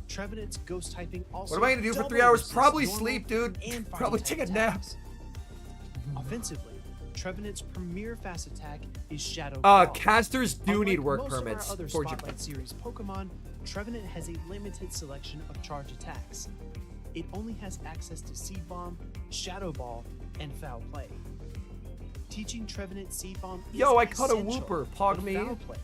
Trevenant's ghost typing also. What am I gonna do for 3 hours? Probably sleep, dude. Probably take a nap. Offensively, Trevenant's premier fast attack is Shadow. Casters do need work permits other for Spotlight Japan. series Pokemon. Trevenant has a limited selection of charge attacks. It only has access to Seed Bomb, Shadow Ball, and Foul Play. Teaching Trevenant Seed Bomb is Yo, I caught a essential, whooper. Pog but me. Foul Play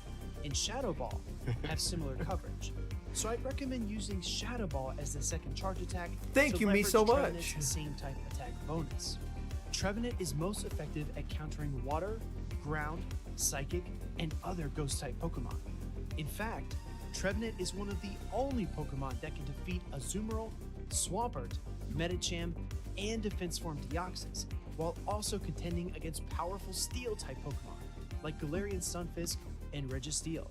and Shadow Ball have similar coverage. So I'd recommend using Shadow Ball as the second charge attack. Thank you, me leverage so Trevenant's much. Same type attack bonus. Trevenant is most effective at countering water, ground, psychic, and other ghost type Pokemon. In fact, Trevenant is one of the only Pokemon that can defeat Azumarill, Swampert, Medicham, and Defense Form Deoxys, while also contending against powerful Steel type Pokemon like Galarian Stunfisk and Registeel.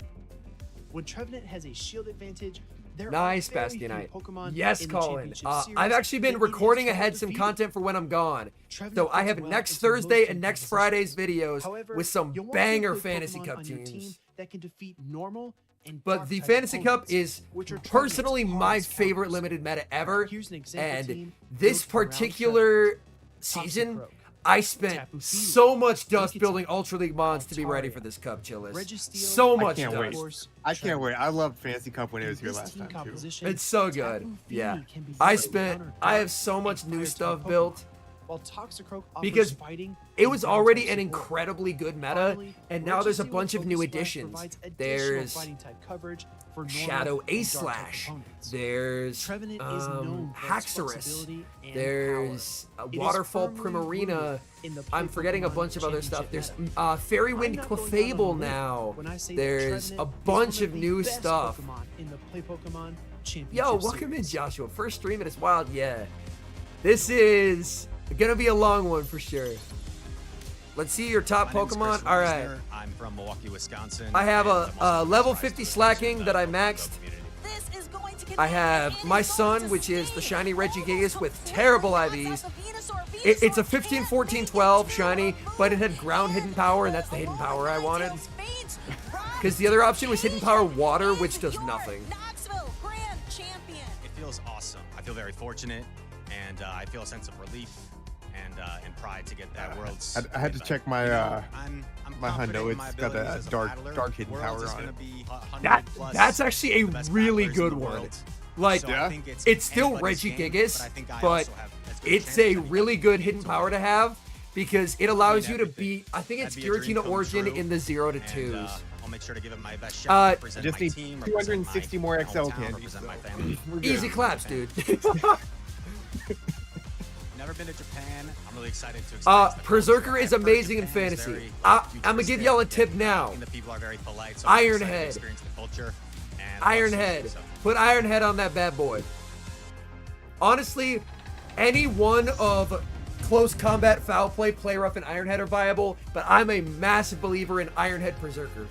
When Trevenant has a shield advantage, there Nice, are very few Bastionite. Pokemon Yes, in the Colin. championship I've series actually been that recording it is ahead some undefeated. content for when I'm gone. Trevenant So I fits have well next into Thursday most and next positions. Friday's videos However, with some you'll want to banger include Fantasy Pokemon Cup on your teams. team that can defeat normal and But dark the type Fantasy Cup opponents, is which are Trevenant's personally my hardest favorite counters. limited meta ever. Here's an example And team this built around particular season, Toxicroak, I spent Tapu Fini, so much dust Pikachu, building Ultra League mons to be ready Altaria, for this Cup, Chillis. Registeel, So I much can't wait. dust. I can't wait. I loved Fantasy Cup when it was here This last team time too. composition, It's so Tapu good. Fini Yeah. can be I used to spent, counter I have dark so much and new fire stuff type built. Pokemon, while Toxicroak offers because fighting it and was ground already type an support. incredibly good meta, Finally, and now there's a Registeel bunch of new Focus Splash additions. provides additional There's fighting type coverage for normal Shadow and Ace dark type Slash. opponents. There's Trevenant is known for its Haxorus. flexibility and There's power. It is Waterfall firmly Primarina. rooted in the I'm Play forgetting a Pokemon bunch of other stuff. Championship There's meta. Fairy Wind I'm not going out on a Clefable limb now. when I say that There's Trevenant a is bunch one of the new best stuff. Pokemon in the Play Pokemon Championship Yo, welcome in, series. Joshua. First stream and it's wild. Yeah. This is gonna be a long one for sure. Let's see your top My name's Pokemon. Chris All right. Reisner. I'm from Milwaukee, Wisconsin. I have and a I'm also level surprised 50 to slacking that I Pokemon maxed. community. I have my son, which is the shiny Regigigas with terrible IVs. It's a 15, 14, 12 shiny, but it had ground hidden power, and that's the hidden power I wanted. Because the other option was hidden power water, which does nothing. It feels awesome. I feel very fortunate, and I feel a sense of relief and pride to get that Worlds. I had to invite. check my You know, I'm my confident hundo. in my It's got abilities a as a dark battler. hidden Worlds power is on gonna it. be 100 That plus that's actually a the best really battlers in good the one. world. Like, So I think it's still anybody's game, Regigigas, but I think I but also have as good a it's chance a as really good hidden power to have because it allows you to everything. beat. I think it's That'd be a dream Giratina come Origin true, in the 0 to and, 2s. I'll make sure to give it my best shot. Represent just my need team, 260 more represent my XL hometown, candies, represent my so family. we're good. Easy claps, dude. Never been to Japan. I'm really excited to experience the Berserker culture. is I've heard amazing in Japan is fantasy. very I'm gonna give y'all a futuristic, tip now. and the people are very polite, so I'm excited to Ironhead. experience the culture. And I love sushi, Ironhead. so- Put Ironhead on that bad boy. Honestly, any one of close combat, foul play rough, and Ironhead are viable, but I'm a massive believer in Ironhead Berserker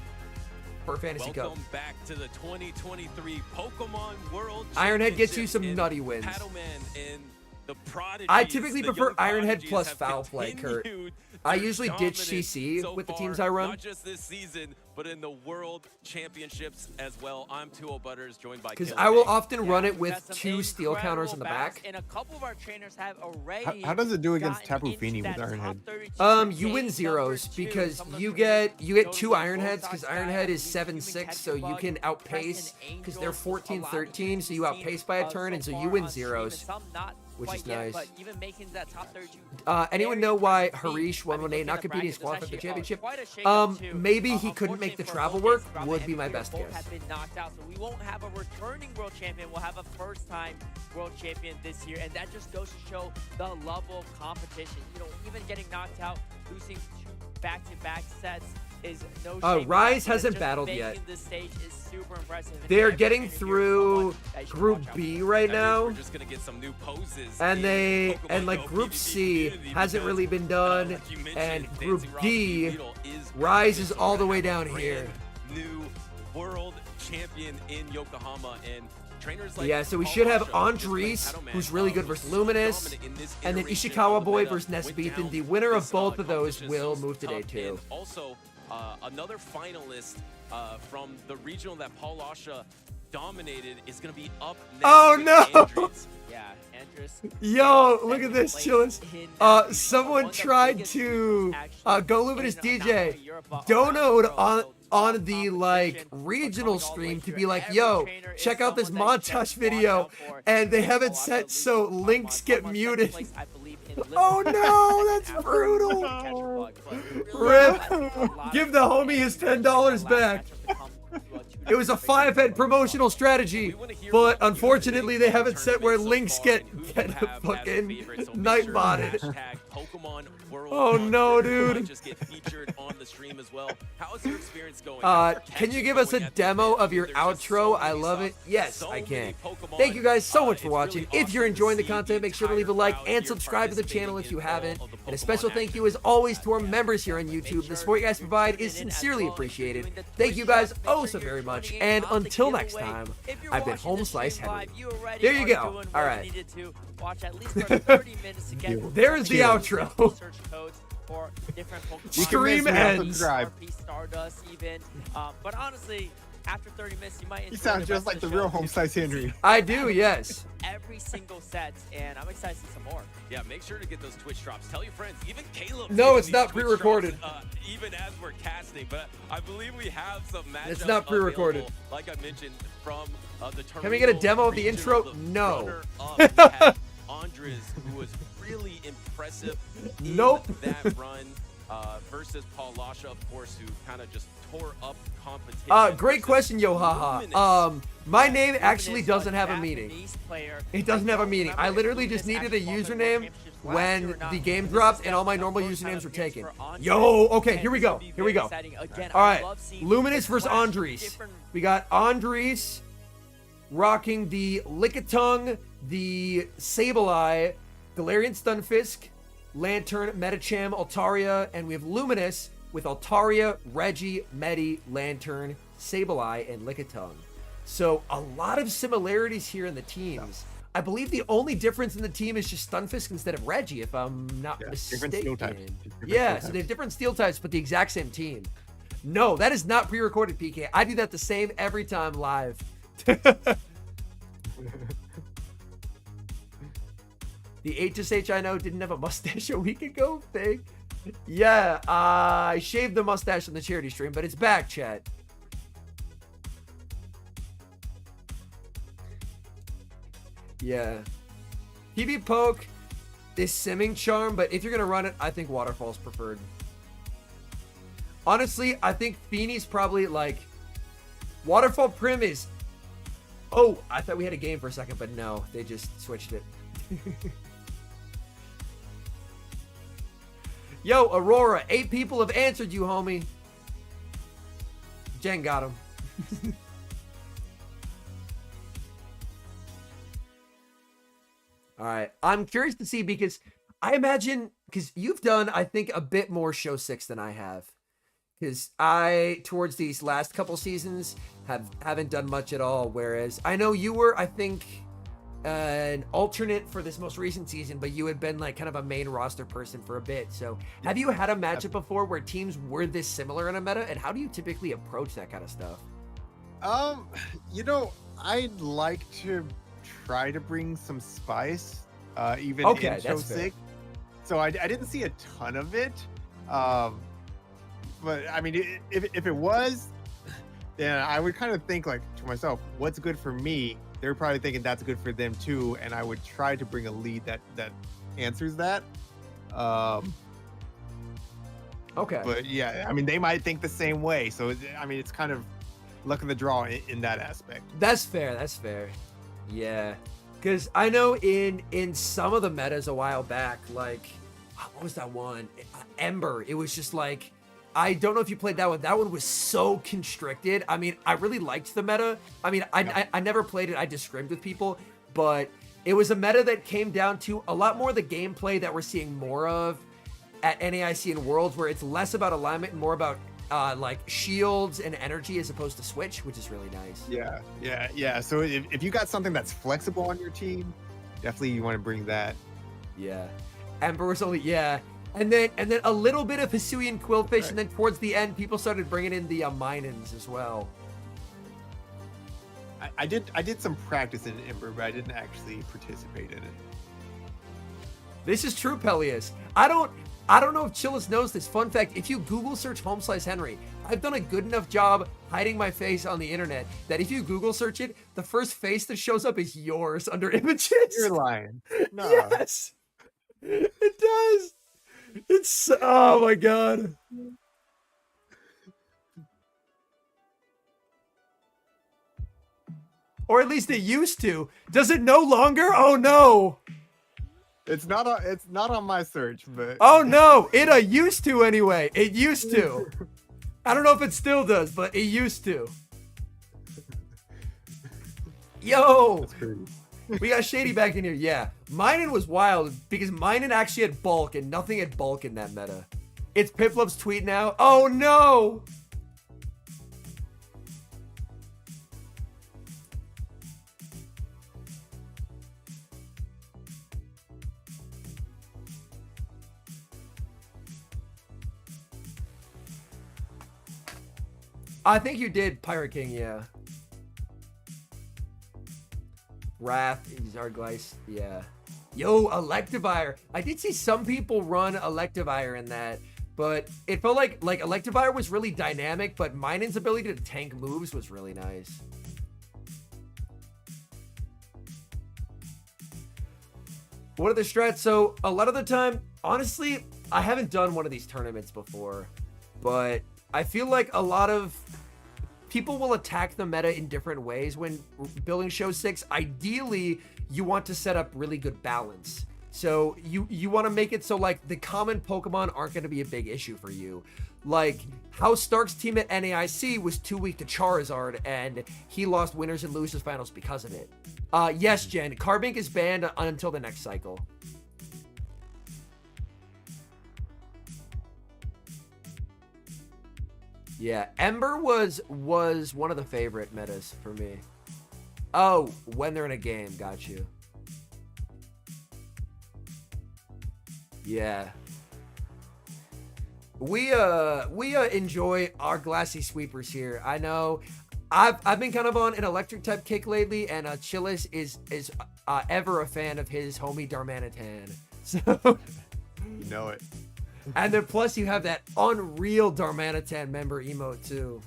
for Fantasy Cup. Welcome back to the 2023 Pokemon World Ironhead gets you Championships, some and nutty wins. Paddleman and the Prodigies, I typically the prefer young Ironhead Prodigies plus have foul play, Kurt. continued I their usually ditch dominance CC so with the far, teams I run. Not just this season, but in the World Championships as well. I'm 2-0 Butters, joined by Because Killer I will Bang. often run it with That's some 2 steel counters in the incredible back. balance, and a couple of our trainers have already How does it do against gotten Tapu into Fini with that Ironhead? top 32. You win Day zeros number 2. because Some of you the get trainers 2 notably Ironheads because Bulldogs Ironhead guy, is Human 7-6, so you Ketchbug, can outpace Crescent, because they're Angels, a lot of 14-13, so you teams, outpace by a turn, and so so you far win on stream, zeros, and some not which quite is yet, nice. but even making that top 32. Anyone very know why impressive feat. Harish 118 not looking competing at is the bracket, qualified for the there's championship? quite a shakeup too. Maybe he couldn't make the Unfortunately for travel both work. games, Rob Would and be my Peter best both guess. have been knocked out, so we won't have a returning world champion. We'll have a first-time world champion this year, and that just goes to show the level of competition. You know, even getting knocked out, losing 2 back-to-back sets is no shame. Rise in that, hasn't just battled making yet. This stage is super impressive. And They're every getting trainer here is through someone that you should Group watch out B for. right That means now. we're just gonna get some new poses And in Pokemon like Go Group PvP C community hasn't because, really been done, like you mentioned, and Dancing Group Rob D, Beetle is Rise is so all the we're way gonna have down a here. brand New world champion in Yokohama, and trainers like Yeah, so we Paul should have Lasho, who's playing Andres, Paddleman, who's really good was versus so Luminous, dominant in this and then iteration Ishikawa of the Boy meta, versus Nessa went Bethan. down The winner of this, both of those competition will so move to day tough. 2. And also, another finalist from the regional that Paul Lasha dominated is going to be up next. Oh, with no! Andres. Yeah, Andres. Yo, look at this, Chillin. in Someone one of the tried biggest to actually go Luminous in not DJ only Europe, but around donoed the world. So on tough the competition, but regional coming all the way stream to through. be like, Every yo, trainer is check out this someone that you montage should watch video, out for. and they have Paul it Lasha set leads so Pokemon. links get Someone muted. second place, I believe, in Oh Liverpool. no, that's After brutal. catch a bug, but Rip. really a lot Give of the fun homie his and $10 last back. matchup to come to, 2 It was a 5-head promotional strategy, but unfortunately they have it set where links get fucking night botted. Oh no, dude. Just get featured on the stream as well. How is your experience going? Can you give us a demo of your outro? I love it. Yes, I can. Thank you guys so much for watching. If you're enjoying the content, make sure to leave a like and subscribe to the channel if you haven't. And a special thank you as always to our members here on YouTube. The support you guys provide is sincerely appreciated. Thank you guys oh so very much. And until next time, I've been Home Slice Henry. There you go. All right. There is the outro. Stream ends. Stardust even. But honestly, after 30 minutes, you might enjoy You sound the just rest like of the show real if Home you Slice Henry. I do, yes. every single set, and I'm excited to see some more. Yeah, make sure to get those Twitch drops. Tell your friends. Even Caleb. No, it's these not Twitch pre-recorded. drops, even as we're casting, but I believe we have some matchups. It's not pre-recorded. available, like I mentioned from the tournament. Can we get a demo of the intro? No. Andres, who was really impressive in Nope. that run versus Paul Lasha, of course, who kind of just tore up competition. Great question, Yo Haha. My name actually Luminous, doesn't have a meaning. Japanese player. It doesn't have a meaning. remember I if literally Luminous just needed a actually won the World username Championships last when year or not. the game This is dropped and all my the normal first time usernames were of games taken. for Andres, Yo, okay, and here we this go. will be Here we very go. exciting. Again, All I right, love seeing Luminous the versus clash of Andres. different- We got Andres rocking the Lickitung, the Sableye, Galarian Stunfisk, Lantern, Metacham, Altaria, and we have Luminous with Altaria, Reggie, Medi, Lantern, Sableye, and Lickitung. So a lot of similarities here in the teams. I believe the only difference in the team is just Stunfisk instead of Reggie, if I'm not mistaken. Different steel types. Yeah, so they have different steel types, but the exact same team. No, that is not pre-recorded, PK. I do that the same every time live. The HSH I know didn't have a mustache a week ago. Fake. Yeah, I shaved the mustache on the charity stream, but it's back, chat. Yeah. PB Poke is Simming Charm, but if you're going to run it, I think Waterfall's preferred. Honestly, I think Feeney's probably like... Waterfall Prim is... Oh, I thought we had a game for a second, but no, they just switched it. Yo, Aurora, 8 people have answered you, homie. Jen got him. All right. I'm curious to see because I imagine, because you've done, I think, a bit more Show 6 than I have. Because I, towards these last couple seasons, haven't done much at all. Whereas I know you were, I think, an alternate for this most recent season, but you had been like kind of a main roster person for a bit. So have you had a matchup before where teams were this similar in a meta? And how do you typically approach that kind of stuff? You know, I'd like to try to bring some spice, even Okay, in Show that's fair. 6. So I didn't see a ton of it. But I mean, if it was, then I would kind of think like to myself, what's good for me? They're probably thinking that's good for them too, and I would try to bring a lead that answers that. Okay. But yeah, I mean, they might think the same way. So I mean, it's kind of luck of the draw in that aspect. That's fair. That's fair. Yeah. Because I know in some of the metas a while back, like, what was that one? Ember. It was just like, I don't know if you played that one. That one was so constricted. I mean, I really liked the meta. I mean, I never played it. I just scrimmed with people. But it was a meta that came down to a lot more of the gameplay that we're seeing more of at NAIC and Worlds, where it's less about alignment and more about like shields and energy as opposed to switch, which is really nice. Yeah. So if you got something that's flexible on your team, definitely you want to bring that. Yeah. Ember was only, yeah. And then a little bit of Hisuian Quillfish, and then towards the end, people started bringing in the Minans as well. I did some practice in Ember, but I didn't actually participate in it. This is true, Peleus. I don't know if Chillis knows this. Fun fact, if you Google search Home Slice Henry, I've done a good enough job hiding my face on the internet that if you Google search it, the first face that shows up is yours under images. You're lying. No. Yes. It does. It's, oh my god. Or at least it used to. Does it no longer? Oh no. It's not on my search, but oh no, it used to anyway. It used to. I don't know if it still does, but it used to. Yo. That's crazy. We got Shady back in here. Yeah. Minun was wild because Minun actually had bulk and nothing had bulk in that meta. It's Piplup's tweet now. Oh no. I think you did, Pirate King, yeah. Wrath, Zargleist, yeah. Yo, Electivire. I did see some people run Electivire in that, but it felt like Electivire was really dynamic, but Minun's ability to tank moves was really nice. What are the strats? So a lot of the time, honestly, I haven't done one of these tournaments before, but I feel like a lot of people will attack the meta in different ways when building Show 6. Ideally, you want to set up really good balance. So you want to make it so like the common Pokemon aren't going to be a big issue for you. Like how Stark's team at NAIC was too weak to Charizard and he lost winners and losers finals because of it. Yes, Jen, Carbink is banned until the next cycle. Yeah, Ember was one of the favorite metas for me. Oh, when they're in a game, got you. Yeah. We enjoy our glassy sweepers here. I know I've been kind of on an electric type kick lately, and Chiaz is ever a fan of his homie Darmanitan. So you know it. And then plus you have that unreal Darmanitan member emote too.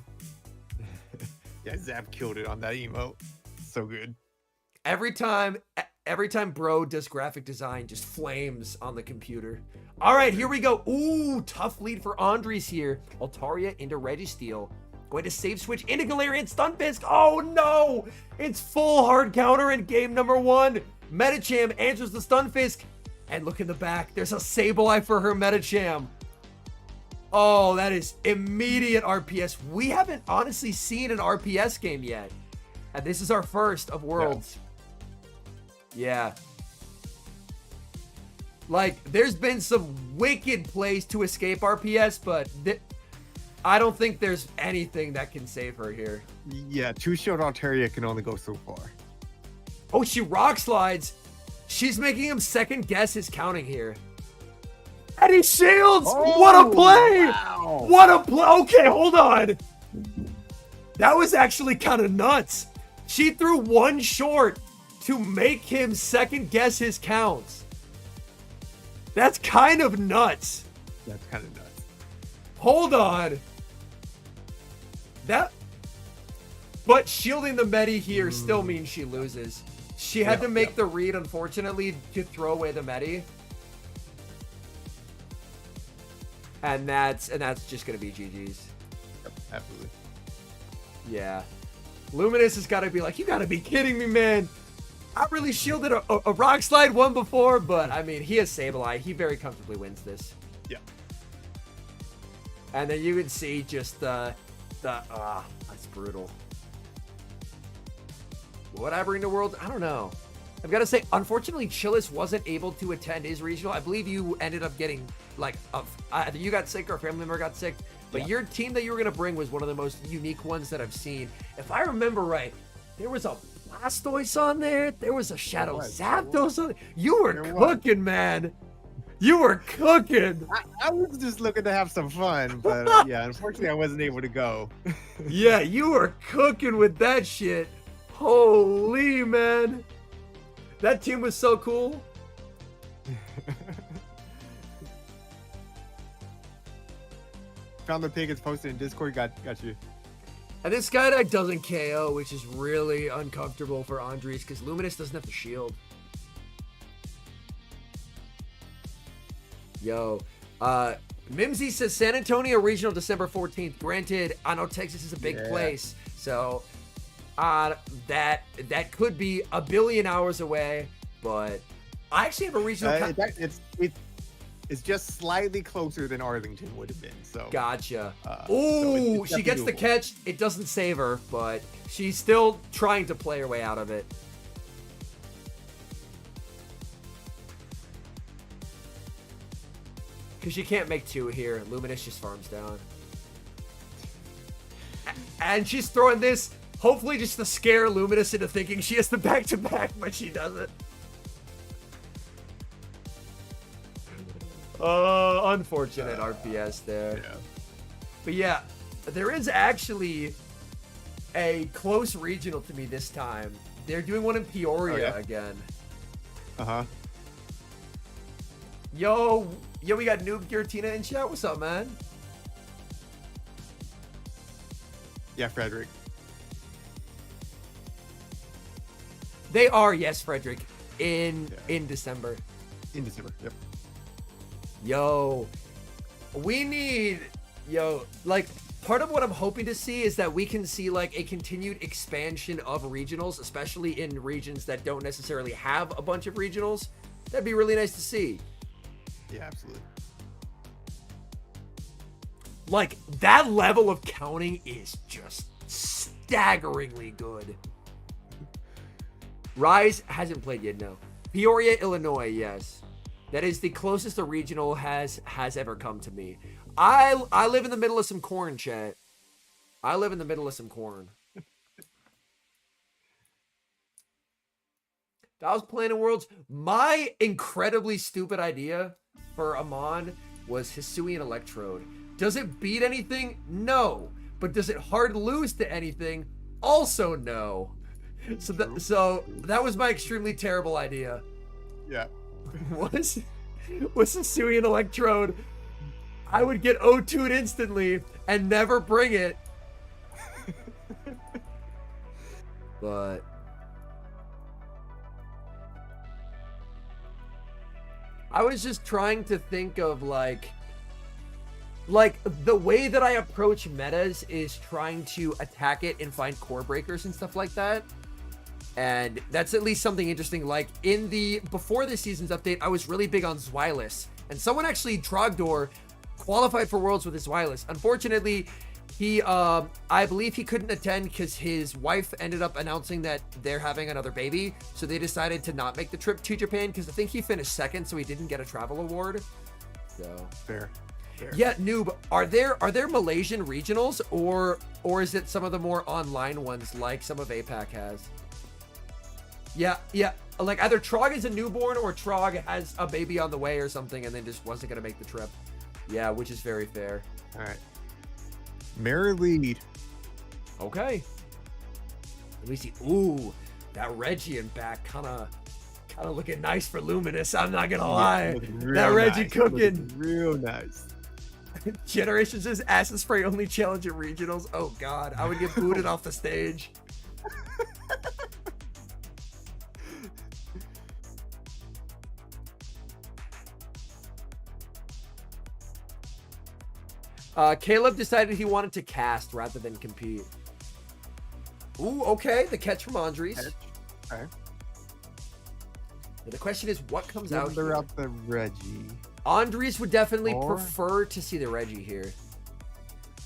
Yeah, Zap killed it on that emote. So good. Every time bro does graphic design, just flames on the computer. All right, here we go. Ooh, tough lead for Andres here. Altaria into Registeel. Going to save switch into Galarian Stunfisk. Oh no! It's full hard counter in game number 1. Metacham answers the Stunfisk. And look in the back. There's a Sableye for her Metacham. Oh, that is immediate RPS. We haven't honestly seen an RPS game yet. And this is our first of Worlds. Yeah. Like, there's been some wicked plays to escape RPS, but I don't think there's anything that can save her here. Yeah, two-shield Altaria can only go so far. Oh, she rock slides. She's making him second guess his counting here. And he shields! Oh, what a play! Wow. What a play! Okay, hold on. That was actually kind of nuts. She threw one short to make him second guess his counts. That's kind of nuts. That's kind of nuts. Hold on. But shielding the Medi here still means she loses. She had to make the read, unfortunately, to throw away the Medi. And that's just gonna be GG's. Yep, absolutely. Yeah. Luminous has got to be like, you got to be kidding me, man. I really shielded a rock slide one before, but I mean, he has Sableye. He very comfortably wins this. Yeah. And then you can see just that's brutal. What I bring to Worlds? I don't know. I've got to say, unfortunately, Chiaz wasn't able to attend his regional. I believe you ended up getting, like, either you got sick or a family member got sick. But your team that you were going to bring was one of the most unique ones that I've seen. If I remember right, there was a Blastoise on there. There was a Shadow Zapdos on there. You were cooking, man. You were cooking. I was just looking to have some fun, but yeah, unfortunately, I wasn't able to go. Yeah, you were cooking with that shit. Holy, man. That team was so cool. Found the pig. It's posted in Discord. Got you. And this Skydive doesn't KO, which is really uncomfortable for Andres because Luminous doesn't have to shield. Yo, Mimsy says San Antonio Regional December 14th. Granted, I know Texas is a big place, so that could be a billion hours away. But I actually have a regional. It's just slightly closer than Arlington would have been. So gotcha. So she gets the catch. It doesn't save her, but she's still trying to play her way out of it. Because she can't make two here. Luminous just farms down. And she's throwing this, hopefully just to scare Luminous into thinking she has the back-to-back, but she doesn't. Unfortunate RPS there. Yeah. But yeah, there is actually a close regional to me this time. They're doing one in Peoria again. Uh-huh. Yo, we got Noob Giratina in chat. What's up, man? Yeah, Frederick. They are, yes, Frederick, in December. In December. Yep. Yo, we need, like, part of what I'm hoping to see is that we can see like a continued expansion of regionals, especially in regions that don't necessarily have a bunch of regionals. That'd be really nice to see. Yeah, absolutely. Like, that level of counting is just staggeringly good. Rise hasn't played yet, no. Peoria, Illinois, yes. That is the closest a regional has ever come to me. I live in the middle of some corn, chat. I live in the middle of some corn. If I was playing in Worlds, my incredibly stupid idea for Amon was Hisuian Electrode. Does it beat anything? No. But does it hard lose to anything? Also no. So that was my extremely terrible idea. Yeah. Was Hisuian Electrode. I would get O2'd instantly and never bring it. But I was just trying to think of like the way that I approach metas is trying to attack it and find core breakers and stuff like that. And that's at least something interesting. Like before this season's update, I was really big on Zweilous, and someone actually Trogdor qualified for Worlds with his Zweilous. Unfortunately, he I believe he couldn't attend because his wife ended up announcing that they're having another baby, so they decided to not make the trip to Japan because I think he finished second, so he didn't get a travel award. So fair. Yeah, Noob, are there Malaysian regionals or is it some of the more online ones like some of APAC has? Yeah, like either Trog is a newborn or Trog has a baby on the way or something and then just wasn't gonna make the trip. Yeah, which is very fair. All right. Mary lead. Okay. Let me see. Ooh, that Regian back kind of looking nice for Luminous. I'm not gonna lie. That Reggie nice. cooking Real nice. Generation says Acid Spray only challenge at regionals. Oh God, I would get booted off the stage. Caleb decided he wanted to cast rather than compete. Ooh, okay. The catch from Andres. Okay. The question is, what comes out here? Out the Reggie. Andres would definitely prefer to see the Reggie here.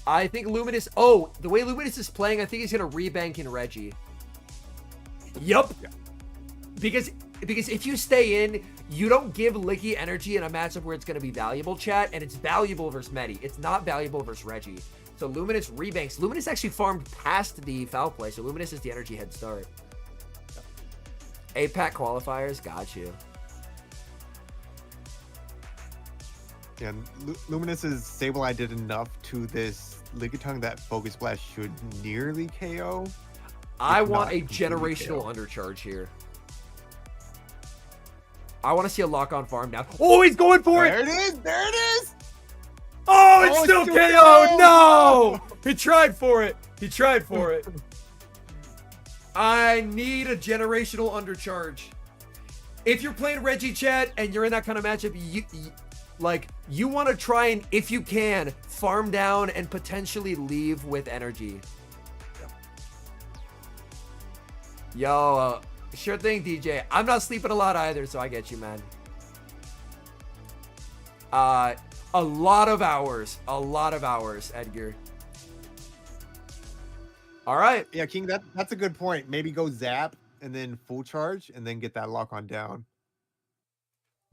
I think Luminous... Oh, the way Luminous is playing, I think he's going to rebank in Reggie. Yup. Yeah. Because if you stay in, you don't give Licky energy in a matchup where it's going to be valuable, chat, and it's valuable versus Medi. It's not valuable versus Reggie. So Luminous rebanks. Luminous actually farmed past the foul play, so Luminous is the energy head start. APAC qualifiers, got you. Yeah, Luminous's Sableye did enough to this Lickitung that Focus Blast should nearly KO. I want a generational undercharge here. I want to see a lock-on farm now. Oh, he's going for it! There it is! There it is! Oh, it's still KO! No! He tried for it. He tried for it. I need a generational undercharge. If you're playing Reggie, chat, and you're in that kind of matchup, you want to try and, if you can, farm down and potentially leave with energy. Yo, sure thing, DJ. I'm not sleeping a lot either, so I get you, man. A lot of hours, Edgar. All right. Yeah, King, that's a good point. Maybe go zap and then full charge and then get that lock on down.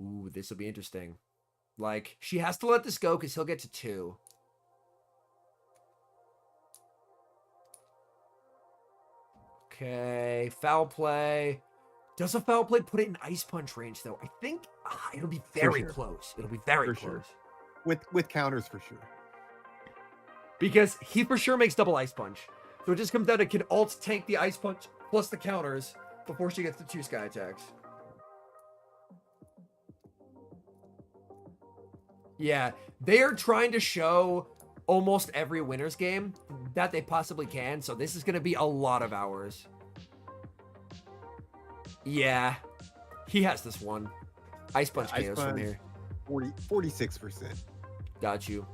Ooh, this will be interesting. Like, she has to let this go because he'll get to 2. Okay, foul play. Does a foul play put it in Ice Punch range, though? I think it'll be very close. It'll be very close. Sure. With counters, for sure. Because he for sure makes double Ice Punch. So it just comes down to, can alt tank the Ice Punch plus the counters before she gets the 2 sky attacks. Yeah, they are trying to show almost every winner's game that they possibly can, so this is going to be a lot of hours. Yeah, he has this one. Ice Punch Ice KOs from Punch. here. 46%. Got you.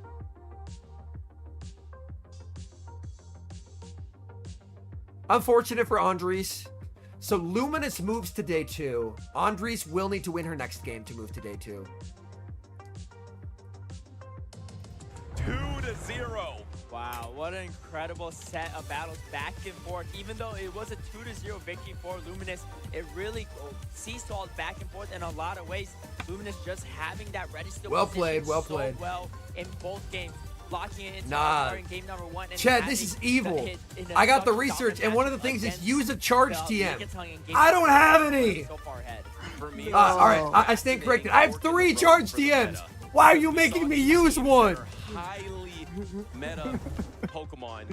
Unfortunate for Andres. So Luminous moves to day 2. Andres will need to win her next game to move to day 2. 2-0. Wow, what an incredible set of battles back and forth. Even though it was a 2-0 victory for Luminous, it really seesawed back and forth in a lot of ways. Luminous just having that register Well played, well so played. well in both games. Locking it into Nah. in game number 1. And Chad, this is evil. I got the research, and one of the things is use a charge TM. I don't have any. So far ahead. For me, All right, I stand corrected. I have 3 charge TMs. Why are you making me use one? highly meta Pokemon.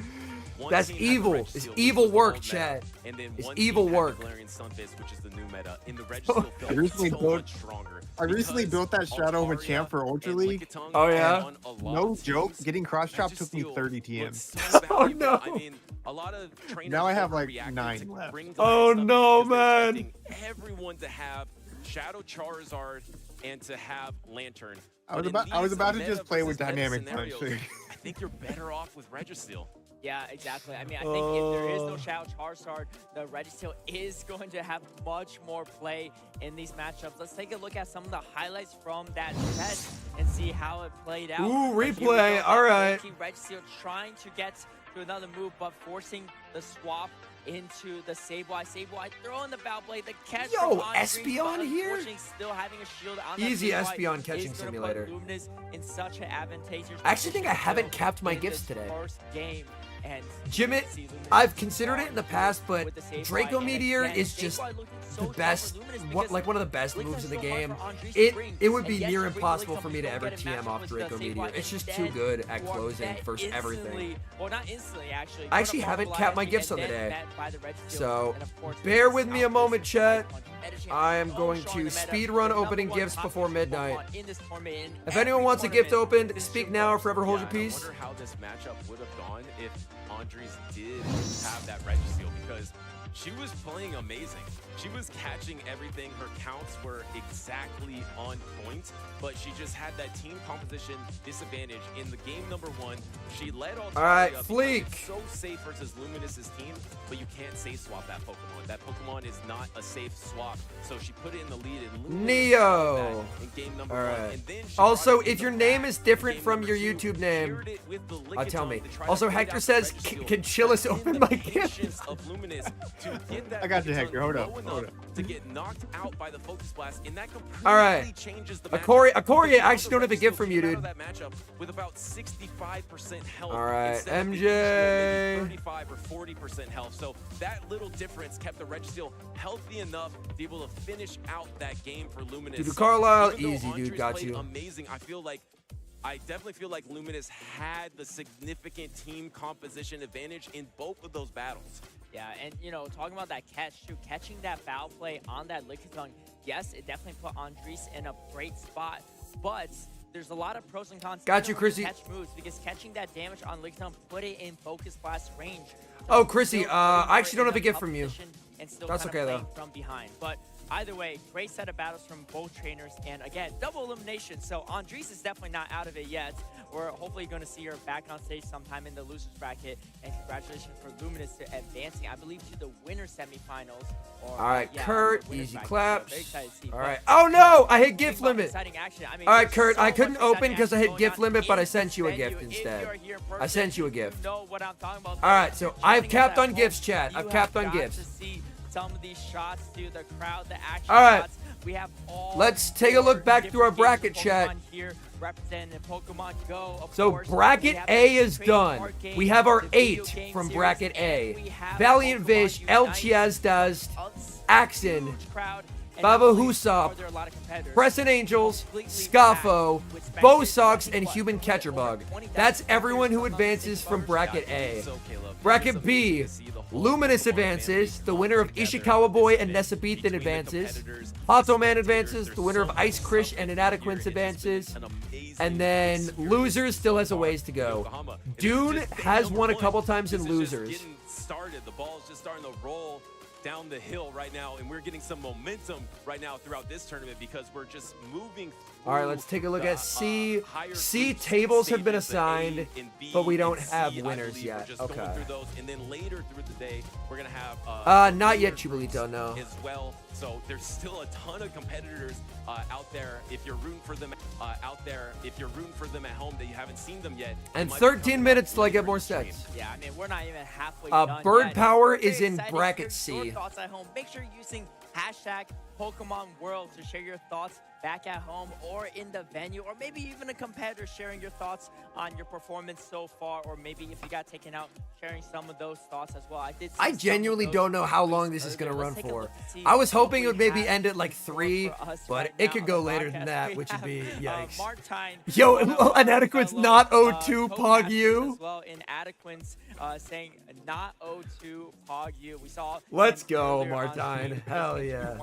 One That's team had the evil. Registeel, It's which evil was the work, old Chad. meta, and then It's one evil team had work. the Galarian Sunfist, which is the new meta. In the Registeel I felt recently so built- much stronger. I recently because built that Shadow Altaria Machamp for Ultra and League. Lickitung Oh, yeah? won a lot No of joke, teams. getting cross chop took me Registeel 30 looked TMs. so Oh, valuable. no. I mean, a lot of trainers Now I have, like, overreacted 9 to left. bring the Oh, stuff no, because they're man. expecting everyone to have Shadow Charizard and to have Lantern. I was But in about to these just play with meta Dynamic Punch. scenarios, I think you're better off with Registeel. Yeah, exactly. I mean, I think if there is no Shadow Charizard, the Registeel is going to have much more play in these matchups. Let's take a look at some of the highlights from that set and see how it played out. Ooh, But here we replay. go. All right. Registeel trying to get to another move, but forcing the swap into the Sableye. Sableye throwing the foul blade, the catch. Yo, from Andres, Espeon but here? unfortunately still having a shield on that Easy Sableye Espeon is catching gonna put simulator. Luminous in such an advantageous I actually think I position haven't still capped my in gifts this today. first game. And Jimmy, see Luminous I've considered it in the past, but with the Sableye, Draco and Meteor again, is just Sableye looking so the tough best, for Luminous one because of the best Lickitung moves in the so hard game. for Andres to bring. It would be And yes, near you bring impossible Lickitung, for me you to don't ever get a TM matchup off with the Draco Sableye. Meteor. It's just too Instead, good at you are closing met versus everything. instantly- Well, not instantly, actually. I actually You're haven't gonna capped my Marble gifts on the and then day. met by the Registeel, So, and of course, bear Luminous with me a out moment, this chat. punch. Meta I am champ going so to strong in the speed meta, run the opening number one gifts top before Pokemon midnight. in this tournament, in If every anyone wants a gift tournament, opened, this speak is now what- forever hold your I peace. wonder how this matchup would have gone if Andres did have that Registeel, because she was playing amazing. She was catching everything. Her counts were exactly on point, but she just had that team composition disadvantage in the game number 1. She led Altaria All right, because Fleek. it's so safe versus Luminous's team, but you can't safe swap that Pokemon. That Pokemon is not a safe swap, so she put it in the lead. And Luminous Neo. got that in game number All 1, right. and then she Also, brought it if to your the name back is in different game from number your 2, YouTube name, paired it with the tell Lickitung me. to try Also, to bring Hector down says, Registeel. can Chillis In open the my gift? patience of Luminous to get that I got you, Lickitung Hector. Hold low up, enough hold up. to get knocked out by the Focus Blast, and that completely All right. changes the Akori, matchup. Akori, Because I actually don't have a Registeel gift from you, came out dude. of that matchup with about 65% health. All right, instead of the MJ. usual maybe 35 or 40% health. So that little difference kept the Registeel healthy enough to be able to finish out that game for Luminous. Dude, So Carlisle, even though easy, dude, Andres got played you. amazing. I definitely feel like Luminous had the significant team composition advantage in both of those battles. Yeah, and you know, talking about that catch too, catching that foul play on that Lickitung, yes, it definitely put Andres in a great spot, but there's a lot of pros and cons. Got even you, when Chrissy. Catch moves, because catching that damage on Lickitung put it in focus blast range. Oh, Chrissy, still I putting her actually don't in have a gift tough from you. position and still That's kinda okay, playing though. from behind. But either way, great set of battles from both trainers, and again, double elimination. So Andres is definitely not out of it yet. We're hopefully going to see her back on stage sometime in the losers bracket. And congratulations for Luminous to advancing, I believe, to the winner semifinals. Or, All right, yeah, Kurt, the winner's easy bracket. So claps. very excited to see. All But right. Oh no, I hit gift talking about limit. exciting action, I mean, All right, there's Kurt, so I much couldn't exciting open because I action hit gift going on limit, but I in sent this you a venue. gift If instead. you're here in I person, sent you a gift. You know what I'm talking about. All right, so If you're I've joining us capped at on home, gifts, chat. I've you capped have on got gifts. to see some of these shots, dude, the crowd, the action All right. shots. We have all Let's take a look four back through our different bracket, games of chat. Pokemon here representing Pokemon Go. Of So course. bracket We have A the is trading done. card game, We have our the video 8 game from series, bracket and A. we have Valiant Pokemon Vish, El Unite. Chiaz Dazed, Huge Axon, crowd, and Babo not only are Husop, there a lot of competitors, Crescent Angels, completely Scaffo, packed with spectators. Bosox, and What? Human Catcher Bug. 20,000 That's everyone who spectators advances from bracket A. So, Caleb, Bracket it's B, amazing to see the whole Luminous Pokemon advances. family The winner of come together Ishikawa Boy this and event. Nessa Bethan Between the advances. competitors, Hato the Man spectators, advances. there's The winner of so Ice much Krish stuff and here. Inadequance It has been advances. an amazing And then experience Losers still has a so far ways to in go. Yokohama. And it's Dune just day has number won a one. couple times in This is just Losers. getting started. The ball's just starting to roll down the hill right now, and we're getting some momentum right now throughout this tournament because we're just moving. All right, let's take a look at C. higher C groups tables have been stages, the A assigned, and B but we don't and have C, I winners believe. yet. We're just Okay. going through those, and then later through the day, we're gonna have not yet, later groups Chubalito, no. as well. So there's still a ton of competitors out there. If you're rooting for them at home that you haven't seen them yet. And they might 13 be coming minutes up till I get later more in the stream. sets. Yeah, I mean, we're not even halfway done Bird yet. Power We're very is in excited. bracket Hear your C. thoughts at home. Make sure you're using hashtag Pokemon World to share your thoughts back at home or in the venue, or maybe even a competitor sharing your thoughts on your performance so far, or maybe if you got taken out, sharing some of those thoughts as well. I genuinely don't know how long this is going to run for. I was hoping it would maybe end at like 3, but it could go later than that, which would be yikes. Yo, Inadequance not 0-2 Pog U. As well, Inadequance saying not 0-2 Pog U. We saw. Let's go, Martine. Hell yeah.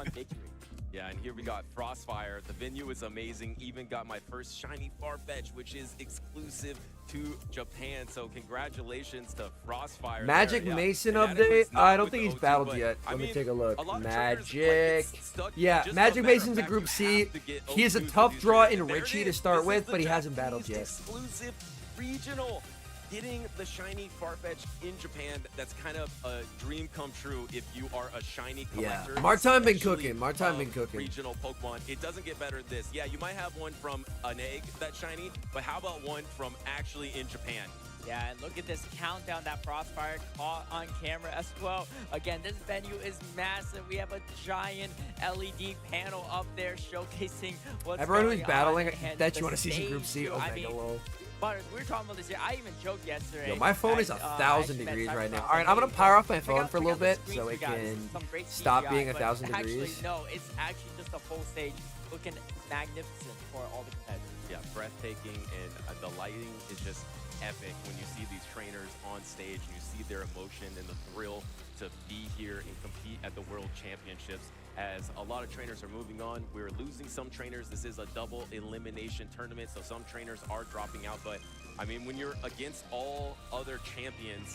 Yeah, and here we got Frostfire. The venue is amazing. Even got my first shiny Farfetch, which is exclusive to Japan. So congratulations to Frostfire. Magic there. Yeah. Mason And update? not I don't with think he's O2, battled but, yet. I Let me mean, take a look. a lot of Magic. trainers, like, it's stuck. Yeah, Just Magic a matter of Mason's a fact, Group you C. have to get He is a O2s tough these draw days. in There it Richie to is. start This with, is the but he hasn't battled Japanese yet. Exclusive regional. Getting the shiny Farfetch in Japan, that's kind of a dream come true if you are a shiny collector. Yeah, Martine been especially cooking. Martine been of cooking. Regional Pokemon. It doesn't get better than this. Yeah, you might have one from an egg that's shiny, but how about one from actually in Japan? Yeah, and look at this countdown that Frostfire caught on camera as well. Again, this venue is massive. We have a giant LED panel up there showcasing what's Everyone going who's battling, on. And that you the want to see some Group stage, C. too. Oh, I mega mean, low. Butters, we were talking about this here. I even joked yesterday. Yo, my phone is at, 1,000 X-Men degrees right now. Cyberpunk. All right, I'm gonna power off my Check phone out- for a check little out the bit screens so we it got. can Some great stop CGI, being but 1,000 actually, degrees. no, it's actually just a full stage looking magnificent for all the competitors. Yeah, breathtaking, and the lighting is just epic when you see these trainers on stage and you see their emotion and the thrill to be here and compete at the World Championships. As a lot of trainers are moving on, we're losing some trainers. This is a double elimination tournament, so some trainers are dropping out. But I mean, when you're against all other champions,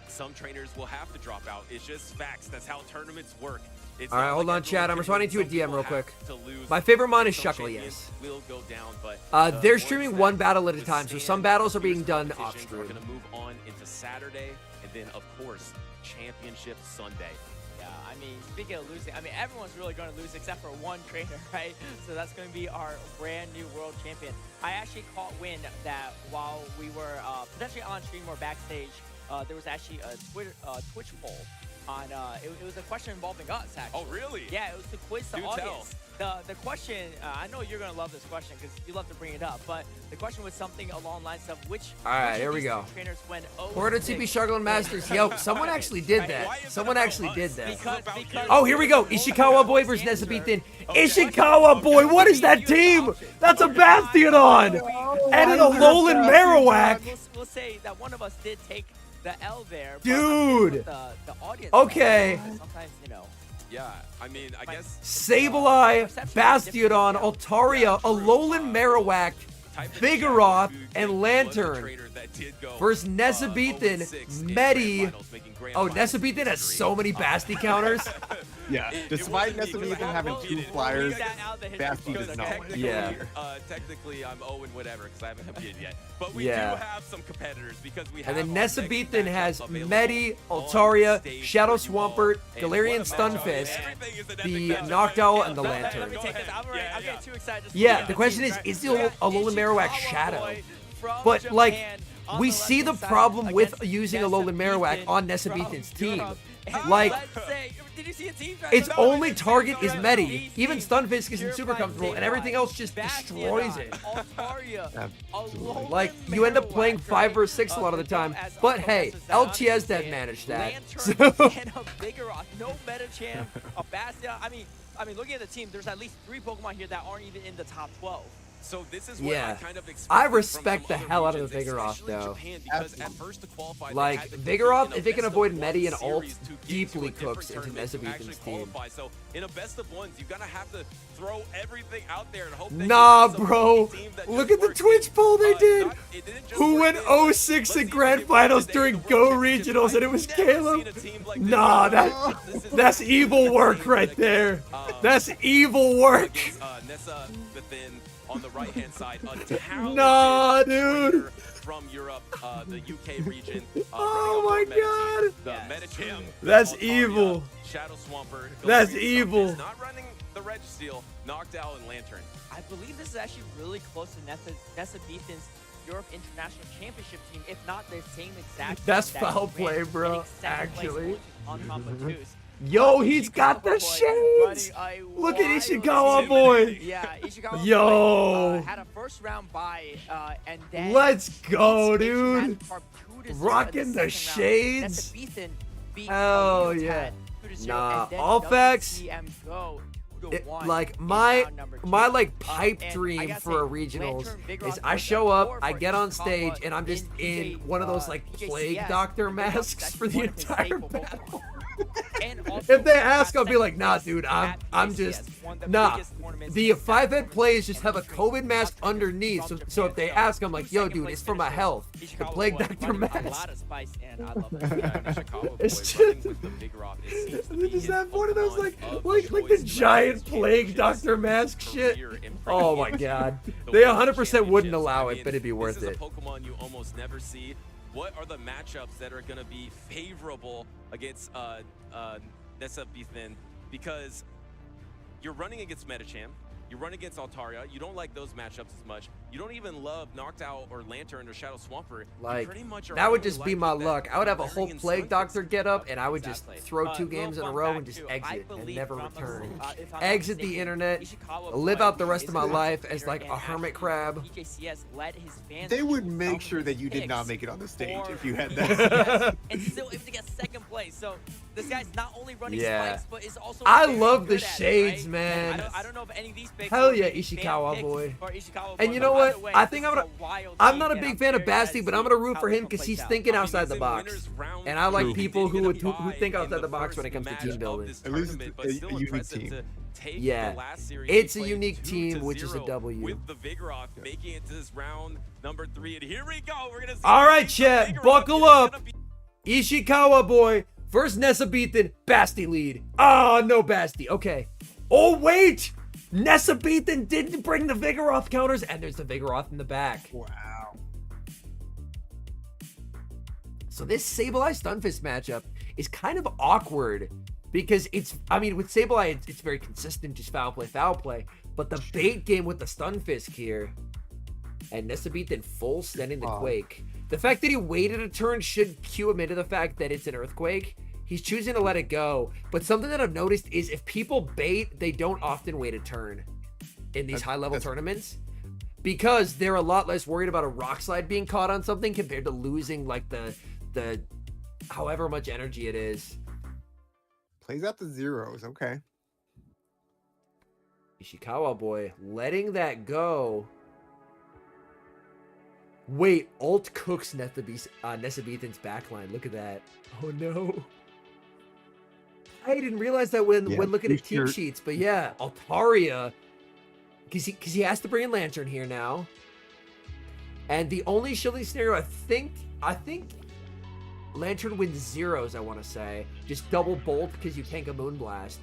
some trainers will have to drop out. It's just facts. That's how tournaments work. It's All right, not hold like on, Chad. I'm everyone responding can to a win. Some DM people real have quick. to lose. My favorite mon is Some Shuckle, champions yes. will go down, but They're the streaming ones one that battle at a time, so some withstand battles are being fierce done competition off are stream. going to move on into Saturday, and then of course Championship Sunday. Yeah, I mean, speaking of losing, I mean, everyone's really going to lose except for one trainer, right? So that's going to be our brand new world champion. I actually caught wind that while we were potentially on stream or backstage, there was actually a Twitch poll on, it was a question involving us, actually. Oh, really? Yeah, it was to quiz the Do audience. The question, I know you're going to love this question because you love to bring it up, but the question was something along the lines of which All right, which here of we these go. two trainers went Porter TP Struggle and Masters. Yo, someone actually did that. Someone actually did that. Because Oh, here we go. Ishikawa Boy versus Nessa Bethan. Ishikawa Boy, what is that team? That's a Bastion and an Alolan Marowak. We'll say that one of us did take the L there. But Dude. The audience. Okay. Sometimes, you know. Yeah, I mean, I guess Sableye, Bastion, Altaria, Alolan Marowak, Vigoroth, and Lantern versus Nessa Bethan, Medi. Oh, Nessa Bethan has so many Basti counters. Yeah, despite Nessa Bethan having 2 flyers, Basti does not win. Yeah. Technically, I'm 0 and whatever because I haven't competed yet. But we Yeah. do have some competitors because we have. And then our Nessa next Bethan matchup has available Medi, on Altaria, stage Shadow for you all. Swampert, And Galarian what a matchup. Stunfisk, Everything is an epic the matchup. Noctowl, and the Let Lantern. me take this. I'm getting too excited. Just Yeah, looking the at question teams, is, right? is the We got Alolan Marowak Ishikawa Shadow? Boy from But, like, Japan on we the see the left-hand side problem with against using Nessa Alolan Marowak Bethan on Nessa from Bethan's team. Europe. And Like, let's say, did you see a team draft? its No, only it's target is Nessa Medi. Bethan, Even Stunfisk isn't Pure super by comfortable, and Sableye, everything else just Bastion, destroys it. Altaria, Alolan Like, you end up playing Marowak, 5 versus 6 a lot of the time. But hey, LTS that managed that. So. Lantern and a Vigoroth, no meta champ, a Bastion. I mean, looking at the team, there's at least 3 Pokemon here that aren't even in the top 12. So this is what Yeah. I kind of expected I from respect some the other hell out of the regions, Vigoroth, especially though. Japan, because at first to qualify, they Like, had to compete Vigoroth, in a if it can best of avoid one Medi and ult, series to get to a deeply different cooks into tournament to Nessa actually Bethan's team. qualify. So in a best of ones, you're gonna have to throw everything out there and hope that Nah, you have some bro. team that Look just at the works. Twitch poll they did. It didn't just Who work went then, but 06 let's in see Grand if it works Finals today during in the Go World Championships. Regionals and it I've was never Caleb? seen a team like this Nah, before. This is that's actually evil a work team right that there. can, That's evil work. against Nessa Bethan on the right-hand side, a talented Nah, dude. trainer from Europe, the UK region. Oh my god. The Metacham. That's Altaria, evil. Shadow Swamper. That's Galarian evil. Stunfisk, not running the Reg Steel, knocked out in Lantern. I believe this is actually really close to Nessa Bethan's Europe International Championship team, if not the same exact. That's team that foul he ran, play, bro, getting second place actually. on top of Deuce. Yo, But he's got the Ishikawa shades. running a Look at wild Ishikawa team. boy. Yeah, Ishikawa Yo. boy, had a first round bye, and then Let's go, beats dude. Harp 2-0 Rocking in the second round. Nessa shades. Bethan beat Hell Leo yeah. Tad 2-0, Nah, and then all facts. WCM go It, 2-1 like in my round number my two. like pipe And I dream gotta for a say, regionals Lantern, is Vigoroth I was show a up, core I for get on Ishikawa stage, and I'm just in PJ, one of those like PJ plague CS, doctor and Vigoroth masks is for actually the one of his entire staple battle. And also If they got ask, I'll be second like, nah, place dude, at I'm PACS, just one of the nah. biggest tournaments The in 5-head plays just have a featuring COVID mask top trainers underneath, from so if Japan. they So, ask, I'm like, two yo, second dude, place it's for my finishers. health. The Ishikawa plague boy doctor running a mask. lot of spice, and I love it. Ishikawa It's boy running just- with the Vigoroth. It seems to They be just his have one of those Pokemon like of the choice giant throughout plague his doctor mask shit. career in Oh my previous god. the They World 100% wouldn't Championships. allow I it, mean, but it'd be worth this it. is a Pokemon you almost never see. What are the matchups that are going to be favorable against Nessa Bethan? Because you're running against Metacham, you run against Altaria, you don't like those matchups as much. You don't even love Knocked Out or Lantern or Shadow Swamper. Like, you pretty much are that would only just be my liking that luck. I would have a whole Galarian plague Stunfisk. doctor get up, and I would just Exactly. throw 2 Little games in a fun row fact and just too, I exit and believe never from return. if I'm not Exit the mistaken, internet, Ishikawa live boy out the rest is of a my content life as creator like and a hermit actually crab. PJCS led his fans They would to make some sure of that his you did not picks make it on the stage for if you had PJCS that. and still able to get second place. So this guy's not only running Yeah. spikes, but is also I very love the good at it, shades, right? man. And I don't know if any of these picks Hell were yeah, maybe fan Ishikawa picks boy. for Ishikawa And boy, you but know either what? way, I this think is I'm a gonna. wild I'm team, not a and big I'm fan of very excited Basti, to but I'm see gonna root how for this him one because plays he's out. thinking I mean, outside these the are box. winners round And I like three. people They who didn't think buy outside in the box when first it comes to match team of building. this At least tournament, but a still unique impressive team. to take Yeah. the last series. It's he a played unique 2-0 team, which is a W. with the Vigoroth making it to this round number 3. And here we go. We're gonna see All right, the chat, Vigoroth. buckle It is up. gonna be Ishikawa boy versus Nessa Bethan. Basti lead. Oh, no Basti. Okay. Oh, wait. Nessa Bethan didn't bring the Vigoroth counters, and there's the Vigoroth in the back. Wow. So this Sableye Stunfisk matchup is kind of awkward because it's, I mean, with Sableye, it's very consistent, just foul play. But the bait game with the Stunfisk here, and Nessa Bethan full sending the Quake. The fact that he waited a turn should cue him into the fact that it's an Earthquake. He's choosing to let it go. But something that I've noticed is if people bait, they don't often wait a turn in these high-level tournaments because they're a lot less worried about a rock slide being caught on something compared to losing like the however much energy it is. Plays out the zeros. Okay. Ishikawa boy letting that go. Wait, ult cooks Nessa Bethan's backline. Look at that. Oh no. I didn't realize that when looking at team sheets, but yeah, Altaria, because he has to bring in Lantern here now. And the only shielding scenario, I think Lantern wins zeros, I want to say. Just double bolt because you tank a Moonblast.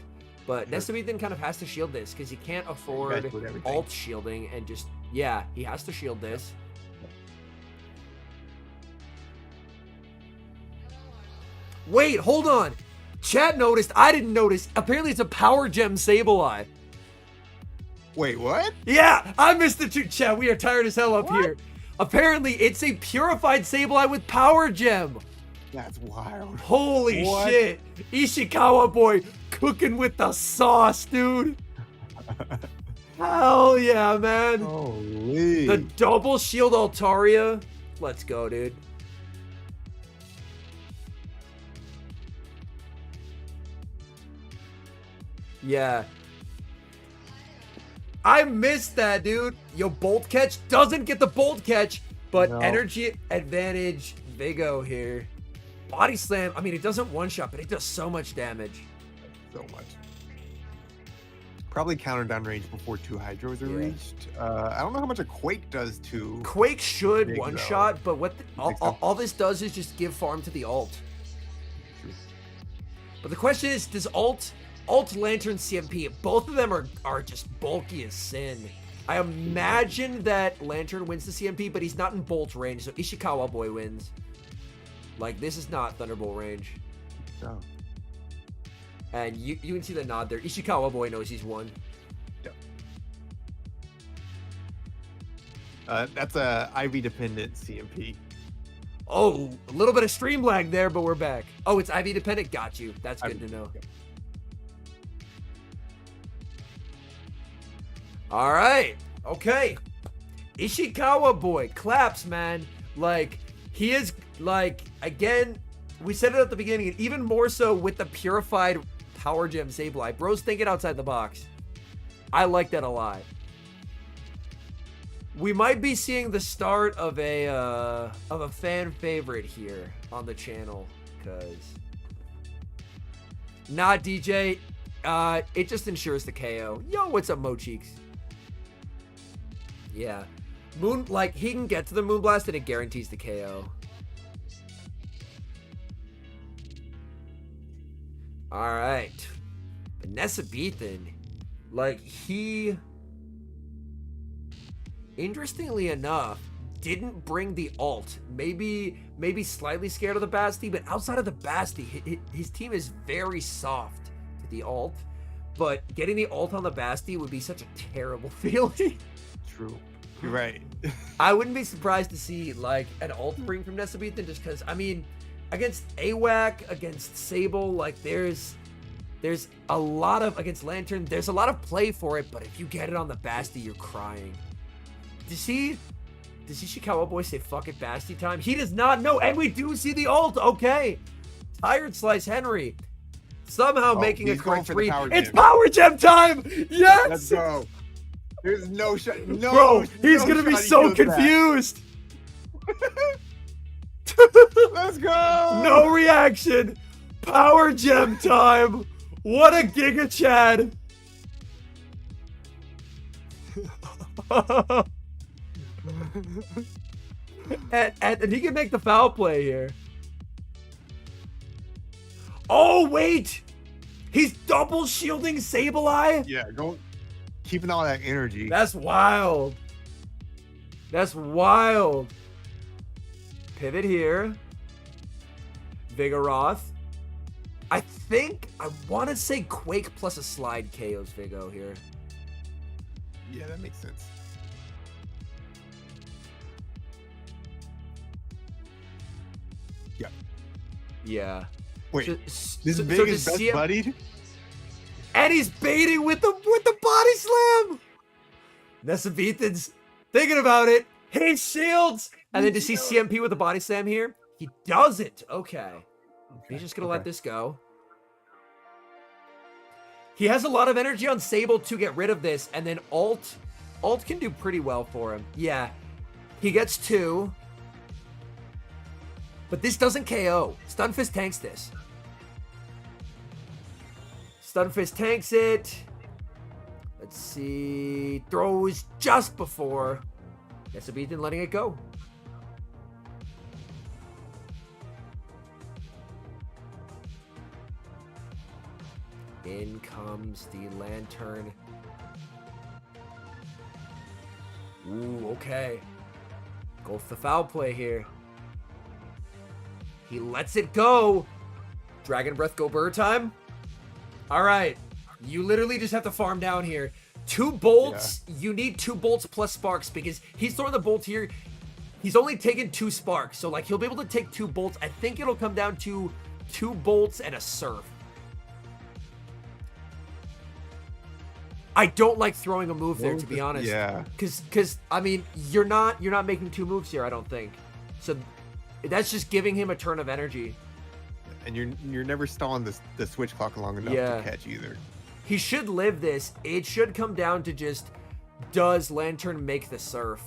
But Nessa Bethan kind of has to shield this because he can't afford alt shielding and just, yeah, he has to shield this. Wait, hold on. Chat noticed. I didn't notice. Apparently it's a Power Gem Sableye. Wait, what? Yeah, I missed the truth. Chat, we are tired as hell up here. Apparently it's a purified Sableye with Power Gem. That's wild. Holy shit. Ishikawa boy cooking with the sauce, dude. Hell yeah, man. Holy. The double shield Altaria. Let's go, dude. Yeah. I missed that, dude. Yo, bolt catch doesn't get the bolt catch, but No. energy advantage Vigo here. Body slam, I mean, it doesn't one-shot, but it does so much damage. So much. Probably counter down range before 2 hydros are reached. I don't know how much a Quake does to... Quake should Big one-shot, but what think so? all this does is just give farm to the ult. But the question is, does ult Lantern CMP? Both of them are just bulky as sin. I imagine that Lantern wins the CMP, but he's not in bolt range, so Ishikawa boy wins. Like, this is not Thunderbolt range. No. And you can see the nod there. Ishikawa boy knows he's won. That's a IV dependent CMP. Oh, a little bit of stream lag there, but we're back. Oh, it's IV dependent? Got you. That's good to know. All right. Okay. Ishikawa boy. Claps, man. Like, he is, like, again, we said it at the beginning, and even more so with the purified Power Gem Sableye. Bro's thinking outside the box. I like that a lot. We might be seeing the start of a fan favorite here on the channel, because not DJ. It just ensures the KO. Yo, what's up, Mo Cheeks? Yeah, like he can get to the Moonblast and it guarantees the KO. All right, Nessa Bethan, like he. Interestingly enough, didn't bring the ult. Maybe slightly scared of the Basti, but outside of the Basti, his team is very soft to the ult. But getting the ult on the Basti would be such a terrible feeling. True. You're right. I wouldn't be surprised to see like an ult bring from Nessa Bethan, just because, I mean, against AWAC, against Sable, like there's a lot of, against Lantern, there's a lot of play for it, but if you get it on the Basti, you're crying. Does Ishikawa boy say fuck it Basti time? He does not know, and we do see the ult. Okay, Tired Slice Henry somehow making a correct read. It's Power Gem time. Yes. Let's go. There's no shot. No, bro, he's gonna be so confused. Let's go. No reaction. Power Gem time. What a Giga Chad. and he can make the foul play here. Oh, wait. He's double shielding Sableye? Yeah, keeping all that energy. That's wild. That's wild. Pivot here. Vigoroth. I want to say Quake plus a slide KOs Vigo here. Yeah, that makes sense. Yeah. Yeah. Wait, this Vick is best buddied? And he's baiting with the body slam. Nessa Bethan's thinking about it. He shields. And then to see CMP with the body slam here, he does it. Okay. He's just going to let this go. He has a lot of energy on Sable to get rid of this, and then ult can do pretty well for him. Yeah, he gets 2. But this doesn't KO. Stunfisk tanks this. Stunfisk tanks it. Let's see. Throws just before. Nessa Bethan letting it go. In comes the Lantern. Ooh, okay. Go for the foul play here. He lets it go. Dragon Breath go bird time. All right. You literally just have to farm down here. 2 bolts. Yeah. You need 2 bolts plus sparks because he's throwing the bolt here. He's only taken 2 sparks. So, like, he'll be able to take 2 bolts. I think it'll come down to 2 bolts and a surf. I don't like throwing a move there, to be honest. Yeah. Because I mean, you're not making 2 moves here, I don't think. So that's just giving him a turn of energy. And you're never stalling the switch clock long enough to catch either. He should live this. It should come down to just does Lantern make the surf?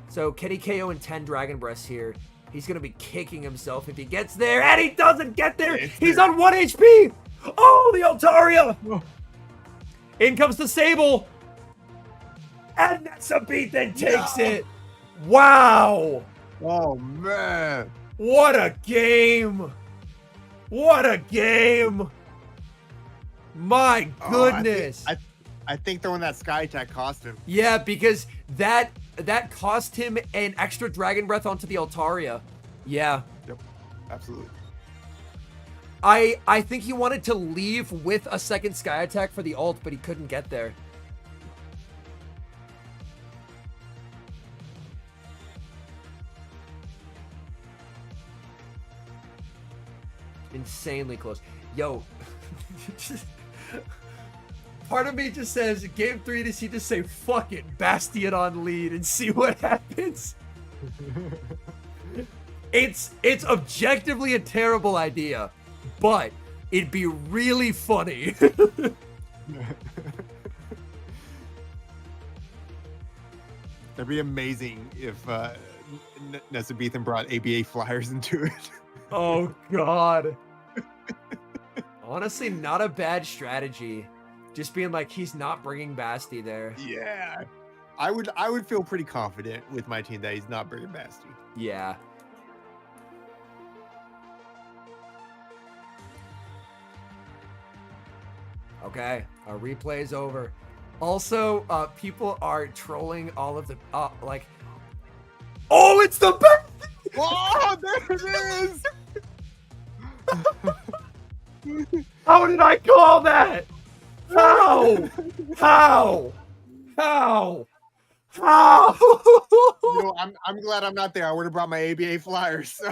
So can he KO in 10 Dragon Breaths here? He's going to be kicking himself if he gets there, and he doesn't get there. He's on 1 HP. Oh, the Altaria. In comes the Sable. And Nessa Bethan takes it. Wow. Oh, man. What a game. What a game. My goodness. I think throwing that Sky Attack cost him. Yeah, because that cost him an extra Dragon Breath onto the Altaria. Yeah. Yep. Absolutely. I think he wanted to leave with a second Sky Attack for the ult, but he couldn't get there. Insanely close. Yo. Part of me just says, game 3, does he just say, fuck it, Bastion on lead and see what happens? It's objectively a terrible idea, but it'd be really funny. That'd be amazing if Nessa Bethan brought ABA flyers into it. Oh, God. Honestly, not a bad strategy. Just being like, he's not bringing Basti there. Yeah. I would feel pretty confident with my team that he's not bringing Basti. Yeah. Okay, our replay is over. Also, people are trolling all of the, like, oh, it's the best! Oh, there it is! How did I call that? How? How? How? How? You know, I'm glad I'm not there. I would have brought my ABA flyers. So.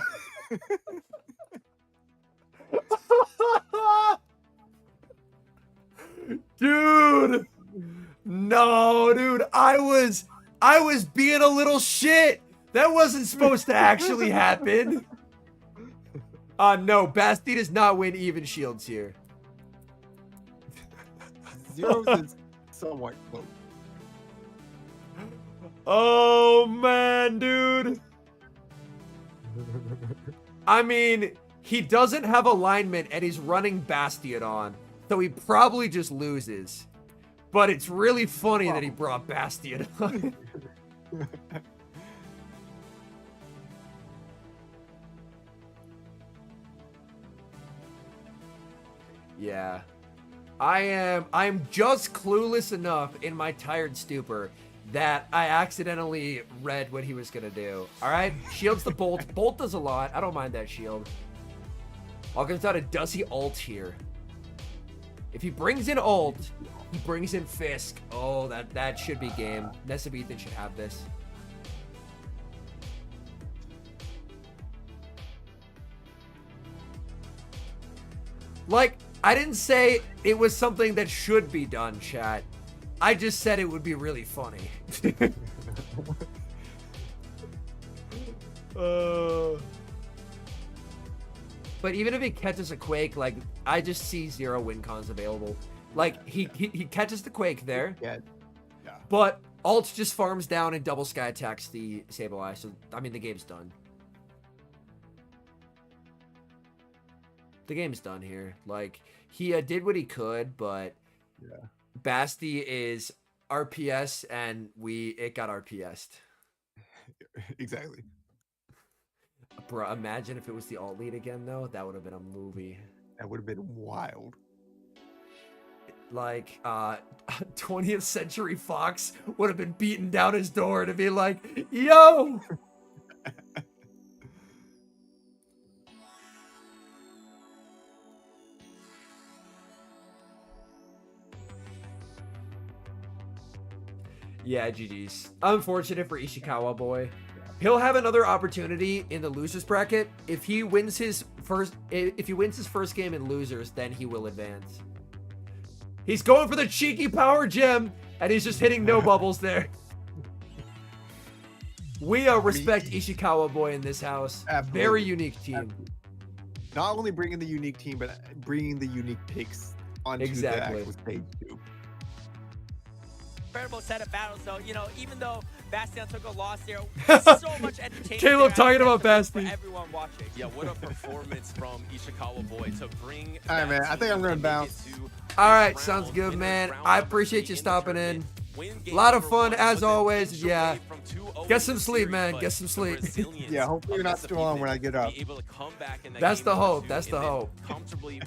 Dude. No, dude. I was being a little shit. That wasn't supposed to actually happen. No, Basti does not win even shields here. Zeros is somewhat close. Oh, man, dude. I mean, he doesn't have alignment and he's running Bastion on, so he probably just loses. But it's really funny that he brought Bastion on. Yeah. I'm just clueless enough in my tired stupor that I accidentally read what he was gonna do. Alright, shields the Bolt. Bolt does a lot. I don't mind that shield. All comes down to, does he ult here? If he brings in ult, he brings in Fisk. Oh, that should be game. Nessa Bethan should have this. Like, I didn't say it was something that should be done, chat. I just said it would be really funny. But even if he catches a Quake, like, I just see 0 win cons available. Like, he catches the Quake there. Yeah. But ult just farms down and double Sky attacks the Sable Eye. So, I mean, the game's done. The game's done here. Like, he did what he could, but yeah. Basti is RPS, and it got RPS'd. Exactly. Bro, imagine if it was the alt lead again, though. That would have been a movie. That would have been wild. Like, 20th Century Fox would have been beating down his door to be like, yo! Yeah, GG's. Unfortunate for Ishikawa boy. He'll have another opportunity in the losers bracket. If he wins his first game in losers, then he will advance. He's going for the cheeky power gem, and he's just hitting no bubbles there. We respect Ishikawa boy in this house. Absolutely. Very unique team. Absolutely. Not only bringing the unique team, but bringing the unique picks onto the actual stage too. incredible set of battles, though. You know, even though Bastion took a loss there, so much entertainment. Caleb there. I talking think about that's for Bastion. everyone watching. Yeah, what a performance from Ishikawa Boy to bring. All right, man. I think I'm going to bounce. All right, sounds good, man. I appreciate you stopping in. A lot of fun as always. Yeah. Get some sleep, man. Get some sleep. Yeah, hopefully you're not still on when I get up. That's the hope. That's the hope. All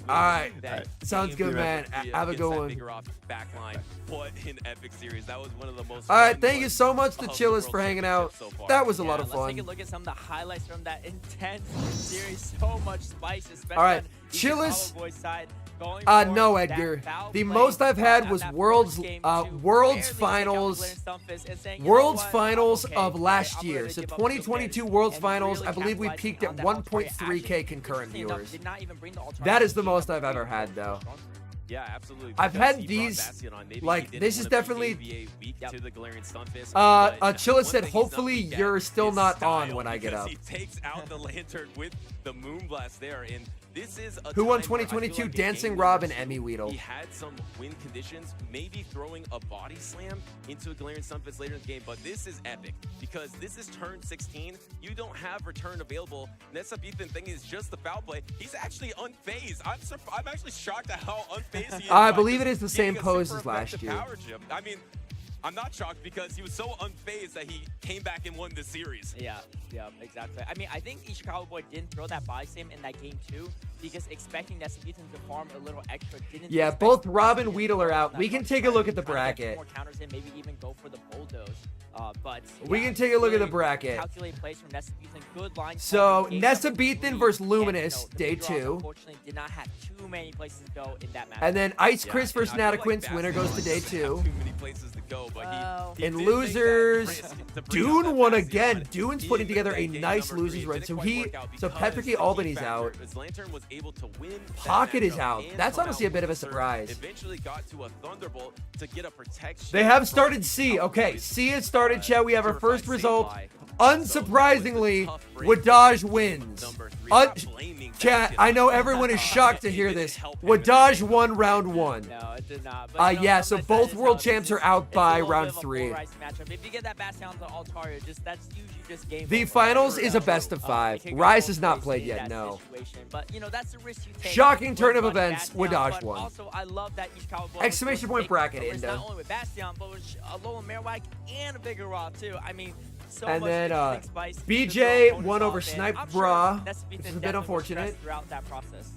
right. Sounds good, man. Have a good one. What an epic series. That was one of the most. All right. Thank you so much to Chiaz for hanging out. That was a lot of Let's fun. take a look at some of the highlights from that intense series. So much spice, especially All right. on the Chiaz. Ishikawa boys' side. No, Edgar. The most I've had was Worlds Finals. Worlds Finals of last year. So 2022 Worlds Finals, I believe we peaked at 1.3K concurrent viewers. That is the most I've ever had, though. Yeah, absolutely. I've had these, like, this is definitely, Chilla said, hopefully you're still not on when I get up. He takes out the lantern with the Moonblast there, and this is a Who won time where I 2022? feel like Dancing game Rob and winners, Emmy Weedle. He had some win conditions, maybe throwing a body slam into a Galarian Sunfist later in the game, but this is epic because this is turn 16. You don't have return available. Nessa Bethan thing is just the foul play. He's actually unfazed. I'm actually shocked at how unfazed he is. I believe it is the same pose as last year. Power gym. I mean, I'm not shocked because he was so unfazed that he came back and won the series. Yeah, exactly. I mean, I think Ishikawa Boy didn't throw that body slam in that game too, because expecting Nessa Bethan to farm a little extra didn't. Yeah, both Rob and Weedle are out. We can take a look at the bracket. More counters in, maybe even go for the bulldoze. But we can take a look at the bracket. Calculated plays from Nessa Bethan, good line. So Nessa Bethan versus Luminous, day 2. Unfortunately, did not have too many places to go in that match. And then Ice Chris versus Inadequance, winner goes to day 2. Too many places to go, but he and did losers, make that risk to bring Dune up won that again. Bastion. Dune's He putting ended together that a game nice number losers 3. run. Didn't So quite work out so because Patrick the Albany's key out. factor, his Lantern was able to win that Pocket is matchup out. and That's come honestly a out bit of a with third. surprise. Eventually got to a Thunderbolt to get a protection. They have from started C. Okay, C has started, chat. We have our first result. Unsurprisingly, Wadaj wins. Chat, I know everyone is shocked to hear this. Wadaj won round 1. No, it did not. But, Yeah, so both world champs are out by round 3. If you get that Bastion on the Altaria, that's usually just game The over. finals is a best of 5. Rise has not played yet, no. But, you know, that's the risk you take. Shocking turn of with events, Bastion, Wadaj but won. Also, I love that Ishikawa Boy Exclamation point bracket, the risk Inda. Not only with Bastion, but with Alolan Marowak and a bigger Raw, too. I mean, so And much then interesting spice. BJ Just won throw over opponents off, Snipe and I'm Bra, sure Nessa which Bethan is a bit definitely was unfortunate. stressed throughout that process.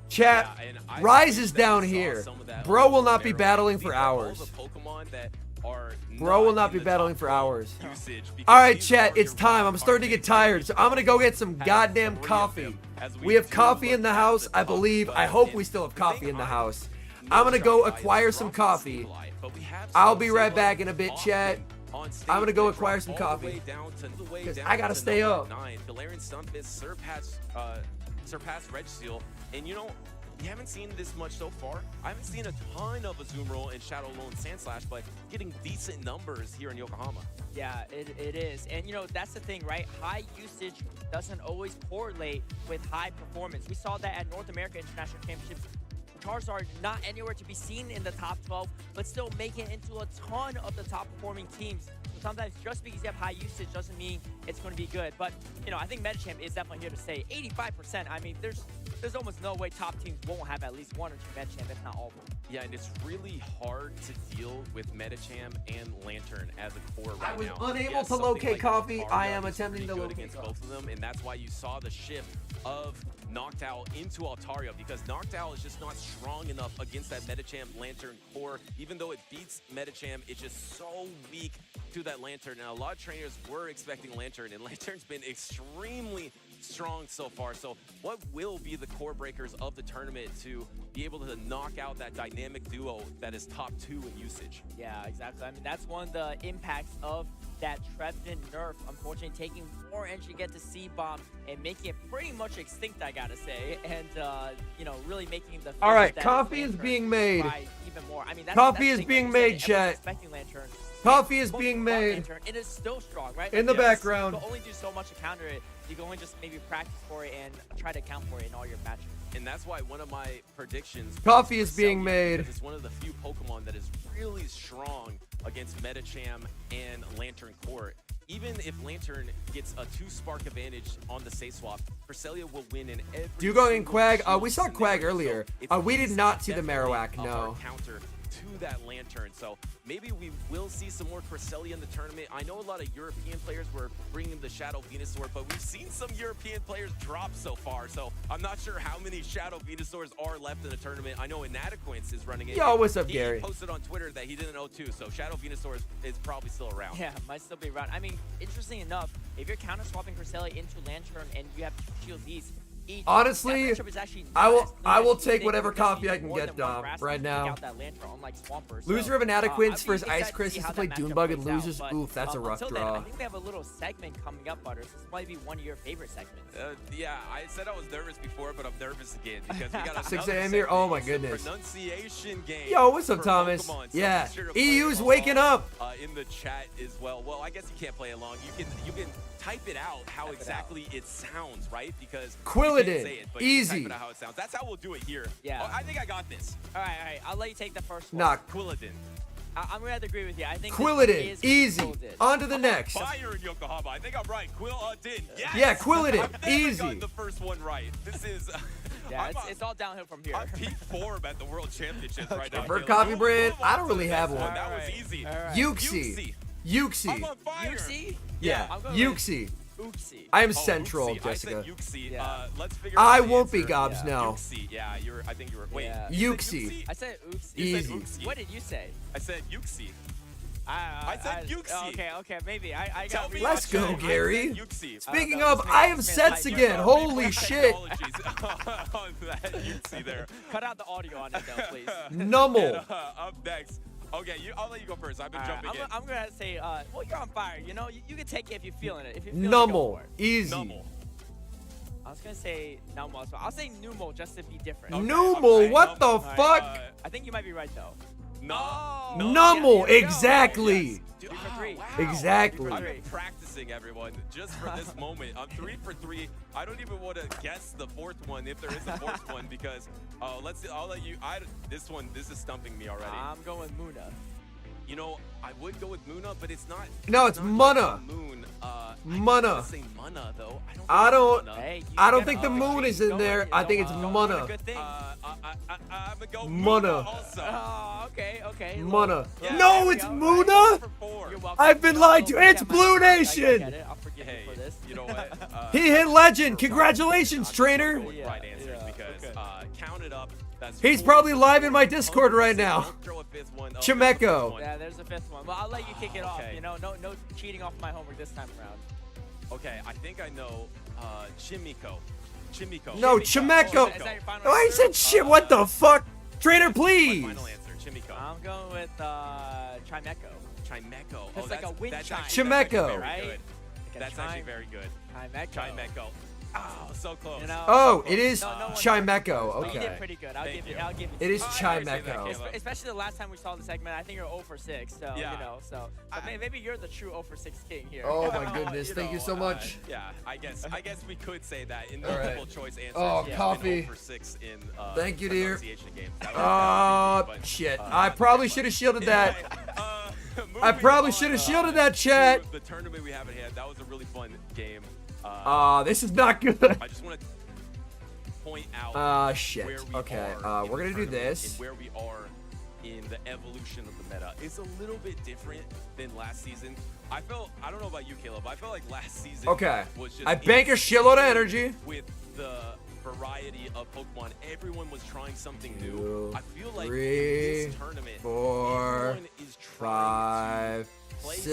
Chat, Yeah, and I Rise wish is that down we saw here. some of that Bro will Alolan not be Marowak. battling These for are all hours. the Pokemon that are Bro will not in be the battling top for 12 hours. usage because All right, these chat, are it's your time. raw I'm starting to get tired, so I'm going to go get some goddamn coffee. We have coffee in the house, I believe. I hope we still have coffee in the house. I'm going to go acquire some coffee. I'll be right back in a bit, chat. I'm going to go acquire some coffee. Because I got to stay up. Galarian Sunfist surpassed Registeel, and you know, we haven't seen this much so far. I haven't seen a ton of Azumarill and Shadow Lone Sandslash, but getting decent numbers here in Yokohama. Yeah, it is. And, you know, that's the thing, right? High usage doesn't always correlate with high performance. We saw that at North America International Championships. Charizard not anywhere to be seen in the top 12, but still making it into a ton of the top performing teams. So sometimes just because you have high usage doesn't mean it's going to be good. But, you know, I think Metachamp is definitely here to stay. 85%, I mean, there's almost no way top teams won't have at least 1 or 2 Metachamp, if not all of them. Yeah, and it's really hard to deal with Metacham and Lantern as a core right now. I was unable Yeah, to something locate like coffee. Lucario I am is attempting to pretty good locate against coffee. both of them, and that's why you saw the shift of Noctowl into Altaria, because Noctowl is just not strong enough against that Metacham Lantern core. Even though it beats Metacham, it's just so weak to that Lantern. And a lot of trainers were expecting Lantern, and Lantern's been extremely strong so far. So what will be the core breakers of the tournament to be able to knock out that dynamic duo that is top 2 in usage? Yeah, exactly. I mean, that's one of the impacts of that Trefton nerf, unfortunately taking more energy to get to C-Bomb and making it pretty much extinct, I gotta say, and you know, really making the All right, coffee is being made. Even more. I mean, Coffee is being made, chat. Lantern. Coffee is being made. Lantern. It is still strong, right? In the Yes. background. You can only do so much to counter it. You can only just maybe practice for it and try to account for it in all your matches. And that's why one of my predictions. Coffee is being made. It's one of the few Pokemon that is really strong against Medicham and Lantern Court. Even if Lantern gets a 2-spark advantage on the save swap, Cresselia will win in every. Dugong and Quag. single We saw Quag earlier. We did not see the Marowak. No. Counter to that Lantern. So maybe we will see some more Cresselia in the tournament. I know a lot of European players were bringing the Shadow Venusaur, but we've seen some European players drop so far. So I'm not sure how many Shadow Venusaurs are left in the tournament. I know Inadequance is running it. Yo, what's up, he Gary? Posted on Twitter that he didn't know too. So Shadow Venusaur is probably still around. Yeah, might still be around. I mean, interesting enough, if you're counter swapping Cresselia into Lantern and you have 2 shield E's, honestly, I will take whatever coffee I can get, Dom, right now. Loser of Inadequance versus Ice Crisis to play Doonbug and loses. Oof, that's a rough draw. I think we have a little segment coming up, Butters. This might be one of your favorite segments. Yeah, I said I was nervous before, but I'm nervous again because we got 6 a.m. here. Oh my goodness. Pronunciation game. Yo, what's up, Thomas? Pokemon. So yeah, sure EU's waking up. In the chat as well. Well, I guess you can't play along. You can type it out how exactly it sounds, right? Because Quilladin, you can't say it, but easy. You can type it out how it sounds. That's how we'll do it here. Yeah. Oh, I think I got this. All right. I'll let you take the first one. Nah. Quilladin. I'm gonna have to agree with you. I think Quilladin, easy. Quilladin. On to the next. Fire in Yokohama. I think I'm right. Quilladin. Yes. Yeah, Quilladin, I've never easy. gotten the first one right. This is. Yeah, it's all downhill from here. I'm peak form at the World Championships right now. For coffee brand, I don't really have one. That was easy. Yuxi. Yuxi. I'm on fire. Yuxi? Yeah, Uxie. Yuxi. I am central, Uxie. Jessica. I said Yuxi. Yeah. Let's figure I out the won't be answer. Gobs now. Yuxi. Yeah, I think you were. Wait. Yeah. You said Yuxi. I said Uxie. You said Easy. Uxie. What did you say? I said Yuxi. I said Yuxi. Okay, maybe. I Tell got me Let's I go, said Gary. Yuxi. Speaking of, I have sets again. Holy shit. Apologies on that Yuxi there. Cut out the audio on it though, please. Nummel. And, up next. Okay, I'll let you go first. I've been jumping in. I'm gonna say, well, you're on fire. You know, you can take it if you're feeling it. If you're feeling it, Nummel. go for it. Easy. Nummel. I was gonna say Nummel as well. I'll say Numel just to be different. Okay, Nummel, what the All right, fuck? I think you might be right though. Nummel, Yeah, exactly. 3 for 3. Exactly. I've been practicing, everyone, just for this moment. I'm 3 for 3. I don't even want to guess the 4th one, if there is a 4th one, because I'll let you. This is stumping me already. I'm going Muna. You know, I would go with Muna, but it's not. No, it's Muna. Moon. Muna. Say Muna though. I don't. Hey, I don't think the moon is in there. I think it's Muna. I'm gonna go Muna. also. Oh, okay. Muna. Yeah, No, there it's we go. Muna. You're welcome. I've been lied to. It's Blue I get Nation. it. I'll forgive Hey, you for this. you know what? He hit legend. Congratulations, I'm trainer. going with right answers because count it up. That's He's 4 probably live in my Discord right now. Don't throw a 5th one. Chimeco. Yeah, there's a 5th one. Well, I'll let you kick it off. Okay. You know, no cheating off my homework this time around. Okay, I think I know Chimiko. No, Oh, Chimeco. is that your final Oh, I answer? said shit. What the fuck? Trainer, please. Final answer, Chimiko. I'm going with Chimeco. Chimeco. It's like a wind chime. Chimeco. Right? That's actually very good. Chimeco. Oh, so close. You know, Oh, so it is close. No one- Chimeco. You did Okay. pretty good. I'll Thank give you. I'll give It is I appreciate that, Chimeco. Caleb. Especially the last time we saw the segment, I think you're 0 for 6. So Yeah. you know, so maybe you're the true 0 for 6 king here. Oh my goodness. Thank you so much. Yeah, I guess we could say that in All right. multiple choice answers. Oh, you've been coffee. 0 for 6 in Thank you, dear. pronunciation games. That was easy, but, Shit. I probably should have shielded that. moving I probably on, should have shielded that chat. to The tournament we have at hand. That was a really fun game. This is not good. I just want to point out Shit. where we Okay, are we're in the gonna do tournament this. and where we are in the evolution of the meta. It's a little bit different than last season. I don't know about you, Caleb, I felt like last season Okay. was just I bank a shitload of energy. with the variety of Pokemon. Everyone was trying something new. 2, I feel like 3, in this tournament, 4, everyone is trying 5, to play 6.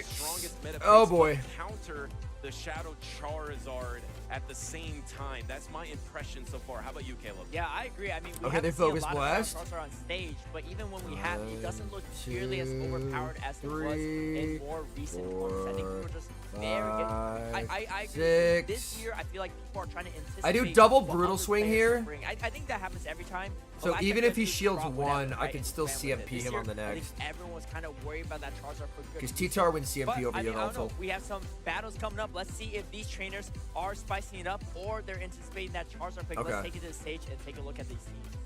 some of the strongest meta Oh picks, boy. but counter the Shadow Charizard at the same time. That's my impression so far. How about you, Caleb? Yeah, I agree. I mean, we Okay, haven't they seen focus a lot blast. of Charizard on stage, but even when we have, it doesn't look 1, nearly as overpowered as it was in 3, more recent tournaments. I think we were just very good. 5, I agree. 6. This year, I feel like people are trying to anticipate. I do double what brutal other swing players here. will bring. I think that happens every time. So Last even time if he Vince shields Rock would have one, to I fight can and still ran with it. CMP This him year, on the I think next. everyone was kind of worried about that Charizard for good. Because T-Tar wins But, CMP over I mean, I don't know. Yonalto. We have some battles coming up. Let's see if these trainers are spicing it up, or they're anticipating that Charizard pick. Okay. Let's take it to the stage and take a look at these teams.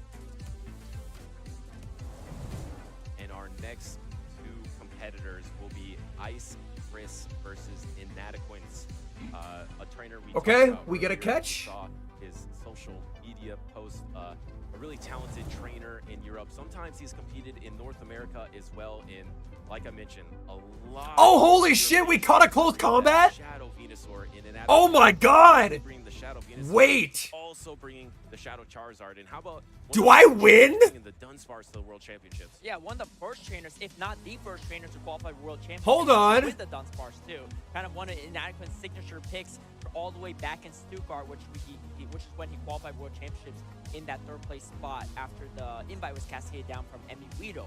And our next two competitors will be Ice Chris versus Inadequance. A trainer we Okay, talked about we get a earlier. catch. We saw his social media post. A really talented trainer in Europe. Sometimes he's competed in North America as well. In, like I mentioned, a lot. Oh, holy shit, we caught a close combat? Shadow Venusaur in Inadequance. Oh my god! Bringing the Shadow Venusaur, Wait! also bringing the Shadow Charizard. And how about Do I win? The Dunsparce to the World Championships. Yeah, one of the first trainers, if not the first trainer to qualify for World Championships. Hold on. With the Dunsparce too. Kind of one of Inadequate's signature picks for all the way back in Stuttgart, which is when he qualified World Championships in that third place spot after the invite was cascaded down from Emi Guido.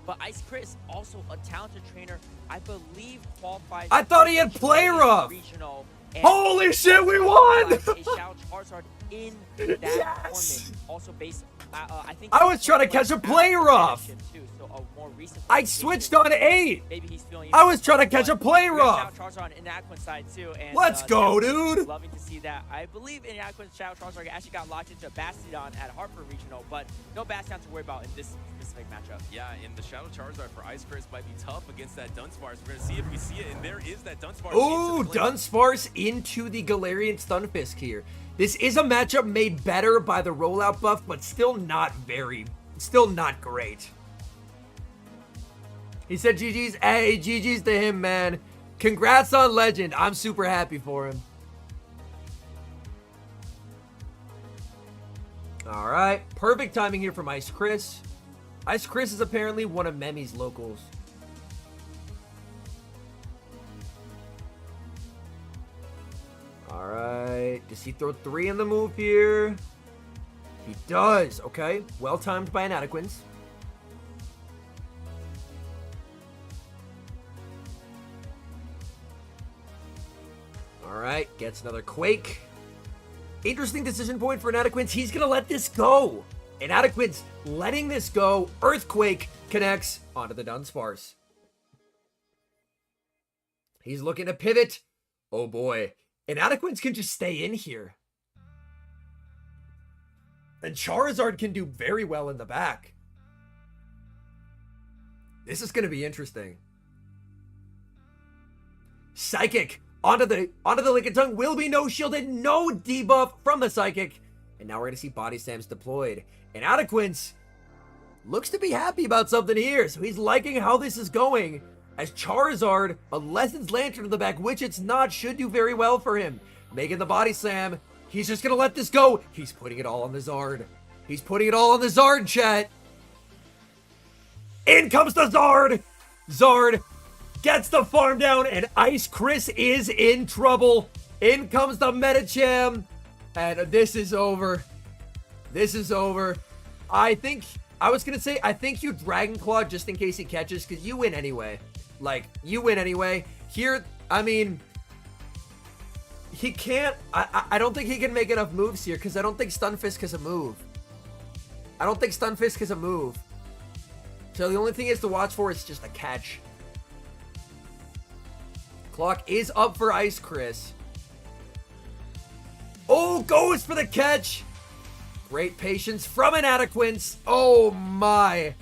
But Ice Chris, also a talented trainer, I believe qualified. I thought he had play rough. Regional. Holy shit, we won! A Shadow Charizard in that tournament. Also based, I think. I was trying to catch a play rough. Too, so a more recent I switched on 8. Maybe he's feeling. I was trying to catch a play rough. Shadow Charizard on Inadequance side too. And, Let's go, dude. Loving to see that. I believe Inadequance Shadow Charizard actually got locked into Bastiodon at Hartford Regional, but no Bastiodon to worry about in this specific matchup. Yeah, and the Shadow Charizard for Ice Chris might be tough against that Dunsparce. We're gonna see if we see it, and there is that Dunsparce. Ooh, Dunsparce into the Galarian Stunfisk here. This is a matchup made better by the rollout buff, but still not great. He said GG's. Hey, GG's to him, man. Congrats on Legend. I'm super happy for him. All right, perfect timing here from Ice Chris. Ice Chris is apparently one of Memi's locals. All right, does he throw 3 in the move here? He does. Okay, well timed by Inadequance. All right, gets another Quake. Interesting decision point for Inadequance. He's gonna let this go. Inadequance letting this go. Earthquake connects onto the Dunsparce. He's looking to pivot. Oh boy. Inadequance can just stay in here. And Charizard can do very well in the back. This is going to be interesting. Psychic onto the Lickitung will be no shielded, no debuff from the Psychic. And now we're going to see Body Slams deployed. Inadequance looks to be happy about something here. So he's liking how this is going. As Charizard, a Lessons Lantern in the back, which it's not, should do very well for him. Making the Body Slam. He's just going to let this go. He's putting it all on the Zard. He's putting it all on the Zard, chat. In comes the Zard. Zard gets the farm down, and Ice Chris is in trouble. In comes the Medicham. And this is over. This is over. I think you Dragon Claw just in case he catches, because you win anyway. Like, you win anyway. Here, I mean, he can't, I don't think he can make enough moves here, because I don't think Stunfisk is a move. So the only thing is to watch for is just a catch. Clock is up for Ice Chris. Oh, goes for the catch. Great patience from Inadequance. Oh my.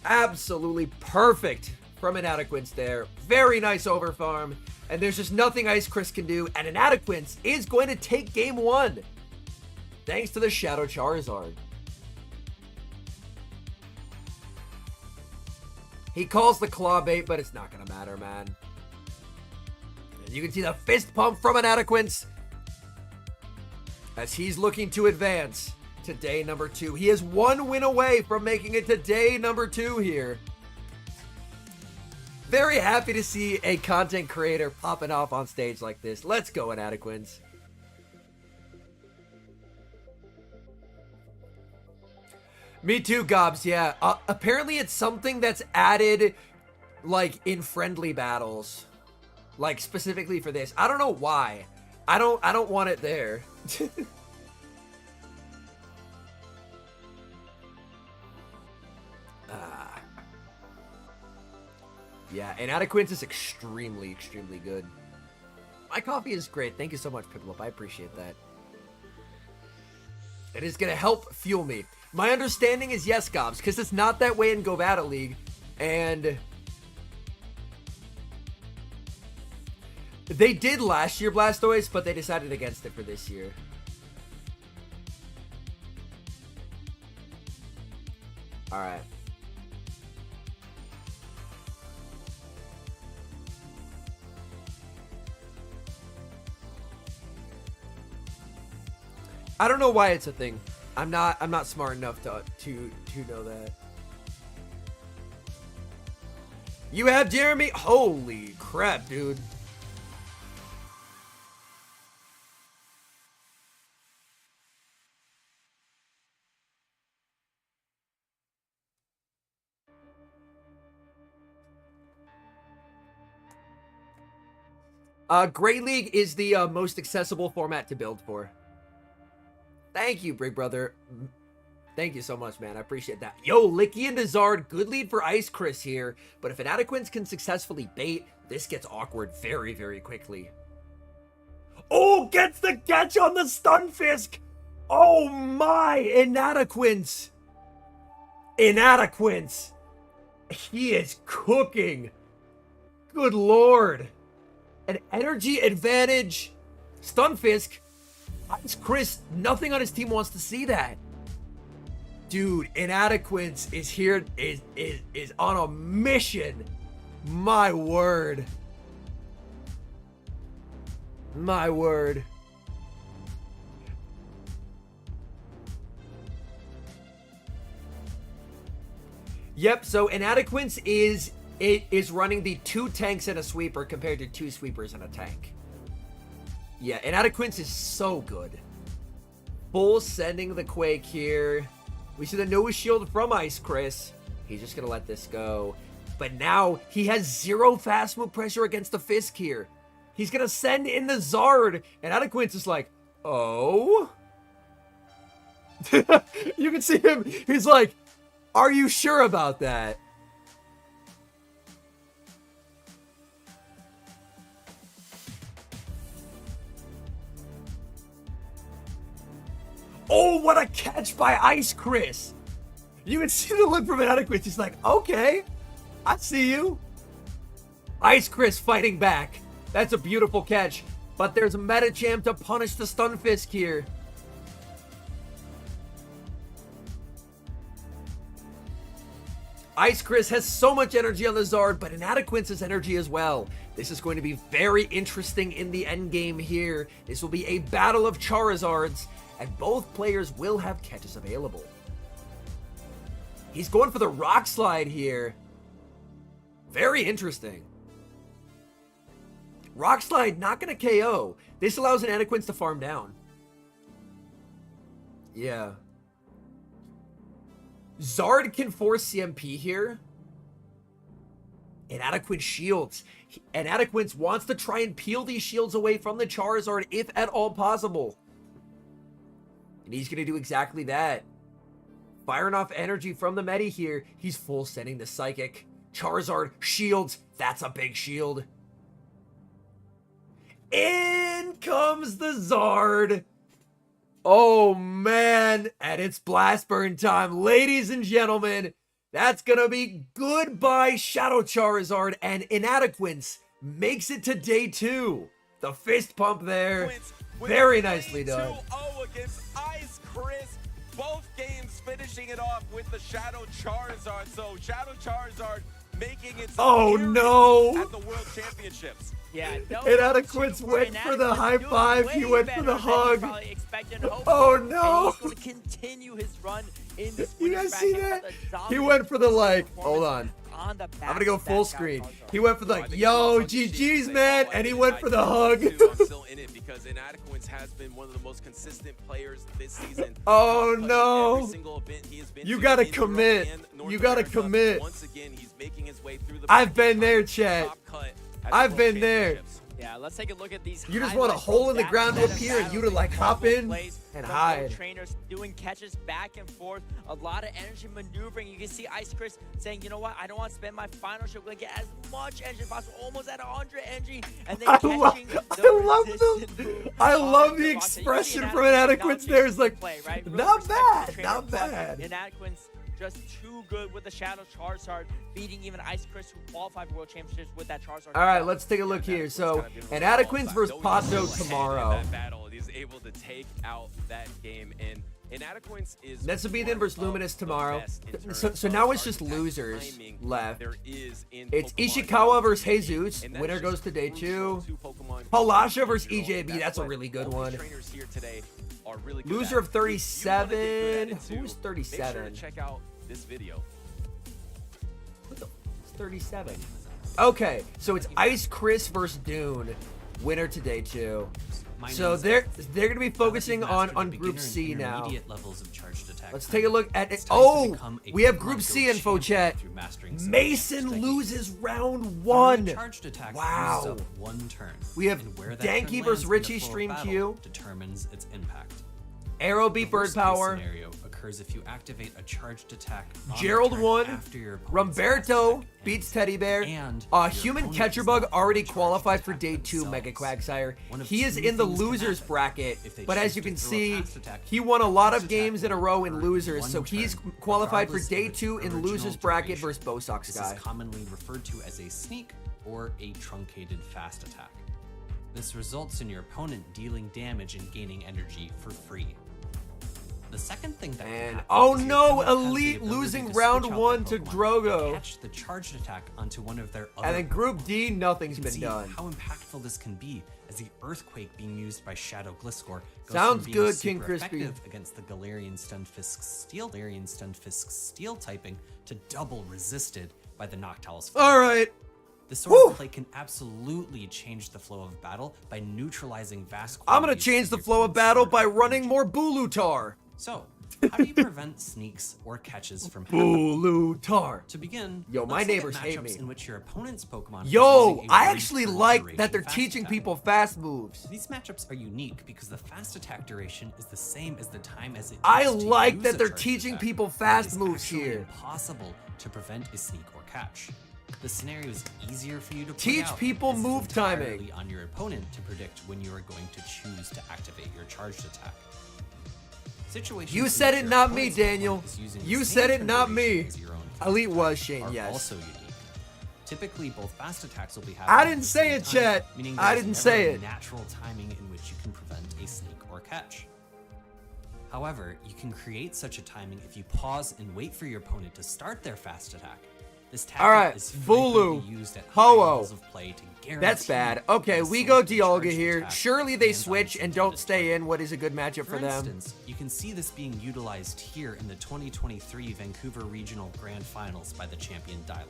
Absolutely perfect from Inadequance there. Very nice overfarm. And there's just nothing Ice Chris can do. And Inadequance is going to take game 1. Thanks to the Shadow Charizard. He calls the claw bait, but it's not going to matter, man. And you can see the fist pump from Inadequance as he's looking to advance to day number 2. He is 1 win away from making it to day number 2 here. Very happy to see a content creator popping off on stage like this. Let's go, Inadequance. Me too, Gobs, yeah. Apparently it's something that's added, like, in friendly battles. Like, specifically for this. I don't know why. I don't want it there. Yeah, Inadequance is extremely, extremely good. My coffee is great. Thank you so much, Piplup. I appreciate that. It is going to help fuel me. My understanding is yes, Gobs, because it's not that way in Go Battle League. And they did last year, Blastoise, but they decided against it for this year. All right. I don't know why it's a thing. I'm not smart enough to know that. You have Jeremy? Holy crap, dude. Great League is the most accessible format to build for. Thank you, Big Brother. Thank you so much, man. I appreciate that. Yo, Licky and Dezard, good lead for Ice Chris here. But if Inadequance can successfully bait, this gets awkward very, very quickly. Oh, gets the catch on the Stunfisk. Oh my, Inadequance. Inadequance. He is cooking. Good lord. An energy advantage. Stunfisk. Ice Chris, nothing on his team wants to see that. Dude, Inadequance is here, is on a mission. My word. My word. Yep, so Inadequance is running the 2 tanks and a sweeper compared to 2 sweepers and a tank. Yeah, Inadequance is so good. Full sending the Quake here. We see the Noah shield from Ice Chris. He's just going to let this go. But now he has 0 fast move pressure against the Fisk here. He's going to send in the Zard. And Inadequance is like, oh? You can see him. He's like, are you sure about that? Oh, what a catch by Ice Chris. You can see the look from Inadequance. He's like, okay, I see you. Ice Chris fighting back. That's a beautiful catch. But there's a Metacham to punish the Stunfisk here. Ice Chris has so much energy on the Zard, but Inadequance has energy as well. This is going to be very interesting in the endgame here. This will be a battle of Charizards, and both players will have catches available. He's going for the Rock Slide here. Very interesting. Rock Slide not going to KO. This allows Inadequance to farm down. Yeah. Zard can force CMP here. Inadequance shields. Inadequance wants to try and peel these shields away from the Charizard if at all possible. And he's going to do exactly that. Firing off energy from the Medi here. He's full sending the Psychic. Charizard shields. That's a big shield. In comes the Zard. Oh, man. And it's Blast Burn time. Ladies and gentlemen, that's going to be goodbye Shadow Charizard. And Inadequance makes it to day 2. The fist pump there. Very nicely done. 2-0 against Ice Chris. Both games finishing it off with the Shadow Charizard. So Shadow Charizard making its appearance at the World Championships. Yeah, no. Inadequance went for the high five. He went for the hug. Oh no! He's going to continue his run in this. You guys see that? He went for the like. Hold on. I'm gonna go full screen. He went for the like, yo, GG's, man, and he went for the hug. I'm still in it because Inadequance has been one of the most consistent players this season. Oh no! Every single event he has been You to gotta in commit. Europe and You gotta North America. commit. Once again, he's making his way through the I've been there, chat. top cut at the I've World been there. Championships. Yeah, let's take a look at these. You just want a hole in the ground to appear and you to like hop in and hide. Trainers doing catches back and forth, a lot of energy maneuvering. You can see Ice Chris saying, you know what, I don't want to spend my final shot. We're going to get as much energy as possible, almost at 100 energy. And then I love the expression from Inadequance there. It's like, not bad, not bad. Inadequance just too good with the Shadow Charizard, beating even Ice Chris, who qualified for World Championships with that Charizard. All right, let's take a look here. So, Inadequance versus Pato tomorrow. That battle, he's able to take out that game, and Inadequance is Nessa Bethan versus Luminous tomorrow. So now it's just losers left. It's Ishikawa versus Jesus. Winner goes to day 2. Palasha versus EJB. That's a really good one. Loser of 37. Who's 37? Make sure to check out this video. It's 37. Okay, so it's Ice Chris versus Dune. Winner to day 2. So they're going to be focusing on Group C now. Let's take a look at it. Oh, we have Group C info, chat. Mason loses round 1. Wow. We have Danky versus Richie Stream Q. Determines its impact. Arrow beat Bird Power. Scenario occurs if you activate a charged attack. Gerald won. Rumberto beats Teddy Bear. And Human Catcher Bug already qualified for day 2 Mega Quagsire. He is in the losers bracket, but as you can see, he won a lot of games in a row in losers, so he's qualified for day 2 in losers bracket versus Bosox This Guy. is commonly referred to as a sneak or a truncated fast attack. This results in your opponent dealing damage and gaining energy for free. The second thing that can happen oh is your no, opponent has the Elite ability losing to round switch out 1 their to Pokemon, Drogo. catch the charged attack onto one of their other And then Group D, nothing's You can been see done. how impactful this can be as the Earthquake being used by Shadow Gliscor goes Sounds from being good, King super Crispy. effective against the Galarian Stunfisk Steel typing to double resisted by the Noctowl's Flame. All right. This sort of play can absolutely change the flow of battle by neutralizing vast I'm going to quantities change of the your flow of battle by running more Bulutar. So, how do you prevent sneaks or catches from happening? Bulutar. To begin, Yo, my let's look at neighbors hate matchups me. in which your opponent's Pokemon is Yo, using a I very actually short like duration that they're fast teaching attack. people fast moves. These matchups are unique because the fast attack duration is the same as the time as it I takes to like use that a they're charged teaching attack. people It fast is moves actually here. impossible to prevent a sneak or catch. The scenario is easier for you to play Teach out people as it's move timing. entirely on your opponent to predict when you are going to choose to activate your charged attack. Situations You in said which it, your not me, opponent's Daniel. Pokemon is using the You same said it, turn not duration me. as your own Elite was are Shane, yes. also unique. Typically, both fast attacks will be I happening didn't at the say same it, time, chat. meaning I there's didn't never say a it. natural timing in which you can prevent a sneak or catch. However, you can create such a timing if you pause and wait for your opponent to start their fast attack. This tactic All right, is Vulu, frequently used at high Ho-Oh. levels of play to guarantee That's bad. Okay, that a we sneak go or Dialga charged here. attack Surely they lands on switch its and don't stay in what is a good matchup for them. instance, you can see this being utilized here in the 2023 Vancouver Regional Grand Finals by the champion Lyle.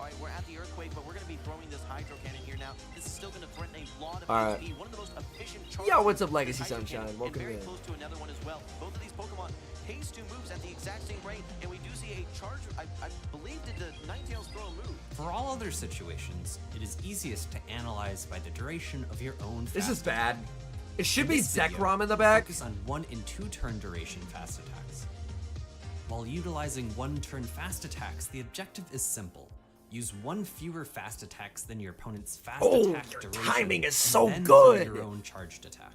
All right, we're at the Earthquake, but we're going to be throwing this Hydro Cannon here now. This is still going to threaten a lot of All right. HP. One of the most efficient Yo, what's up, charges Legacy is Hydro Sunshine? Cannon, Welcome and very in. close to another one as well. Both of these Pokemon haste 2 moves at the exact same rate, and we do see a charge. I believe did the Ninetales throw a move? For all other situations, it is easiest to analyze by the duration of your own This is fast bad. attack. It should In be this video, Zekrom in the back. Focus on 1 and 2 turn duration fast attacks. While utilizing 1 turn fast attacks, the objective is simple. Use 1 fewer fast attacks than your opponent's fast attack your duration. timing is and so then good. do your own charged attack.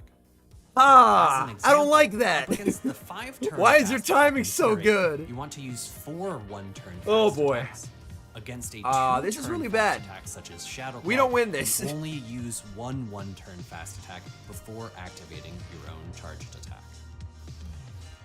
Ah, As an I don't example, like that. up against the 5-turn Why is your fast timing attack so scenario, good? You want to use 4 1-turn fast Oh, boy. attacks. Against a This is 2-turn really fast bad. attack such as Shadow We Claw, don't win this. you only use 1 1-turn fast attack before activating your own charged attack.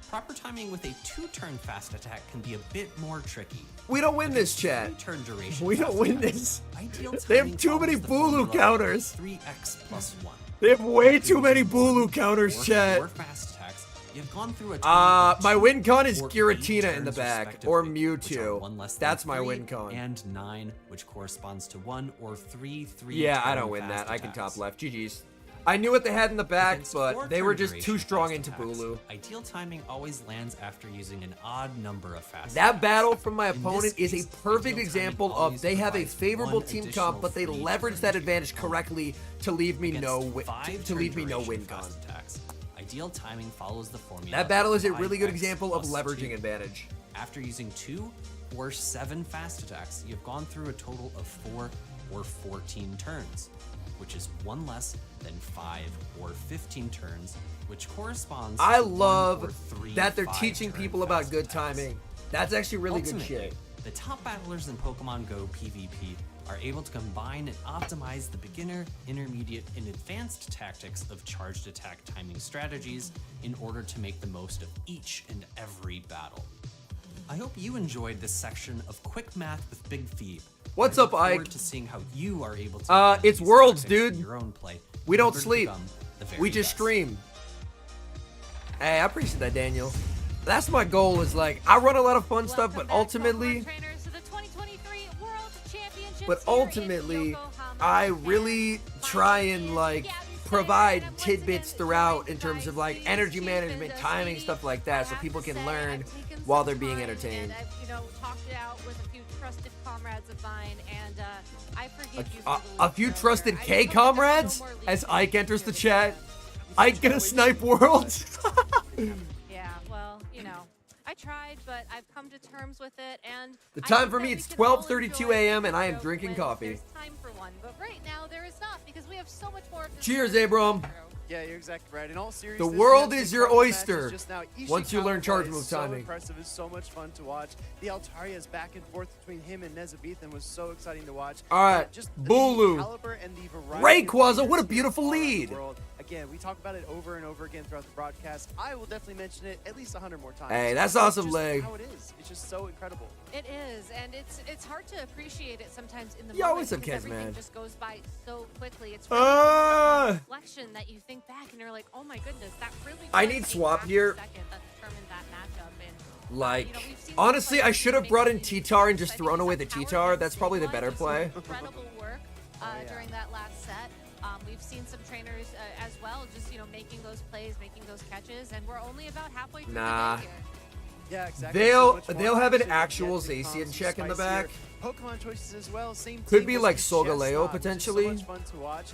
Proper timing with a 2-turn fast attack can be a bit more tricky. We don't win this, chat. 3-turn duration We don't fast win attacks. this. Ideal They have timing too many follows the Bulu formula counters. 3x plus 1. They have way After too many using Bulu 1, counters, 4, chat. 4 fast attacks, you've gone through a total of My 2 win con is or 8 Giratina in the turns back, or respectively, which are Mewtwo. 1 less than That's my 3 win con. And 9, which corresponds to 1 or 3 Yeah, I turn don't win fast that. I can top attacks. left. GG's. I knew what they had in the back, Against but four they were turn just too duration strong fast into attacks, Bulu. Ideal timing always lands after using an odd number of fast That attacks. battle from my In this opponent is case, a perfect ideal example timing of always they have a provides favorable one team additional comp, but they free leverage turn that to your advantage opponent. correctly to leave me Against no five to leave turn me no duration win con. fast attacks, ideal timing follows the formula. That battle is a of really good 5x example of plus leveraging 2. advantage. After using 2 or 7 fast attacks, you've gone through a total of 4 or 14 turns, which is one less than 5 or 15 turns, which corresponds I to 1 or love 3 that they're 5 teaching turn people about fast good attacks. timing. That's actually really good Ultimately, shit. the top battlers in Pokemon Go PvP are able to combine and optimize the beginner, intermediate, and advanced tactics of charged attack timing strategies in order to make the most of each and every battle. I hope you enjoyed this section of Quick Math with Big Phoebe. What's I up, look forward Ike? to seeing how you are able to implement It's these Worlds, tactics in dude. your own play We in don't order to sleep. become the very We just best. stream. Hey, I appreciate that, Daniel. That's my goal. Is like I run a lot of fun stuff, but ultimately, I really try and like provide tidbits throughout in terms of like energy management, timing, stuff like that, so people can learn while they're being entertained. I've, talked it out with a few trusted comrades of mine, and I forgive you for the A few trusted K comrades as Ike enters the chat. Ike gonna snipe worlds. Yeah, well, I tried, but I've come to terms with it, and The I time think for that me, we it's can all 12:32 enjoy a.m. and I am Metro drinking when coffee. There's time for one, but right now there is not, because we have so much more of this. Cheers, Abram. Yeah, you're exactly right. In all seriousness, The world we have is some your couple oyster matches just now. once you learn Ishikawa charge is move so timing. impressive. It's so much fun to watch. The Altaria's back and forth between him and Nessa Bethan was so exciting to watch. All right, Just Bulu. the caliber and the variety of Rayquaza, what a players beautiful here all around the lead. world. Again, we talk about it over and over again throughout the broadcast. I will definitely mention it at least 100 more times. Hey, that's It's awesome, just Leg. how it is. It's just so incredible. It is, and it's hard to appreciate it sometimes in the Yo, moment what's up, because Kez, everything man? just goes by so quickly. It's Ah! really a reflection that you think back and you're like, oh my goodness, that really. I was need a swap last here. second that determined that matchup. And Like, we've seen honestly, I players should have make brought in these T-Tar and moves. just I think thrown it's away that the power T-Tar. that That's probably the better stabilizes play. Incredible work during that last set. We've seen some trainers as well, just making those plays, making those catches, and we're only about halfway through Nah. the day here. Yeah, exactly. They'll So much more have an action, actual yet to come, Zacian some check in the spicier back. Pokemon choices as well. Same Could team be was like the Solgaleo Chestnut, which is potentially. So much fun to watch.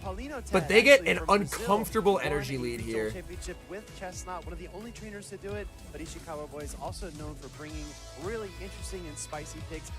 Paulino But Ted they get actually an from Brazil uncomfortable won energy a lead regional here. Championship with Chestnut, one of the only trainers to do it. But Ishikawa Boy is also known for bringing really interesting and spicy picks.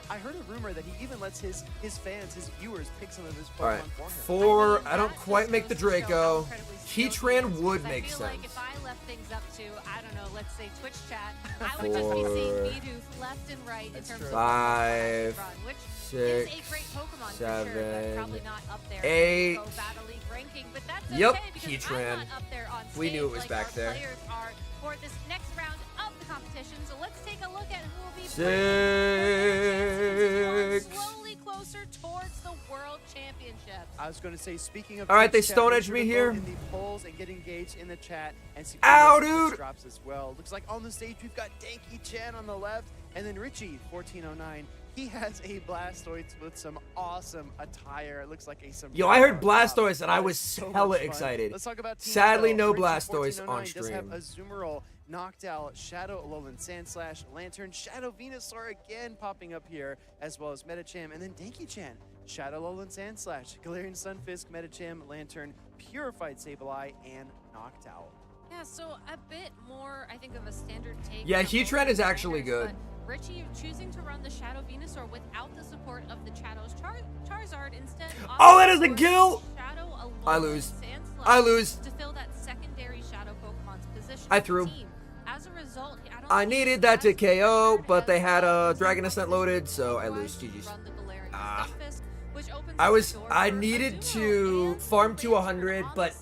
I heard a rumor that he even lets his fans, his viewers, pick some of his Pokemon All right, for him. I don't quite make the Draco. Heatran would make I feel sense. like if I left things up to, I don't know, let's say Twitch chat, I would just be seeing Bidoof left and right in terms of 5, run, which 6, is a great Pokemon for sure, but 7, probably not up there 8. in the Go Battle League ranking. But that's Yep, okay because Heatran. I'm not up there on stage We knew it was like back our there. players are for this next round of the competition. So let's take a look at who will be 6. slowly closer towards the World Championships. I was going to say, speaking of All right, Twitch they chat, Stone make Edge sure me to vote here. in the polls and get engaged in the chat and see Ow, Twitch dude. drops as well. Looks like on the stage we've got Danky Chan on the left, and then Richie 1409. He has a Blastoise with some awesome attire. It looks like a sombrero. Yo, I heard on top. Blastoise and I That was is so hella much fun. excited. Let's talk about Team Sadly, Spell. no Richie Blastoise 1409 on does have stream. a Azumarill, Noctowl, Shadow Alolan Sandslash, Lantern, Shadow Venusaur again popping up here, as well as Metacham, and then Danky Chan, Shadow Alolan Sandslash, Galarian Sunfisk, Metacham, Lantern, Purified Sableye, and Noctowl. Yeah, so a bit more, I think, of a standard take. Yeah, on both Heatran is the actually trainers, good. but Richie choosing to run the Shadow Venusaur without the support of the Charizard instead. Oh, that is a kill! Shadow Alolan I lose. Sandslash I lose. to fill that secondary Shadow Pokemon's position. I on the threw. team. As a result, I needed that to KO, but they had a Dragon Ascent loaded, so I lose. GG's. Ah. I needed to farm to 100, but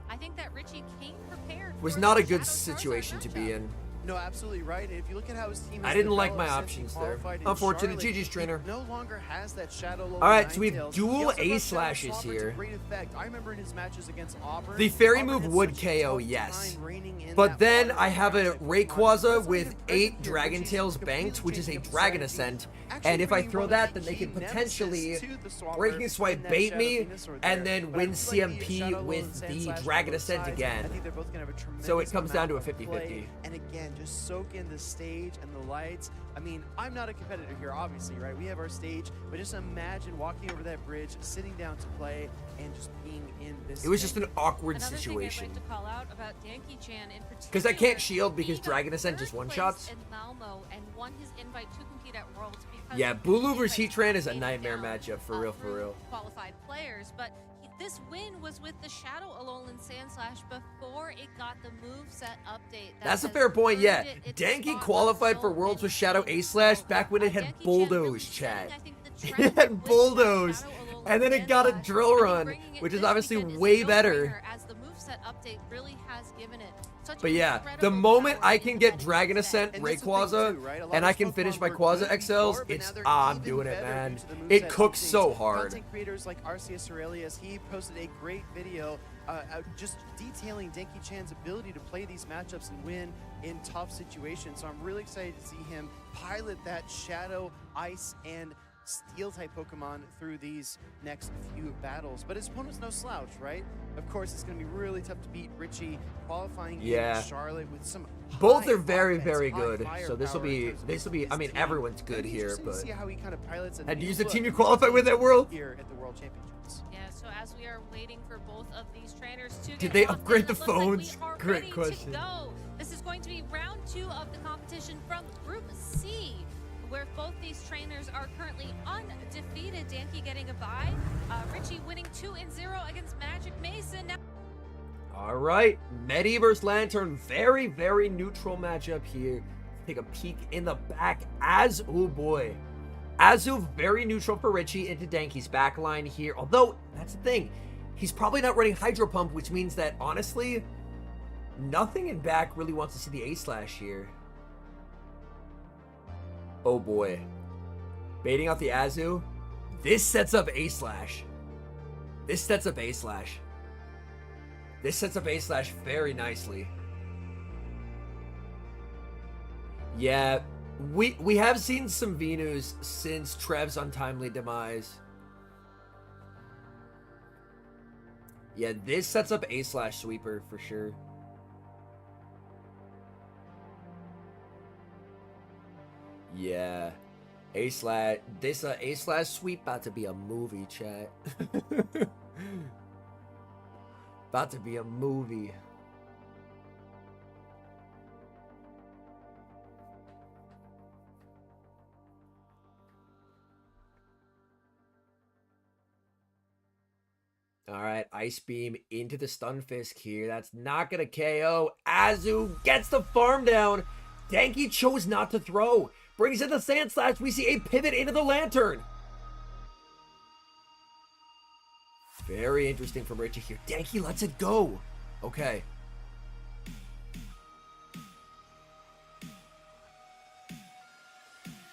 I think that Richie came prepared was for not the a good Shadow situation Charizard to matchup. be in. No, absolutely right. And if you look at how his team I has didn't like my developed since he options there. qualified in Unfortunate. Charlotte, GG's trainer. he no longer has that Shadow Low. All right, so we have Ninetales. dual He also A brought slashes Shadow Swapper here. to great effect. I remember in his matches against Auburn. The fairy Auburn move had would such a KO, tough yes. time reining in But that then water I have a type Pokemon. Rayquaza That's with not even 8 present here. Dragon Richie's Tails completely banked, which is a changing up Dragon strategy. Ascent. Actually And if I bringing throw one of that, the then they key can potentially nemesis to the Swapper Breaking in Swipe that bait Shadow me, Venusaur and there. then But I win feel like the CMP Shadow Low and with Sand the Slash on Dragon both Ascent sides, again. I think they're both going to have a tremendous So it comes down to a amount of 50-50. play. And again, just soak in the stage and the lights. I mean, I'm not a competitor here, obviously, right? We have our stage, but just imagine walking over that bridge, sitting down to play, and just being in this. It was just an awkward Another situation. thing I'd like to call out about Danky-chan in particular. Because I can't shield because he got Dragon Ascent third just one-shots. place in Malmo and won his invite to compete at Worlds because Yeah, Bulu versus invites Heatran is a handed nightmare down, matchup, for real, for through real. Qualified players, but this win was with the Shadow Alolan Sand Slash before it got the moveset update. That's a fair point, yeah. Danky qualified for Worlds with Shadow A-Slash back when it had Bulldoze, chat. It had Bulldoze, and then it got a Drill Run, which is obviously way better. As the moveset update really has given it. But yeah, the moment I can get Dragon Ascent Rayquaza, and I can finish my Quaza XLs, it's, I'm doing it, man. It cooks so hard. Content creators like Arceus Aurelius, he posted a great video just detailing Danky-chan's ability to play these matchups and win in tough situations. So I'm really excited to see him pilot that Shadow, Ice, and Steel-type Pokemon through these next few battles. But his opponent's no slouch, right? Of course, it's going to be really tough to beat Richie, qualifying in Charlotte with some Both high are very, offense, very high good. So this will firepower in be, terms of his I mean, team. everyone's good It'll be here, interesting to but see how he kind of pilots a had to new use the look team you qualified with at World. here at the World Championships. Yeah, so as we are waiting for both of these trainers to Did get they locked in, upgrade it the looks like we phones? are Great ready question. to go. This is going to be round 2 of the competition from Group C, where both these trainers are currently undefeated. Danky getting a bye, Richie winning 2-0 against Magic Mason. Now All right, Medi versus Lantern, very, very neutral matchup here. Take a peek in the back. Oh boy. Azu, very neutral for Richie into Danky's backline here. Although, that's the thing. He's probably not running Hydro Pump, which means that, honestly, nothing in back really wants to see the A-Slash here. Oh boy. Baiting out the Azu. This sets up A-Slash. This sets up A-Slash. This sets up A-Slash very nicely. Yeah, we have seen some Venus since Trev's untimely demise. Yeah, this sets up A-Slash Sweeper for sure. Yeah. A-Slash, this A-Slash Sweep about to be a movie, chat. About to be a movie. All right, Ice Beam into the Stun Fisk here. That's not going to KO. Azu gets the farm down. Danky chose not to throw. Brings in the Sand Slash. We see a pivot into the Lantern. Very interesting from Richie here. Danky lets it go. Okay.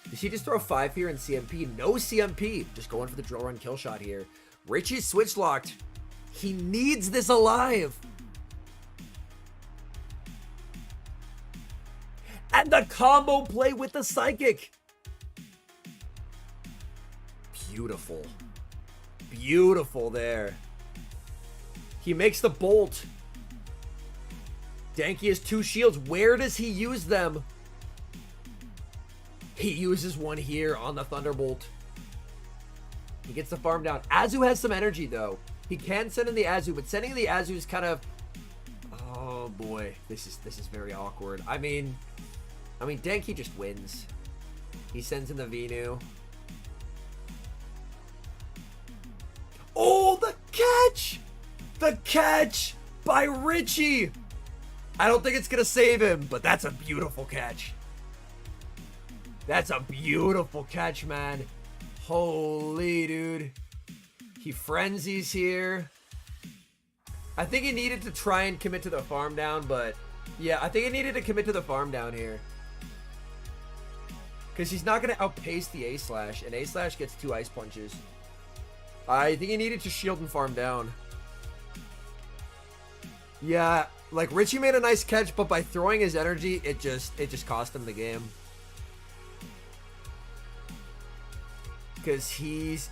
Does he just throw 5 here in CMP? No CMP. Just going for the drill run kill shot here. Richie's switch locked. He needs this alive. And the combo play with the Psychic. Beautiful. Beautiful there. He makes the bolt. Danky has 2 shields. Where does he use them? He uses one here on the Thunderbolt. He gets the farm down. Azu has some energy, though. He can send in the Azu, but sending in the Azu is kind of... Oh, boy. This is very awkward. I mean, Danky just wins. He sends in the Venu. Oh, the catch! The catch by Richie! I don't think it's going to save him, but that's a beautiful catch. That's a beautiful catch, man. Holy, dude. He frenzies here. I think he needed to try and commit to the farm down, but Yeah, I think he needed to commit to the farm down here. Because he's not going to outpace the A-Slash, and A-Slash gets 2 ice punches. I think he needed to shield and farm down. Yeah, like Richie made a nice catch, but by throwing his energy, it just cost him the game. Because he's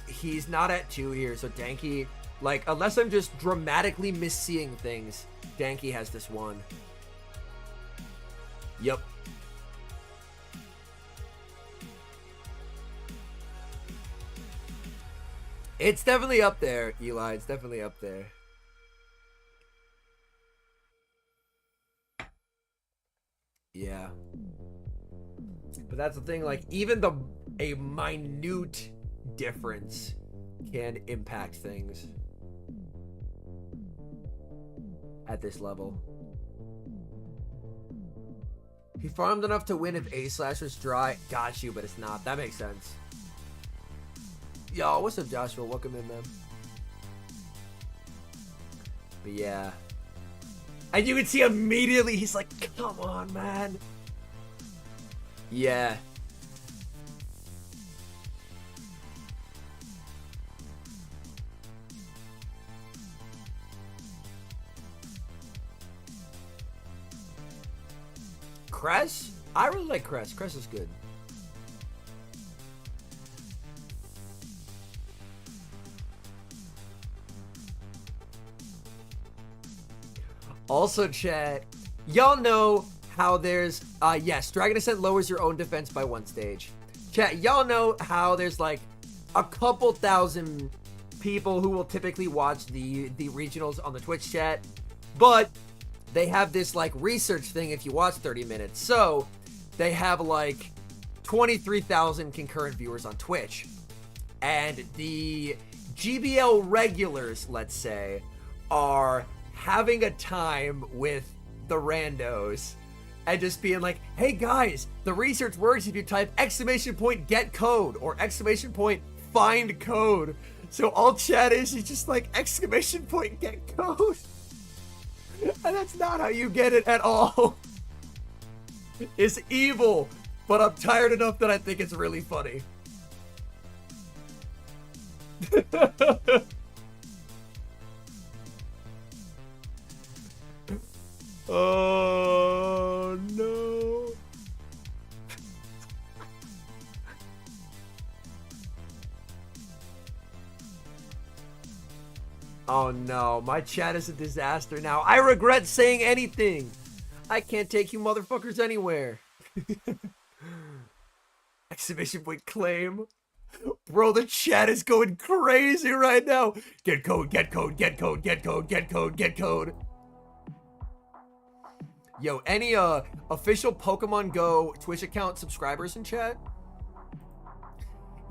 not at 2 here, so Danky, like, unless I'm just dramatically misseeing things, Danky has this one. Yep. It's definitely up there, Eli. It's definitely up there. Yeah. But that's the thing, like, even a minute difference can impact things at this level. He farmed enough to win if A-Slash was dry. Got you, but it's not. That makes sense. Yo, what's up, Joshua? Welcome in, man. But yeah. And you can see immediately, he's like, come on, man. Yeah. Cress? I really like Cress. Cress is good. Also, chat, y'all know how there's, yes, Dragon Ascent lowers your own defense by 1 stage. Chat, y'all know how there's like a couple thousand people who will typically watch the regionals on the Twitch chat, but they have this like research thing if you watch 30 minutes. So they have like 23,000 concurrent viewers on Twitch. And the GBL regulars, let's say, are having a time with the randos and just being like, hey guys, the research works if you type !get code or !find code. So all chat is just like !get code. And that's not how you get it at all. It's evil, but I'm tired enough that I think it's really funny. Oh no. Oh no, my chat is a disaster now. I regret saying anything. I can't take you motherfuckers anywhere. Exclamation point claim. Bro, the chat is going crazy right now. Get code, get code, get code, get code, get code, get code. Yo, any official Pokemon Go Twitch account subscribers in chat?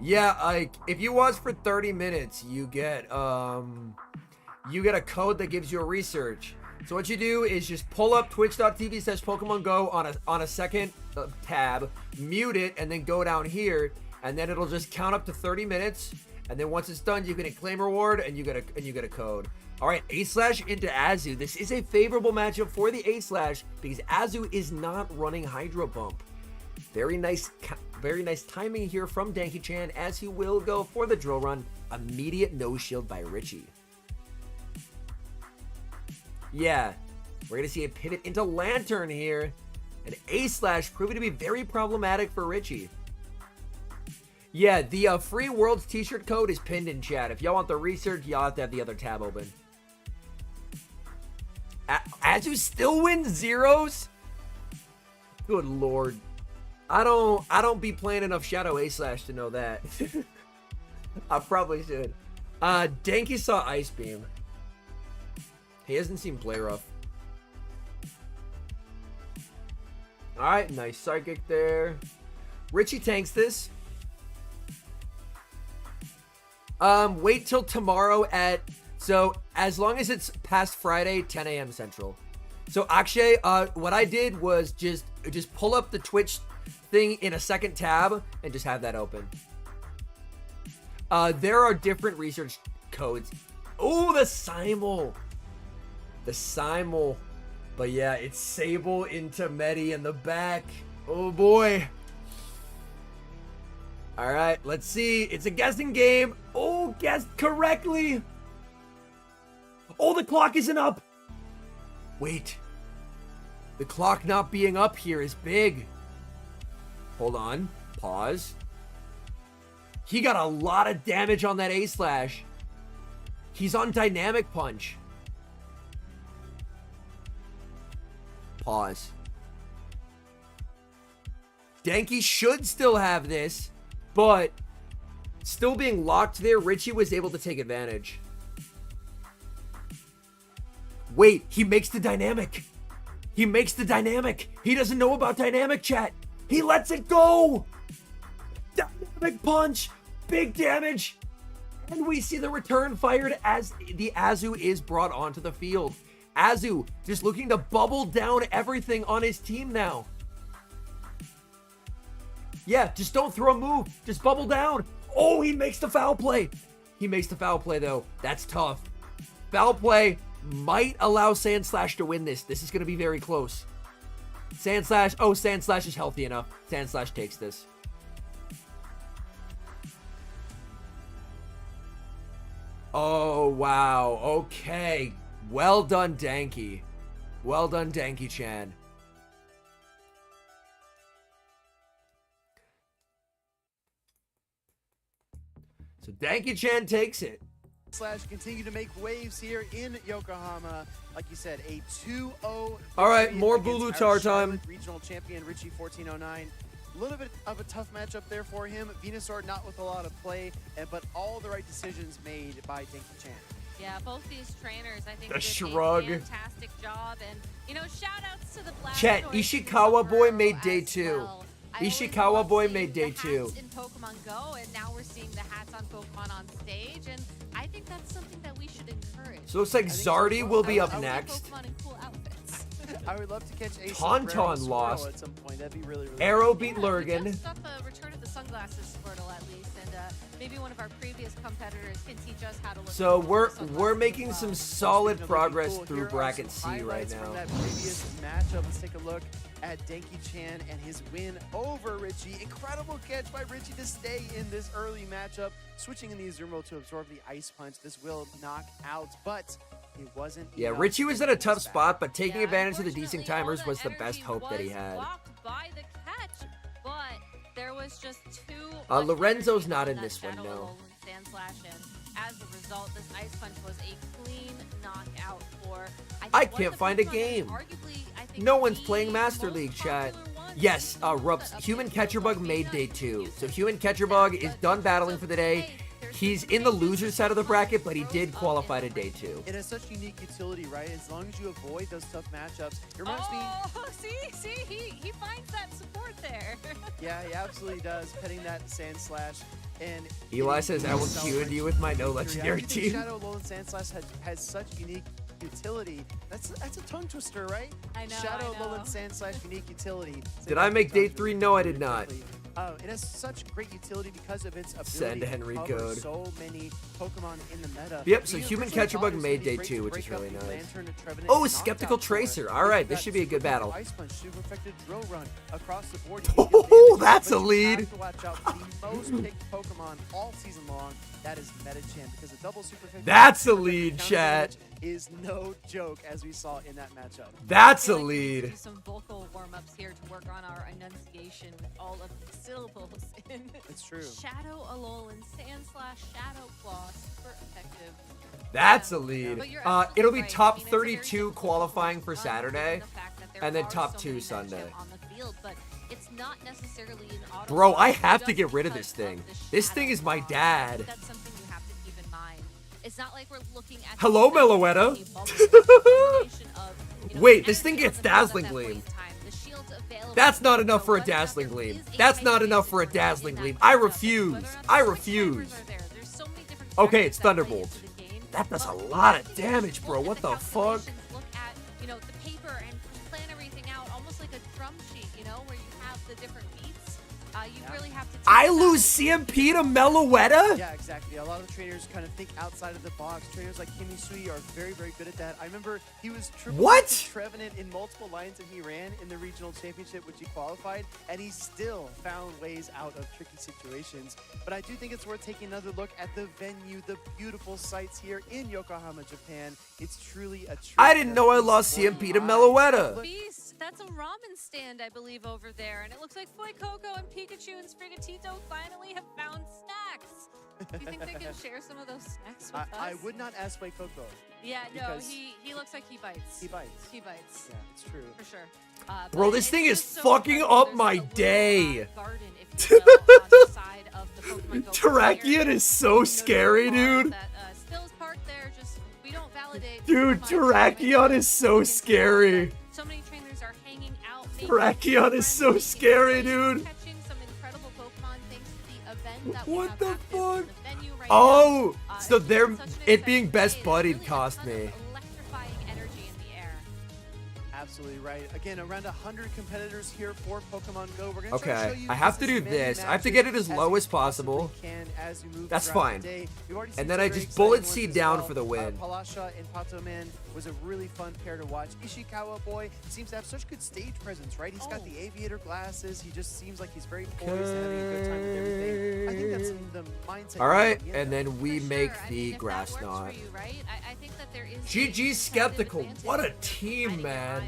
Yeah, like if you watch for 30 minutes, you get a code that gives you a research. So what you do is just pull up twitch.tv/Pokemon Go on a second tab, mute it, and then go down here, and then it'll just count up to 30 minutes. And then once it's done, you get a claim reward and you get a code. All right, A-Slash into Azu. This is a favorable matchup for the A-Slash because Azu is not running Hydro Pump. Very nice timing here from Danky-chan as he will go for the drill run. Immediate no shield by Richie. Yeah, we're going to see a pivot into Lantern here. And A-Slash proving to be very problematic for Richie. Yeah, the free Worlds t-shirt code is pinned in chat. If y'all want the research, y'all have to have the other tab open. Azu still wins zeros? Good lord. I don't be playing enough Shadow A-Slash to know that. I probably should. Danky saw Ice Beam. He hasn't seen play rough. Alright, nice Psychic there. Richie tanks this. Wait till tomorrow so as long as it's past Friday, 10 a.m. Central. So Akshay, what I did was just pull up the Twitch thing in a second tab and just have that open. There are different research codes. Oh, the Simul. The Simul. But yeah, it's Sable into Medi in the back. Oh boy. All right, let's see. It's a guessing game. Oh, guessed correctly. Oh, the clock isn't up. Wait. The clock not being up here is big. Hold on. Pause. He got a lot of damage on that A-slash. He's on Dynamic Punch. Pause. Denki should still have this, but still being locked there, Richie was able to take advantage. Wait, he makes the dynamic. He makes the dynamic. He doesn't know about dynamic, chat. He lets it go. Dynamic punch. Big damage. And we see the return fired as the Azu is brought onto the field. Azu just looking to bubble down everything on his team now. Yeah, just don't throw a move. Just bubble down. Oh, he makes the foul play. He makes the foul play, though. That's tough. Foul play might allow Sandslash to win this. This is going to be very close. Sandslash. Oh, Sandslash is healthy enough. Sandslash takes this. Oh, wow. Okay. Well done, Danky. Well done, Danky-chan. So Danky-chan takes it. Slash continue to make waves here in Yokohama. Like you said, a 2-0. All right, more Bulutar time. Regional champion Richie 1409. A little bit of a tough matchup there for him. Venusaur not with a lot of play, but all the right decisions made by Danky-chan. Yeah, both these trainers, I think, The did shrug. a fantastic job. And, you know, shout-outs to the Black Chet, Noise Ishikawa boy made day as 2. well. Ishikawa boy made day the 2. hats in Pokemon Go, and now we're seeing the hats on Pokemon on stage, and I think that's something that we should encourage. So it looks like Zardy will be up next. Pokemon in cool outfits. I would love to catch a Tauntaun lost. at some point. That'd be really, really Arrow cool. beat Lurgan. Just up a return of the sunglasses Squirtle at least, and maybe one of our previous competitors can teach us how to look. So at we're making some solid progress Cool. through Here are bracket some C right highlights from now. that previous matchup. Let's take a look at Danky-chan and his win over Richie. Incredible catch by Richie to stay in this early matchup. Switching in the Azumarill to absorb the Ice Punch. This will knock out, but it wasn't Yeah, enough Richie was to in a take tough this back. spot, but taking advantage of the decent timers was the best hope that he had. blocked by the catch, but there was just two. Lorenzo's not in that this one, Shadow no. Alolan Sandslash, and as a result, this Ice Punch was a clean knockout for. I think, one can't of the find a Pokemon that game. arguably, I think, No one's the playing Master most League, chat. popular one. Yes, Rups, Human Catcherbug made day 2. So Human Catcherbug is done battling for the day. He's in the loser side of the bracket, but he did qualify to day 2. It has such unique utility, right? As long as you avoid those tough matchups. It reminds me. Oh, see, he finds that support there. Yeah, he absolutely does. Petting that Sandslash. And Eli says, I will Q into you with my no legendary team. Shadow Alolan Sandslash has such unique utility. That's a tongue twister, right? I know. Shadow Alolan Sandslash unique utility. Did I make day 3? No, I did not. It has such great utility because of its ability Send to Henry cover code. so many Pokemon in the meta. Yep, so The Human Universal Catcherbug Bottles made can be day great 2, to which is break really up the nice. Lantern and Trevenant Oh, and Skeptical Knockout for it. Tracer. All right, this That should be a good super battle. Ice Punch, super effective drill run across the board. Oh, that's a lead. You have to watch out for the most picked Pokemon all season long. That is Metachan because a double super effective. That's a lead, counter chat. damage is no joke, as we saw in that matchup. That's I a feel like we need to lead. do some vocal warm-ups here to work on our enunciation with all of the syllables in It's true. Shadow Alolan Sandslash Shadow Claw, super effective. That's a lead. But you're It'll be absolutely right. top I mean, it's a very 32 difficult qualifying for one, Saturday, given the fact that there and then are top so 2 many Sunday. matchups on the field, but it's not necessarily an auto Bro, I swap have to just get rid of because this thing. the This Shadow thing is my Claw. dad. That's something you have to keep in mind. It's not like we're looking at Hello, the Meloetta. combination of, you know, Wait, this energy thing on gets the field at Dazzling that point Gleam. in time, the shields available That's not to enough you, for a whether or not Dazzling there Gleam. is a That's not Titan enough for a Ace in that Dazzling Gleam. matchup, I whether or refuse. not I the refuse. cameras are there. There's so many different Okay, factors it's that play Thunderbolt. into the game. That does a But lot we of have to damage, look bro. at What the fuck? calculations, Look at, you know, the paper and plan everything out almost like a drum sheet, you know, where you have the different beats. You really have to. I lose CMP to Meloetta? Yeah, exactly. A lot of trainers kind of think outside of the box. Trainers like Kimi Sui are very, very good at that. I remember he was triple Trevenant in multiple lines that he ran in the regional championship, which he qualified, and he still found ways out of tricky situations. But I do think it's worth taking another look at the venue, the beautiful sights here in Yokohama, Japan. It's truly a treat. I didn't know I lost CMP to Meloetta. Beast, that's a ramen stand, I believe, over there. And it looks like Foy Coco and Pikachu and Sprigatito finally have found snacks. Do you think they can share some of those snacks with us? I would not ask Foy Coco. Yeah, no, he looks like he bites. He bites. He bites. Yeah, it's true. For sure. Bro, this thing is fucking up my day. Terrakion is so scary, dude. Dude, Terrakion is so scary. So many trainers are hanging out. Terrakion is so scary, dude. Catching some incredible Pokemon thanks to the event that What the fuck? Oh, so it being best buddied cost me. Absolutely right. Again, around 100 competitors here for Pokemon Go. We're gonna Okay, I have to do this. I have to get it as low as possible. That's fine. And then I just bullet seed down for the win. Palasha and Patoman was a really fun pair to watch. Ishikawa boy seems to have such good stage presence, right? He's got the aviator glasses. He just seems like he's very poised and having a good time with everything. I think that's the mindset. All right, and then we make the grass knot. GG Skeptical. What a team, man.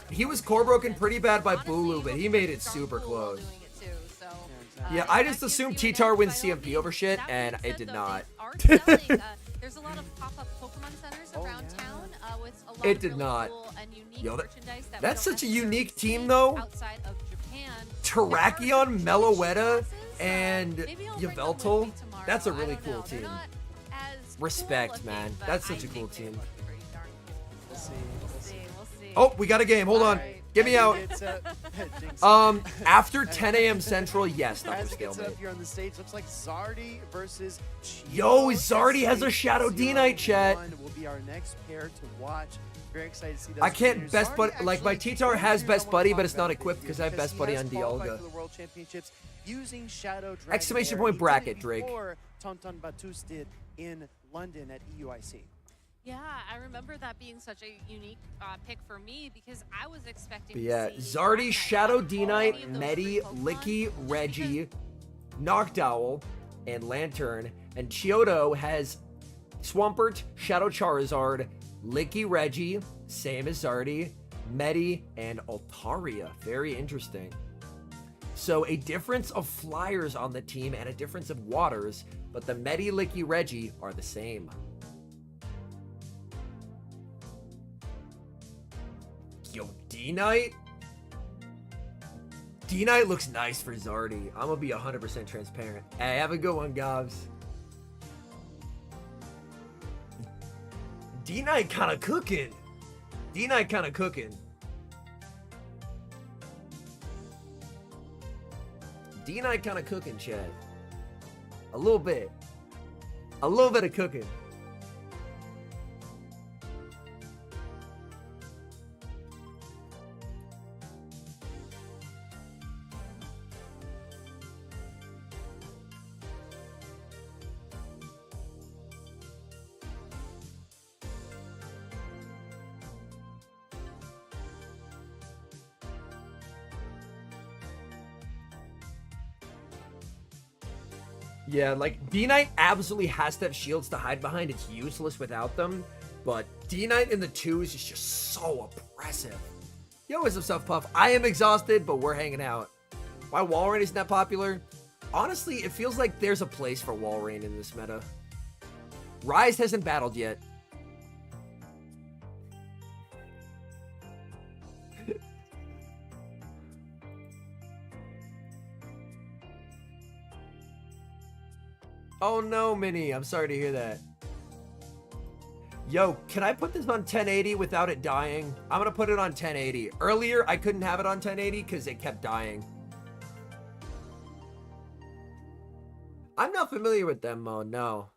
He was core broken pretty bad by Bulu, but he made it super close. Yeah, I just assumed T-Tar wins CMP over shit, and it did not. There's a lot of pop-up Pokemon centers around town with a lot It of did really not. cool and unique Yo, merchandise that that's we don't such a unique team, though. outside of Japan. Terrakion, Meloetta, and Yveltal. That's a really cool team. Respect, man. That's such a cool team. We'll see. Oh, we got a game. Hold on. Get me out. After 10 a.m. Central, yes, Dr. Scale, up here on the stage, looks like Zardy versus Yo, Zardy has a Shadow D-Knight, chat. Will be our next pair to watch. Very excited to see those I can't trainers. best buddy, Zardy like my actually T-Tar has I best wanna buddy, talk but it's not about equipped this because I have best buddy on qualified Dialga. for the World Championships using Shadow Dragon Exclamation Air. point He bracket, did it Drake. before Tonton Batus did in London at EUIC. Yeah, I remember that being such a unique pick for me because I was expecting But yeah, to see Zardy, Shadow D-Knight, Medi, Licky, Reggie, Noctowl, and Lantern. And Chiodo has Swampert, Shadow Charizard, Licky Reggie, same as Zardy, Medi, and Altaria. Very interesting. So a difference of flyers on the team and a difference of waters, but the Medi, Licky, Reggie are the same. Yo, D-Knight? D-Knight looks nice for Zardy. I'm gonna be 100% transparent. Hey, have a good one, Gobs. D-Knight kinda cooking. D-Knight kinda cooking. D-Knight kinda cooking, Chad. A little bit. A little bit of cooking. Yeah, like, D-Knight absolutely has to have shields to hide behind. It's useless without them. But D-Knight in the 2s is just so oppressive. Yo, what's up, Stuff Puff? I am exhausted, but we're hanging out. Why Walrein isn't that popular? Honestly, it feels like there's a place for Walrein in this meta. Rise hasn't battled yet. Oh no, Minnie. I'm sorry to hear that. Yo, can I put this on 1080 without it dying? I'm gonna put it on 1080. Earlier, I couldn't have it on 1080 because it kept dying. I'm not familiar with them mode, no.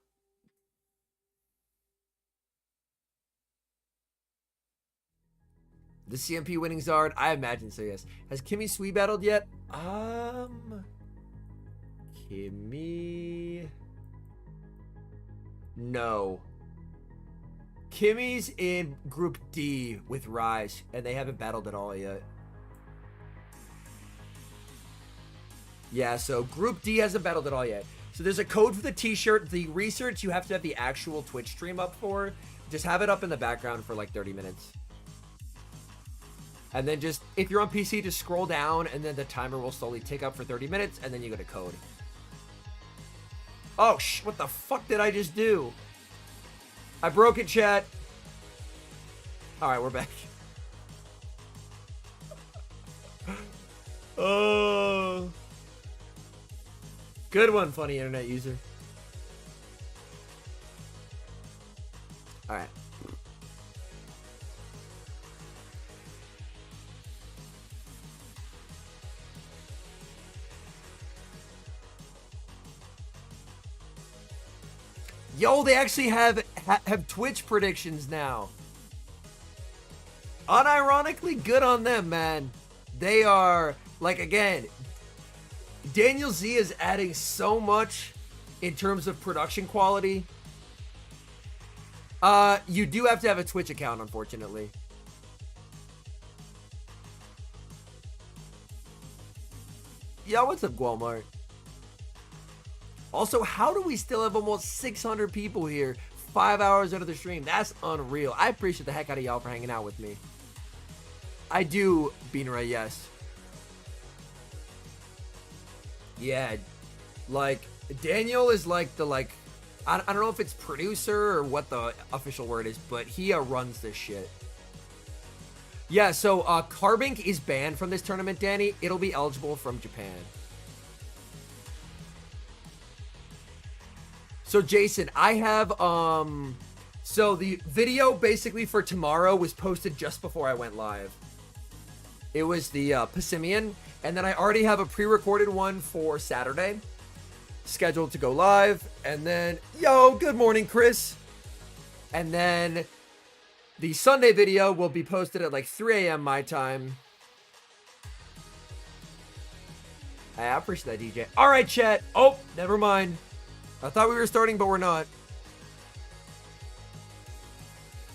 The CMP winning Zard? I imagine so, yes. Has Kimi Sui battled yet? Kimmy. No. Kimmy's in Group D with Rise, and they haven't battled at all yet. Yeah, so Group D hasn't battled at all yet. So there's a code for the t-shirt. The research you have to have the actual Twitch stream up for. Just have it up in the background for like 30 minutes. And then just, if you're on PC, just scroll down, and then the timer will slowly tick up for 30 minutes, and then you go to code. Oh, what the fuck did I just do? I broke it, chat. Alright, we're back. Oh. Good one, funny internet user. Alright. Yo, they actually have Twitch predictions now. Unironically, good on them, man. They are, like, again, Daniel Z is adding so much in terms of production quality. You do have to have a Twitch account, unfortunately. Yo, what's up, Walmart? Also, how do we still have almost 600 people here 5 hours into the stream? That's unreal. I appreciate the heck out of y'all for hanging out with me. I do, Beanray, yes. Yeah, like, Daniel is like the, like, I don't know if it's producer or what the official word is, but he runs this shit. Yeah, so Carbink is banned from this tournament, Danny. It'll be eligible from Japan. So Jason, I have so the video basically for tomorrow was posted just before I went live. It was the Passimian, and then I already have a pre-recorded one for Saturday scheduled to go live, and then yo, good morning, Chris. And then the Sunday video will be posted at like 3 a.m. my time. I appreciate that, DJ. All right, chat. Oh, never mind. I thought we were starting, but we're not.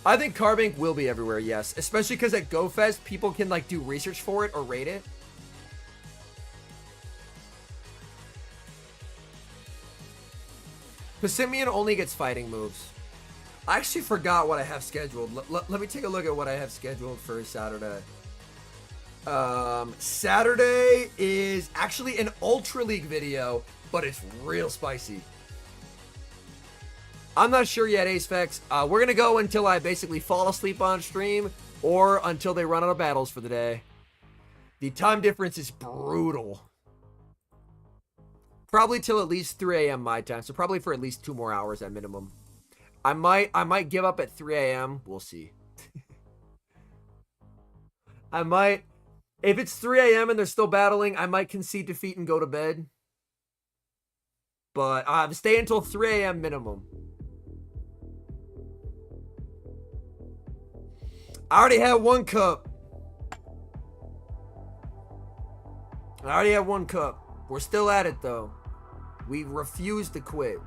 I think Carbink will be everywhere, yes. Especially because at GoFest, people can like do research for it or rate it. Passimian only gets fighting moves. I actually forgot what I have scheduled. Let me take a look at what I have scheduled for Saturday. Saturday is actually an Ultra League video, but it's real spicy. I'm not sure yet, Acefax. We're going to go until I basically fall asleep on stream or until they run out of battles for the day. The time difference is brutal. Probably till at least 3 a.m. my time, so probably for at least 2 more hours at minimum. I might give up at 3 a.m. We'll see. I might. If it's 3 a.m. and they're still battling, I might concede defeat and go to bed. But stay until 3 a.m. minimum. I already had 1 cup. I already had 1 cup. We're still at it, though. We refuse to quit.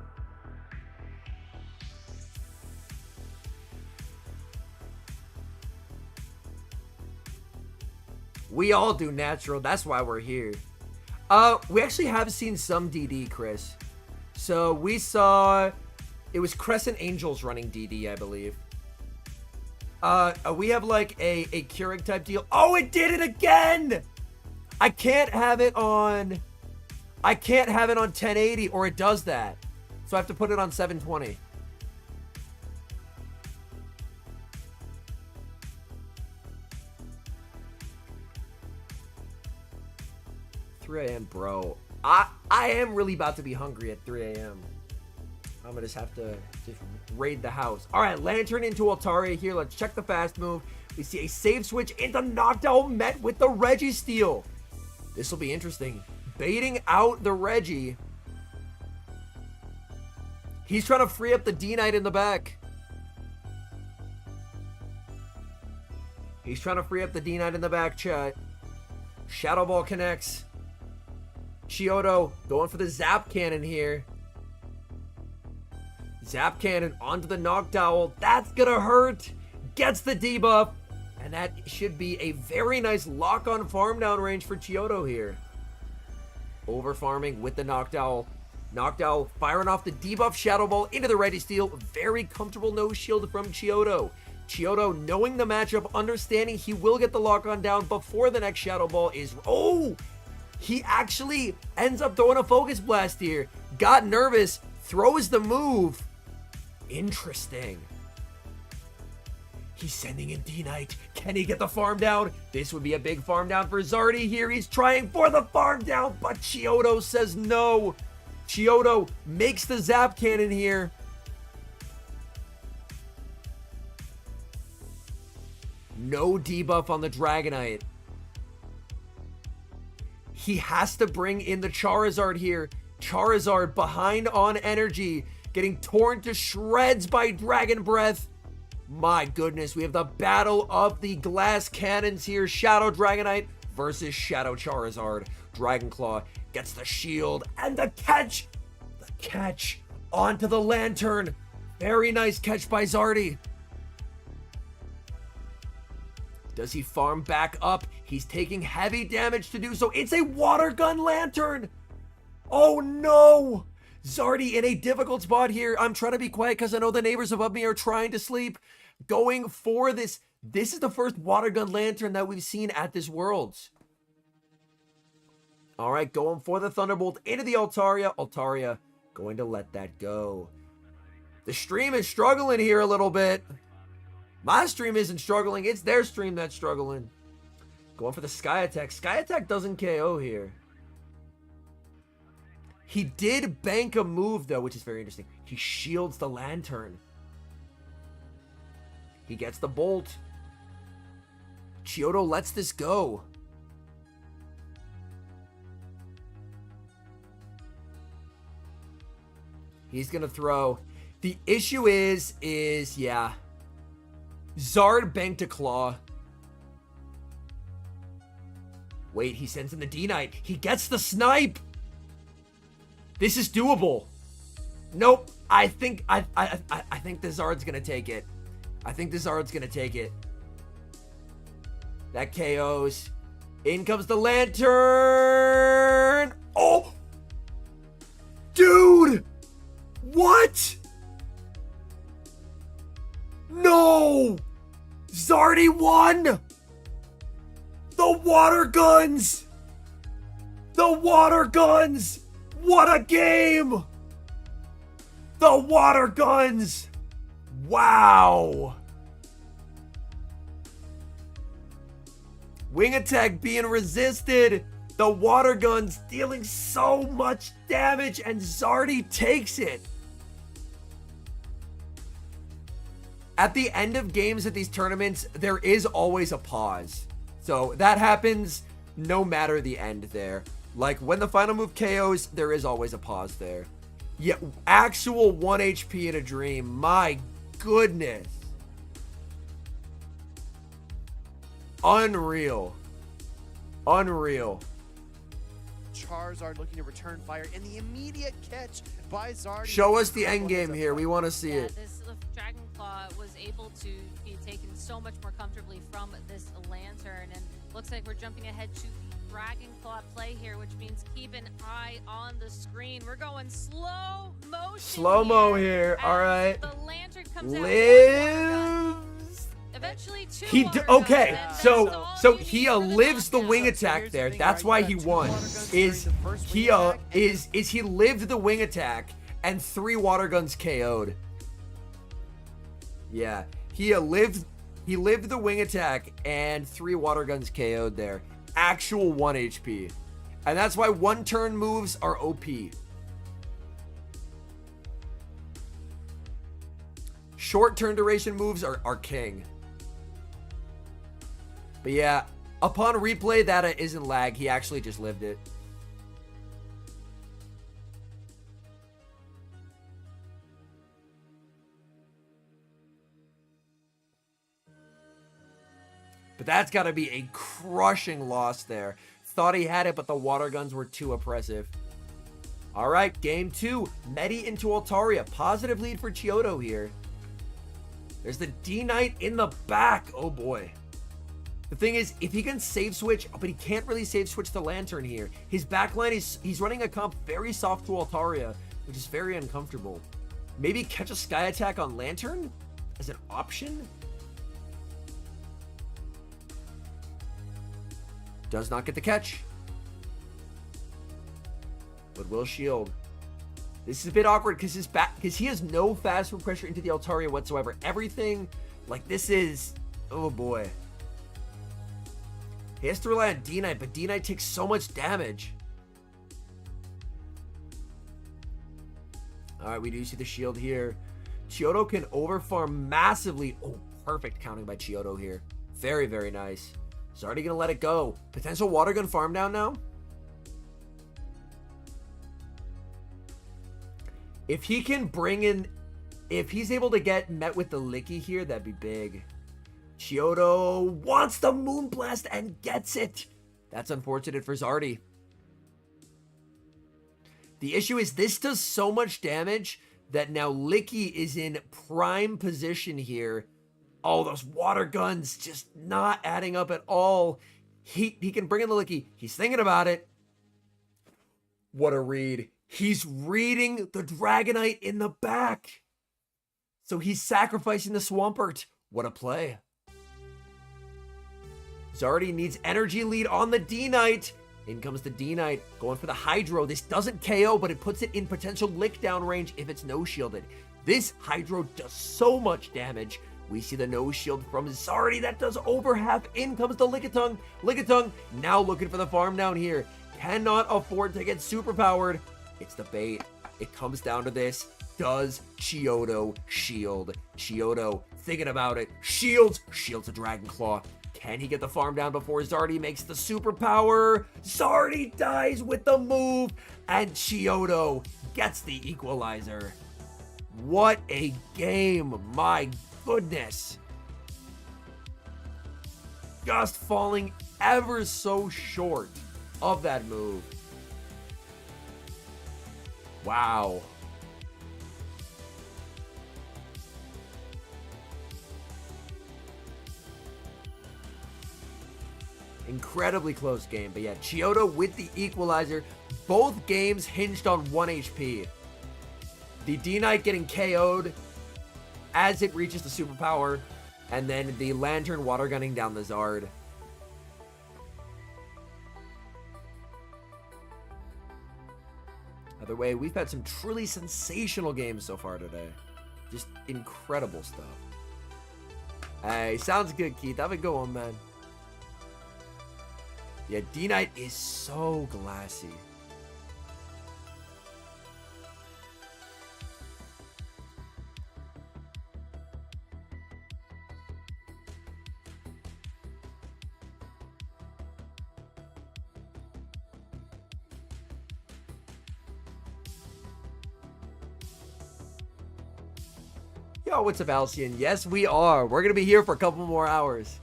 We all do natural. That's why we're here. We actually have seen some DD, Chris. So we saw... It was Crescent Angels running DD, I believe. We have like a Keurig type deal. Oh, it did it again! I can't have it on 1080 or it does that. So I have to put it on 720. Bro. I am really about to be hungry at 3 a.m. I'm gonna just have to just raid the house. All right, Lantern into Altaria here. Let's check the fast move. We see a save switch into knockdown met with the Reggie steal. This will be interesting. Baiting out the Reggie. He's trying to free up the D-Knight in the back. He's trying to free up the D-Knight in the back, chat. Shadow Ball connects. Chiodo going for the Zap Cannon here. Zap Cannon onto the Noctowl. That's gonna hurt. Gets the debuff. And that should be a very nice lock-on farm down range for Chiodo here. Over farming with the Noctowl. Noctowl firing off the debuff Shadow Ball into the Ready Steel. Very comfortable no shield from Chiodo. Chiodo knowing the matchup, understanding he will get the lock-on down before the next Shadow Ball is... Oh! He actually ends up throwing a Focus Blast here. Got nervous. Throws the move. Interesting. He's sending in D-Knight. Can he get the farm down? This would be a big farm down for Zardy here. He's trying for the farm down, but Chiodo says no. Chiodo makes the Zap Cannon here. No debuff on the Dragonite. He has to bring in the Charizard here. Charizard behind on energy. Getting torn to shreds by Dragon Breath. My goodness, we have the battle of the glass cannons here. Shadow Dragonite versus Shadow Charizard. Dragonclaw gets the shield and the catch. The catch onto the Lantern. Very nice catch by Zardy. Does he farm back up? He's taking heavy damage to do so. It's a Water Gun Lantern. Oh no. Zardy in a difficult spot here. I'm trying to be quiet because I know the neighbors above me are trying to sleep. Going for this. This is the first Water Gun Lantern that we've seen at this Worlds. All right, going for the Thunderbolt into the Altaria. Altaria going to let that go. The stream is struggling here a little bit. My stream isn't struggling. It's their stream that's struggling. Going for the Sky Attack. Sky Attack doesn't KO here. He did bank a move, though, which is very interesting. He shields the Lantern. He gets the Bolt. Chiodo lets this go. He's going to throw. The issue is, yeah. Zard banked a Claw. Wait, he sends in the D-Knight. He gets the Snipe. This is doable. Nope. I think the Zard's gonna take it. I think the Zard's gonna take it. That KOs. In comes the Lantern. Oh! Dude! What? No! Zardy won! The Water Guns! The Water Guns! What a game! The Water Guns! Wow! Wing attack being resisted. The Water Guns dealing so much damage, and Zardy takes it. At the end of games at these tournaments, there is always a pause. So that happens no matter the end there. Like, when the final move KOs, there is always a pause there. Yeah, actual 1 HP in a dream. My goodness. Unreal. Unreal. Charizard looking to return fire, and the immediate catch by Zardy. Show us the end game here. We want to see it. This Dragonclaw was able to be taken so much more comfortably from this Lantern, and looks like we're jumping ahead to Dragonclaw play here, which means keep an eye on the screen. We're going slow motion. Slow-mo here. All right. The Lantern comes Lives. Eventually two He okay. So he lives the wing attack there. That's why he won. He lived the wing attack and 3 water guns KO'd. Yeah. He lived the wing attack and 3 water guns KO'd there. Actual 1 HP. And that's why 1 turn moves are OP. Short turn duration moves are king. But yeah, upon replay, that isn't lag. He actually just lived it. But that's got to be a crushing loss there. thought he had it, but the water guns were too oppressive. All right, game 2. Medi into Altaria. Positive lead for Chiodo here. There's the D-Knight in the back. Oh, boy. The thing is, if he can save switch, but he can't really save switch the Lantern here. His backline, he's running a comp very soft to Altaria, which is very uncomfortable. Maybe catch a Sky Attack on Lantern as an option? Does not get the catch. But will shield. This is a bit awkward because he has no fast foot pressure into the Altaria whatsoever. Everything like this is, oh boy. He has to rely on D-Knight, but D-Knight takes so much damage. All right, we do see the shield here. Chiodo can overfarm massively. Oh, perfect counting by Chiodo here. Very, very nice. He's already going to let it go. Potential water gun farm down now. If he can bring in, if he's able to get met with the Licky here, that'd be big. Chiodo wants the Moonblast and gets it. That's unfortunate for Zardy. The issue is this does so much damage that now Licky is in prime position here. Oh, those water guns just not adding up at all. He can bring in the Licky. He's thinking about it. What a read. He's reading the Dragonite in the back. So he's sacrificing the Swampert. What a play. Zardy needs energy lead on the D-Knight. In comes the D-Knight, going for the Hydro. This doesn't KO, but it puts it in potential lick down range if it's no-shielded. This Hydro does so much damage. We see the no-shield from Zardy. That does over half. In comes the Lickitung. Lickitung now looking for the farm down here. Cannot afford to get superpowered. It's the bait. It comes down to this. Does Chiodo shield? Chiodo thinking about it. Shields a Dragon Claw. Can he get the farm down before Zardy makes the superpower? Zardy dies with the move, and Chiodo gets the equalizer. What a game, my goodness. Just falling ever so short of that move. Wow. Incredibly close game, but yeah, Chiodo with the equalizer. Both games hinged on 1 HP. The D-Knight getting KO'd as it reaches the superpower, and then the Lantern water gunning down the Zard. Either way, we've had some truly sensational games so far today. Just incredible stuff. Hey, sounds good, Keith. Have a good one, man. Yeah, D-Knight is so glassy. Yo, what's up, Alcyon? Yes, we are. We're going to be here for a couple more hours.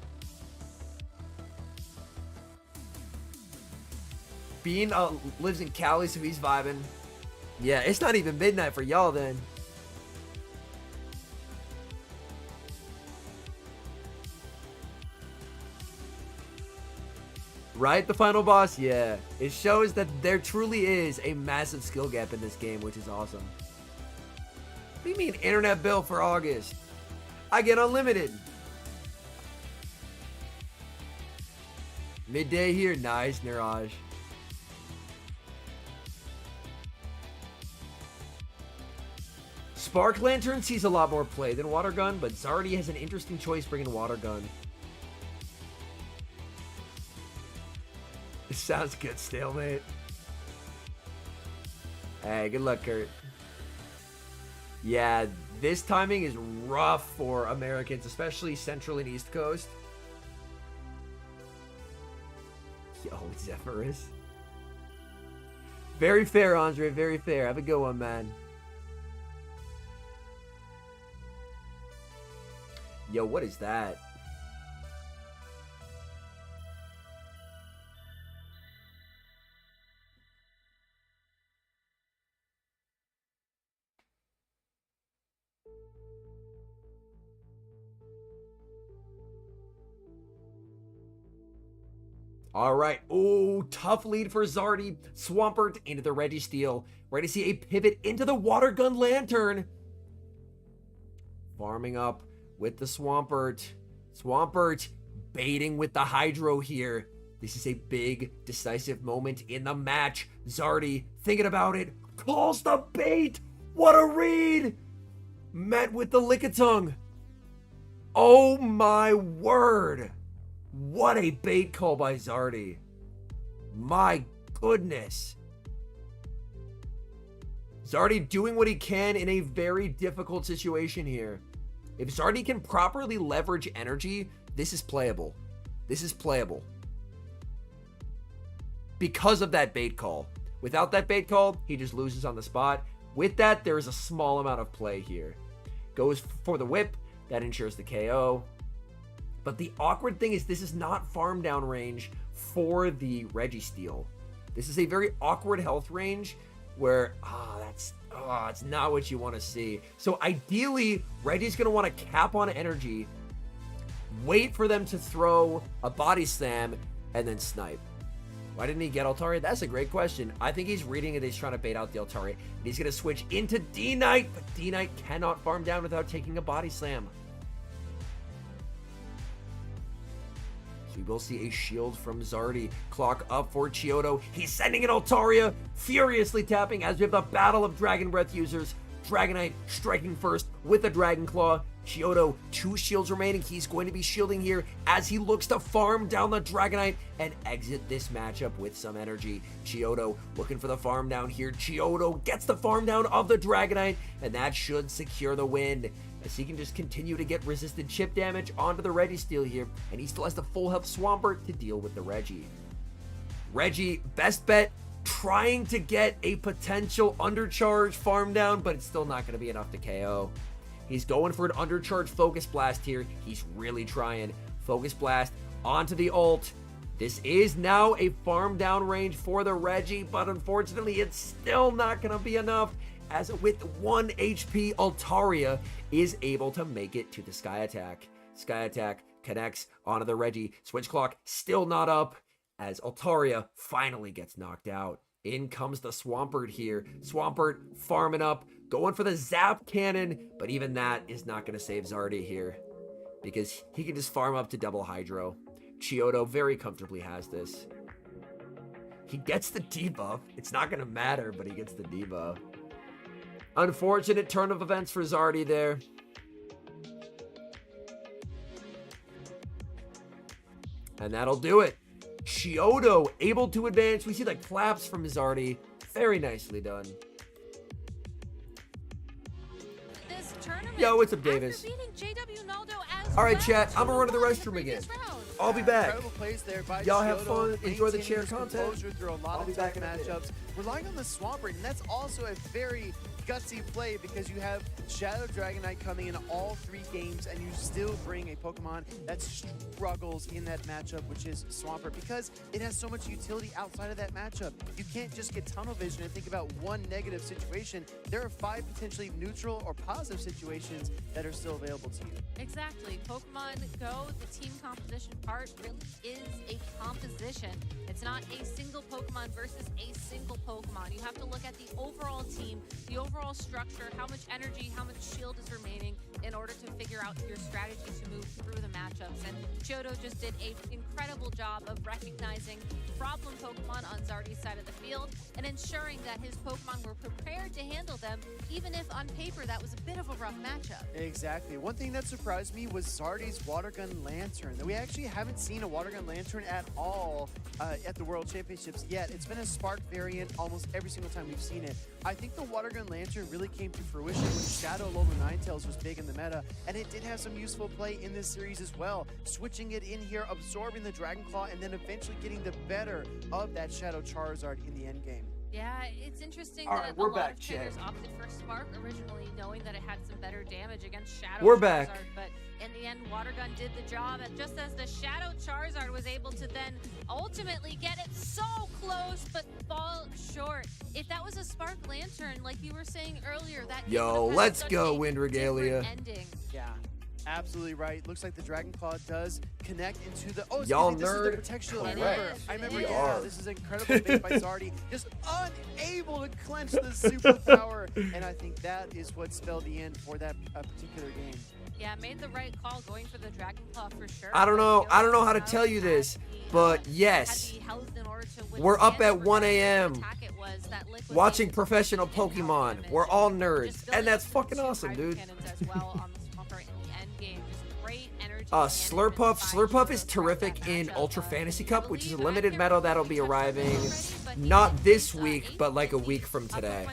Bean lives in Cali, so he's vibing. Yeah, it's not even midnight for y'all then. Right, the final boss? Yeah. It shows that there truly is a massive skill gap in this game, which is awesome. What do you mean internet bill for August? I get unlimited. Midday here. Nice, Niraj. Spark Lantern sees a lot more play than Water Gun, but Zardy has an interesting choice bringing Water Gun. This sounds good, Stalemate. Hey, good luck, Kurt. Yeah, this timing is rough for Americans, especially Central and East Coast. Yo, Zephyrus. Very fair, Andre. Very fair. Have a good one, man. Yo, what is that? All right. Oh, tough lead for Zardy. Swampert into the Registeel. Ready to see a pivot into the Water Gun Lantern. Farming up with the Swampert. Swampert baiting with the Hydro here. This is a big, decisive moment in the match. Zardy, thinking about it, calls the bait. What a read! Met with the Lickitung. Oh my word. What a bait call by Zardy. My goodness. Zardy doing what he can in a very difficult situation here. If Zardy can properly leverage energy, this is playable. This is playable. Because of that bait call. Without that bait call, he just loses on the spot. With that, there is a small amount of play here. Goes for the whip. That ensures the KO. But the awkward thing is this is not farm down range for the Registeel. This is a very awkward health range where, it's not what you want to see. So ideally, Reggie's going to want to cap on energy, wait for them to throw a body slam, and then snipe. Why didn't he get Altaria? That's a great question. I think he's reading it. He's trying to bait out the Altaria. And he's going to switch into D-Knight, but D-Knight cannot farm down without taking a body slam. So we will see a shield from Zardy. Clock up for Chiodo. He's sending an Altaria, furiously tapping as we have the battle of Dragon Breath users. Dragonite striking first with a Dragon Claw. Chiodo, 2 shields remaining. He's going to be shielding here as he looks to farm down the Dragonite and exit this matchup with some energy. Chiodo looking for the farm down here. Chiodo gets the farm down of the Dragonite, and that should secure the win, as he can just continue to get resisted chip damage onto the Registeel here, and he still has the full health Swampert to deal with the Reggie. Reggie, best bet, trying to get a potential undercharge farm down, but it's still not going to be enough to KO. He's going for an undercharge Focus Blast here. He's really trying. Focus Blast onto the ult. This is now a farm down range for the Reggie, but unfortunately it's still not going to be enough, as with 1 HP, Altaria is able to make it to the Sky Attack. Sky Attack connects onto the Reggie. Switch Clock still not up, as Altaria finally gets knocked out. In comes the Swampert here. Swampert farming up, going for the Zap Cannon, but even that is not going to save Zardy here, because he can just farm up to double Hydro. Chiodo very comfortably has this. He gets the debuff. It's not going to matter, but he gets the debuff. Unfortunate turn of events for Zardy there. And that'll do it. Chiodo able to advance. We see the claps from Zardy. Very nicely done. This tournament, yo, what's up, Davis? All right, chat. I'm gonna run to the restroom again. I'll be back. Incredible plays there by Y'all have Chiodo, fun. Enjoy the maintaining chair his content. composure through a lot of tough matchups. Relying on the Swampert, and that's also a very gutsy play, because you have Shadow Dragonite coming in all 3 games, and you still bring a Pokemon that struggles in that matchup, which is Swampert, because it has so much utility outside of that matchup. You can't just get tunnel vision and think about one negative situation. There are 5 potentially neutral or positive situations that are still available to you. Exactly. Pokemon Go, the team composition part really is a composition. It's not a single Pokemon versus a single Pokemon. You have to look at the overall team, the overall structure, how much energy, how much shield is remaining in order to figure out your strategy to move through the matchups. And Chiodo just did an incredible job of recognizing problem Pokemon on Zardy's side of the field and ensuring that his Pokemon were prepared to handle them, even if on paper that was a bit of a rough matchup. Exactly. One thing that surprised me was Zardy's Water Gun Lantern. We actually haven't seen a Water Gun Lantern at all at the World Championships yet. It's been a Spark variant almost every single time we've seen it. I think the Water Gun Lantern really came to fruition when Shadow Alola Ninetales was big in the meta, and it did have some useful play in this series as well. Switching it in here, absorbing the Dragon Claw, and then eventually getting the better of that Shadow Charizard in the end game. Yeah, it's interesting All that right, a we're lot back, of players chat. opted for Spark originally, knowing that it had some better damage against Shadow We're Charizard. back. But in the end, Water Gun did the job, and just as the Shadow Charizard was able to then ultimately get it so close but fall short. If that was a Spark Lantern, like you were saying earlier, that Yo, would have had let's such go, a Wind different Regalia. ending. Yeah. Absolutely right. Looks like the Dragon Claw does connect into the. Oh, Y'all excuse me, nerd. this is the Protect Shield. Correct. I remember. We Yeah, are. this is incredible bait by Zardy. Just unable to clench the superpower. And I think that is what spelled the end for that particular game. Yeah, made the right call going for the Dragon Claw for sure. I don't know. But I don't know how to tell you this, but yes, we're up at 1 a.m. watching professional Pokemon. We're all nerds, and that's fucking awesome, dude. Slurpuff is terrific in Ultra Fantasy Cup, which is a limited medal that'll be arriving not this week, but like a week from today.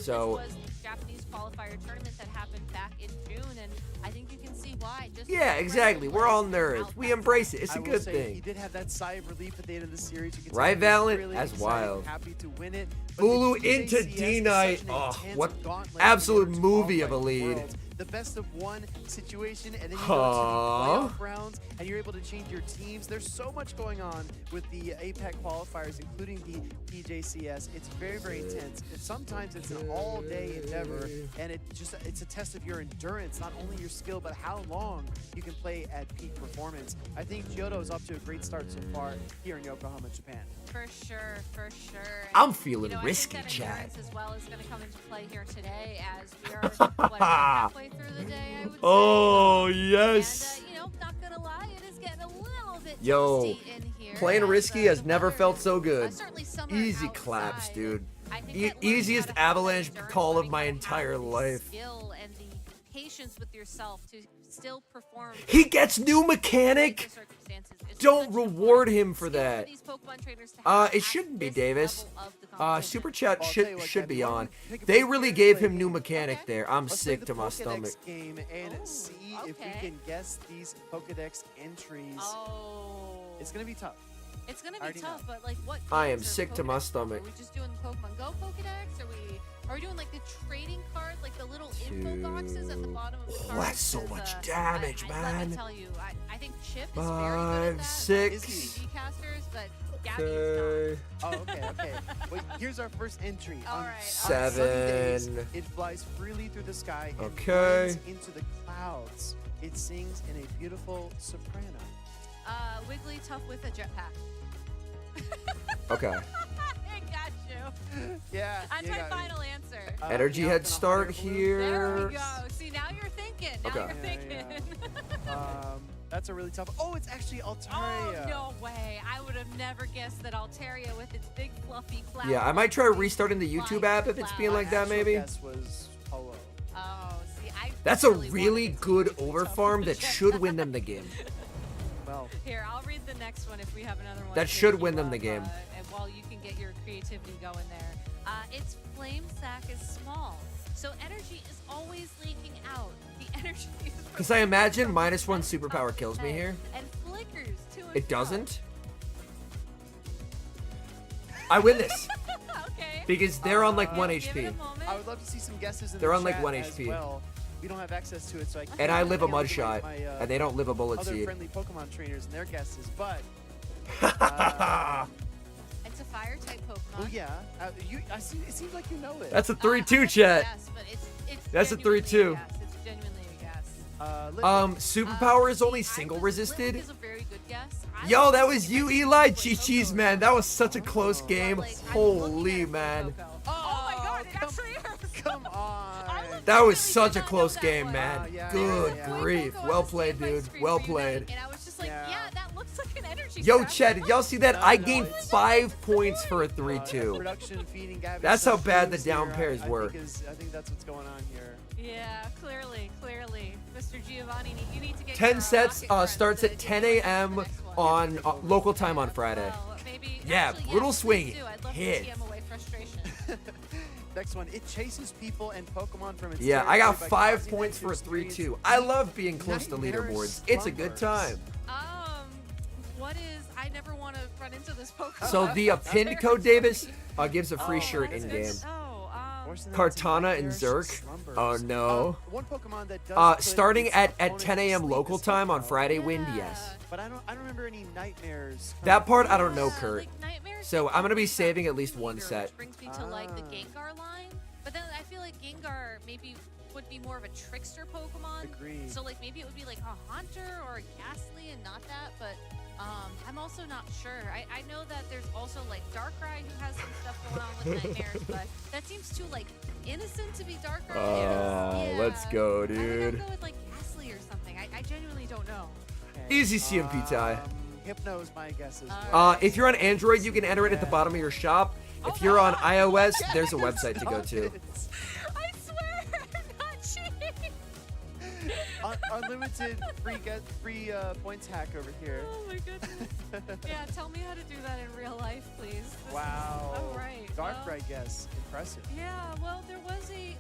So Japanese qualifier tournament that happened back in June, and I think you can see why. Just yeah, exactly. We're all nerds. We embrace it. It's a good thing. He did have that sigh of relief at the end of the series. You can Right, tell he was Valiant? really That's excited, wild. Happy to win it. Bulu into D-Knight. Oh, what absolute movie of a lead. The best of one situation, and then you go to the playoff rounds, and you're able to change your teams. There's so much going on with the APAC qualifiers, including the PJCS. It's very, very intense. Sometimes it's an all-day endeavor, and it's a test of your endurance, not only your skill, but how long you can play at peak performance. I think Kyoto is off to a great start so far here in Yokohama, Japan. For sure, for sure. I'm feeling I risky, think that Chad. endurance as well is going to come into play here today, as we are what, halfway through the day, I would say. Oh, yes. And, not going to lie, it is getting a little bit Yo, toasty in here. playing risky has never felt so good. Certainly summer Easy outside. claps, dude. I think that Easiest learning how to have avalanche endurance, call of learning my how to entire have the life. skill and the patience with yourself to still perform. He gets new mechanic. Don't reward him for that. It shouldn't be Davis. Super chat should be on. They really gave him new mechanic there. I'm sick to my stomach. Game and see if we can guess these Pokedex entries. It's gonna be tough. It's gonna be tough, but like what? I am games are sick to my Pokedex? stomach. Are we just doing Pokemon Go Pokedex? Are we doing like the trading card, like the little info boxes at the bottom of the card? That's so much damage, Let man. me tell you, I think Chip is 5, very good at that. 6. TV casters, but Gabby is Okay. Oh, okay. Wait, here's our first entry. On 7. sunny days, it flies freely through the sky and Okay. blends into the clouds. It sings in a beautiful soprano. Wiggly tough with a jetpack. Okay. I got you. Yeah. That's you my got me. final answer. Energy head start There here. we go. See, now you're thinking. Now Okay. you're thinking. That's a really tough. Oh, it's actually Oh, Altaria. no way. I would have never guessed that Altaria with its big fluffy cloud. Yeah, I might try restarting the YouTube app if it's being like that, maybe. Guess was Polo. Oh, see, I That's a really good overfarm that should win them the game. Well, here, I'll read the next one if we have another one. That to should keep win them up, the game. And while you can get your creativity going there. Its flame sack is small, so energy is always leaking out. The energy is Because I imagine -1 superpower kills me here. and flickers to and It fro. doesn't. I win this. Okay. Because they're on like 1 Give it HP. a moment. I would love to see some guesses in They're the on like chat 1 as HP. well. We don't have access to it, so I can't. And I live a can't mud look at shot, my, and they don't live a bullet other seed. friendly Pokemon trainers and their guesses, but. It's a fire type Pokemon. Oh yeah, it seems like you know it. That's a 3-2, chat. Yes, but it's That's a genuinely 3-2. guess. It's genuinely a guess. Superpower is only single resisted. Is a very good guess. Yo, that was you, Eli. Chi-Chi's, man. That was such a close game. Holy, man. Oh my god, it actually is. Come on. That was such a close game, man. yeah, Good yeah. grief. Well played, dude. Well played. And I was just like, yeah, that looks like an energy. Yo, craft. Chad, did y'all see that? I gained it's- 5 points for a 3-2. Production feeding Gabby That's some how bad the clues down here, pairs I were. think that's what's going on here. Yeah, clearly. Mr. Giovanni, you need to get 10 your sets rocket friends starts to at do 10 the a.m. next one. on local time on Friday. Well, maybe, Yeah, actually, brutal please swing. do. I'd love Hit. to TM away frustration. Next one, it chases people and Pokemon from its Yeah, I got territory by 5 causing points them for a to experience 3-2. I love being close to nightmare leaderboards. It's a good time. What is? I never want to run into this Pokemon. So the pinned code, Davis, gives a free shirt in game. Kartana and Zerk. Oh no. One Pokemon that does Starting put at its 10 a.m. opponent local to sleep time as on well. Friday, wind, yes. But I don't remember any nightmares. That part I don't know, Yeah, Kurt. like nightmares So and I'm gonna be Pokemon saving at least one Leader, set. Which brings me to like the Gengar line, but then I feel like Gengar maybe would be more of a trickster Pokemon. Agreed. So like maybe it would be like a Haunter or a Ghastly and not that, but I'm also not sure. I know that there's also like Darkrai who has some stuff going on with Nightmares, but that seems too like innocent to be Darkrai. Oh, let's go, I think dude. I'd go with like Ghastly or something. I genuinely don't know. Easy CMP tie. Hypno is my guess as well. If you're on Android, you can enter it at the bottom of your shop. If you're on iOS, there's a website to go to. I swear, I'm not cheating. Unlimited free points hack over here. Oh my goodness. Yeah, tell me how to do that in real life, please. Wow. Oh right. Darkrai guess. Impressive. Yeah, well, there was a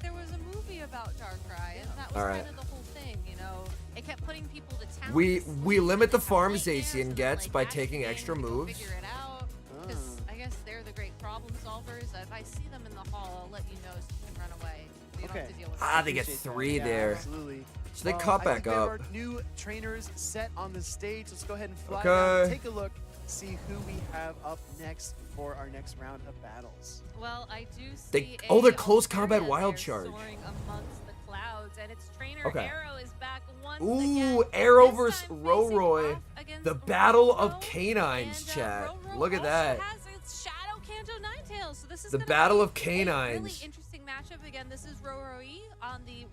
movie about Darkrai, and that was All right. kind of the whole thing, you know. It kept putting people to town. We limit the farms Zacian gets by taking extra moves. Figure it out, because I guess they're the great problem solvers. If I see them in the hall, I'll let you know so you can run away. So you don't have to deal with it. They get 3 Yeah, there. Absolutely. So they Well, caught I back think we have up. our new trainers set on the stage. Let's go ahead and fly Okay. down, take a look, see who we have up next for our next round of battles. Well, I do see They're a close combat Altaria wild there charge. soaring amongst the clouds, and its trainer Okay. Arrow is back once Ooh, again. Arrow versus Roroy. The battle of canines, chat. Look at that. Has its Shadow Kanto Ninetales, so this is The gonna battle be of a really canines. interesting matchup. Again, this is Roroy on the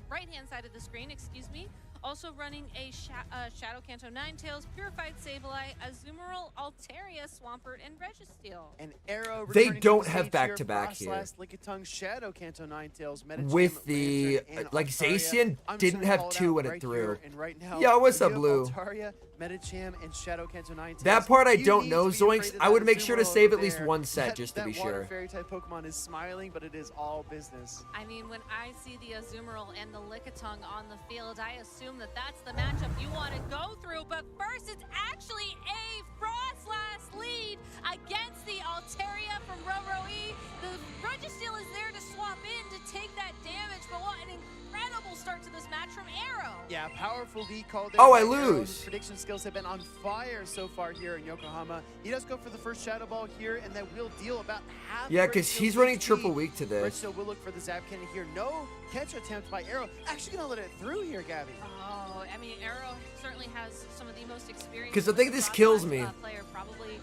right-hand side of the screen, excuse me. Also running a Shadow Kanto Ninetales, Purified Sableye, Azumarill, Altaria, Swampert, and Registeel. And Arrow They returning to don't the have stage back-to-back here. here. Frostlass, Lickitung, Shadow Kanto Ninetales, Medicham, With the Lantern, and like Altaria. Zacian I'm didn't just gonna have call it 2 out when it right threw. here and right now. Yo, what's If up, you have Blue? Altaria, Medicham, and Shadow Kanto Ninetales. That part I you don't need know, to be afraid Zoinks. of I that would make sure to Azumarill save over at least there. 1 set That- just to that be water sure. fairy type Pokemon is smiling, but it is all business. I mean, when I see the Azumarill and the Lickitung on the field, I assume that that's the matchup you want to go through. But first, it's actually a Frostlass lead against the Altaria from Roroe. The Registeel is there to swap in to take that damage, but what an incredible start to this match from Arrow. Yeah, powerful lead call there. Oh, by I Arrow. lose. His prediction skills have been on fire so far here in Yokohama. He does go for the first Shadow Ball here, and that will deal about half. Yeah, of because Reggisteel's he's running HP. triple weak to this. Reggisteel will look for the Zap Cannon here. No catch attempt by Arrow. Actually gonna let it through here, Gabby. Oh, I mean, Arrow certainly has some of the most experience. 'Cause I think this kills me. Player probably,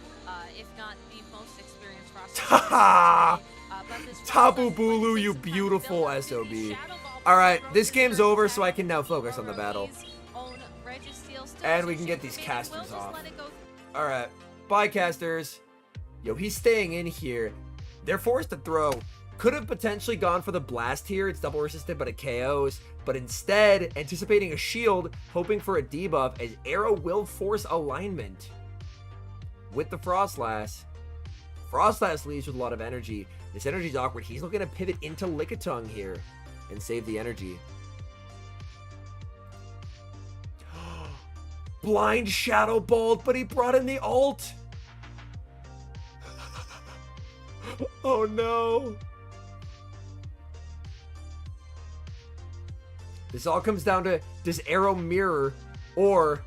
if not the most experienced Ha roster. Tapu Bulu, you beautiful SOB. Alright, this game's over, so I can now focus on the battle. And we can get these casters off. Alright, bye casters. Yo, he's staying in here. They're forced to throw. Could have potentially gone for the blast here. It's double resistant, but it KOs. But instead, anticipating a shield, hoping for a debuff, as Arrow will force alignment with the Frostlass. Frostlass leaves with a lot of energy. This energy's awkward. He's looking to pivot into Lickitung here and save the energy. Blind Shadow Ball, but he brought in the ult. Oh no. This all comes down to, does Arrow mirror or...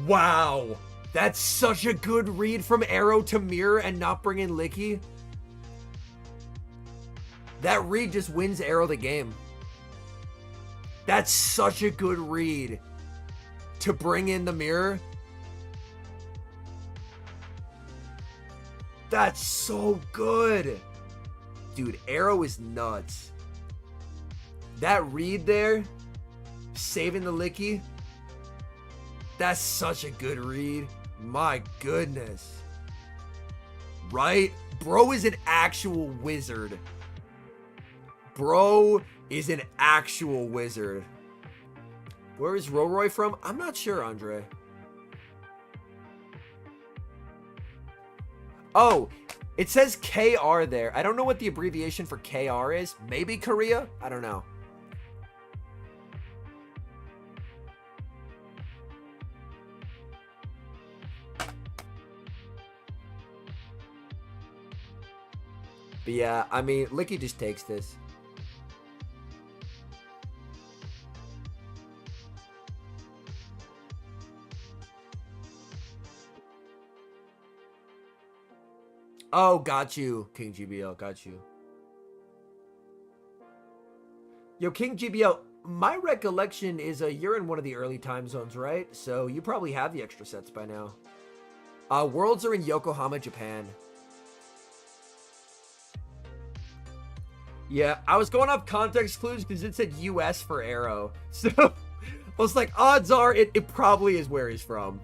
Wow. That's such a good read from Arrow to mirror and not bring in Licky. That read just wins Arrow the game. That's such a good read to bring in the mirror. That's so good. Dude, Arrow is nuts. That read there, saving the Licky, that's such a good read. My goodness. Right? Bro is an actual wizard. Bro is an actual wizard. Where is Roroy from? I'm not sure, Andre. Oh, it says KR there. I don't know what the abbreviation for KR is. Maybe Korea? I don't know. But yeah, I mean, Licky just takes this. Oh, got you, King GBL, got you. Yo, King GBL, my recollection is you're in one of the early time zones, right? So you probably have the extra sets by now. Worlds are in Yokohama, Japan. Yeah, I was going off context clues because it said US for Arrow. So I was like, odds are it probably is where he's from.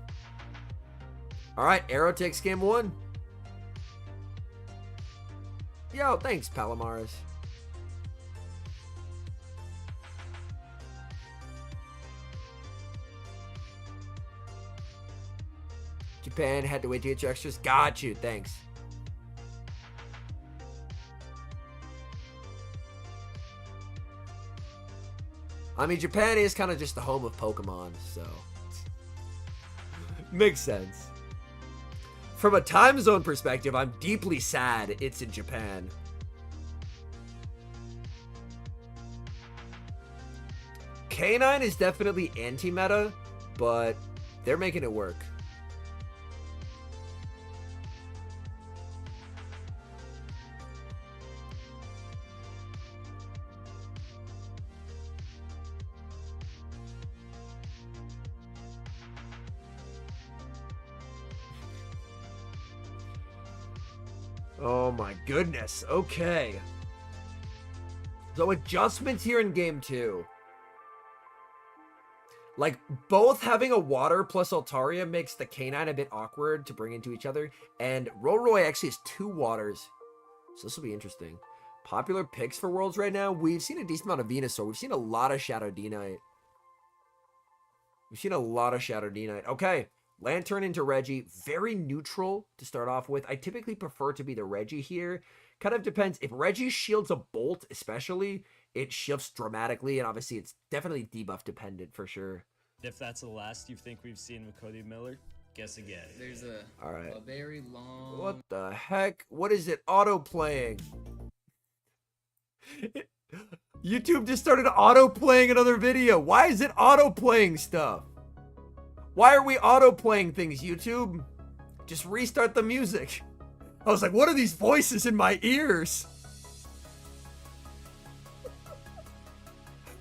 All right, Arrow takes game 1. Yo, thanks, Palomares. Japan had to wait to get your extras. Got you, thanks. I mean, Japan is kind of just the home of Pokemon, so makes sense. From a time zone perspective, I'm deeply sad it's in Japan. K9 is definitely anti-meta, but they're making it work. Oh my goodness. Okay. So adjustments here in game 2. Like, both having a water plus Altaria makes the K9 a bit awkward to bring into each other. And Rolroy actually has 2 waters. So this will be interesting. Popular picks for Worlds right now. We've seen a decent amount of Venusaur. We've seen a lot of Shadow D-Knight. Okay. Lantern into Reggie. Very neutral to start off with. I typically prefer to be the Reggie here. Kind of depends. If Reggie shields a Bolt, especially, it shifts dramatically. And obviously, it's definitely debuff dependent for sure. If that's the last you think we've seen with Cody Miller, guess again. There's a very long... What the heck? What is it auto-playing? YouTube just started auto-playing another video. Why is it auto-playing stuff? Why are we auto-playing things, YouTube? Just restart the music. I was like, what are these voices in my ears?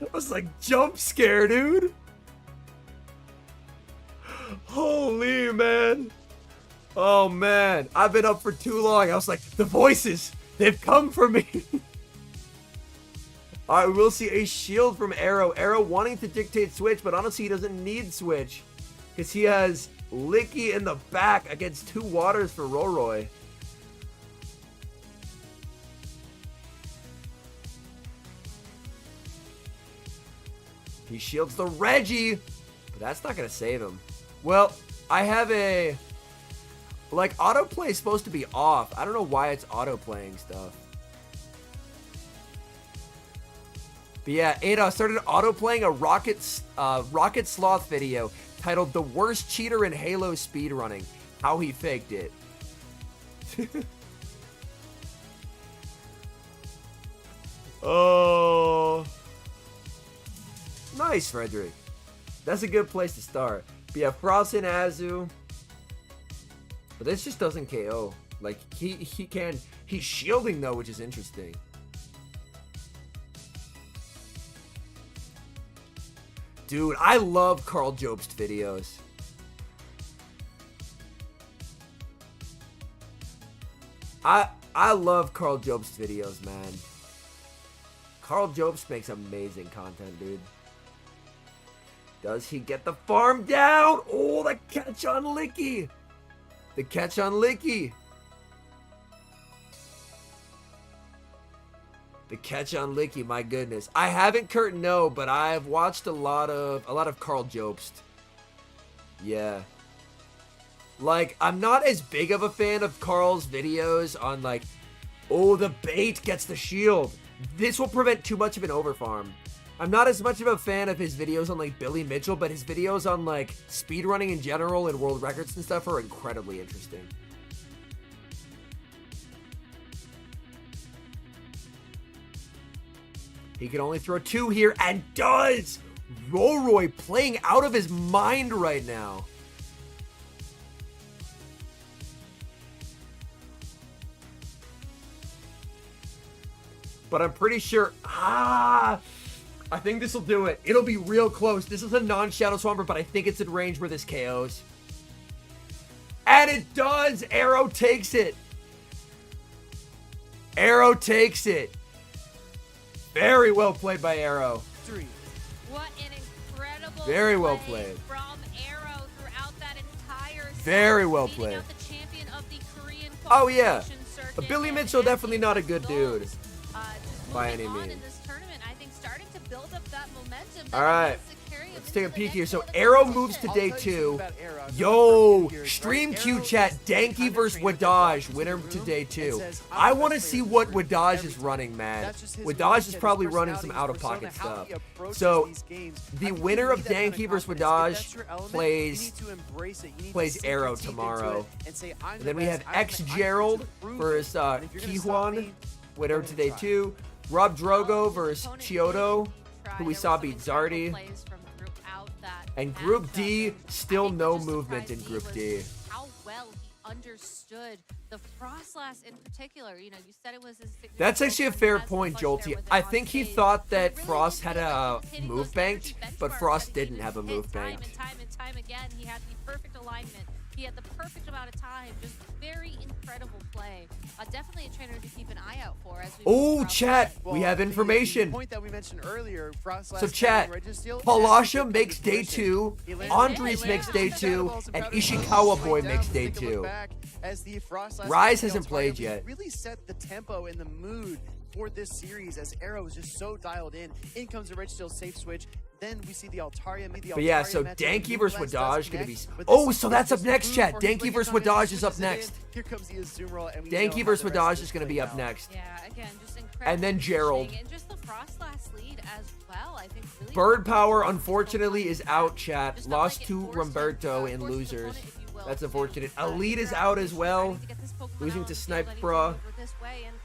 I was like, jump scare, dude. Holy man. Oh man, I've been up for too long. I was like, the voices, they've come for me. All right, we'll see a shield from Arrow. Arrow wanting to dictate switch, but honestly, he doesn't need switch because he has Licky in the back against 2 waters for Rolroy. He shields the Reggie, but that's not going to save him. Well, I have a... Like, autoplay is supposed to be off. I don't know why it's autoplaying stuff. But yeah, Ada started autoplaying a Rocket Sloth video titled The Worst Cheater in Halo Speedrunning. How he faked it. Oh... Nice, Frederick. That's a good place to start. But yeah, Frost and Azu. But this just doesn't KO. Like, he can... He's shielding, though, which is interesting. Dude, I love Carl Jobst videos. I love Carl Jobst videos, man. Carl Jobst makes amazing content, dude. Does he get the farm down? Oh, the catch on Licky. The catch on Licky. The catch on Licky, my goodness. I haven't Kurt No, but I've watched a lot of Carl Jobst. Yeah. Like, I'm not as big of a fan of Carl's videos on like, oh, the bait gets the shield. This will prevent too much of an overfarm. I'm not as much of a fan of his videos on like Billy Mitchell, but his videos on like speedrunning in general and world records and stuff are incredibly interesting. He can only throw 2 here and does! Rolroy playing out of his mind right now. But I'm pretty sure... I think this will do it. It'll be real close. This is a non-Shadow Swamper, but I think it's in range where this KOs. And it does! Arrow takes it. Arrow takes it. Very well played by Arrow. What an incredible Very well play played. from Arrow throughout that entire set, Very well beating played. out the champion of the Korean Oh, yeah. qualification circuit. But Billy Mitchell definitely not a good dude. Just By moving any on means. in this tournament, I think starting to build up that momentum. All right. Let's take a peek here. So Arrow moves to day 2. Yo, stream Q chat, Danky versus Wadaj, winner to day 2. I want to see what Wadaj is running, man. Wadaj is probably running some out-of-pocket stuff. So the winner of Danky versus Wadaj plays Arrow tomorrow. And then we have X Gerald versus Kijuan, winner to day 2. Rob Drogo versus Chiodo, who we saw beat Zardy. And Group D, still no movement in Group D. How well he understood the Frostlass in particular. You know, you said it was his signature. That's actually a fair point, Jolty. I think he thought that Frost had a move banked, but Frost didn't have a move banked. Time and time again, he had the perfect alignment. He had the perfect amount of time. Just very incredible play. Definitely a trainer to keep an eye out for. As we Oh, chat, we have information. The point that we mentioned earlier, So chat, Palasha makes day 2, Andres makes day 2, and Ishikawa Boy makes day 2. Rise hasn't played yet. Really set the tempo and the mood for this series as Arrow is just so dialed in. In comes the Red Steel safe switch. Then we see the Altaria meet the Altaria. But yeah, so method. Danky versus Wadaj gonna be. But Oh, this so that's up is next, room chat. for Danky him versus to bring it Wadaj in, is up switches it in. next. Here comes the Zoom roll, and we know Danky how versus the rest Wadaj is gonna played be up out. next. Yeah, again, just incredible. And then Gerald. And just the Frostlass lead as well. I think really Bird Power, unfortunately, is out, chat. Lost to Roberto in losers. That's unfortunate. Elite is out as well. Losing to Snipe Bra. this way, and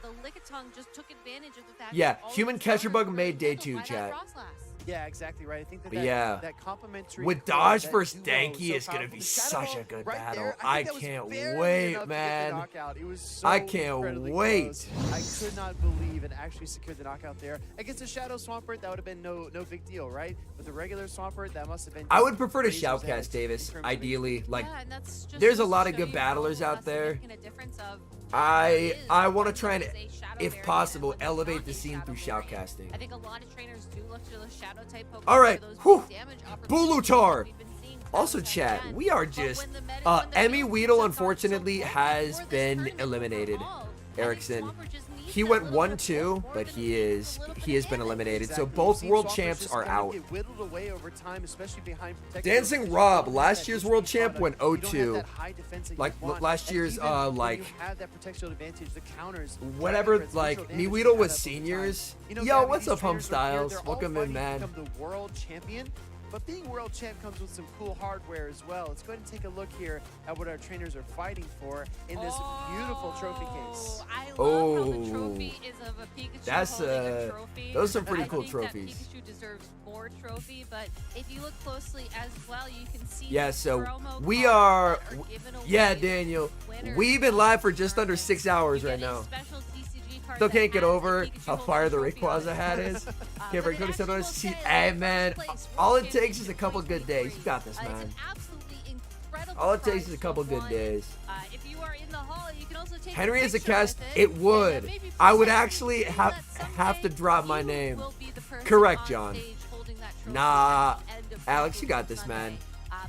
the Lickitung just took advantage of the fact Yeah, that all Human of the Catcher Bug stars were made day handled 2, by that chat. Frostlass. Yeah, exactly right. I think that But yeah, that complimentary with core, Dodge that versus duo Danky so is gonna powerful. be The such Shadow a good right battle. there, I think that was can't barely wait, enough to get the man. knockout. It was so I can't incredibly wait. close. I could not believe it actually secured the knockout there against a Shadow Swampert. That would have been no big deal, right? With the regular Swampert, that must have been. I would prefer to razor's shoutcast edge Davis, in terms of ideally. Like, Yeah, and that's just there's a goes to lot of show good you battlers how out there. significant a difference of I want to try and, is a shadow if variant possible, when it's elevate not the a scene shadow through variant. shoutcasting. I think a lot of trainers do look to the shadow type Pokemon All right, for those whew. big damage opportunities. Bulutar. We've been seeing Also, time chat, again. we are But just. when the meta- when the Emmy field Weedle, sets are unfortunately, so has for this been tournament eliminated. overall, I think Erickson. Swampert just needs He that went little bit 1-2, more but than he has been eliminated. So Exactly. both We've seen world Swampert champs just are kind of out. get whittled away over time, especially behind protective Dancing positions. Rob, You don't last have year's that world HP champ product. went You don't have 0-2. that high defense that you Like want. last And year's even when like you have that protectional advantage, the counters, whatever, track like neutral Me damage, Weedle you was have that all the time. seniors. You know, Yo, Gabby, what's these up, Home trainers right here, Styles? they're all Welcome in, fighting to man. become the world champion. But being world champ comes with some cool hardware as well. Let's go ahead and take a look here at what our trainers are fighting for in this beautiful trophy case. I love how the trophy is of a Pikachu That's holding a trophy. those are some pretty I cool think trophies. That Pikachu deserves more trophy, but if you look closely as well, you can see Yeah, the so promo we cards are. that given away Yeah, to Daniel. winners We've been of live the for just under 6 hours right now. special TCG card Still that can't get has a over Pikachu how holding fire a the trophy on Rayquaza it. hat is. But Can't break it Cody actually will see. say, Hey, man. first place, All world it takes is a champion couple good days. 2023. You got this, It's man. an absolutely incredible All it takes prize is a to couple have good won. days. If you are in the hall, you can also take Henry a is a picture cast. with It and, would. maybe I would present actually it have to drop my you name. will be the person Correct, on John. stage holding that trophy Nah, at the end of Alex, you Pokemon got this, man. Sunday.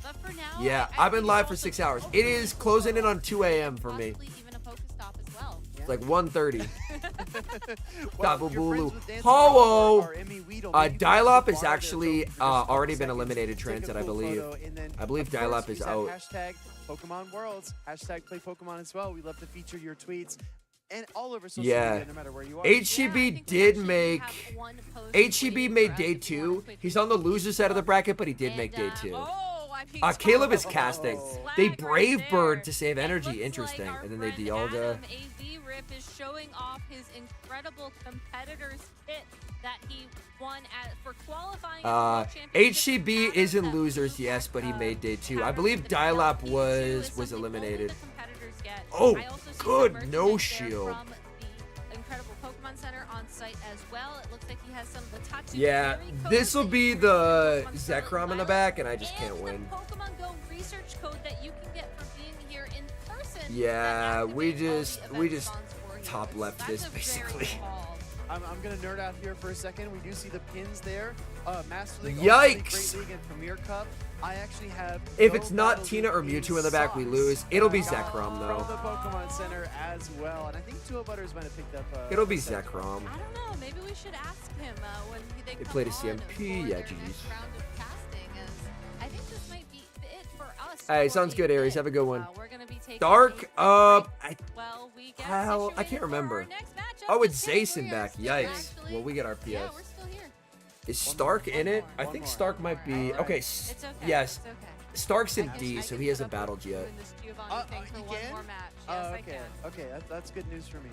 But for now, Yeah, I I've been think live it's for also 6 hours. possibly It is closing in on 2 a.m. for me. even a Pokestop as well. It's like 1:30. Well, Dababulu. you're friends with Dancing Ho-oh! Rob or Emmy Weedle. Maybe you can Dial-Up borrow is their actually trophy for just a already couple been eliminated, seconds. Trent, Take I a cool believe. photo, and then, I believe of course, Dial-Up we is just have out. Hashtag Pokemon Worlds. Hashtag play Pokemon as well. We love to feature your tweets and all over social Yeah. media, no matter where you are. HEB did make. HEB made day 2. He's on the loser side of the bracket, but he did make day 2. Caleb is casting. They Brave Bird to save energy. Interesting. And then they Dialga. AV Rip is showing off his incredible competitor's kit that he won for qualifying. HCB is in losers, yes, but he made day 2. I believe Dial-Up was eliminated. Oh, good. No shield. Incredible Pokemon Center on site as well. well. It looks like he has some Latatsu Yeah, Berry codes this will that be you can the use for Pokemon Zekrom in the Violet, back, and I just and can't win. the Pokemon Go research code that you can get for being here in person. Yeah, we that activates all just the we event just spawns for you. top left That's this a very basically. call. I'm gonna nerd out here for a second. We do see the pins there. Master League, Yikes! Ultimate Great League, and Premier Cup. I actually have. If no it's not Battle Tina or League Mewtwo in the back, we socks lose. It'll be that I got Zekrom from though. the Pokemon Center as well, and I think Tua Butters might have picked up. It'll be a set. Zekrom. I don't know. Maybe we should ask him when they come played a on CMP, for yeah, their GG's. next round of casting. As I think this might be it for us. Hey, for sounds a good, Aries. bit. Have a good one. We're gonna be taking Dark, well, we get I can't situated for remember. our next matchup. Oh, it's Just kidding, Zason we are back. still Yikes. actually- Well, we get our PS. Yeah, we're still here. Is Stark in it? I One think more. Stark might be. Okay. It's okay. Yes. It's okay. Stark's in I D, can so he hasn't put up battled with yet. doing this Giovanni thing for you one can? more match. Yes, I Okay. can. Okay, that's good news for me.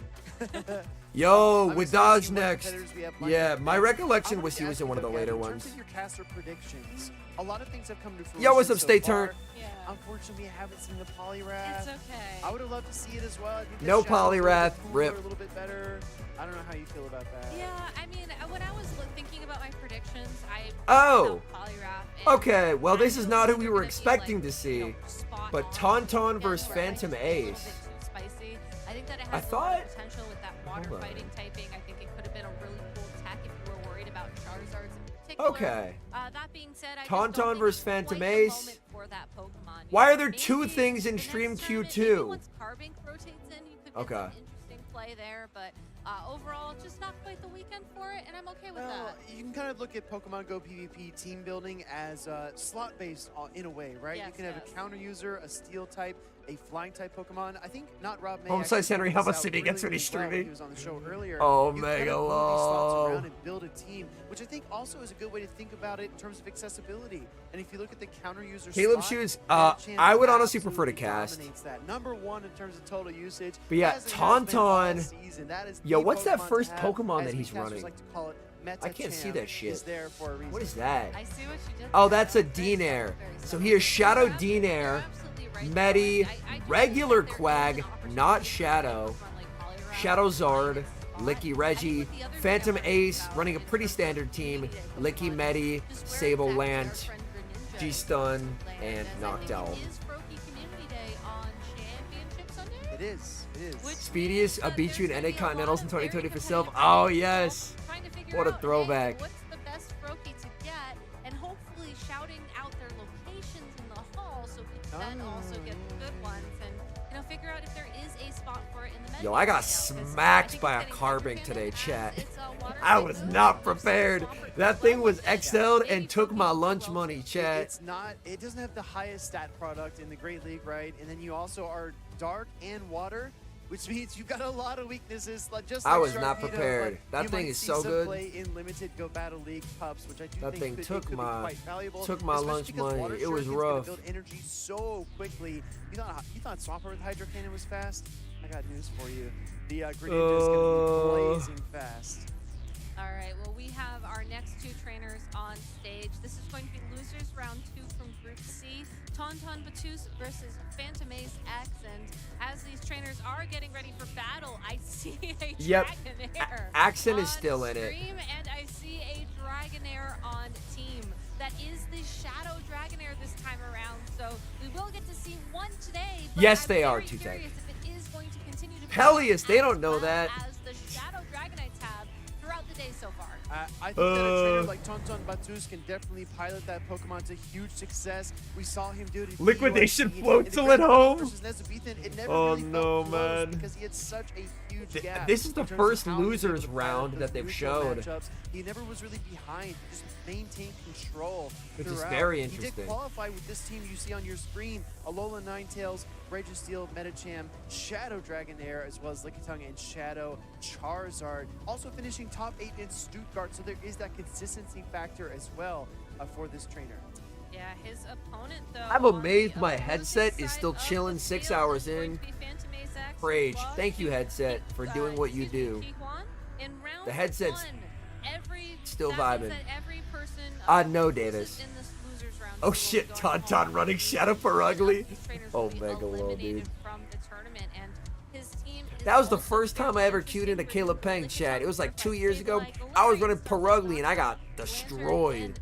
Yo, I'm with excited to Dodge see what next. competitors we have lined Yeah, up my next. recollection I was he wanted was to in one of ask the you, later in ones. terms of your caster predictions, a lot of things have come to fruition. Yo, what's up, so Stay far. Turn? Yeah. Unfortunately, I haven't seen the Poliwrath. It's okay. I would have loved to see it as well. I think the No Shadow's a little bit Poliwrath, cooler, rip. A little bit better. I don't know how you feel about that. Yeah, I mean, when I was thinking about my predictions, I Oh. Poliwrath. And Okay, well, this is not who we they're were gonna be, expecting like, to see. you know, spot But on. Tauntaun Yeah, versus right. Phantom It's a little Ace. bit too spicy. I think that it I has a lot of thought- potential with that water Hold on. fighting typing. I think it could have been a really cool tech if you were worried about Charizards in particular. Okay. That being said, I just Tauntaun don't think versus it's Phantom quite the Ace. moment for that Pokemon. Why You are there know, two maybe things in the Stream next tournament, Q2? maybe once Carbink rotates in, you could get Okay. some interesting play there, but overall, just not quite the weekend for it, and I'm okay with Well, that. you can kind of look at Pokemon Go PvP team building as slot-based in a way, right? Yes, you can have yes. a counter user, a steel type, a flying type Pokemon. I think not Rob May. Home actually size Henry, pointed how this much out did he get when really, he's really well when streaming? He was on the show earlier. Oh, You mega kind of move these low. slots around and build a team, which I think also is a good way to think about it in terms of accessibility. And if you look at the counter user Caleb slot, Shoes, Medicham I would honestly prefer to absolutely cast. dominates that. Number one in terms of total usage. But yeah, as it has been all Tauntaun. season. That is Yo, the what's that Pokemon to first have, Pokemon as that we he's casters running? like to call it. I can't see Metacham that shit. is there for a reason. What is that? I see what you did Oh, there. that's a D-Nair. So he has Shadow D-Nair, Medi, regular Quag, not Shadow, Shadow Zard, Licky Reggie, Phantom Ace, running a pretty standard team, Licky Medi, Sable Lant, G-Stun, and Knocked Owl. It is Froakie Community Day on Championship Sunday. It is. It is. Speediest, I beat you in NA Continentals in 2020 for Silv. Oh, yes. Trying to figure What a out, hey, throwback. what's the best Froakie to get, and hopefully shouting out their locations in the hall so we can then also get the good ones and figure out if there is a spot for it in the meta. Yo, I got smacked by a Carbink today, chat. I was not prepared. That thing was XL'd and took my lunch money, chat. It's not. It doesn't have the highest stat product in the Great League, right? And then you also are dark and water, which means you've got a lot of weaknesses. Like just I like was not Sharpedo, prepared. but That you thing might is see so some good. Play in limited Go Battle League cups, which I do That thing think took could be my- quite valuable. took my especially lunch because money. Water It was Shuriken's gonna rough. Build energy so quickly. You thought Swampert with Hydro Cannon was fast? I got news for you. The Greninja is going to be blazing fast. All right, well, we have our next two trainers on stage. This is going to be losers round 2 from Group C. Tauntaun Battus versus Phantom Ace Axon. As these trainers are getting ready for battle, I see a Yep. Dragonair Axon is on still in it. stream, and I see a Dragonair on team. That is the Shadow Dragonair this time around, so we will get to see one today. But Yes, I'm they are very 2 tech. curious if it is going to continue to be Peleus, they don't know well that. as the Shadow Dragonites have throughout the day so far. I think that a trainer like Tauntaun Battus can definitely pilot that Pokemon to huge success. We saw him do it at Liquidation USC, floats and him at the home. versus Nessa Bethan, it never Oh, really no, felt close man. because he had such a huge gap. This is the in terms of first how he was able losers to pilot round those that they've neutral showed. matchups. He never was really behind. He just maintained control Which is throughout. very He interesting. did qualify with this team you see on your screen: Alola Ninetales, Registeel, Metacham, Shadow Dragonair, as well as Lickitung and Shadow Charizard. Also finishing top 8 in Stuttgart, so there is that consistency factor as well for this trainer. Yeah, his opponent though. I'm on amazed the my opposing headset is side still of chilling the 6 field hours is going in. to be Phantom Ace X Rage. plus Thank you, headset, for doing what you do. Tijuan. In round The headset's 1, every still that vibing. means that every person No, loses Davis. in this losers round Oh will be shit, going home. Tauntaun running Shadow for Ugly. These trainers Oh, will be mega low, eliminated dude. from the tournament, and his team That was the first time I ever queued into Caleb Peng, chat. It was like 2 years ago. I was running Perugly and I got destroyed.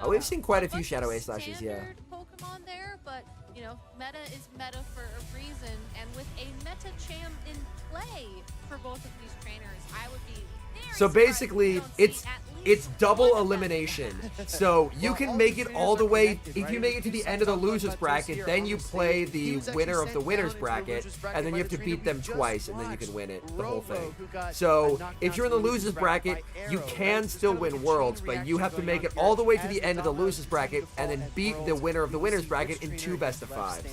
Oh, we've seen quite a few Shadow Ace Slashes, yeah. Pokemon there, but you know, meta is meta for a reason, and with a meta champ in play for both of these trainers, I would be very So surprised if we basically, don't see it's at least double elimination. So you can make it all the way. If you make it to the end of the losers bracket, then you play the winner of the winners bracket, and then you have to beat them twice, and then you can win it, the whole thing. So if you're in the losers bracket, you can still win worlds, but you have to make it all the way to the end of the losers bracket, and then beat the winner of the winners bracket in 2 best-of-5s.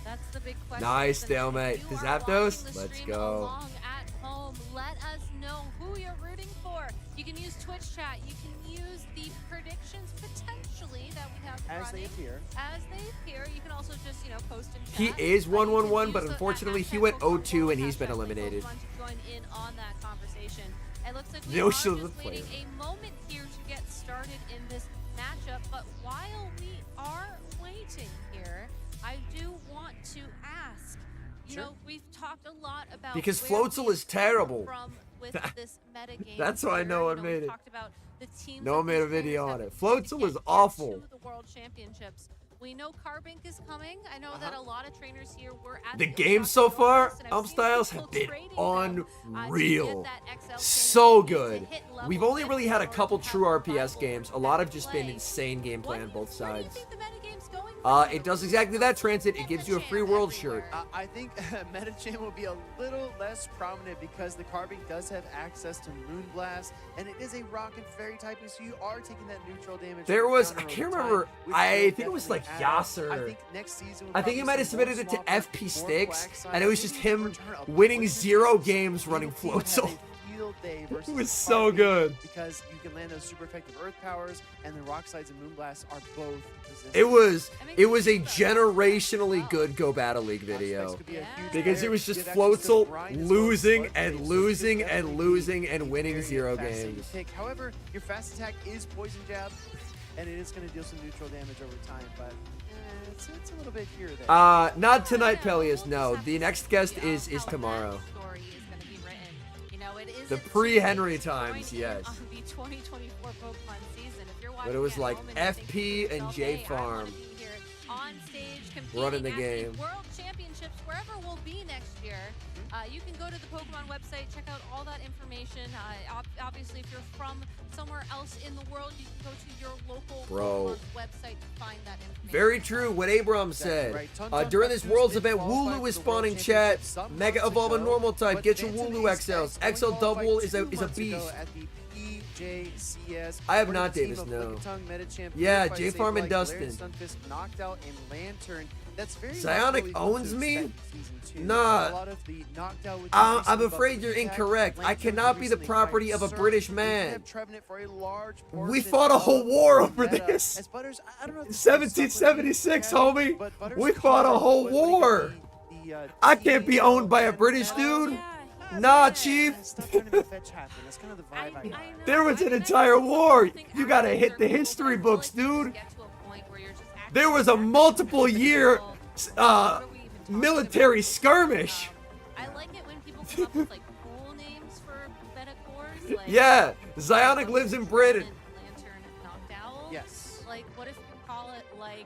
That's the big question. Nice stalemate. You are Zapdos, watching the let's stream go. along at home. Let us know who you're rooting for. You can use Twitch chat. You can use the predictions potentially that we have As running. they appear. As they appear. You can also just, you know, post in He chat. is You can 1-1-1, use but the unfortunately he hashtag went Pokemon 0-2 and World, he's been hashtag eliminated. Pokemon to join in on that conversation. It looks like we No are shield just of waiting player. a moment here to get started in this matchup. But while we are waiting here, I do want to ask. You know, we've talked a lot about Because where Floatzel we've is terrible. come from with this meta game. That's why I here. know I You made we've it. talked about the teams No that one made a these players video have on it. put Floatzel to is get awful. to the World Championships. We know Carbink is coming. I know that a lot of trainers here were at The games so far, Styles have been unreal. So good. We've only really had a couple true RPS games. A lot have just been insane gameplay on both sides. It does exactly that, Transit. It gives you a free world shirt. I think Metachan will be a little less prominent because the Carbink does have access to Moonblast, and it is a rock and fairy typing, so you are taking that neutral damage. There was, I counter can't over remember, time, which I will think it was like definitely add up. Yasser. I think next season I think he might have submitted it to Swampert, FP more Sticks, Quagsire, and it was just maybe him return a winning Poison 0 Jab. games running Neither team had a Floatzel. field day versus It was the so Carbink good. because you can land those super effective Earth powers, and the Rock Slides and Moonblast are both resistant. It was a generationally good Go Battle League video. Because it was just Floatzel losing and losing and losing and winning 0 games. However, your fast attack is Poison Jab, and it is going to deal some neutral damage over time, but it's a little bit here or there. Not tonight, Peleus, no. The next guest is tomorrow. The pre-Henry times, yes. On the 2024 Pokemon season. If you're watching But it was at like home FP and J Farm on stage running the competing game. at the World Championships, wherever we'll be next year. You can go to the Pokemon website, check out all that information. Obviously, if you're from somewhere else in the world, you can go to your local Pokemon website to find that information. Very true, what Abram said. During this Worlds event, Wooloo is spawning, chat. Mega Evolve a normal type. Get your Wooloo XLs. XL Double is a beast. I have not, Davis, no. Yeah, J Farm and Dustin. Psionic owns me? Nah. I'm afraid you're incorrect. I cannot be the property of a British man. We fought a whole war over this. 1776, homie. We fought a whole war. I can't be owned by a British dude. Nah, Chief. There was an entire war. You gotta hit the history books, dude. There was a multiple year military skirmish. I like it when people come up with like cool names for metaphors. Like, Yeah, Zionic lives in Britain. Lantern knocked owl. Yes. Like, what if we call it like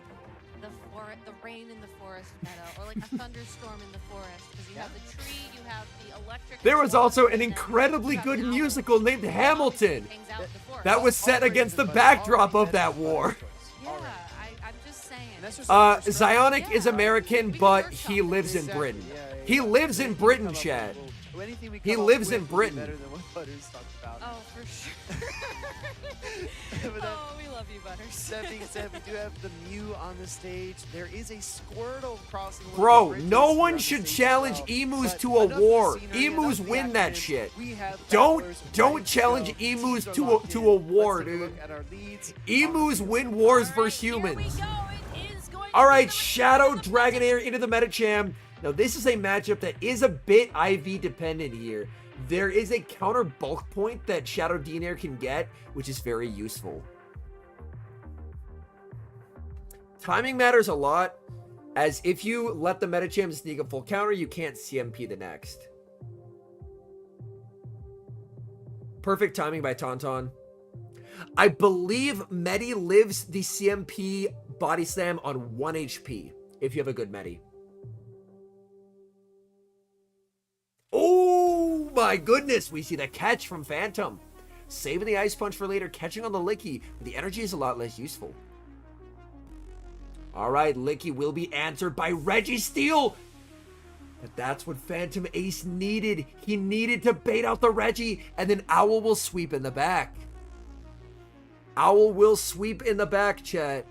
the rain in the forest meta, or like a thunderstorm in the forest? Because you have the tree, you have the electric. There was also an incredibly good musical named Hamilton that was set against the backdrop of that war. Yeah, I'm just saying. Zionic is American, but he lives in Britain. He lives in Britain, Chad. He lives in Britain. Oh, for sure. Oh, we love you, Butters. That being said, we do have the Mew on the stage. There is a Squirtle crossing. Bro, no one should challenge emus to a war. Emus win that shit. Don't challenge emus to a war, dude. Emus win wars versus humans. All right, Shadow Dragonair into the Metacham. Now, this is a matchup that is a bit IV dependent here. There is a counter bulk point that Shadow Dragonair can get, which is very useful. Timing matters a lot. As if you let the Metacham sneak a full counter, you can't CMP the next. Perfect timing by Tauntaun. I believe Medi lives the CMP body slam on 1 HP if you have a good Medi. Oh my goodness, we see the catch from Phantom. Saving the Ice Punch for later, catching on the Licky. The energy is a lot less useful. Alright, Licky will be answered by Registeel. But that's what Phantom Ace needed. He needed to bait out the Reggie, and then Owl will sweep in the back. Owl will sweep in the back, chat.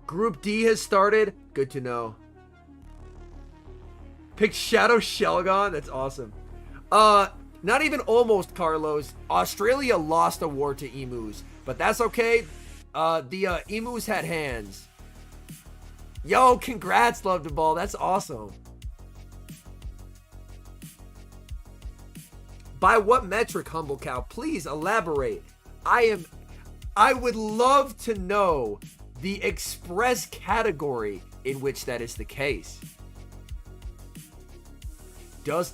Group D has started. Good to know. Pick Shadow Shelgon. That's awesome. Not even almost, Carlos. Australia lost a war to Emus, but that's okay. The Emus had hands. Yo, congrats, Love the Ball. That's awesome. By what metric, Humble Cow? Please elaborate. I would love to know the express category in which that is the case.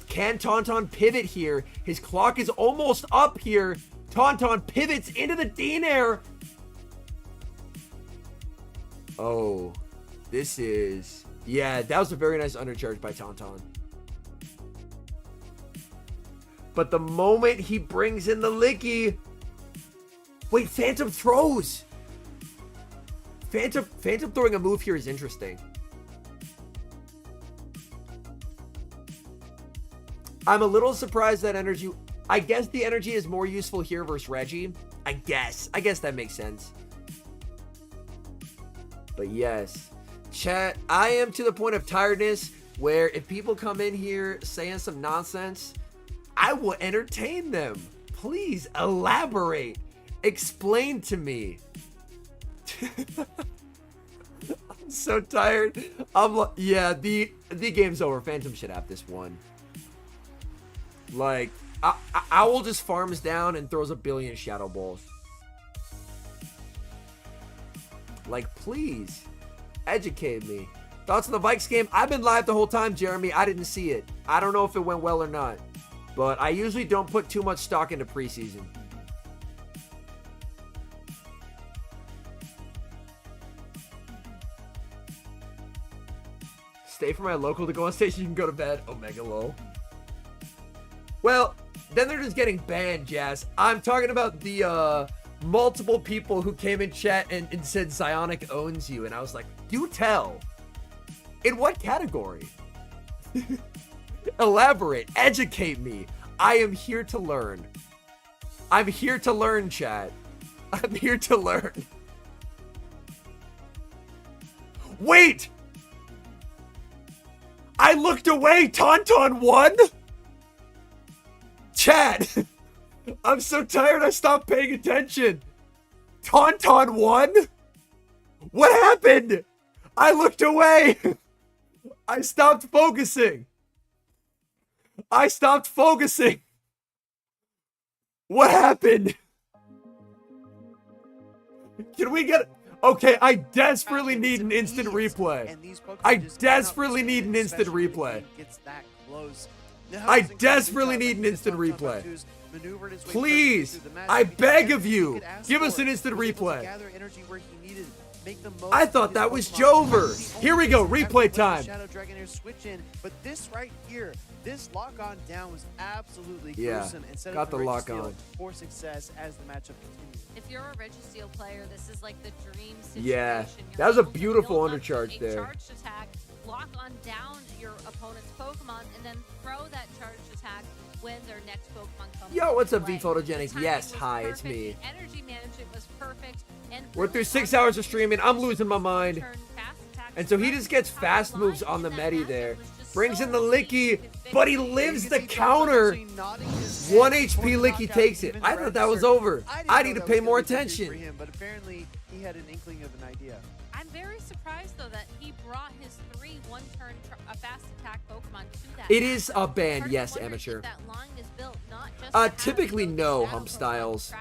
Can Tauntaun pivot here? His clock is almost up here. Tauntaun pivots into the D-Nair. Oh, this is... Yeah, that was a very nice undercharge by Tauntaun. But the moment he brings in the Licky... Wait, Phantom throws! Phantom throwing a move here is interesting. I'm a little surprised that energy... I guess the energy is more useful here versus Reggie. I guess that makes sense. But yes. Chat, I am to the point of tiredness where if people come in here saying some nonsense, I will entertain them. Please elaborate. Explain to me. I'm so tired. Yeah, the game's over. Phantom should have this one. Like, Owl just farms down and throws a billion Shadow Balls. Like, please, educate me. Thoughts on the Vikes game? I've been live the whole time, Jeremy. I didn't see it. I don't know if it went well or not. But I usually don't put too much stock into preseason. Stay for my local to go on stage. You can go to bed. Omega low. Well, then they're just getting banned, Jazz. I'm talking about the multiple people who came in chat and said Zionic owns you. And I was like, do tell. In what category? Elaborate. Educate me. I am here to learn. I'm here to learn, chat. I'm here to learn. Wait! I looked away. Tauntaun won? Chat. I'm so tired I stopped paying attention. Tauntaun won? What happened? I looked away. I stopped focusing. What happened? Can we get... Okay, I desperately need an instant replay. I desperately need an instant replay. I desperately need an instant replay. Please, I beg of you, give us an instant replay. I thought that was Jover. Here we go, replay time. Shadow Dragonair switch in, but this right here, this lock on down was absolutely gruesome. Yeah, got the lock on for success as the matchup continues. If you're a Registeel player, this is like the dream situation. Yeah, that was a beautiful undercharge there. Charged attack, lock on down your opponent's Pokemon, and then throw that charged attack when their next Pokemon comes. Yo, what's up, play. V-Photogenic? Yes, hi, it's me. The energy management was perfect. And we're through 6 hours of streaming. I'm losing my mind. And so he just gets fast moves on the Medi there. Brings in the Licky, but he lives the counter. 1 HP Licky takes it. I thought that was over. I need to pay more attention. But apparently he had an inkling of an idea. I'm very surprised though that he brought his 3 one-turn fast attack Pokemon to that. It is a ban, yes, amateur. That line is built not just typically no, Hump Styles.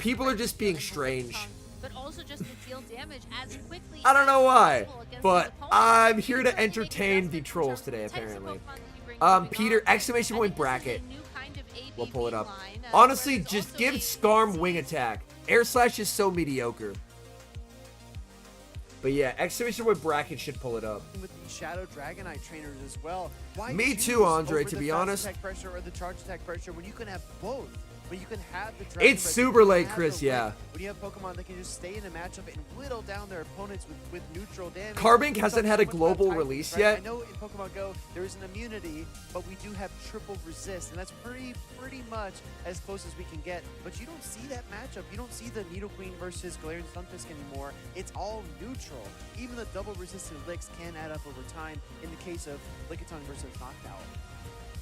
People are just being strange. But also just to deal damage as quickly I don't know why, possible against but his opponent. I'm here He to can certainly make entertain the adjustments in trolls terms of today, the types of apparently. Pokemon that he brings moving Peter, on. exclamation I point think this is a bracket. new kind of ABB We'll pull it up. line, Honestly, where there's just also give a Scarm wing attack. Air Slash is so mediocre. But yeah, exclamation point bracket should pull it up. With the Shadow Dragonite trainers as well. Why Me choose too, Andre, over to the be fast honest. attack pressure or the charge attack pressure when you can have both? When you can have the It's super late, Chris, yeah. When you have Pokemon that can just stay in a matchup and whittle down their opponents with neutral damage. Carbink hasn't had a What about global Typhus, release right? yet. I know in Pokemon Go there is an immunity, but we do have triple resist, and that's pretty much as close as we can get. But you don't see that matchup. You don't see the Nidoqueen versus Galarian Stunfisk anymore. It's all neutral. Even the double resistant licks can add up over time in the case of Lickitung versus Noctowl.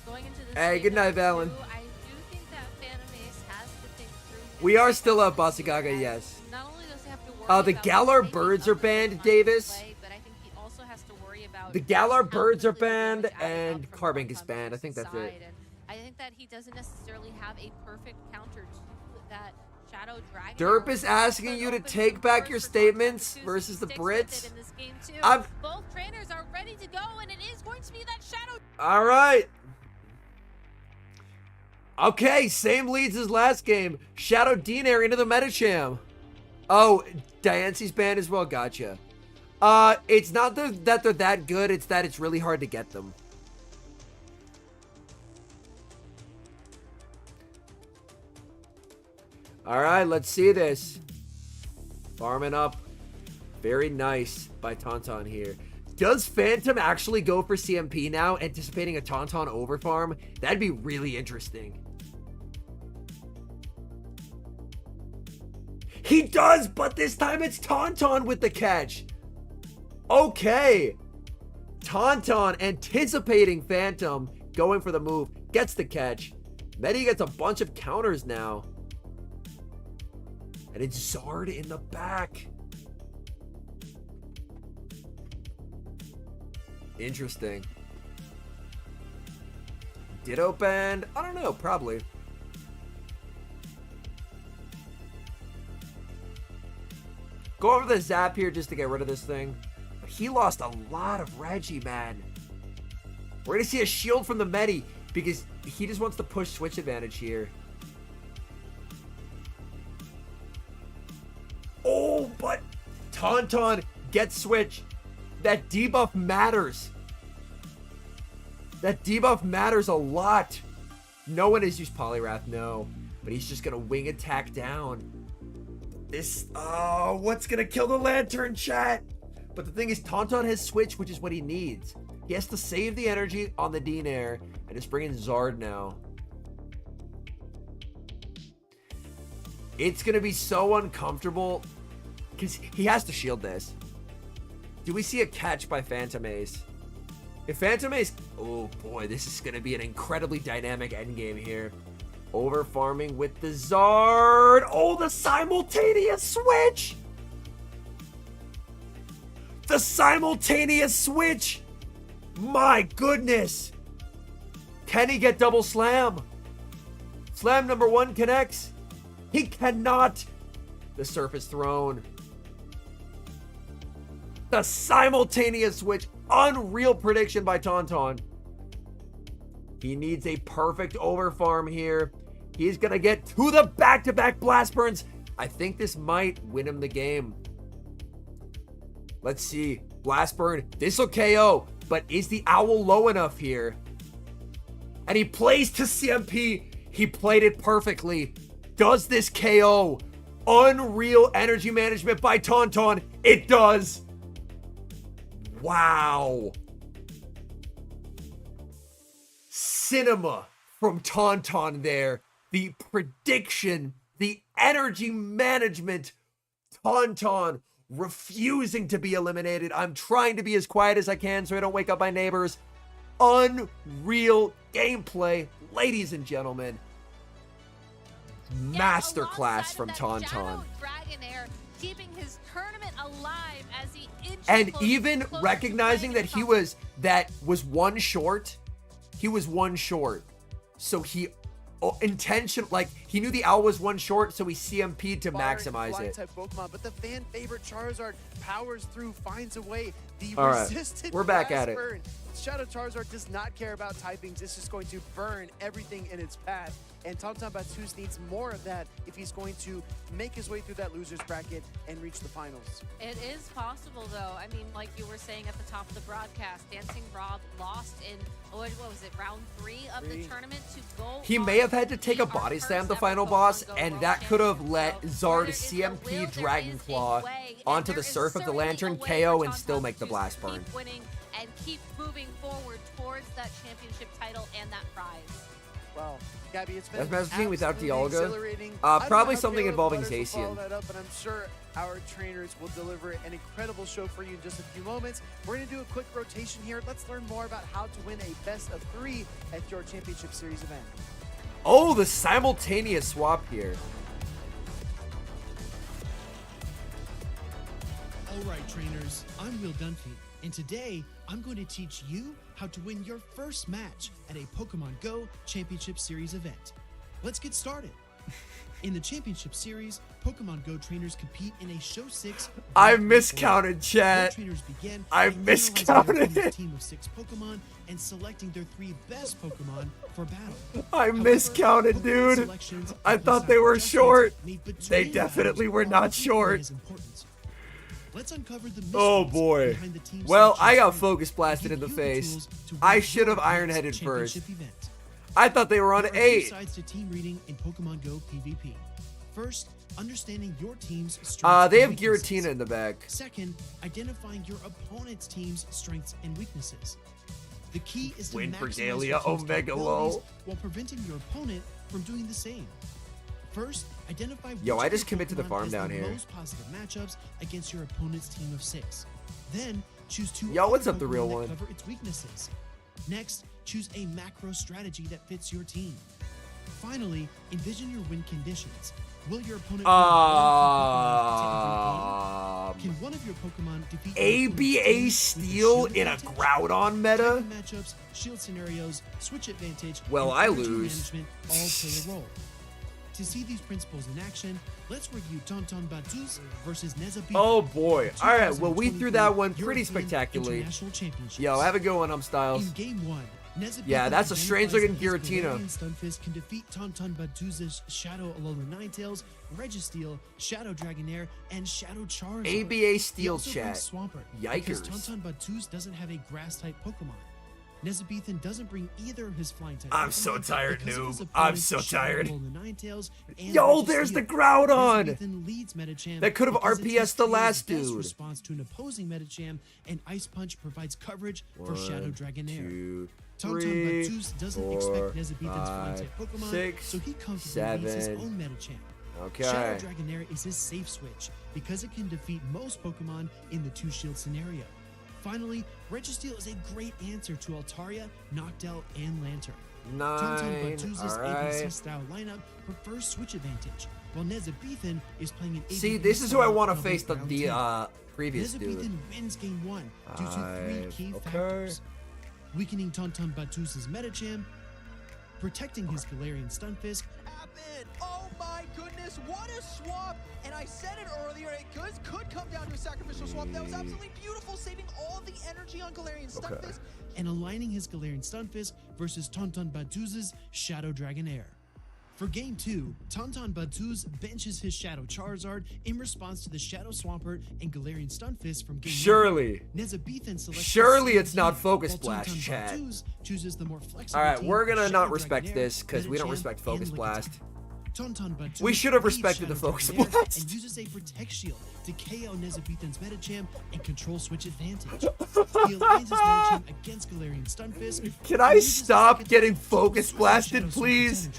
Going into this Hey, game good night, number Valen. two, I do think that Phantom Ace has to think through. We are still up, Basagaga, yes. Not only does he have to worry The about Galar taking birds are other banned, Pokemon Davis. into play, but I think he also has to worry about The Galar how birds are quickly the banned, damage added up and from Carbink one is banned. I think that's side. it. And I think that he doesn't necessarily have a perfect counter to that Shadow Dragon. Derp is asking you to take back your statements versus the Brits. Both trainers are ready to go, and it is going to be that Shadow. All right. Okay, same leads as last game. Shadow Neary into the Metacham. Oh, Diance's banned as well. Gotcha. It's not that they're that good. It's that it's really hard to get them. All right, let's see this. Farming up. Very nice by Tauntaun here. Does Phantom actually go for CMP now, anticipating a Tauntaun overfarm? That'd be really interesting. He does, but this time it's Tauntaun with the catch. Okay. Tauntaun anticipating Phantom, going for the move, gets the catch. Medi gets a bunch of counters now. And it's Zard in the back. Interesting. Ditto band? I don't know, probably. Go over the zap here just to get rid of this thing. But he lost a lot of Reggie, man. We're going to see a shield from the Medi because he just wants to push switch advantage here. Oh, but Tauntaun gets switch. That debuff matters. That debuff matters a lot. No one has used Poliwrath, no. But he's just going to wing attack down. This, oh, what's going to kill the Lantern, chat? But the thing is, Tauntaun has switch, which is what he needs. He has to save the energy on the Dinair and just bring in Zard now. It's going to be so uncomfortable because he has to shield this. Do we see a catch by Phantom Ace? If Phantom Ace... Oh boy, this is going to be an incredibly dynamic endgame here. Over farming with the Zard. Oh, the simultaneous switch! The simultaneous switch! My goodness! Can he get double slam? Slam number 1 connects. He cannot. The Surface Throne. The simultaneous switch. Unreal prediction by Tauntaun. He needs a perfect overfarm here. He's going to get to the back-to-back Blast Burns. I think this might win him the game. Let's see. Blast Burn. This will KO. But is the Owl low enough here? And he plays to CMP. He played it perfectly. Does this KO? Unreal energy management by Tauntaun. It does. Wow. Cinema from Tauntaun there. The prediction, the energy management. Tauntaun refusing to be eliminated. I'm trying to be as quiet as I can so I don't wake up my neighbors. Unreal gameplay, ladies and gentlemen. Masterclass from Tauntaun. Dragonair keeping his tournament alive as he inches And closer even and closer recognizing to that that was one short. He was one short. So he intention, like he knew the owl was one short, so he CMP'd to Fire maximize flying it. type Pokemon, but the fan favorite Charizard powers through, finds a way. The All right, resistant we're back grass at it. burn. Shadow Charizard does not care about typings. It's just going to burn everything in its path. And Tauntaun Batuz needs more of that if he's going to make his way through that loser's bracket and reach the finals. It is possible, though. I mean, like you were saying at the top of the broadcast, Dancing Rob lost in, what was it, round 3 of the tournament to go. He may have had to take a body slam the final boss, and that could have let Zard CMP Dragon Claw onto the surf of the Lantern, KO, and still make the blast burn. Keep winning and keep moving forward towards that championship title and that prize. Well, Gabby, it's been That's messaging without absolutely Dialga. exhilarating. Probably I don't know how something Caleb involving Butters will follow Zacian. that up, but I'm sure our trainers will deliver an incredible show for you in just a few moments. We're going to do a quick rotation here. Let's learn more about how to win a best of 3 at your championship series event. Oh, the simultaneous swap here. All right, trainers, I'm Will Dunphy, and today I'm going to teach you how to win your first match at a Pokemon Go Championship Series event. Let's get started. In the Championship Series, Pokemon Go trainers compete in a Show 6. I miscounted, chat. Trainers begin I by analyzing miscounted their it. opponent's team of 6 Pokemon and selecting their 3 best Pokemon for battle. I However, miscounted, Pokemon dude. selections I and thought they design were adjustments short. made They between definitely battles were are not equally short. as important. Let's uncover the Oh mysteries boy. behind the team Well, I got selections focus blasted and in the give you face. tools to I win should have your iron-headed next first. championship event. I thought they were on There are 8. 2 sides to team reading in Pokemon Go PvP. First, understanding your team's strengths They and have weaknesses. Giratina in the back. Second, identifying your opponent's team's strengths and weaknesses. The key is to Win for maximize Galia, your team's Omega capabilities Low. while preventing your opponent from doing the same. First, identify Yo, which I of just your commit to the Pokemon farm has down the here. most positive matchups against your opponent's team of 6. Then, choose 2 Yo, what's other up, the Pokemon real that one? cover its weaknesses. Next, choose a macro strategy that fits your team. Finally, envision your win conditions. Will your opponent can one of your Pokemon defeat your opponent's team ABA with Steel shield in a advantage? Groudon meta? Typing matchups, shield scenarios, switch advantage, Well, and I energy lose. management all play a role. To see these principles in action, let's review Tauntaun Batuz versus Nessa Bethan. Oh boy. the All right, well, we threw that one 2023 pretty European spectacularly. International Championships. Yo, have a good one, Styles. In game 1, Nessa Yeah, Bethan that's a strange-looking identifies that his Giratina. Galarian Stunfisk can defeat Tauntaun Batuz's Shadow Alola Ninetales, Registeel, Shadow Dragonair, and Shadow Charizard. ABA He Steel also chat. brings Swampert, because Yikers. Tauntaun Batuz doesn't have a Grass-type Pokemon. Nessa Bethan doesn't bring either of his Flying-type I'm Pokemon so tired, because of his noob. I'm opponent's so Shadow tired. Alola Ninetales and Yo, there's the Registeel. Groudon! Nessa Bethan leads Metacham That could have because it's RPS'd his the trio's last best dude. response to an opposing Metacham, and Ice Punch provides coverage for Shadow 1, Dragonair. 2, Tauntaun 3, Batuz doesn't 4, expect Nessa Bethan's 5, Flying-type Pokemon, 6, so he comfortably leads his 7. own Metacham. Okay. Shadow Dragonair is his safe switch because it can defeat most Pokemon in the 2-shield scenario. Finally, Registeel is a great answer to Altaria, Noctowl, and Lantern. Tauntaun 9. Batuz's Alright. ABC-style lineup prefers switch advantage, while Nessa Bethan is playing an See, ABB this is who I style want to of face round 2. previous Nessa dude. Bethan wins game 1 due to 3 key Okay. factors. Weakening Tauntaun Batuz's Metacham, protecting his Galarian Stunfisk, Oh my goodness, what a swap! And I said it earlier, it could come down to a sacrificial swap. That was absolutely beautiful, saving all of the energy on Galarian Stunfisk. and aligning his Galarian Stunfisk versus Tauntaun Batuz's Shadow Dragonair. For game 2, Tauntaun Batuz benches his Shadow Charizard in response to the Shadow Swampert and Galarian Stunfisk from game 1. Surely. Nessa Bethan selects Surely the it's not team, Focus while Blast, Tauntaun chat. Batuz chooses the more flexible Alright, team we're gonna of not Shadow respect Dragonair, this because we don't Metacham, respect and Focus Lickitung. Blast. Tauntaun Batuz We should have leads respected the Shadow Focus Dragonair Blast. and uses a Protect Shield to KO Nessa Bethan's Metacham and control switch advantage. He aligns his Metacham against Galarian Stunfisk. Can I stop getting Focus Blasted, please?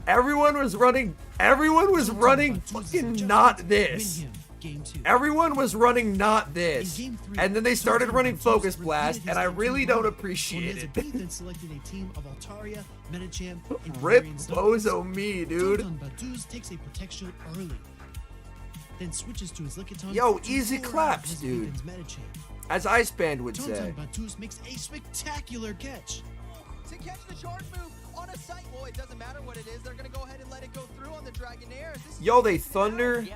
Everyone was running fucking not this. Everyone was running not this. And then they started running Focus Blast, and I really don't appreciate it. Bethan selected a team of Altaria, Metacham, and Rip Galarian Stunfisk. Bozo me, dude. Tauntaun Batuz takes a Protect Shield early, then switches to his Lickitung. Yo, to easy pour out claps, his dude. Bethan's Metacham. As Iceband would say. Tauntaun Batuz makes a spectacular catch. To catch the charge move, on a site. Well, it doesn't matter what it is. They're going to go ahead and let it go through on the Dragonair. Yo, they thunder.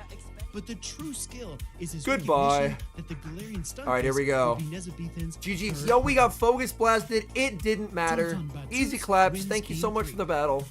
But the true skill is his Goodbye. recognition that the Galarian stun All right, here we fist go. will be Nessa Bethan's GG. third Yo, we pick. got focus blasted. It didn't matter. Easy claps. wins Thank you game so much 3. for the battle.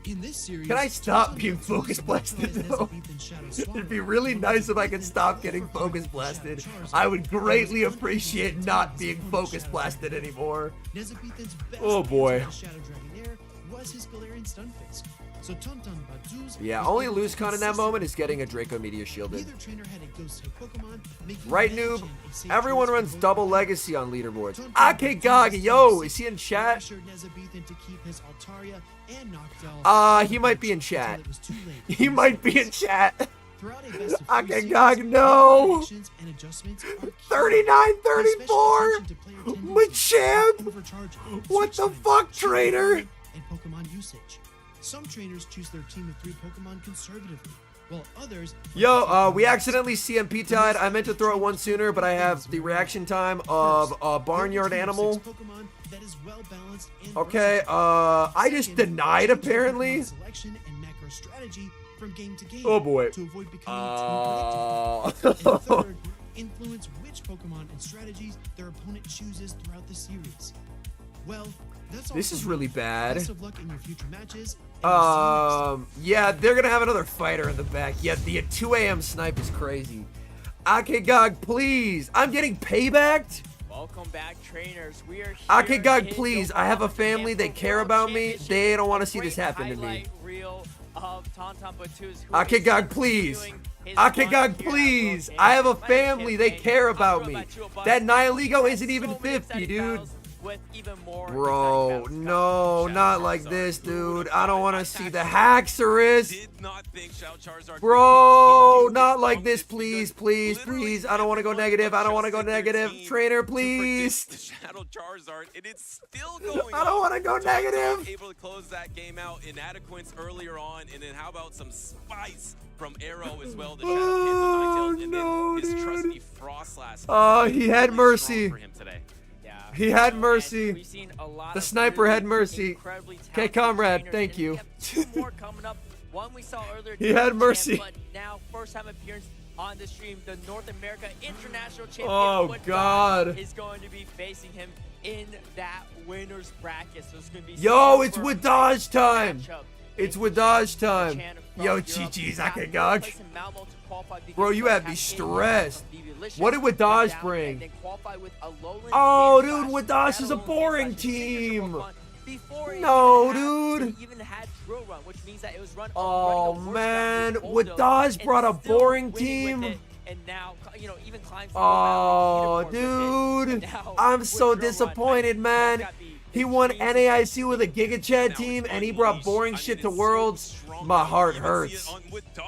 In this series, Can I stop Tonton being Batuz focus blasted neutralized though? Nessa Bethan's Shadow Swallow. It'd be really nice if I could stop getting focus blasted. I would greatly appreciate not being focus blasted anymore. Nessa Bethan's best Oh boy. answer to Shadow Dragonair was his Galarian stun fist. So Tonton Batuz Yeah, was only able to lose con in that consistently moment is getting a Draco Meteor shielded. Neither trainer had a ghost type Pokemon, making Right, Meta noob? Chan a safe Everyone choice runs for both double players. legacy on leaderboards. Tonton Ake Batuz's Gog, team yo, six is he in chat? pressured Nessa Bethan to keep his Altaria and Noctowl He might be in chat. until it was too late. He might be in chat. Throughout a best of 3 Ake series, Gog, no. predictions and adjustments are key. 39, Pay special 34. attention to player tendencies, Machamp. overcharging, What switch the timing, fuck, shield trainer? deployment, and Pokemon usage. Some trainers choose their team of 3 Pokemon conservatively, while others... Yo, we accidentally CMP tied. I meant to throw it one sooner, but I have the reaction time of Barnyard Animal. Pokemon that is well balanced and Okay, versatile. I just Second, denied choose apparently. Pokemon selection and macro strategy from game to game Oh boy. to avoid becoming too predictable. And third, influence which Pokemon and strategies their opponent chooses throughout the series. Well, that's all. This from is me. really bad. Best of luck in your future matches. and I'll see you next time. Yeah, they're gonna have another fighter in the back. Yeah, the 2 a.m. snipe is crazy. Akegog, please. I'm getting paybacked. Welcome back, trainers. We are here. Akegog, in please. the I have a World family. They Champion care World about me. Championship. They don't want A to see this great happen to me. highlight reel of Tonton Batuz, who Akegog, is please. continuing his Akegog, run here at please. World I have a Champions. family. They care about me. That Nihiligo isn't even 50, dude. With even more Bro, no, not like this, dude. I don't want to see the Haxorus. Bro, not like this, please, please, please. I don't want to go negative. I don't want to go negative. Trainer, please. Shadow Charizard, and it's still going. I don't want to go negative. Able to close that game out. Inadequance earlier on, and then how about some spice from Arrow as well? The Shadow Panther Ninetales, and then his trusty Frostlass. Oh, he had Really mercy. strong for him today. He had mercy. We've seen a lot The of sniper really had mercy. incredibly Okay, talented comrade, trainers, thank and you. we have 2 more coming up. One we saw earlier. He had mercy. But now, first time appearance on the stream, the North America International Champion. Oh, Wood God. Dog is going to be facing him in that winner's bracket. So it's going to be Yo, it's super with Dodge time. matchup. It's with Dodge time. Chan from Yo, Europe. GG's, Got Akegog. third place in Malmo to qualify because Bro, you of had me Cascade stressed. from Delicious. What did with Dodge Down and bring? then qualify with a Lowland Oh, Sand dude, Slash. with Dodge That is a Lowland boring Sand Slash is signature team. Pokemon before it No, even dude. He even had Drill Run, which means that it was run Oh, already the worst man. round With Bulldoze, Dodge and brought a still boring winning with team. it, and now, you know, even climbs the Oh, leaderboard with it, dude. and now I'm with so Drill Run, disappointed, man. He won NAIC with a Giga Chad team, and he brought boring shit to Worlds. My heart hurts.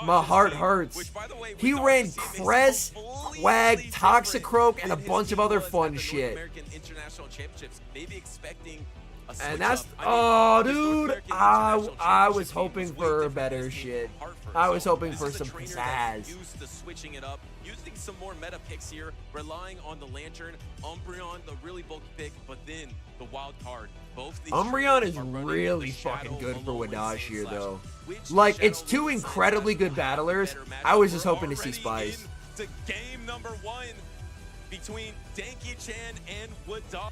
My heart hurts. He ran Crest, Quag, Toxicroak, and a bunch of other fun shit. American International Championships, maybe expecting a switch And that's, up. oh, this North dude, American I International was Championship hoping is way for different better than this team shit. from Hartford. I was So hoping this for is a some trainer that's pizzazz. used to switching it up, using some more meta picks here, relying on the Lantern, Umbreon, the really bulky pick, but then the wild card. Both these Umbreon trainers is are running really the fucking Shadow good for Alolan Wadash Sand here, Slash. though. Which Like, Shadow it's 2 Alolan Sand incredibly Slash good will have battlers. better I was matchup? just We're hoping to see already Spice. into game number 1 between Danky-chan and Woodog.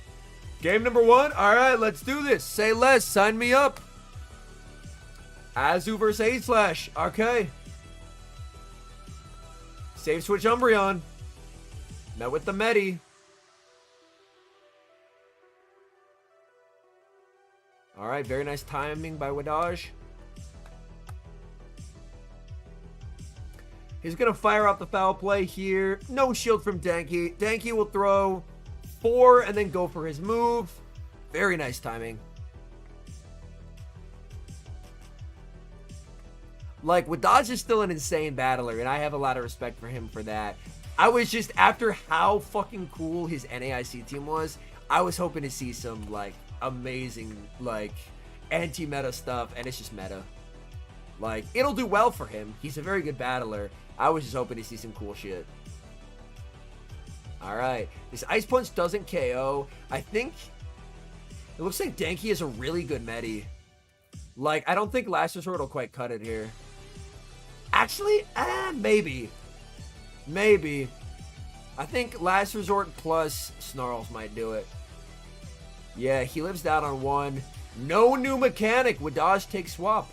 Game number 1? Alright, let's do this. Say less. Sign me up. Azu versus A/Slash. Okay. Save switch Umbreon. Met with the Medi. Alright, very nice timing by Wadaj. He's going to fire out the foul play here. No shield from Danky. Danky will throw 4 and then go for his move. Very nice timing. Like, Wadaj is still an insane battler, and I have a lot of respect for him for that. I was just, after how fucking cool his NAIC team was, I was hoping to see some, like, amazing, like, anti-meta stuff, and it's just meta. Like, it'll do well for him. He's a very good battler. I was just hoping to see some cool shit. Alright. This Ice Punch doesn't KO. I think... It looks like Danky is a really good Medi. Like, I don't think Last Resort will quite cut it here. Actually, maybe. Maybe. I think Last Resort plus Snarls might do it. Yeah, he lives down on 1. No new mechanic. Wadaj takes swap.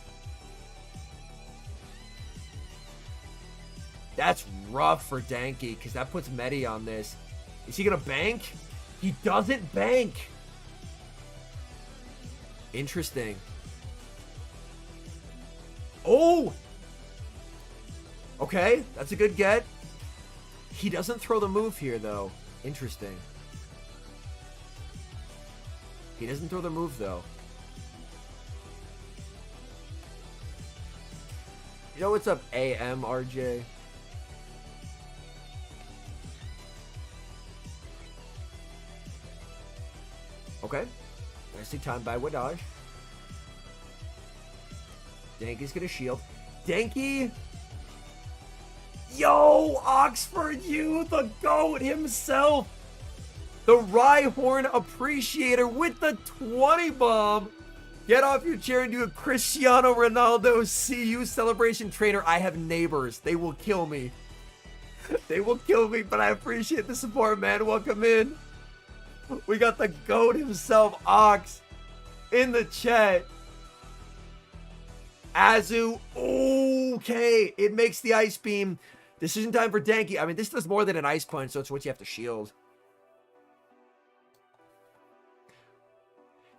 That's rough for Danky, because that puts Medi on this. Is he going to bank? He doesn't bank. Interesting. Oh! Okay, that's a good get. He doesn't throw the move here, though. Interesting. He doesn't throw the move, though. You know what's up, AMRJ? Okay. Nicely timed by Wadaj. Danky's gonna shield. Danky! Yo, Oxford, you, the GOAT himself! The Rhyhorn Appreciator with the 20 bomb! Get off your chair and do a Cristiano Ronaldo CU celebration trainer. I have neighbors. They will kill me. They will kill me, but I appreciate the support, man. Welcome in. We got the GOAT himself, Ox, in the chat. Azu, okay. It makes the Ice Beam. Decision time for Danky. I mean, this does more than an Ice Punch, so it's what you have to shield.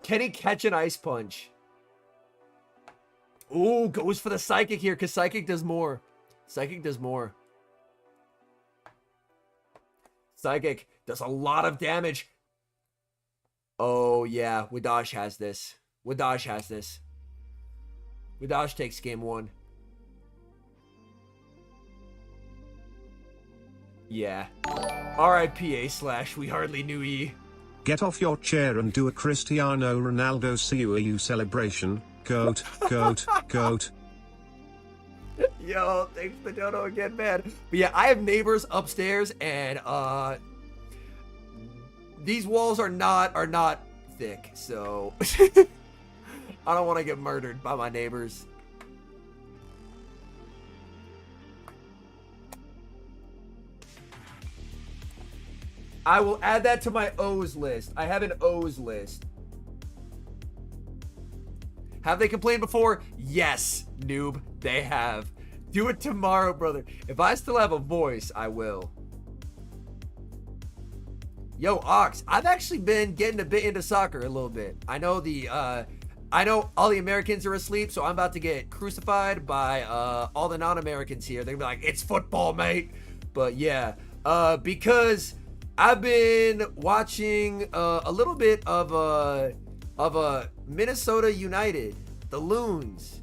Can he catch an Ice Punch? Ooh, goes for the Psychic here, because Psychic does more. Psychic does more. Psychic does a lot of damage. Oh, yeah. Wadaj has this. Wadaj has this. Wadaj takes game 1. Yeah. RIPA / we hardly knew ye. Get off your chair and do a Cristiano Ronaldo CU celebration. Goat, goat, goat. Yo, thanks for the dono again, man. But yeah, I have neighbors upstairs, and these walls are not thick, so I don't want to get murdered by my neighbors. I will add that to my O's list. I have an O's list. Have they complained before? Yes, noob, they have. Do it tomorrow, brother. If I still have a voice, I will. Yo, Ox, I've actually been getting a bit into soccer a little bit. I know all the Americans are asleep, so I'm about to get crucified by all the non-Americans here. They're gonna be like, it's football, mate. But yeah, because I've been watching a little bit of Minnesota United, the Loons,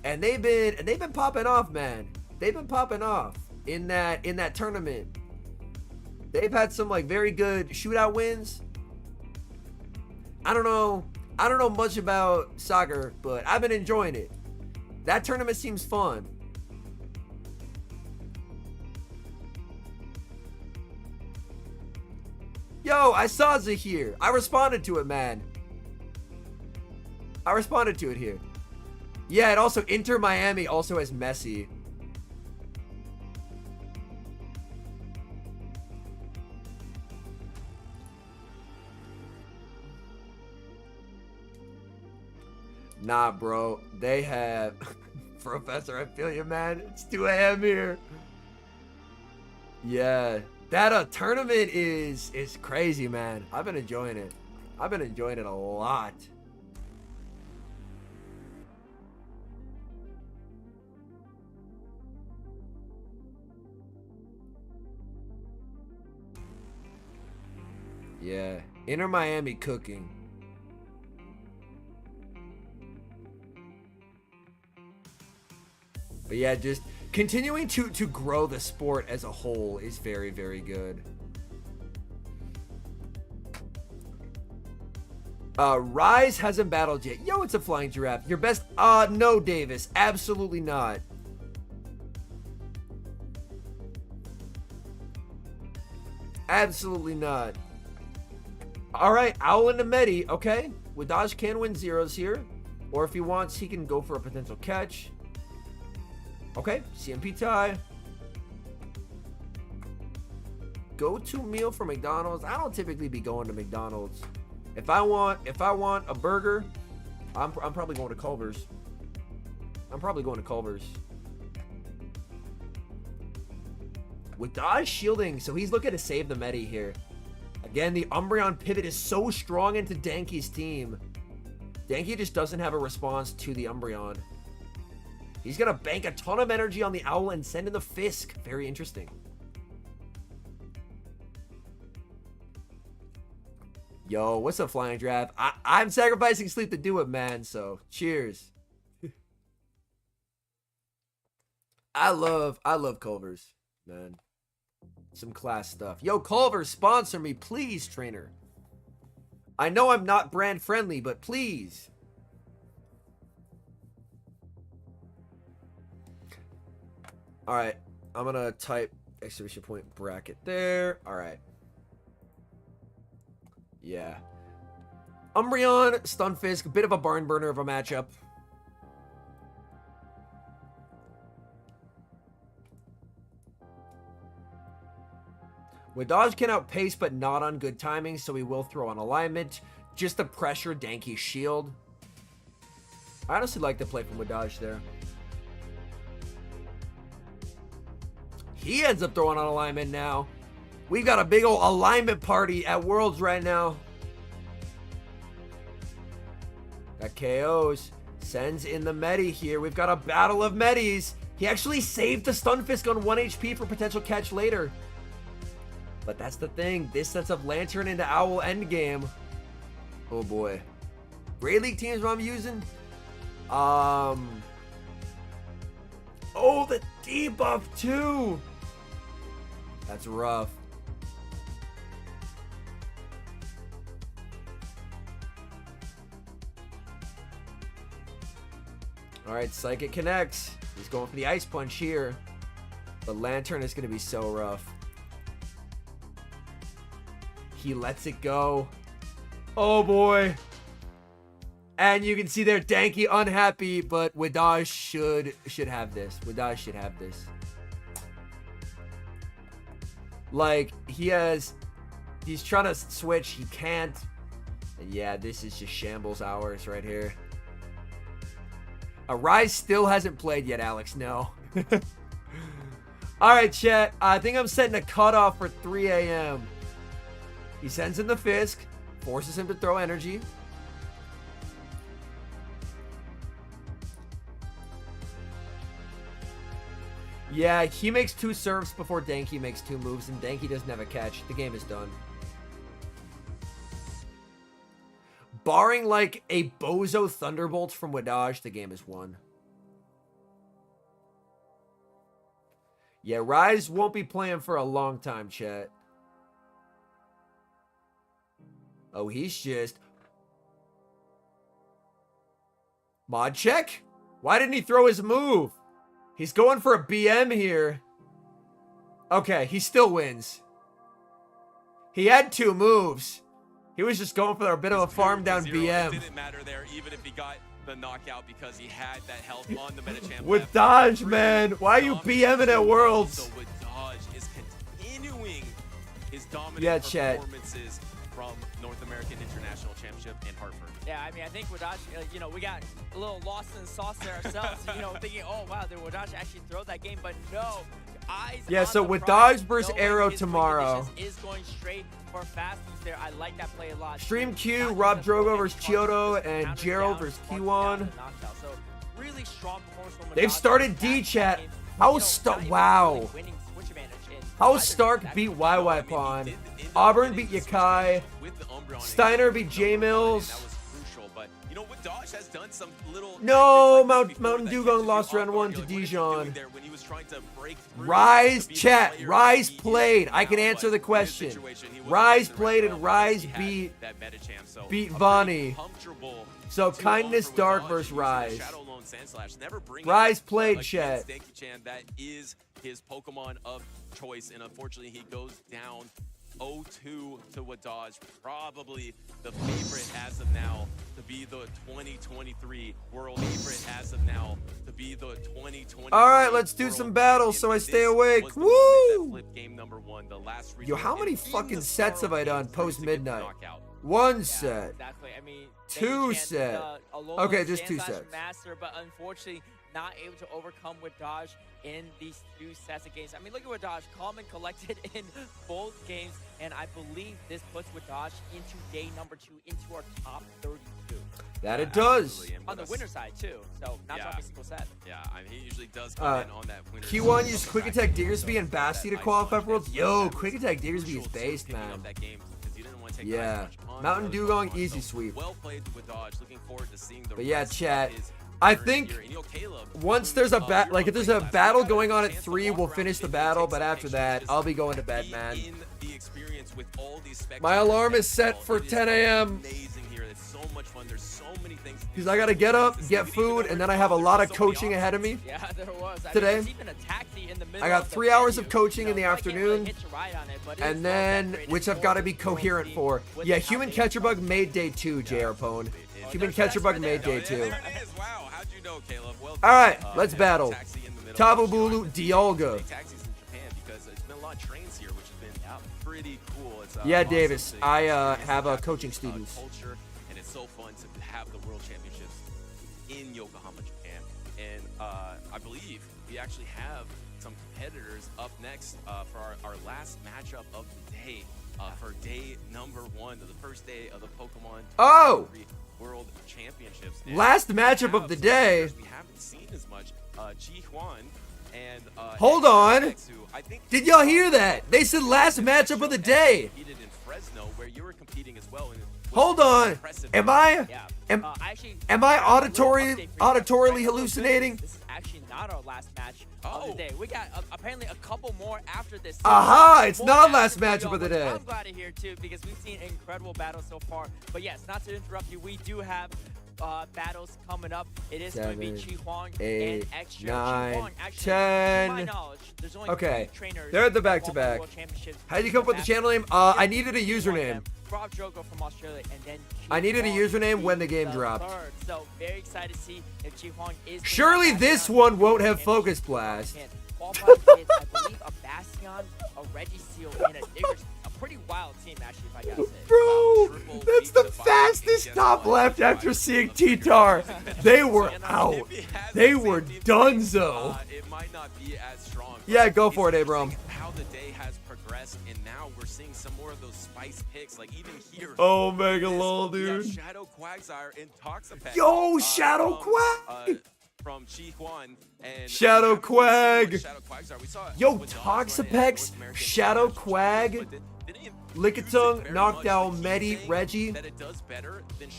and they've been popping off, man. They've been popping off in that tournament. They've had some like very good shootout wins. I don't know much about soccer, but I've been enjoying it. That tournament seems fun. Yo, I saw Zahir. I responded to it, man. I responded to it here. Yeah, and also Inter Miami also has Messi. Nah, bro. They have... Professor, I feel you, man. It's 2 a.m. here. Yeah. That tournament is crazy, man. I've been enjoying it. I've been enjoying it a lot. Yeah. Inter Miami cooking. But yeah, just continuing to grow the sport as a whole is very, very good. Rise hasn't battled yet. Yo, it's a flying giraffe. Your best? No, Davis. Absolutely not. Absolutely not. All right, Owl and Medi. Okay, Wadaj can win zeros here. Or if he wants, he can go for a potential catch. Okay, CMP tie. Go-to meal for McDonald's. I don't typically be going to McDonald's. If I want a burger, I'm probably going to Culver's. With Dodge shielding, so he's looking to save the Medi here. Again, the Umbreon pivot is so strong into Danky's team. Danky just doesn't have a response to the Umbreon. He's gonna bank a ton of energy on the Owl and send in the Fisk. Very interesting. Yo, what's up, Flying Draft? I'm sacrificing sleep to do it, man. So, cheers. I love Culver's, man. Some class stuff. Yo, Culver, sponsor me, please, trainer. I know I'm not brand friendly, but please. All right, I'm gonna type exclamation point bracket there. All right. Yeah. Umbreon, Stunfisk, a bit of a barn burner of a matchup. Wadaj can outpace, but not on good timing, so he will throw on alignment just to pressure Danky's shield. I honestly like the play from Wadaj there. He ends up throwing on alignment now. We've got a big old alignment party at Worlds right now. Got KOs. Sends in the Medi here. We've got a battle of Medis. He actually saved the Stunfisk on 1 HP for potential catch later. But that's the thing. This sets up Lantern into Owl endgame. Oh boy. Great League teams what I'm using. Oh, the debuff too. That's rough. All right, Psychic connects. He's going for the Ice Punch here. The Lantern is going to be so rough. He lets it go. Oh boy. And you can see there Danky unhappy, but Wadaj should have this. Wadaj should have this. Like, he's trying to switch, he can't. And yeah, this is just shambles hours right here. Rise still hasn't played yet, Alex. No. All right, chat. I think I'm setting a cutoff for 3 a.m. He sends in the Fisk, forces him to throw energy. Yeah, he makes 2 serves before Danky makes 2 moves, and Danky doesn't have a catch. The game is done. Barring like a Bozo Thunderbolt from Wadaj, the game is won. Yeah, Rise won't be playing for a long time, chat. Oh, he's just... Mod check? Why didn't he throw his move? He's going for a BM here. Okay, he still wins. He had 2 moves. He was just going for a bit of a farm down BM. It didn't matter there, even if he got the knockout, because he had that health on the Metachamp. With Dodge, man. Why are you BMing at Worlds? So with Dodge is continuing his dominant performances from North American International Championship in Hartford. Yeah, I mean, I think Wadaj, you know, we got a little lost in the sauce there ourselves, you know, thinking, oh, wow, did Wadaj actually throw that game? But no, eyes yeah, so with prize, Dodge versus Arrow tomorrow. Is going straight for fast moves there. I like that play a lot. Stream Q, Rob Drogo versus Chiodo, and Gerald versus Kiwan. So really strong performance from They've started D-Chat. How wow. How Stark beat YY Pawn. Auburn beat Yakai. Steiner beat J Mills. You know what, Dodge has done some little no, Mountain Dugong lost round 1 to Dijon. Rise chat. Rise played. I can answer the question. Rise played and Rise beat Vonnie. So Kindness Dark versus Rise. Rise played, chat. That is his Pokemon of choice, and unfortunately he goes down 0-2 to Wadaj, probably the favorite as of now to be the 2023 world favorite as of now, to be the 2023. All right, let's do some battles so I stay awake. Woo! Game number 1, the last Yo, how many fucking sets have I done post midnight? 1 set. Exactly. I mean, 2 set. Okay, just 2 sets. Master, but unfortunately not able to overcome with Dodge in these 2 sets of games. I mean, look at what Dodge, calm and collected in both games, and I believe this puts with Dodge into day number 2, into our top 32. That it does. On the winner side too, so not dropping a single set. Yeah, I mean, he usually does come in on that winner. Q1 used Quick Attack Diggersby and Basti to qualify for Worlds. Yo, Quick Attack Diggersby is based, man. Yeah. Mountain Dugong, easy sweep. But yeah, chat. I think once there's a if there's a battle going on at 3, we'll finish the battle. But after that, I'll be going to bed, man. My alarm is set for 10 a.m. Because I gotta get up, get food, and then I have a lot of coaching ahead of me. Yeah, there was. Today. I got 3 hours of coaching in the afternoon, and then which I've got to be coherent for. Yeah, Human Catcher Bug made day 2, JR Pone. Human Catcher Bug made day 2. All right, let's battle. Tabubulu Dialga. Yeah, Davis. I have coaching students. And it's so fun to have the World Championships in Yokohama, Japan. And I believe we actually have some competitors up next for our last matchup of the day. For day number 1, the first day of the Pokemon World Championships. And last matchup of the day. We haven't seen as much. Chi Huan and hold on. Did y'all hear that? They said last matchup of the day. Where you were competing as well. Hold on. Am I auditorily hallucinating? This is actually not our last match of the day. We got apparently a couple more after this. Aha! It's not last matchup of the day. I'm glad to hear too because we've seen incredible battles so far. But yes, not to interrupt you, we do have battles coming up. It is going to be Chi Huang and Extra. 9, 10. To my knowledge, there's only okay, 3 trainers they're at the back-to-back. How did you come up with the channel name? I needed a username. Rob Drogo from Australia, and then I needed a username when the game dropped. So very excited to see if Chi Huang is. Surely this one won't have Focus Blast. Qualified with, I believe, a Bastion, a Registeel, and a Diggers. A pretty wild team, actually, if I gotta say. Bro, that's the fastest top left after seeing T-Tar. They were out. They were donezo. It might not be as strong. Yeah, go for it, Abram. How the day has progressed, and now we're seeing some more of those spice picks, like even here. Oh, mega lol, dude. Shadow Quagsire and Toxapex. Yo, Shadow Quag. From Chi Huan and Shadow Quag. We saw yo, Toxapex, Shadow Quag, Lickitung knocked out Medi, Reggie,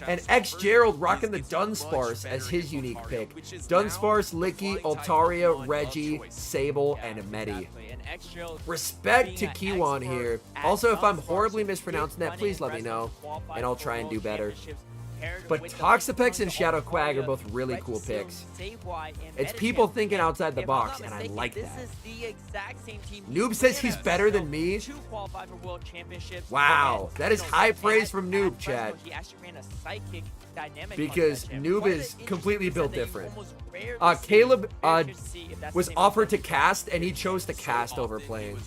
and X Gerald rocking the Dunsparce as his unique pick. Dunsparce, Licky, Altaria, Reggie, Sable, and Medi. Respect to Kiwan here. Also, if I'm horribly mispronouncing that, please let me know, and I'll try and do better. But Toxapex and Shadow Quag are both really cool picks. It's people thinking outside the box, and I like that. Noob says he's better than me. Wow, that is high praise from Noob, chat. Because Noob is completely built different. Caleb was offered to cast, and he chose to cast over playing.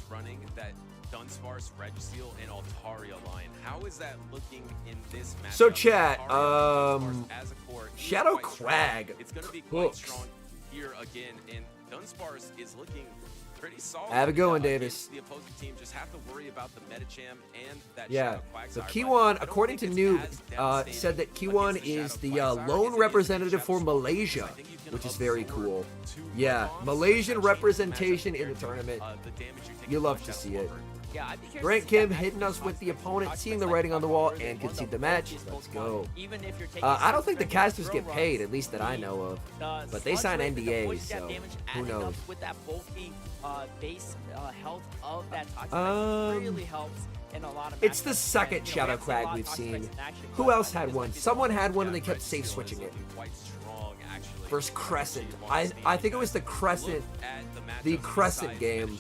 Dunsparce, Registeel, and Altaria line. How is that looking in this match? So chat, Shadow Quag. It's going to be quite strong here again, and Dunsparce is looking pretty solid. Have a good one, Davis. The opposing team just have to worry about the Metacham and that yeah. So Kiwan, according to Noob, said that Kiwan is the lone representative for Malaysia, which is very cool. Yeah, Malaysian representation in the tournament. You love to see it. Grant Kim hitting us with the opponent, seeing the writing on the wall, and concede the match. Let's go. I don't think the casters get paid, at least that I know of. But they sign NDAs, so who knows. With that bulky base health of that Toxapex really helps in a lot of it's the second Shadow Quag we've seen. Who else had one? Someone had one and they kept safe switching it. Versus Crescent. I think it was the Crescent game.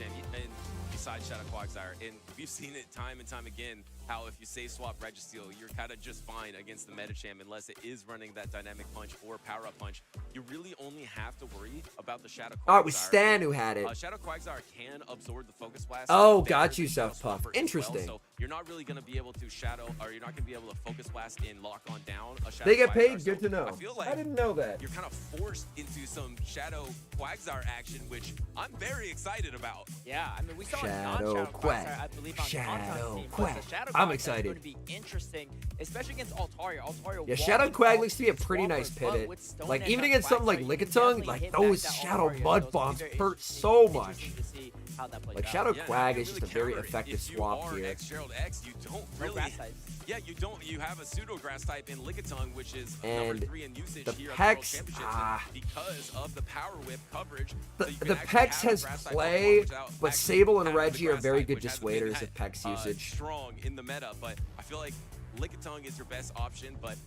Besides Shadow Quagsire, and we've seen it time and time again how if you say swap Registeel, you're kind of just fine against the Metacham unless it is running that dynamic punch or power up punch. You really only have to worry about the Shadow Quagsire. All right, with Stan who had it. Shadow Quagsire can absorb the Focus Blast. Oh, better got you, than Shadow Self Puff. Swamper as Interesting. Well, so you're not really going to be able to Shadow, or you're not going to be able to Focus Blast in lock on down a Shadow They get Quagsire. paid? So Good to know. I feel like I didn't know that. you're kind of forced into some Shadow Quagsire action, which I'm very excited about. Yeah, I mean, we saw a Shadow non-Shadow Quag. Quagsire, I believe, on Shadow Tauntaun's team, Quag. but the Shadow I'm Quagsire excited. is going to be interesting, especially against Altaria. Altaria Yeah, Shadow walking Quag off looks to be a the pretty nice Swamper, but pivot. with Stone Like, Edge even on against something like Quagsire, you can Lickitung, definitely like, hit those back that Shadow Altaria. Mud So it's Bombs gonna be hurt very so interesting much. to see how that plays Like, out. Shadow Yeah, Quag you is can't just a really very counter it. effective If you swap are here. X-Gerald X, you don't No really. grass types. Yeah, you don't. You have a pseudo grass type in Lickitung, which is And number 3 in usage the here at Pex, the World Championships. And because of the power whip coverage, so you can The actually Pex have a has grass type play, Pokemon without but actually Sable and having the Reggie are grass very type, good which hasn't been dissuaders of Pex usage. strong in the meta, but I feel like Lickitung is your best option. But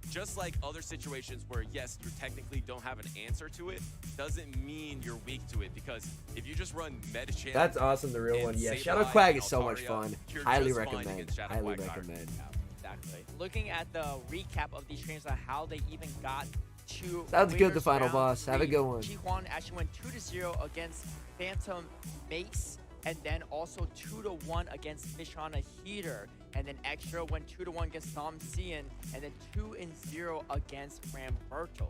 just like other situations where, yes, you technically don't have an answer to it, doesn't mean you're weak to it. Because if you just run Metacham, That's awesome, the real one. Yeah, Sableye Shadow Quag and is so much Altaria, fun. you're Highly just fine recommend. against Shadow Highly Quagsire. recommend. Exactly. Looking at the recap of these trainers on how they even got to Sounds good, the winners final round boss. Have a 3. good one. Chihuan actually went 2-0 against Phantom Mace, and then also 2-1 against Mishana Heater. And then Extra went 2-1 against Tom Cian, and then 2-0 against Ramberto.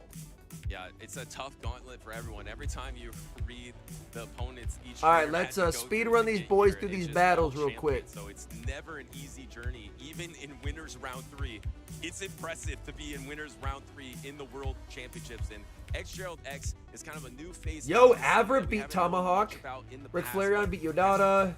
Yeah, it's a tough gauntlet for everyone. Every time you read the opponents, each All right, player let's has to go speed through run to these get boys here, through and these it's just battles all real quick. champions, So it's never an easy journey, even in winners round 3. It's impressive to be in winners round 3 in the World Championships, and X-Gerald X is kind of a new face. Yo, of the scene Avra that we beat haven't known Tomahawk. much about in the Rick past, Flareon but beat has Yodata.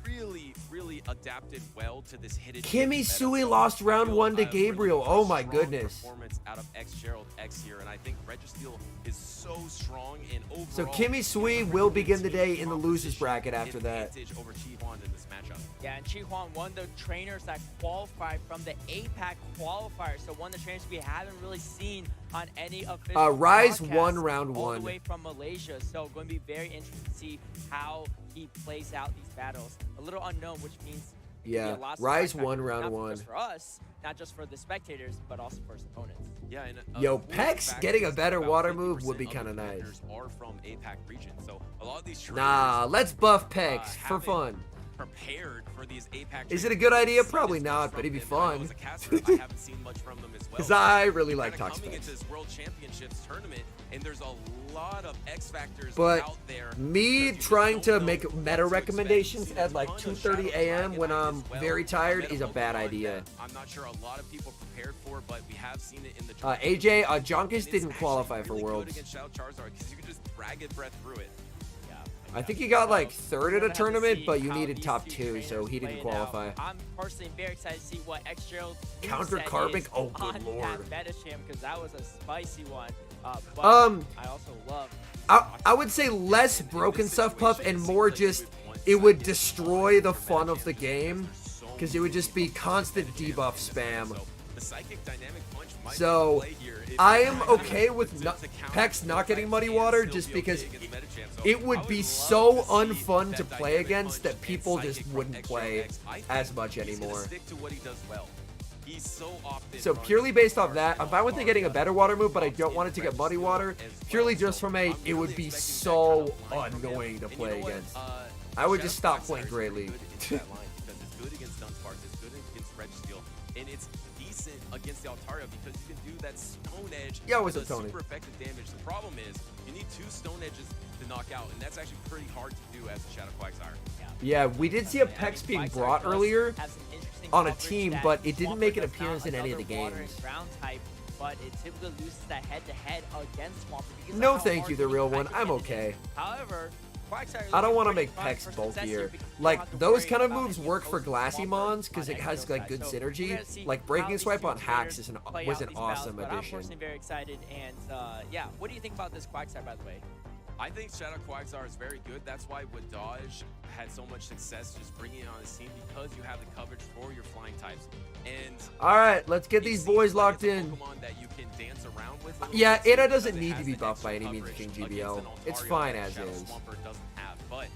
really adapted well to this hidden Kimmy meta. Sui So lost I round feel 1 to a really Gabriel. Oh my strong goodness. Performance out of X-Gerald X here, and I think Registeel is so strong and overall. So Kimmy Sui will begin the day in the losers bracket after that. Advantage over Chihuan in this matchup. Yeah, and Chihuan won the trainers that qualified from the APAC qualifier. So one of the trainers we haven't really seen on any official Rise broadcast won round all 1. the way from Malaysia. So going to be very interesting to see how he plays out these battles. A little unknown, which means Yeah, a lot of Rise surprise won factors, round not 1. just for us, not just for the spectators, but also for his opponents. Yeah, and Yo, Pex getting a better water move would be kind of nice. Are from APAC region, so a lot of these Nah, let's buff Pex for fun. prepared for these APAC. Is it a good idea? Probably not, but it'd be fun. As a caster, I haven't seen much from them as well. Because I really Kinda like Toxic coming Pex. into this World Championships tournament, and there's a lot of X factors But out there. me trying to make meta recommendations at like 2:30 a.m. when I'm very tired is a bad idea. I'm not sure a lot of people prepared for, but we have seen it in the AJ, Jonkus didn't qualify for really good Worlds. against Shadow Charizard because you can just drag it breath through it. I think he got like 3rd at a tournament, but you needed top 2, so he didn't qualify. I'm personally very excited to see what X-Gerald Counter Carbink? Oh, good on lord. that Metacham, because that was a spicy one. But I also love. I would say less broken stuff puff and more just it would destroy the fun of the game because it would just be constant debuff spam. The psychic dynamic punch might So play here if I am okay with Pex not getting Muddy Water just because it would be so unfun to play against that people just wouldn't play as much anymore. Stick to what he does well. He's so often So purely based off that, I'm fine with it getting a better water move, but I don't want it to get Muddy Water. Purely just from it would be so annoying to play against. I would just stop playing Great League. Because it's good against Dunsparce, it's good against Registeel, and it's decent against the Altaria because you can do that Stone Edge. Yeah, what's with up, Tony? Super effective damage. The problem is you need 2 Stone Edges to knock out, and that's actually pretty hard to do as a Shadow Quagsire. Yeah, we did see a Pex being brought earlier on a team, but it didn't make an appearance in any of the games. Ground type, but it typically loses that head-to-head against Swampert. because of No, how thank hard you, the he real can one. actually I'm hit okay. it. However, Quagsire is I don't want to looking make pretty fun Pex for success here bulkier. because you don't Like, have to those worry kind of about moves any work for close Glassy Swampert Mons because on it has like good X-Gerald side. So we're synergy. gonna see Like how Breaking these Swipe two on Hacks trainers was play an out these battles, awesome but I'm addition. personally very excited, and yeah, what do you think about this Quagsire, by the way? I think Shadow Quagsire is very good. That's why Wadaj had so much success just bringing it on his team because you have the coverage for your flying types. And All right, let's get it these seems boys like locked it's a in. Pokemon that you can dance around with a little Yeah, bit Ida because doesn't it need to has be the buffed by extra any means coverage between against GBL. an It's Altaria fine that as Shadow is. Swampert doesn't have, but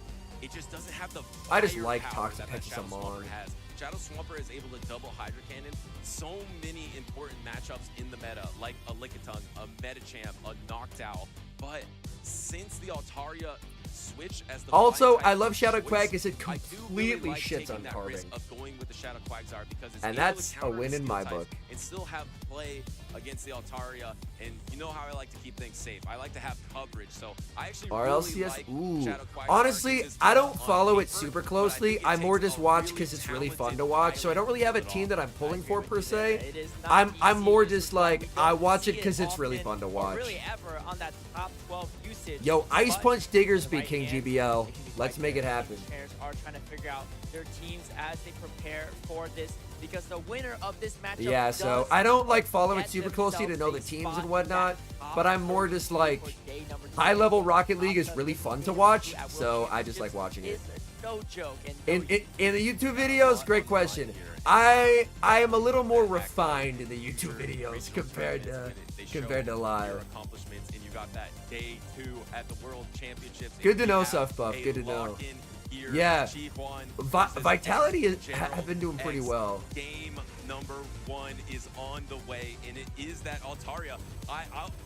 it just doesn't have the I just like firepower Toxic that Pex Shadow Amon. Swampert has. Shadow Swamper is able to double Hydra Cannon so many important matchups in the meta, like a Lickitung, a Metachamp, a Noctowl. But since the Altaria switch as the Also, flying I type love Shadow choice, Quag because it I do completely like shits taking on that carving. risk of going with the Shadow Quagsire because it's And able that's to a counter win the in skill my types book. and still have play against the Altaria. And you know how I like to keep things safe. I like to have coverage. So I actually RLCS, really like ooh. Shadow Quagsire Honestly, against I this don't team on follow it paper, super but I closely. think it I takes more just a watch really because it's really fun talented to watch. So I pilot don't really have a to pull team it that off. I'm pulling for per Yeah, se. it is not I'm easy more in this just spot. like We I don't watch see it because it's really often, fun to or watch. really ever on that top 12 usage. Yo, Ice but Punch Diggers the be right King hand, GBL. it can be Let's quite make it good. happen. Players are trying to figure out their teams as they prepare for this, because the winner of this matchup Yeah, so does I don't like follow it get super closely to know the themselves a teams spot and in whatnot, that top but I'm more 30 just like for day number 2. high level Rocket League is Top really 7 fun to day watch, number 2 at so World I just like Championships watching it. is no joke. And In the YouTube videos, great question. I am a little more refined in the YouTube videos compared to Lyle. Accomplishments, and you got that day 2 at the World Championships. Good to know, Buff. Good to know. Yeah, Vitality have been doing pretty well. Game number 1 is on the way, and it is that Altaria.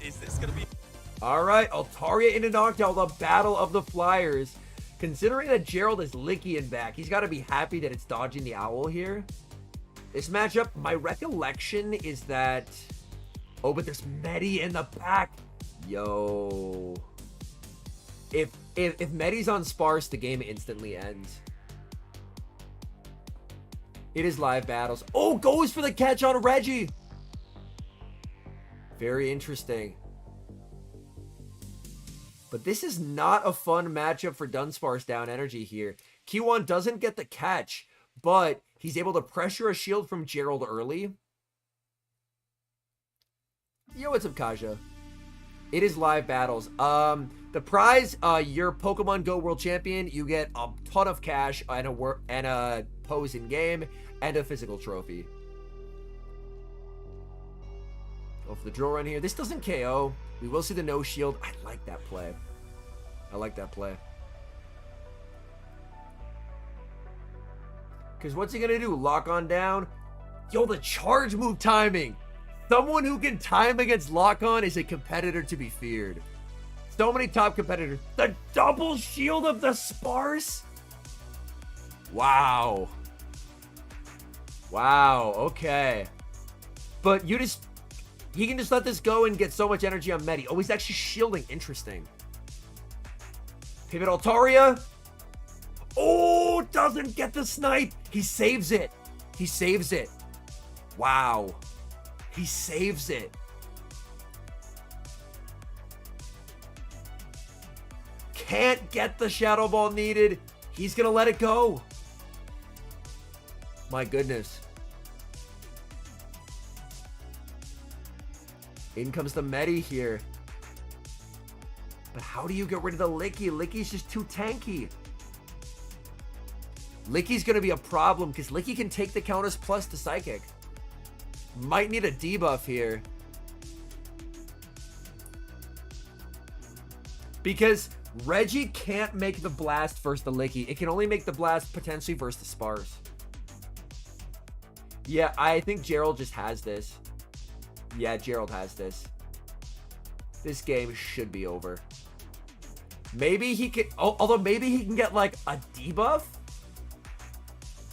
Is this gonna be? All right, Altaria into Noctowl, the battle of the Flyers. Considering that Gerald is Licky and back, he's got to be happy that it's dodging the Owl here. This matchup, my recollection is that... Oh, but there's Medi in the back. Yo. If Medi's on sparse, the game instantly ends. It is live battles. Oh, goes for the catch on Reggie. Very interesting. But this is not a fun matchup for Dunsparce down energy here. Q1 doesn't get the catch, but he's able to pressure a shield from Gerald early. Yo, what's up, Kaja? It is live battles. The prize, you're Pokemon Go World Champion. You get a ton of cash and a pose in game and a physical trophy. Go for the drill run here. This doesn't KO. We will see the no shield. I like that play. I like that play. Because what's he going to do? Lock on down? Yo, the charge move timing. Someone who can time against lock on is a competitor to be feared. So many top competitors. The double shield of the Sparse? Wow. Wow, okay. But you just... He can just let this go and get so much energy on Medi. Oh, he's actually shielding. Interesting. Pivot Altaria. Oh, doesn't get the snipe. He saves it. He saves it. Wow. He saves it. Can't get the Shadow Ball needed. He's going to let it go. My goodness. In comes the Medi here. But how do you get rid of the Licky? Licky's just too tanky. Licky's going to be a problem because Licky can take the counters plus the Psychic. Might need a debuff here. Because Reggie can't make the blast versus the Licky. It can only make the blast potentially versus the Sparse. Yeah, I think Gerald just has this. Yeah, Gerald has this. This game should be over. Maybe he can... although maybe he can get, like, a debuff?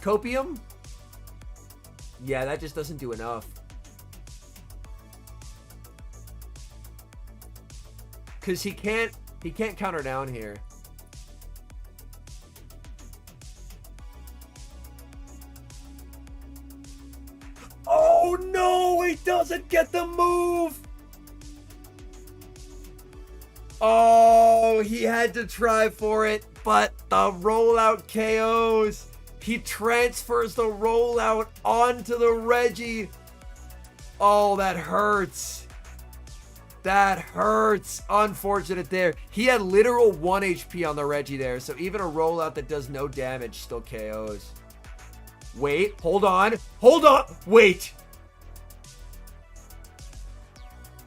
Copium? Yeah, that just doesn't do enough. Because he can't counter down here. Oh no, he doesn't get the move. Oh, he had to try for it, but the rollout KOs. He transfers the rollout onto the Reggie. Oh, that hurts. That hurts. Unfortunate there. He had literal 1 HP on the Reggie there, so even a rollout that does no damage still KOs. Wait, hold on. Hold on. Wait.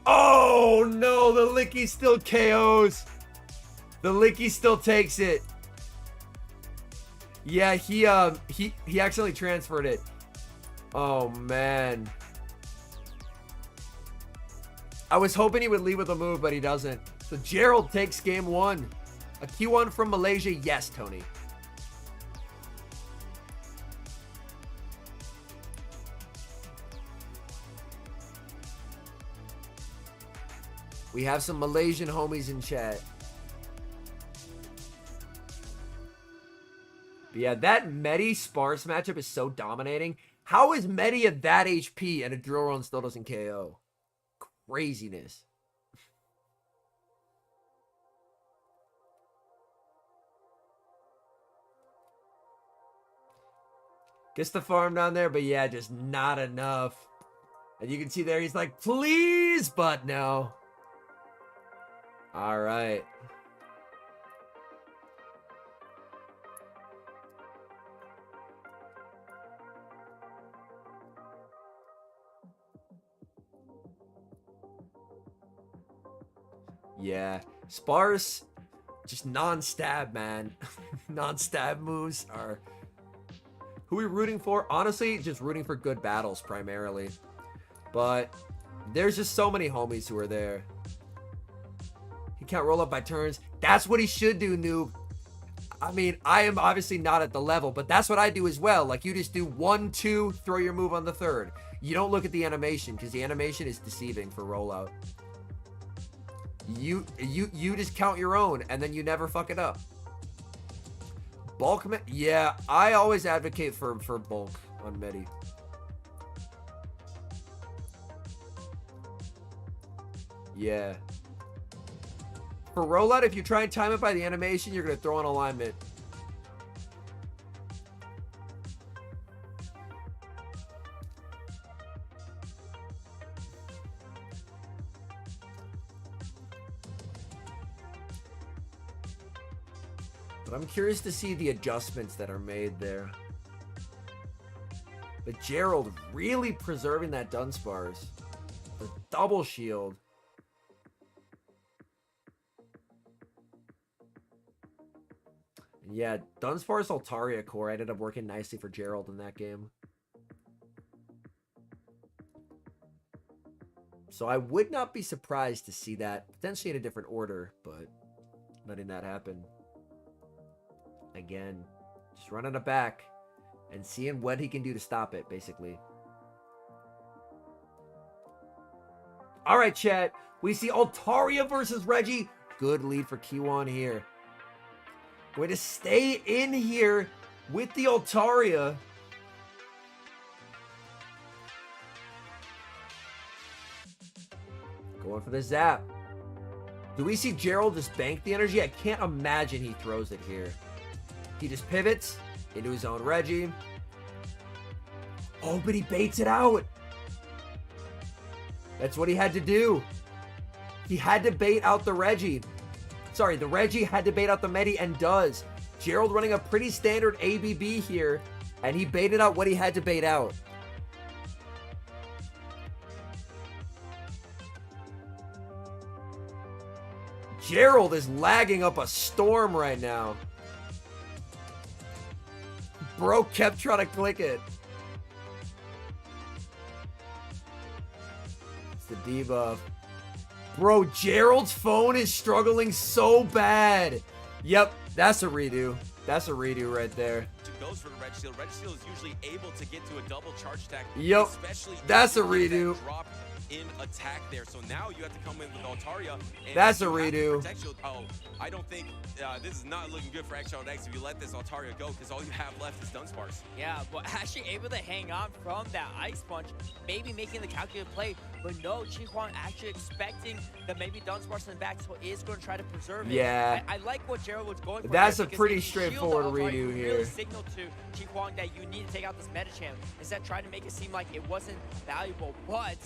Oh, no. The Licky still KOs. The Licky still takes it. Yeah, he accidentally transferred it. Oh man. I was hoping he would lead with a move, but he doesn't. So Gerald takes game 1. A Q1 from Malaysia, yes, Tony. We have some Malaysian homies in chat. But yeah, that Medi Sparse matchup is so dominating. How is Medi at that HP and a drill run still doesn't KO? Craziness. Gets the farm down there, but yeah, just not enough. And you can see there, he's like, please, but no. All right. Yeah, Sparse, just non-stab, man. Non-stab moves are... Who are we rooting for? Honestly, just rooting for good battles primarily. But there's just so many homies who are there. He can't roll up by turns. That's what he should do, noob. I mean, I am obviously not at the level, but that's what I do as well. Like, you just do 1, 2, throw your move on the third. You don't look at the animation, because the animation is deceiving for rollout. You just count your own, and then you never fuck it up. Bulk, yeah, I always advocate for bulk on Medi. Yeah. For rollout, if you try and time it by the animation, you're going to throw in alignment. But I'm curious to see the adjustments that are made there. But Gerald really preserving that Dunsparce. The double shield. Yeah, Dunsparce Altaria core ended up working nicely for Gerald in that game. So I would not be surprised to see that potentially in a different order, but letting that happen. Again, just running it back and seeing what he can do to stop it, basically. All right, chat. We see Altaria versus Reggie. Good lead for Q1 here. Going to stay in here with the Altaria. Going for the zap. Do we see Gerald just bank the energy? I can't imagine he throws it here. He just pivots into his own Reggie. Oh, but he baits it out. That's what he had to do. He had to bait out the Reggie. Sorry, the Reggie had to bait out the Medi and does. Gerald running a pretty standard ABB here, and he baited out what he had to bait out. Gerald is lagging up a storm right now. Bro kept trying to click it. It's the debuff. Bro, Gerald's phone is struggling so bad. Yep, that's a redo. That's a redo right there. Goes for the Red Shield. Red Shield is usually able to get to a double charge attack. Yep, especially that's a redo. Drop in attack there. So now you have to come in with Altaria. And that's a redo. Oh, I don't think this is not looking good for Axon X if you let this Altaria go, because all you have left is Dunsparce. Yeah, but actually able to hang on from that Ice Punch, maybe making the calculated play. But no, Chihuahua actually expecting that maybe Dunsparce in the back, so is going to try to preserve it. Yeah. I like what Gerald was going for. That's there, a pretty straightforward redo here. Really signal to Chihuahua that you need to take out this Metachamp instead of trying to make it seem like it wasn't valuable. But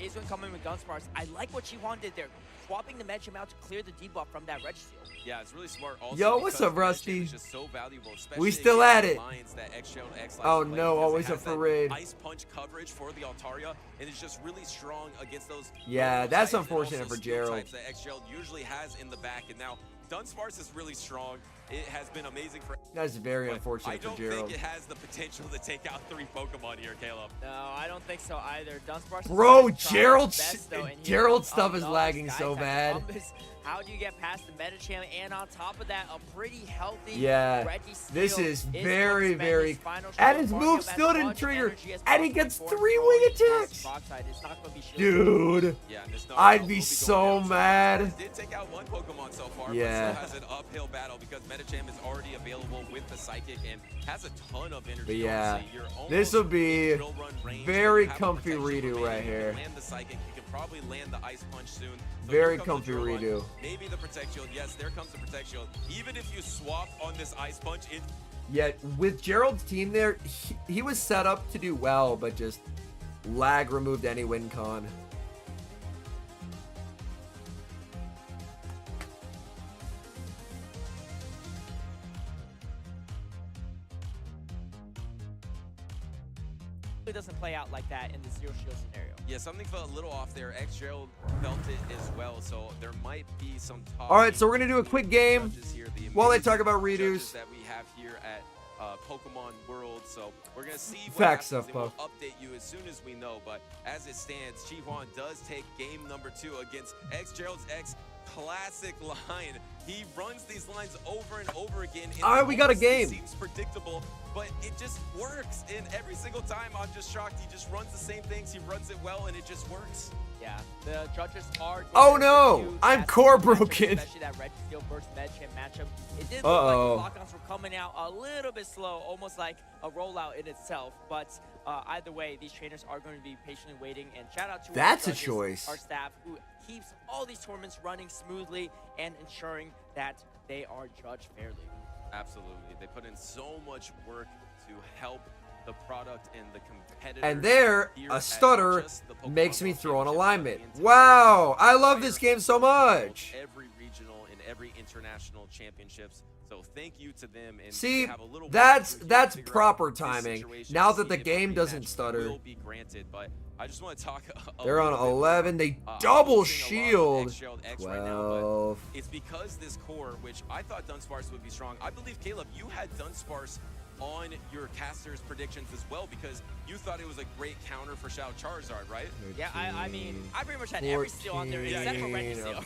is going to come in with Dunsparce. I like what Chihuahua did there, swapping the Metachamp out to clear the debuff from that Reggie Seal. Yeah, it's really smart. Also, yo, what's up, Rusty? Is just so valuable, we still at it. X oh no, always up for raid. Ice punch coverage for the Altaria, and it's just really strong against those. Yeah, that's unfortunate for Gerald. That X-Gerald usually has in the back, and now Dunsparce is really strong. It has been amazing for. That's very but unfortunate I for don't Gerald. think it has the potential to take out 3 Pokemon here, Caleb. No, I don't think so either. Dunsparce Bro, is Gerald's stuff is lagging so bad. How do you get past the Metacham, and on top of that, a pretty healthy Yeah, Registeel this is going to very, spend very. his final And shot. his Mario move has still didn't much trigger, energy as and he possible gets for 3 Broly wing as attacks. Rockside is not gonna be shielded. Dude, Yeah, and this I'd be so mad. Did take out 1 Pokemon so far, Yeah. but still has an uphill battle because Metacham is already available with the Psychic and has a ton of energy. But yeah, honestly. You're this almost will be drill run range, very you have a comfy protection redo remaining. right You here. can land the Psychic. You can probably land the Ice Punch soon. So Very here comes comfy the drill run, redo. Maybe the Protect Shield. Yes, there comes the Protect Shield. Even if you swap on this Ice Punch, it Yet with Gerald's team there, he was set up to do well, but just lag removed any win con. It doesn't play out like that in the Zero Shield scenario. Yeah, something felt a little off there. Gerald felt it as well, so there might be some talk. All right, so we're gonna do a quick game Here, the while they amazing talk about judges redos. that we have here at Pokemon World. So we're gonna see what Fact happens, stuff, and we'll Puff. update you as soon as we know. But as it stands, Chihuahua does take game number 2 against Gerald's classic line. He runs these lines over and over again. And All right, we got a honestly game. Seems predictable, but it just works. And every single time, I'm just shocked. He just runs the same things. He runs it well, and it just works. Yeah, the judges are. Oh no, I'm core broken. Especially that Registeel versus Metacham matchup. It did look Uh-oh. like the lock-ons were coming out a little bit slow, almost like a rollout in itself. But either way, these trainers are going to be patiently waiting. And shout out to our That's a judges, choice. our staff, who keeps all these tournaments running smoothly and ensuring that they are judged fairly. Absolutely. They put in so much work to help the product and the competitors. And there, here a at stutter just the Pokemon makes me World throw an Championship, alignment. but the Wow, I love this game so much. Every regional and every international championships. So thank you to them. And See, they have a little that's work to do to that's figure out proper this timing. situation Now to that the see if a game doesn't rematch stutter. will be granted, but I just want to talk They're on little bit 11. They more. I'm double focusing a lot on shield. X right now, 12. but it's because this core, which I thought Dunsparce would be strong. I believe, Caleb, you had Dunsparce on your caster's predictions as well because you thought it was a great counter for Shadow Charizard, right? Yeah, I mean, I pretty much had every steal on there 14, except for Registeel.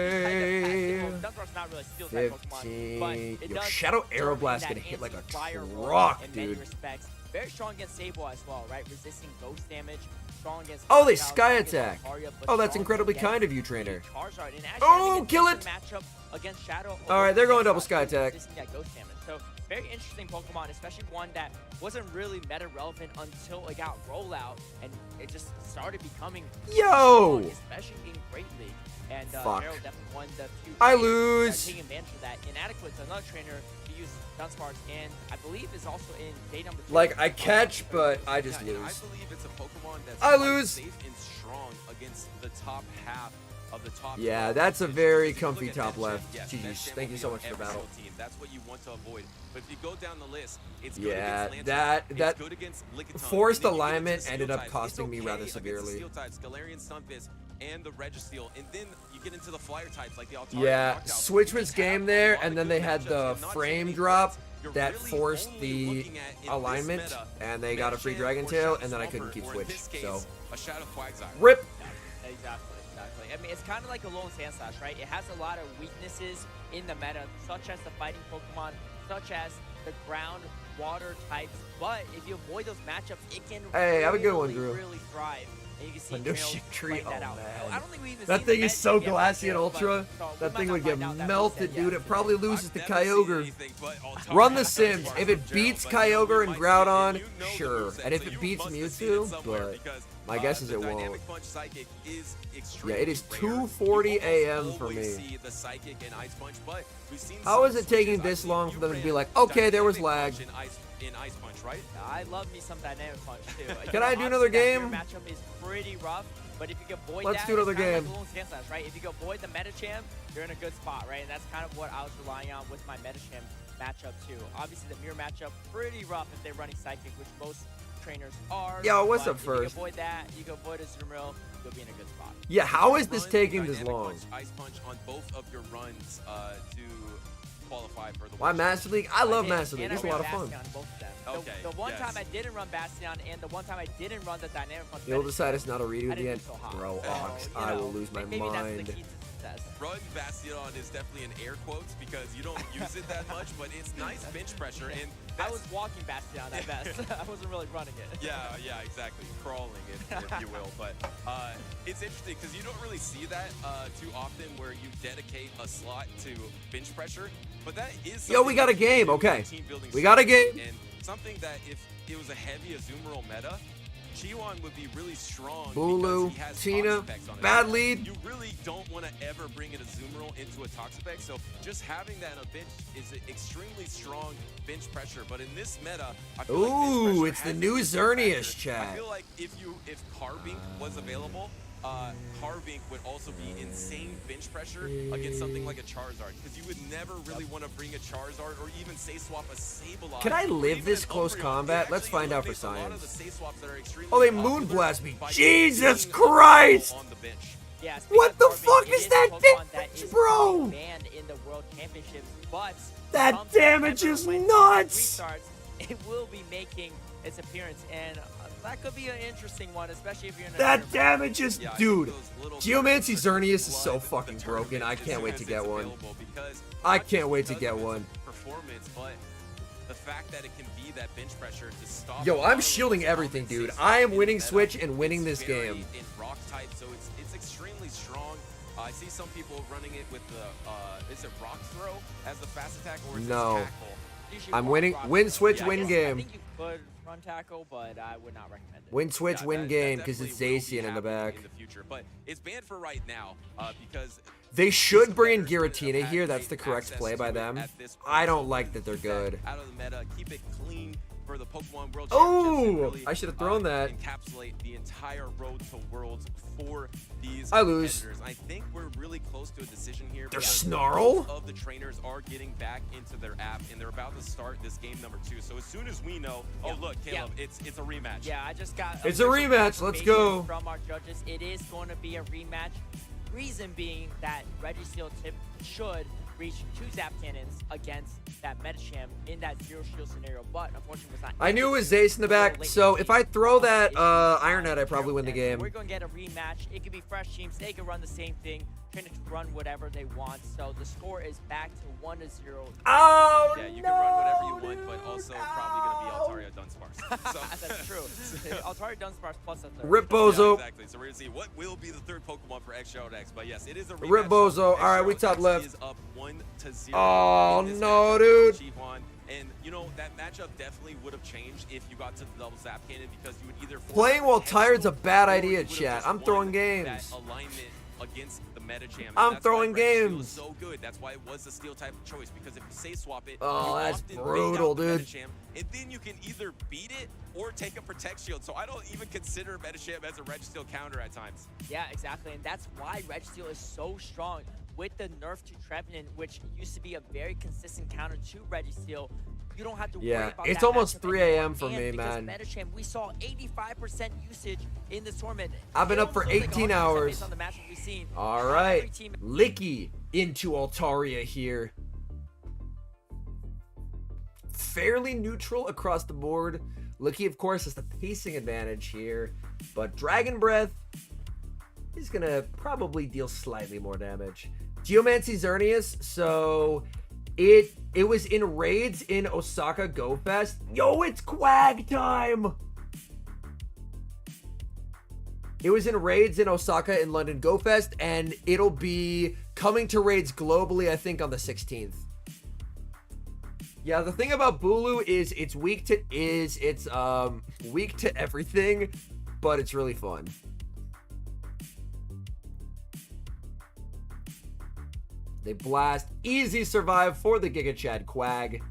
okay. Dunsparce's not really a steal type Pokemon, but it Yo, does Shadow serve Aeroblast in that gonna hit like a anti-fire role truck, in many dude. respects. Very strong against Sable as well, right? Resisting ghost damage. Strong against Oh, they Charizard, sky strong against attack. Lucario, but Oh, that's strong incredibly against kind of you, trainer. Charizard. And actually Oh, having a kill decent it. matchup against Shadow. All right, they're going double sky attack. Resisting that ghost damage. So very interesting Pokemon, especially one that wasn't really meta relevant until it got rollout, and it just started becoming Yo! strong, especially in Great League. And Fuck. Gerald definitely won the few I players lose. taking advantage of that. Inadequance, another trainer who used Dunsparce, and I believe is also in day number 2. Like, I catch, but I just Yeah, and I lose. believe it's a Pokemon that's I quite lose. safe and strong against the top half of the top. Yeah, 12 that's a divisions. very If you look comfy at top Metacham, left. yes, GG's. Metacham Thank will you be so on much for the every battle. single team. That's what you want to avoid. But if you go down the list, it's good Yeah, against that it's good against Lickitung, forced and then you get into alignment the Steel ended up types. costing It's me okay rather against the severely. Steel types, Galarian, Stunfisk, and the Registeel, and then you get into the Flyer types like the Altaria. Yeah, Noctowl. Switch You was just have game a there, lot and of then good they had matchups the and not too frame many drop threats. You're that really forced only the looking at, in this alignment, meta, and they got a free Metacham Dragon or Tail, Shadow and then I Swampert, couldn't keep or in Switch. this case, So a Shadow Quagsire. rip. Exactly. I mean, it's kind of like a lone sand slash, right? It has a lot of weaknesses in the meta, such as the fighting Pokemon, such as the ground, water types. But if you avoid those matchups, it can Hey, have a good one, really, Drew. really thrive. And you can see Window Trails shift tree. playing Oh that out. man, I don't think we even that seen thing the is so matchup yet glassy for at Trails, Ultra. but, so we That might thing not would get find out that melted, reset dude. yet. It probably loses to Never seen Kyogre. anything but Altaria Run the Noctowl Sims. from If it Gerald, beats but, you know, we Kyogre and might see it, Groudon, and you know the sure. moveset, And if so it you beats must have seen Mewtwo, it somewhere but because, my guess is the it won't. Dynamic Punch Psychic is Yeah, extremely it is rare. 2:40 You a.m. almost for always me. see the Psychic and Ice Punch, but we've seen How some is it taking switches. I this believe long you for them to be ran like, okay, there was Dynamic lag? Punch in Ice Punch, right? I love me some Dynamic Punch, too. Can I do another Obviously, that game? mirror matchup is pretty rough, but if you can avoid Let's that, do another it's kinda game. like the lone sand slash, right? If you can avoid the Metacham, you're in a good spot, right? And that's kind of what I was relying on with my Metacham matchup, too. Obviously, the mirror matchup, pretty rough if they're running Psychic, which most trainers are. Yo, what's but up, if first? you can avoid that, you can avoid a Zoom reel, you'll be in a good spot. Yeah, how is this Run taking this dynamic long? punch, ice punch on both of your runs to qualify for the Why Master League? I love did, Master League. and It's a I lot ran of fun. Bastion both of them. Okay, The one yes. time I didn't run Bastion and the one time I didn't run the dynamic punch. You'll decide it's not a redo I at the didn't end. do so hot. Bro, So, Ox, you I know, will lose my maybe mind. that's the key to success. Run Bastion is definitely in air quotes because you don't use it that much, but it's nice bench pressure. And I was walking Bastion at best. I wasn't really running it. yeah, exactly. Crawling, if you will. But it's interesting because you don't really see that too often where you dedicate a slot to bench pressure. But that is Yo, we got a game. Okay. We got a game. And something that if it was a heavy Azumarill meta, Chiwan would be really strong Bulu, because he has Tina, Toxapex on his bad team. lead. You really don't want to ever bring an Azumarill into a Toxapex, so just having that on a bench is an extremely strong bench pressure. But in this meta, I feel like bench Ooh, pressure it's the has new been Xerneas factor. chat. I feel like if Carvink was available, Carvink would also be insane bench pressure against something like a Charizard, because you would never really want to bring a Charizard or even say swap a Sableye. Can I or live even this an close Umbreon. combat? It Let's actually find out for eliminates a lot of the science. say swaps that are extremely Oh, they popular moonblast me. by Jesus being Christ! on the bench. Yeah, What the speaking of fuck Corbin, is it that a Pokemon that damage, is bro? banned in the World Championships, but That come damage September is when nuts! restarts, it will be making its appearance, and that could be an interesting one, especially if you're in a That tournament. damage is, dude. Geomancy Xerneas is so fucking broken. I can't wait to get one. I can't wait to get one. Performance, but the fact that it can be that bench pressure to stop. Yo, I'm shielding everything, dude. I am winning Switch and winning this game. In rock type, so it's extremely strong. I see some people running it with the is it rock throw as the fast attack or is No. it tackle? I'm winning. Win Switch, Yeah, win I game. think you could run tackle, but I would not recommend it. Win Switch, Yeah, win that game, because it's definitely will be Zacian in the happening back. in the future, but it's banned for right now because They should bring in Giratina here. That's the correct play by them. I don't like that they're good. out of the meta, keep it clean for the Pokemon World Oh, Championships and really, I should have thrown that. encapsulate the entire road to Worlds for these I lose. competitors. I think we're really close to a decision here. There's because Snarl? both of the trainers are getting back into their app, and they're about to start this game number 2. So as soon as we know, oh look, Caleb, it's a rematch. Yeah, I just got It's a official rematch. Let's go. confirmation from our judges. It is going to be a rematch. Reason being that Registeel Tip should reach 2 Zap Cannons against that Metacham in that Zero Shield scenario, but unfortunately was not. I knew it able was to. Zace in the back, Late so if I throw that issues Iron Head, I probably win the there. So game. we're going to get a rematch. It could be fresh teams. They can run the same thing. Train to run whatever they want. So the score is back to 1-0. Oh, Yeah, you can run whatever you want, but also probably going to be Altaria Dunsparce. So. That's true. Altari Dunsparce plus a third. Rip Bozo. Yeah, exactly. So we're going to see what will be the third Pokemon for X. But yes, it is a rematch. Rip Bozo. So All right, we X top left. is up 1-0 Oh, in this no, matchup dude. with Chihuahua. And, you know, that matchup definitely would have changed if you got to the double Zap Cannon because you would either force Playing while potential tired's a bad or you idea, would've chat. just I'm won throwing that games. alignment against the Metacham. And I'm that's throwing why Registeel games. is so good. That's why it was the steel type of choice, because if you say swap it, Oh, you that's often bait brutal, out the dude. Metacham, and then you can either beat it or take a Protect Shield. So I don't even consider Metacham as a Registeel counter at times. Yeah, exactly, and that's why Registeel is so strong with the nerf to Trevenant, which used to be a very consistent counter to Registeel. You don't have to worry Yeah, about it's that almost matchup 3 anymore. a.m. for And me, because man. Metacham, we saw 85% usage in this tournament. I've been It up for almost feels like 18 100% hours. based on the matchups we've seen. All Every right, team- Licky into Altaria here. Fairly neutral across the board. Licky, of course, has the pacing advantage here, but Dragon Breath is gonna probably deal slightly more damage. Geomancy Xerneas, so it was in raids in Osaka Go Fest. Yo, it's Quag time! It was in raids in Osaka and London Go Fest, and it'll be coming to raids globally, I think, on the 16th. Yeah, the thing about Bulu is it's weak to weak to everything, but it's really fun. They blast, easy survive for the Giga Chad Quag.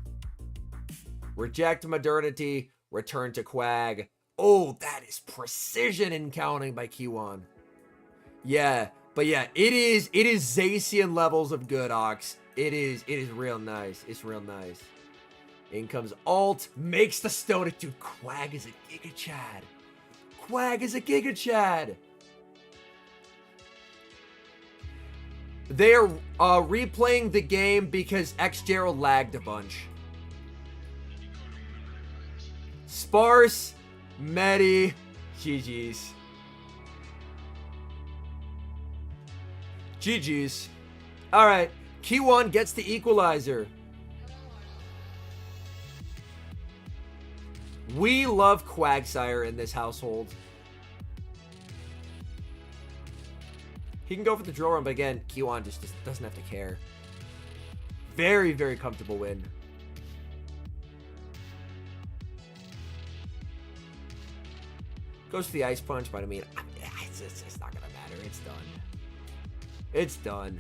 Reject modernity, return to Quag. Oh, that is precision in counting by Kiwan. Yeah, but yeah, it is Zacian levels of good, Ox. It is real nice. It's real nice. In comes ult, makes the stone. Dude, Quag is a Giga Chad. Quag is a Giga Chad. They are replaying the game because X-Gerald lagged a bunch. Sparse, Medi, GG's. GG's. Alright, Q1 gets the equalizer. We love Quagsire in this household. He can go for the drill run, but again, Q1 just doesn't have to care. Very, very comfortable win. Goes for the ice punch, but I mean, it's not gonna matter. It's done. It's done.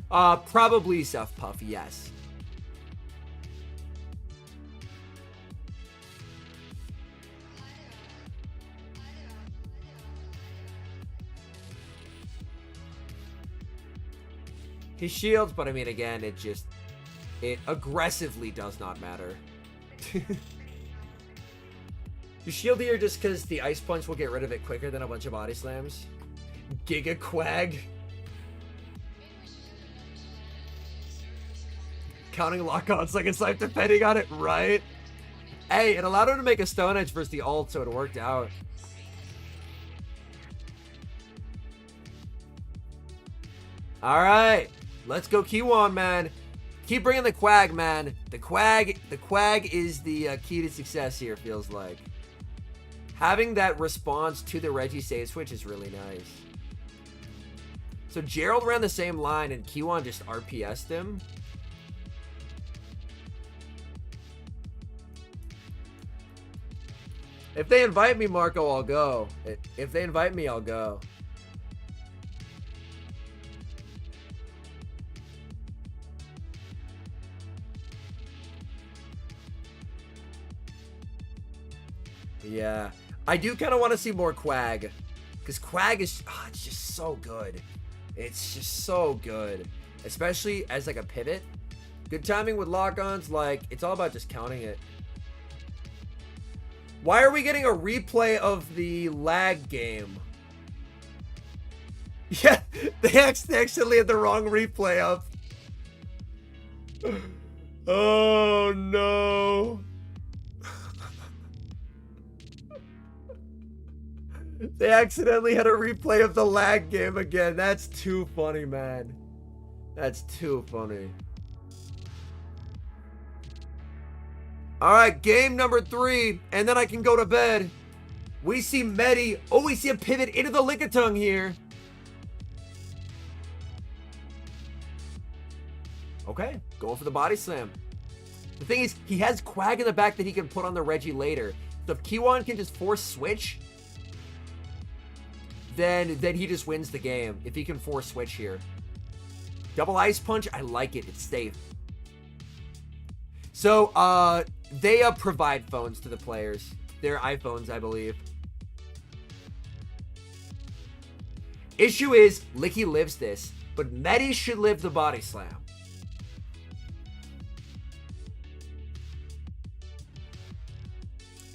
Probably Self Puff, yes. He shields, but I mean, again, it aggressively does not matter. You shield here just because the ice punch will get rid of it quicker than a bunch of body slams. Giga Quag. Counting lock-ons like it's life depending on it, right? Hey, it allowed him to make a Stone Edge versus the ult, so it worked out. Alright. Let's go Q1, man. Keep bringing the Quag, man. The Quag is the key to success here, feels like. Having that response to the Reggie save switch is really nice. So Gerald ran the same line and Q1 just RPS'd him. If they invite me, Marco, I'll go. If they invite me, I'll go. Yeah. I do kind of want to see more Quag. Because Quag is... Oh, it's just so good. It's just so good. Especially as like a pivot. Good timing with lock-ons. Like, it's all about just counting it. Why are we getting a replay of the lag game? Yeah, they accidentally had the wrong replay up. Oh, no. They accidentally had a replay of the lag game again. That's too funny, man. That's too funny. All right, game number 3, and then I can go to bed. We see Medi. Oh, we see a pivot into the Lickitung here. Okay, going for the body slam. The thing is, he has Quag in the back that he can put on the Reggie later. So if Q1 can just force switch, then he just wins the game. If he can force switch here. Double ice punch, I like it. It's safe. So, they provide phones to the players. They're iPhones, I believe. Issue is, Licky lives this, but Medi should live the body slam.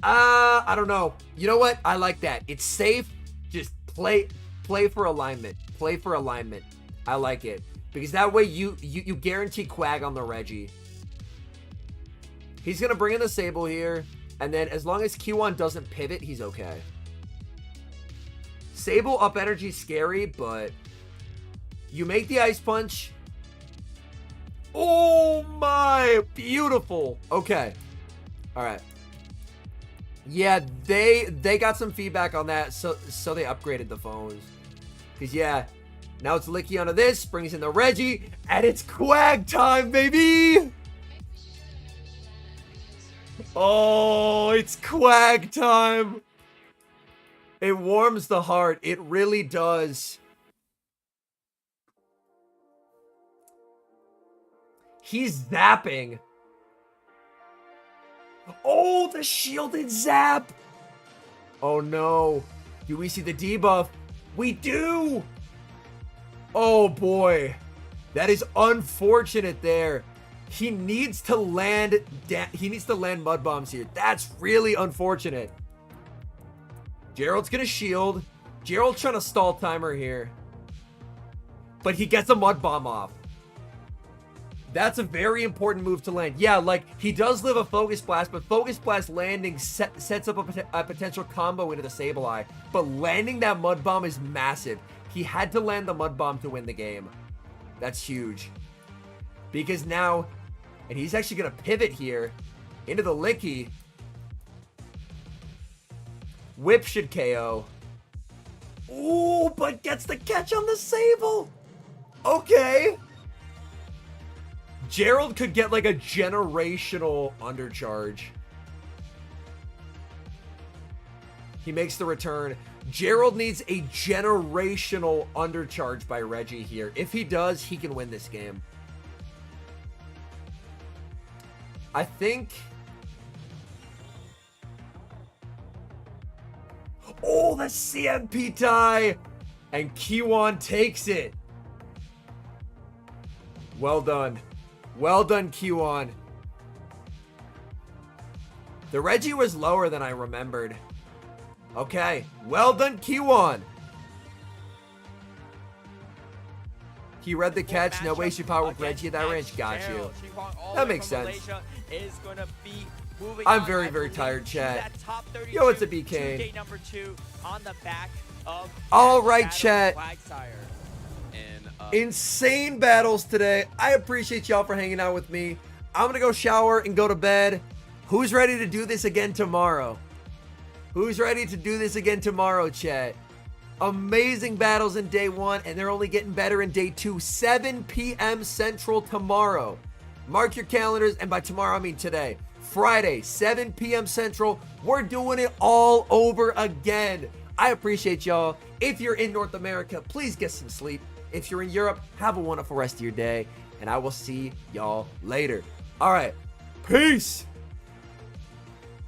I don't know. You know what? I like that. It's safe. Just play for alignment. Play for alignment. I like it. Because that way you guarantee Quag on the Reggie. He's going to bring in the Sable here. And then as long as Q1 doesn't pivot, he's okay. Sable up energy is scary, but you make the ice punch. Oh my, beautiful. Okay. All right. Yeah, they got some feedback on that, so they upgraded the phones. Because, yeah, now it's Licky onto this, brings in the Reggie, and it's Quag time, baby! Oh, it's Quag time! It warms the heart. It really does. He's zapping. Oh, the shielded zap. Oh, no. Do we see the debuff? We do. Oh, boy. That is unfortunate there. He needs to land mud bombs here. That's really unfortunate. Gerald's gonna shield. Gerald's trying to stall timer here. But he gets a mud bomb off. That's a very important move to land. Yeah, like, he does live a Focus Blast, but Focus Blast landing sets up a potential combo into the Sableye. But landing that Mud Bomb is massive. He had to land the Mud Bomb to win the game. That's huge. Because now, and he's actually going to pivot here into the Licky. Whip should KO. Ooh, but gets the catch on the Sable. Okay. Gerald could get like a generational undercharge. He makes the return. Gerald needs a generational undercharge by Reggie here. If he does, he can win this game. I think... Oh, the CMP tie! And Kiwan takes it. Well done. Well done, Kiwan. The Reggie was lower than I remembered. Okay. Well done, Kiwan. He read the catch. No way she power with Reggie at that range. Got you. That makes sense. I'm very, very tired, chat. Yo, it's a BK. All right, chat. Insane battles today. I appreciate y'all for hanging out with me. I'm gonna go shower and go to bed. Who's ready to do this again tomorrow? Who's ready to do this again tomorrow, chat? Amazing battles in day 1, and they're only getting better in day 2. 7 p.m. Central tomorrow. Mark your calendars, and by tomorrow I mean today. Friday, 7 p.m. Central. We're doing it all over again. I appreciate y'all. If you're in North America, please get some sleep. If you're in Europe, have a wonderful rest of your day, and I will see y'all later. All right, peace.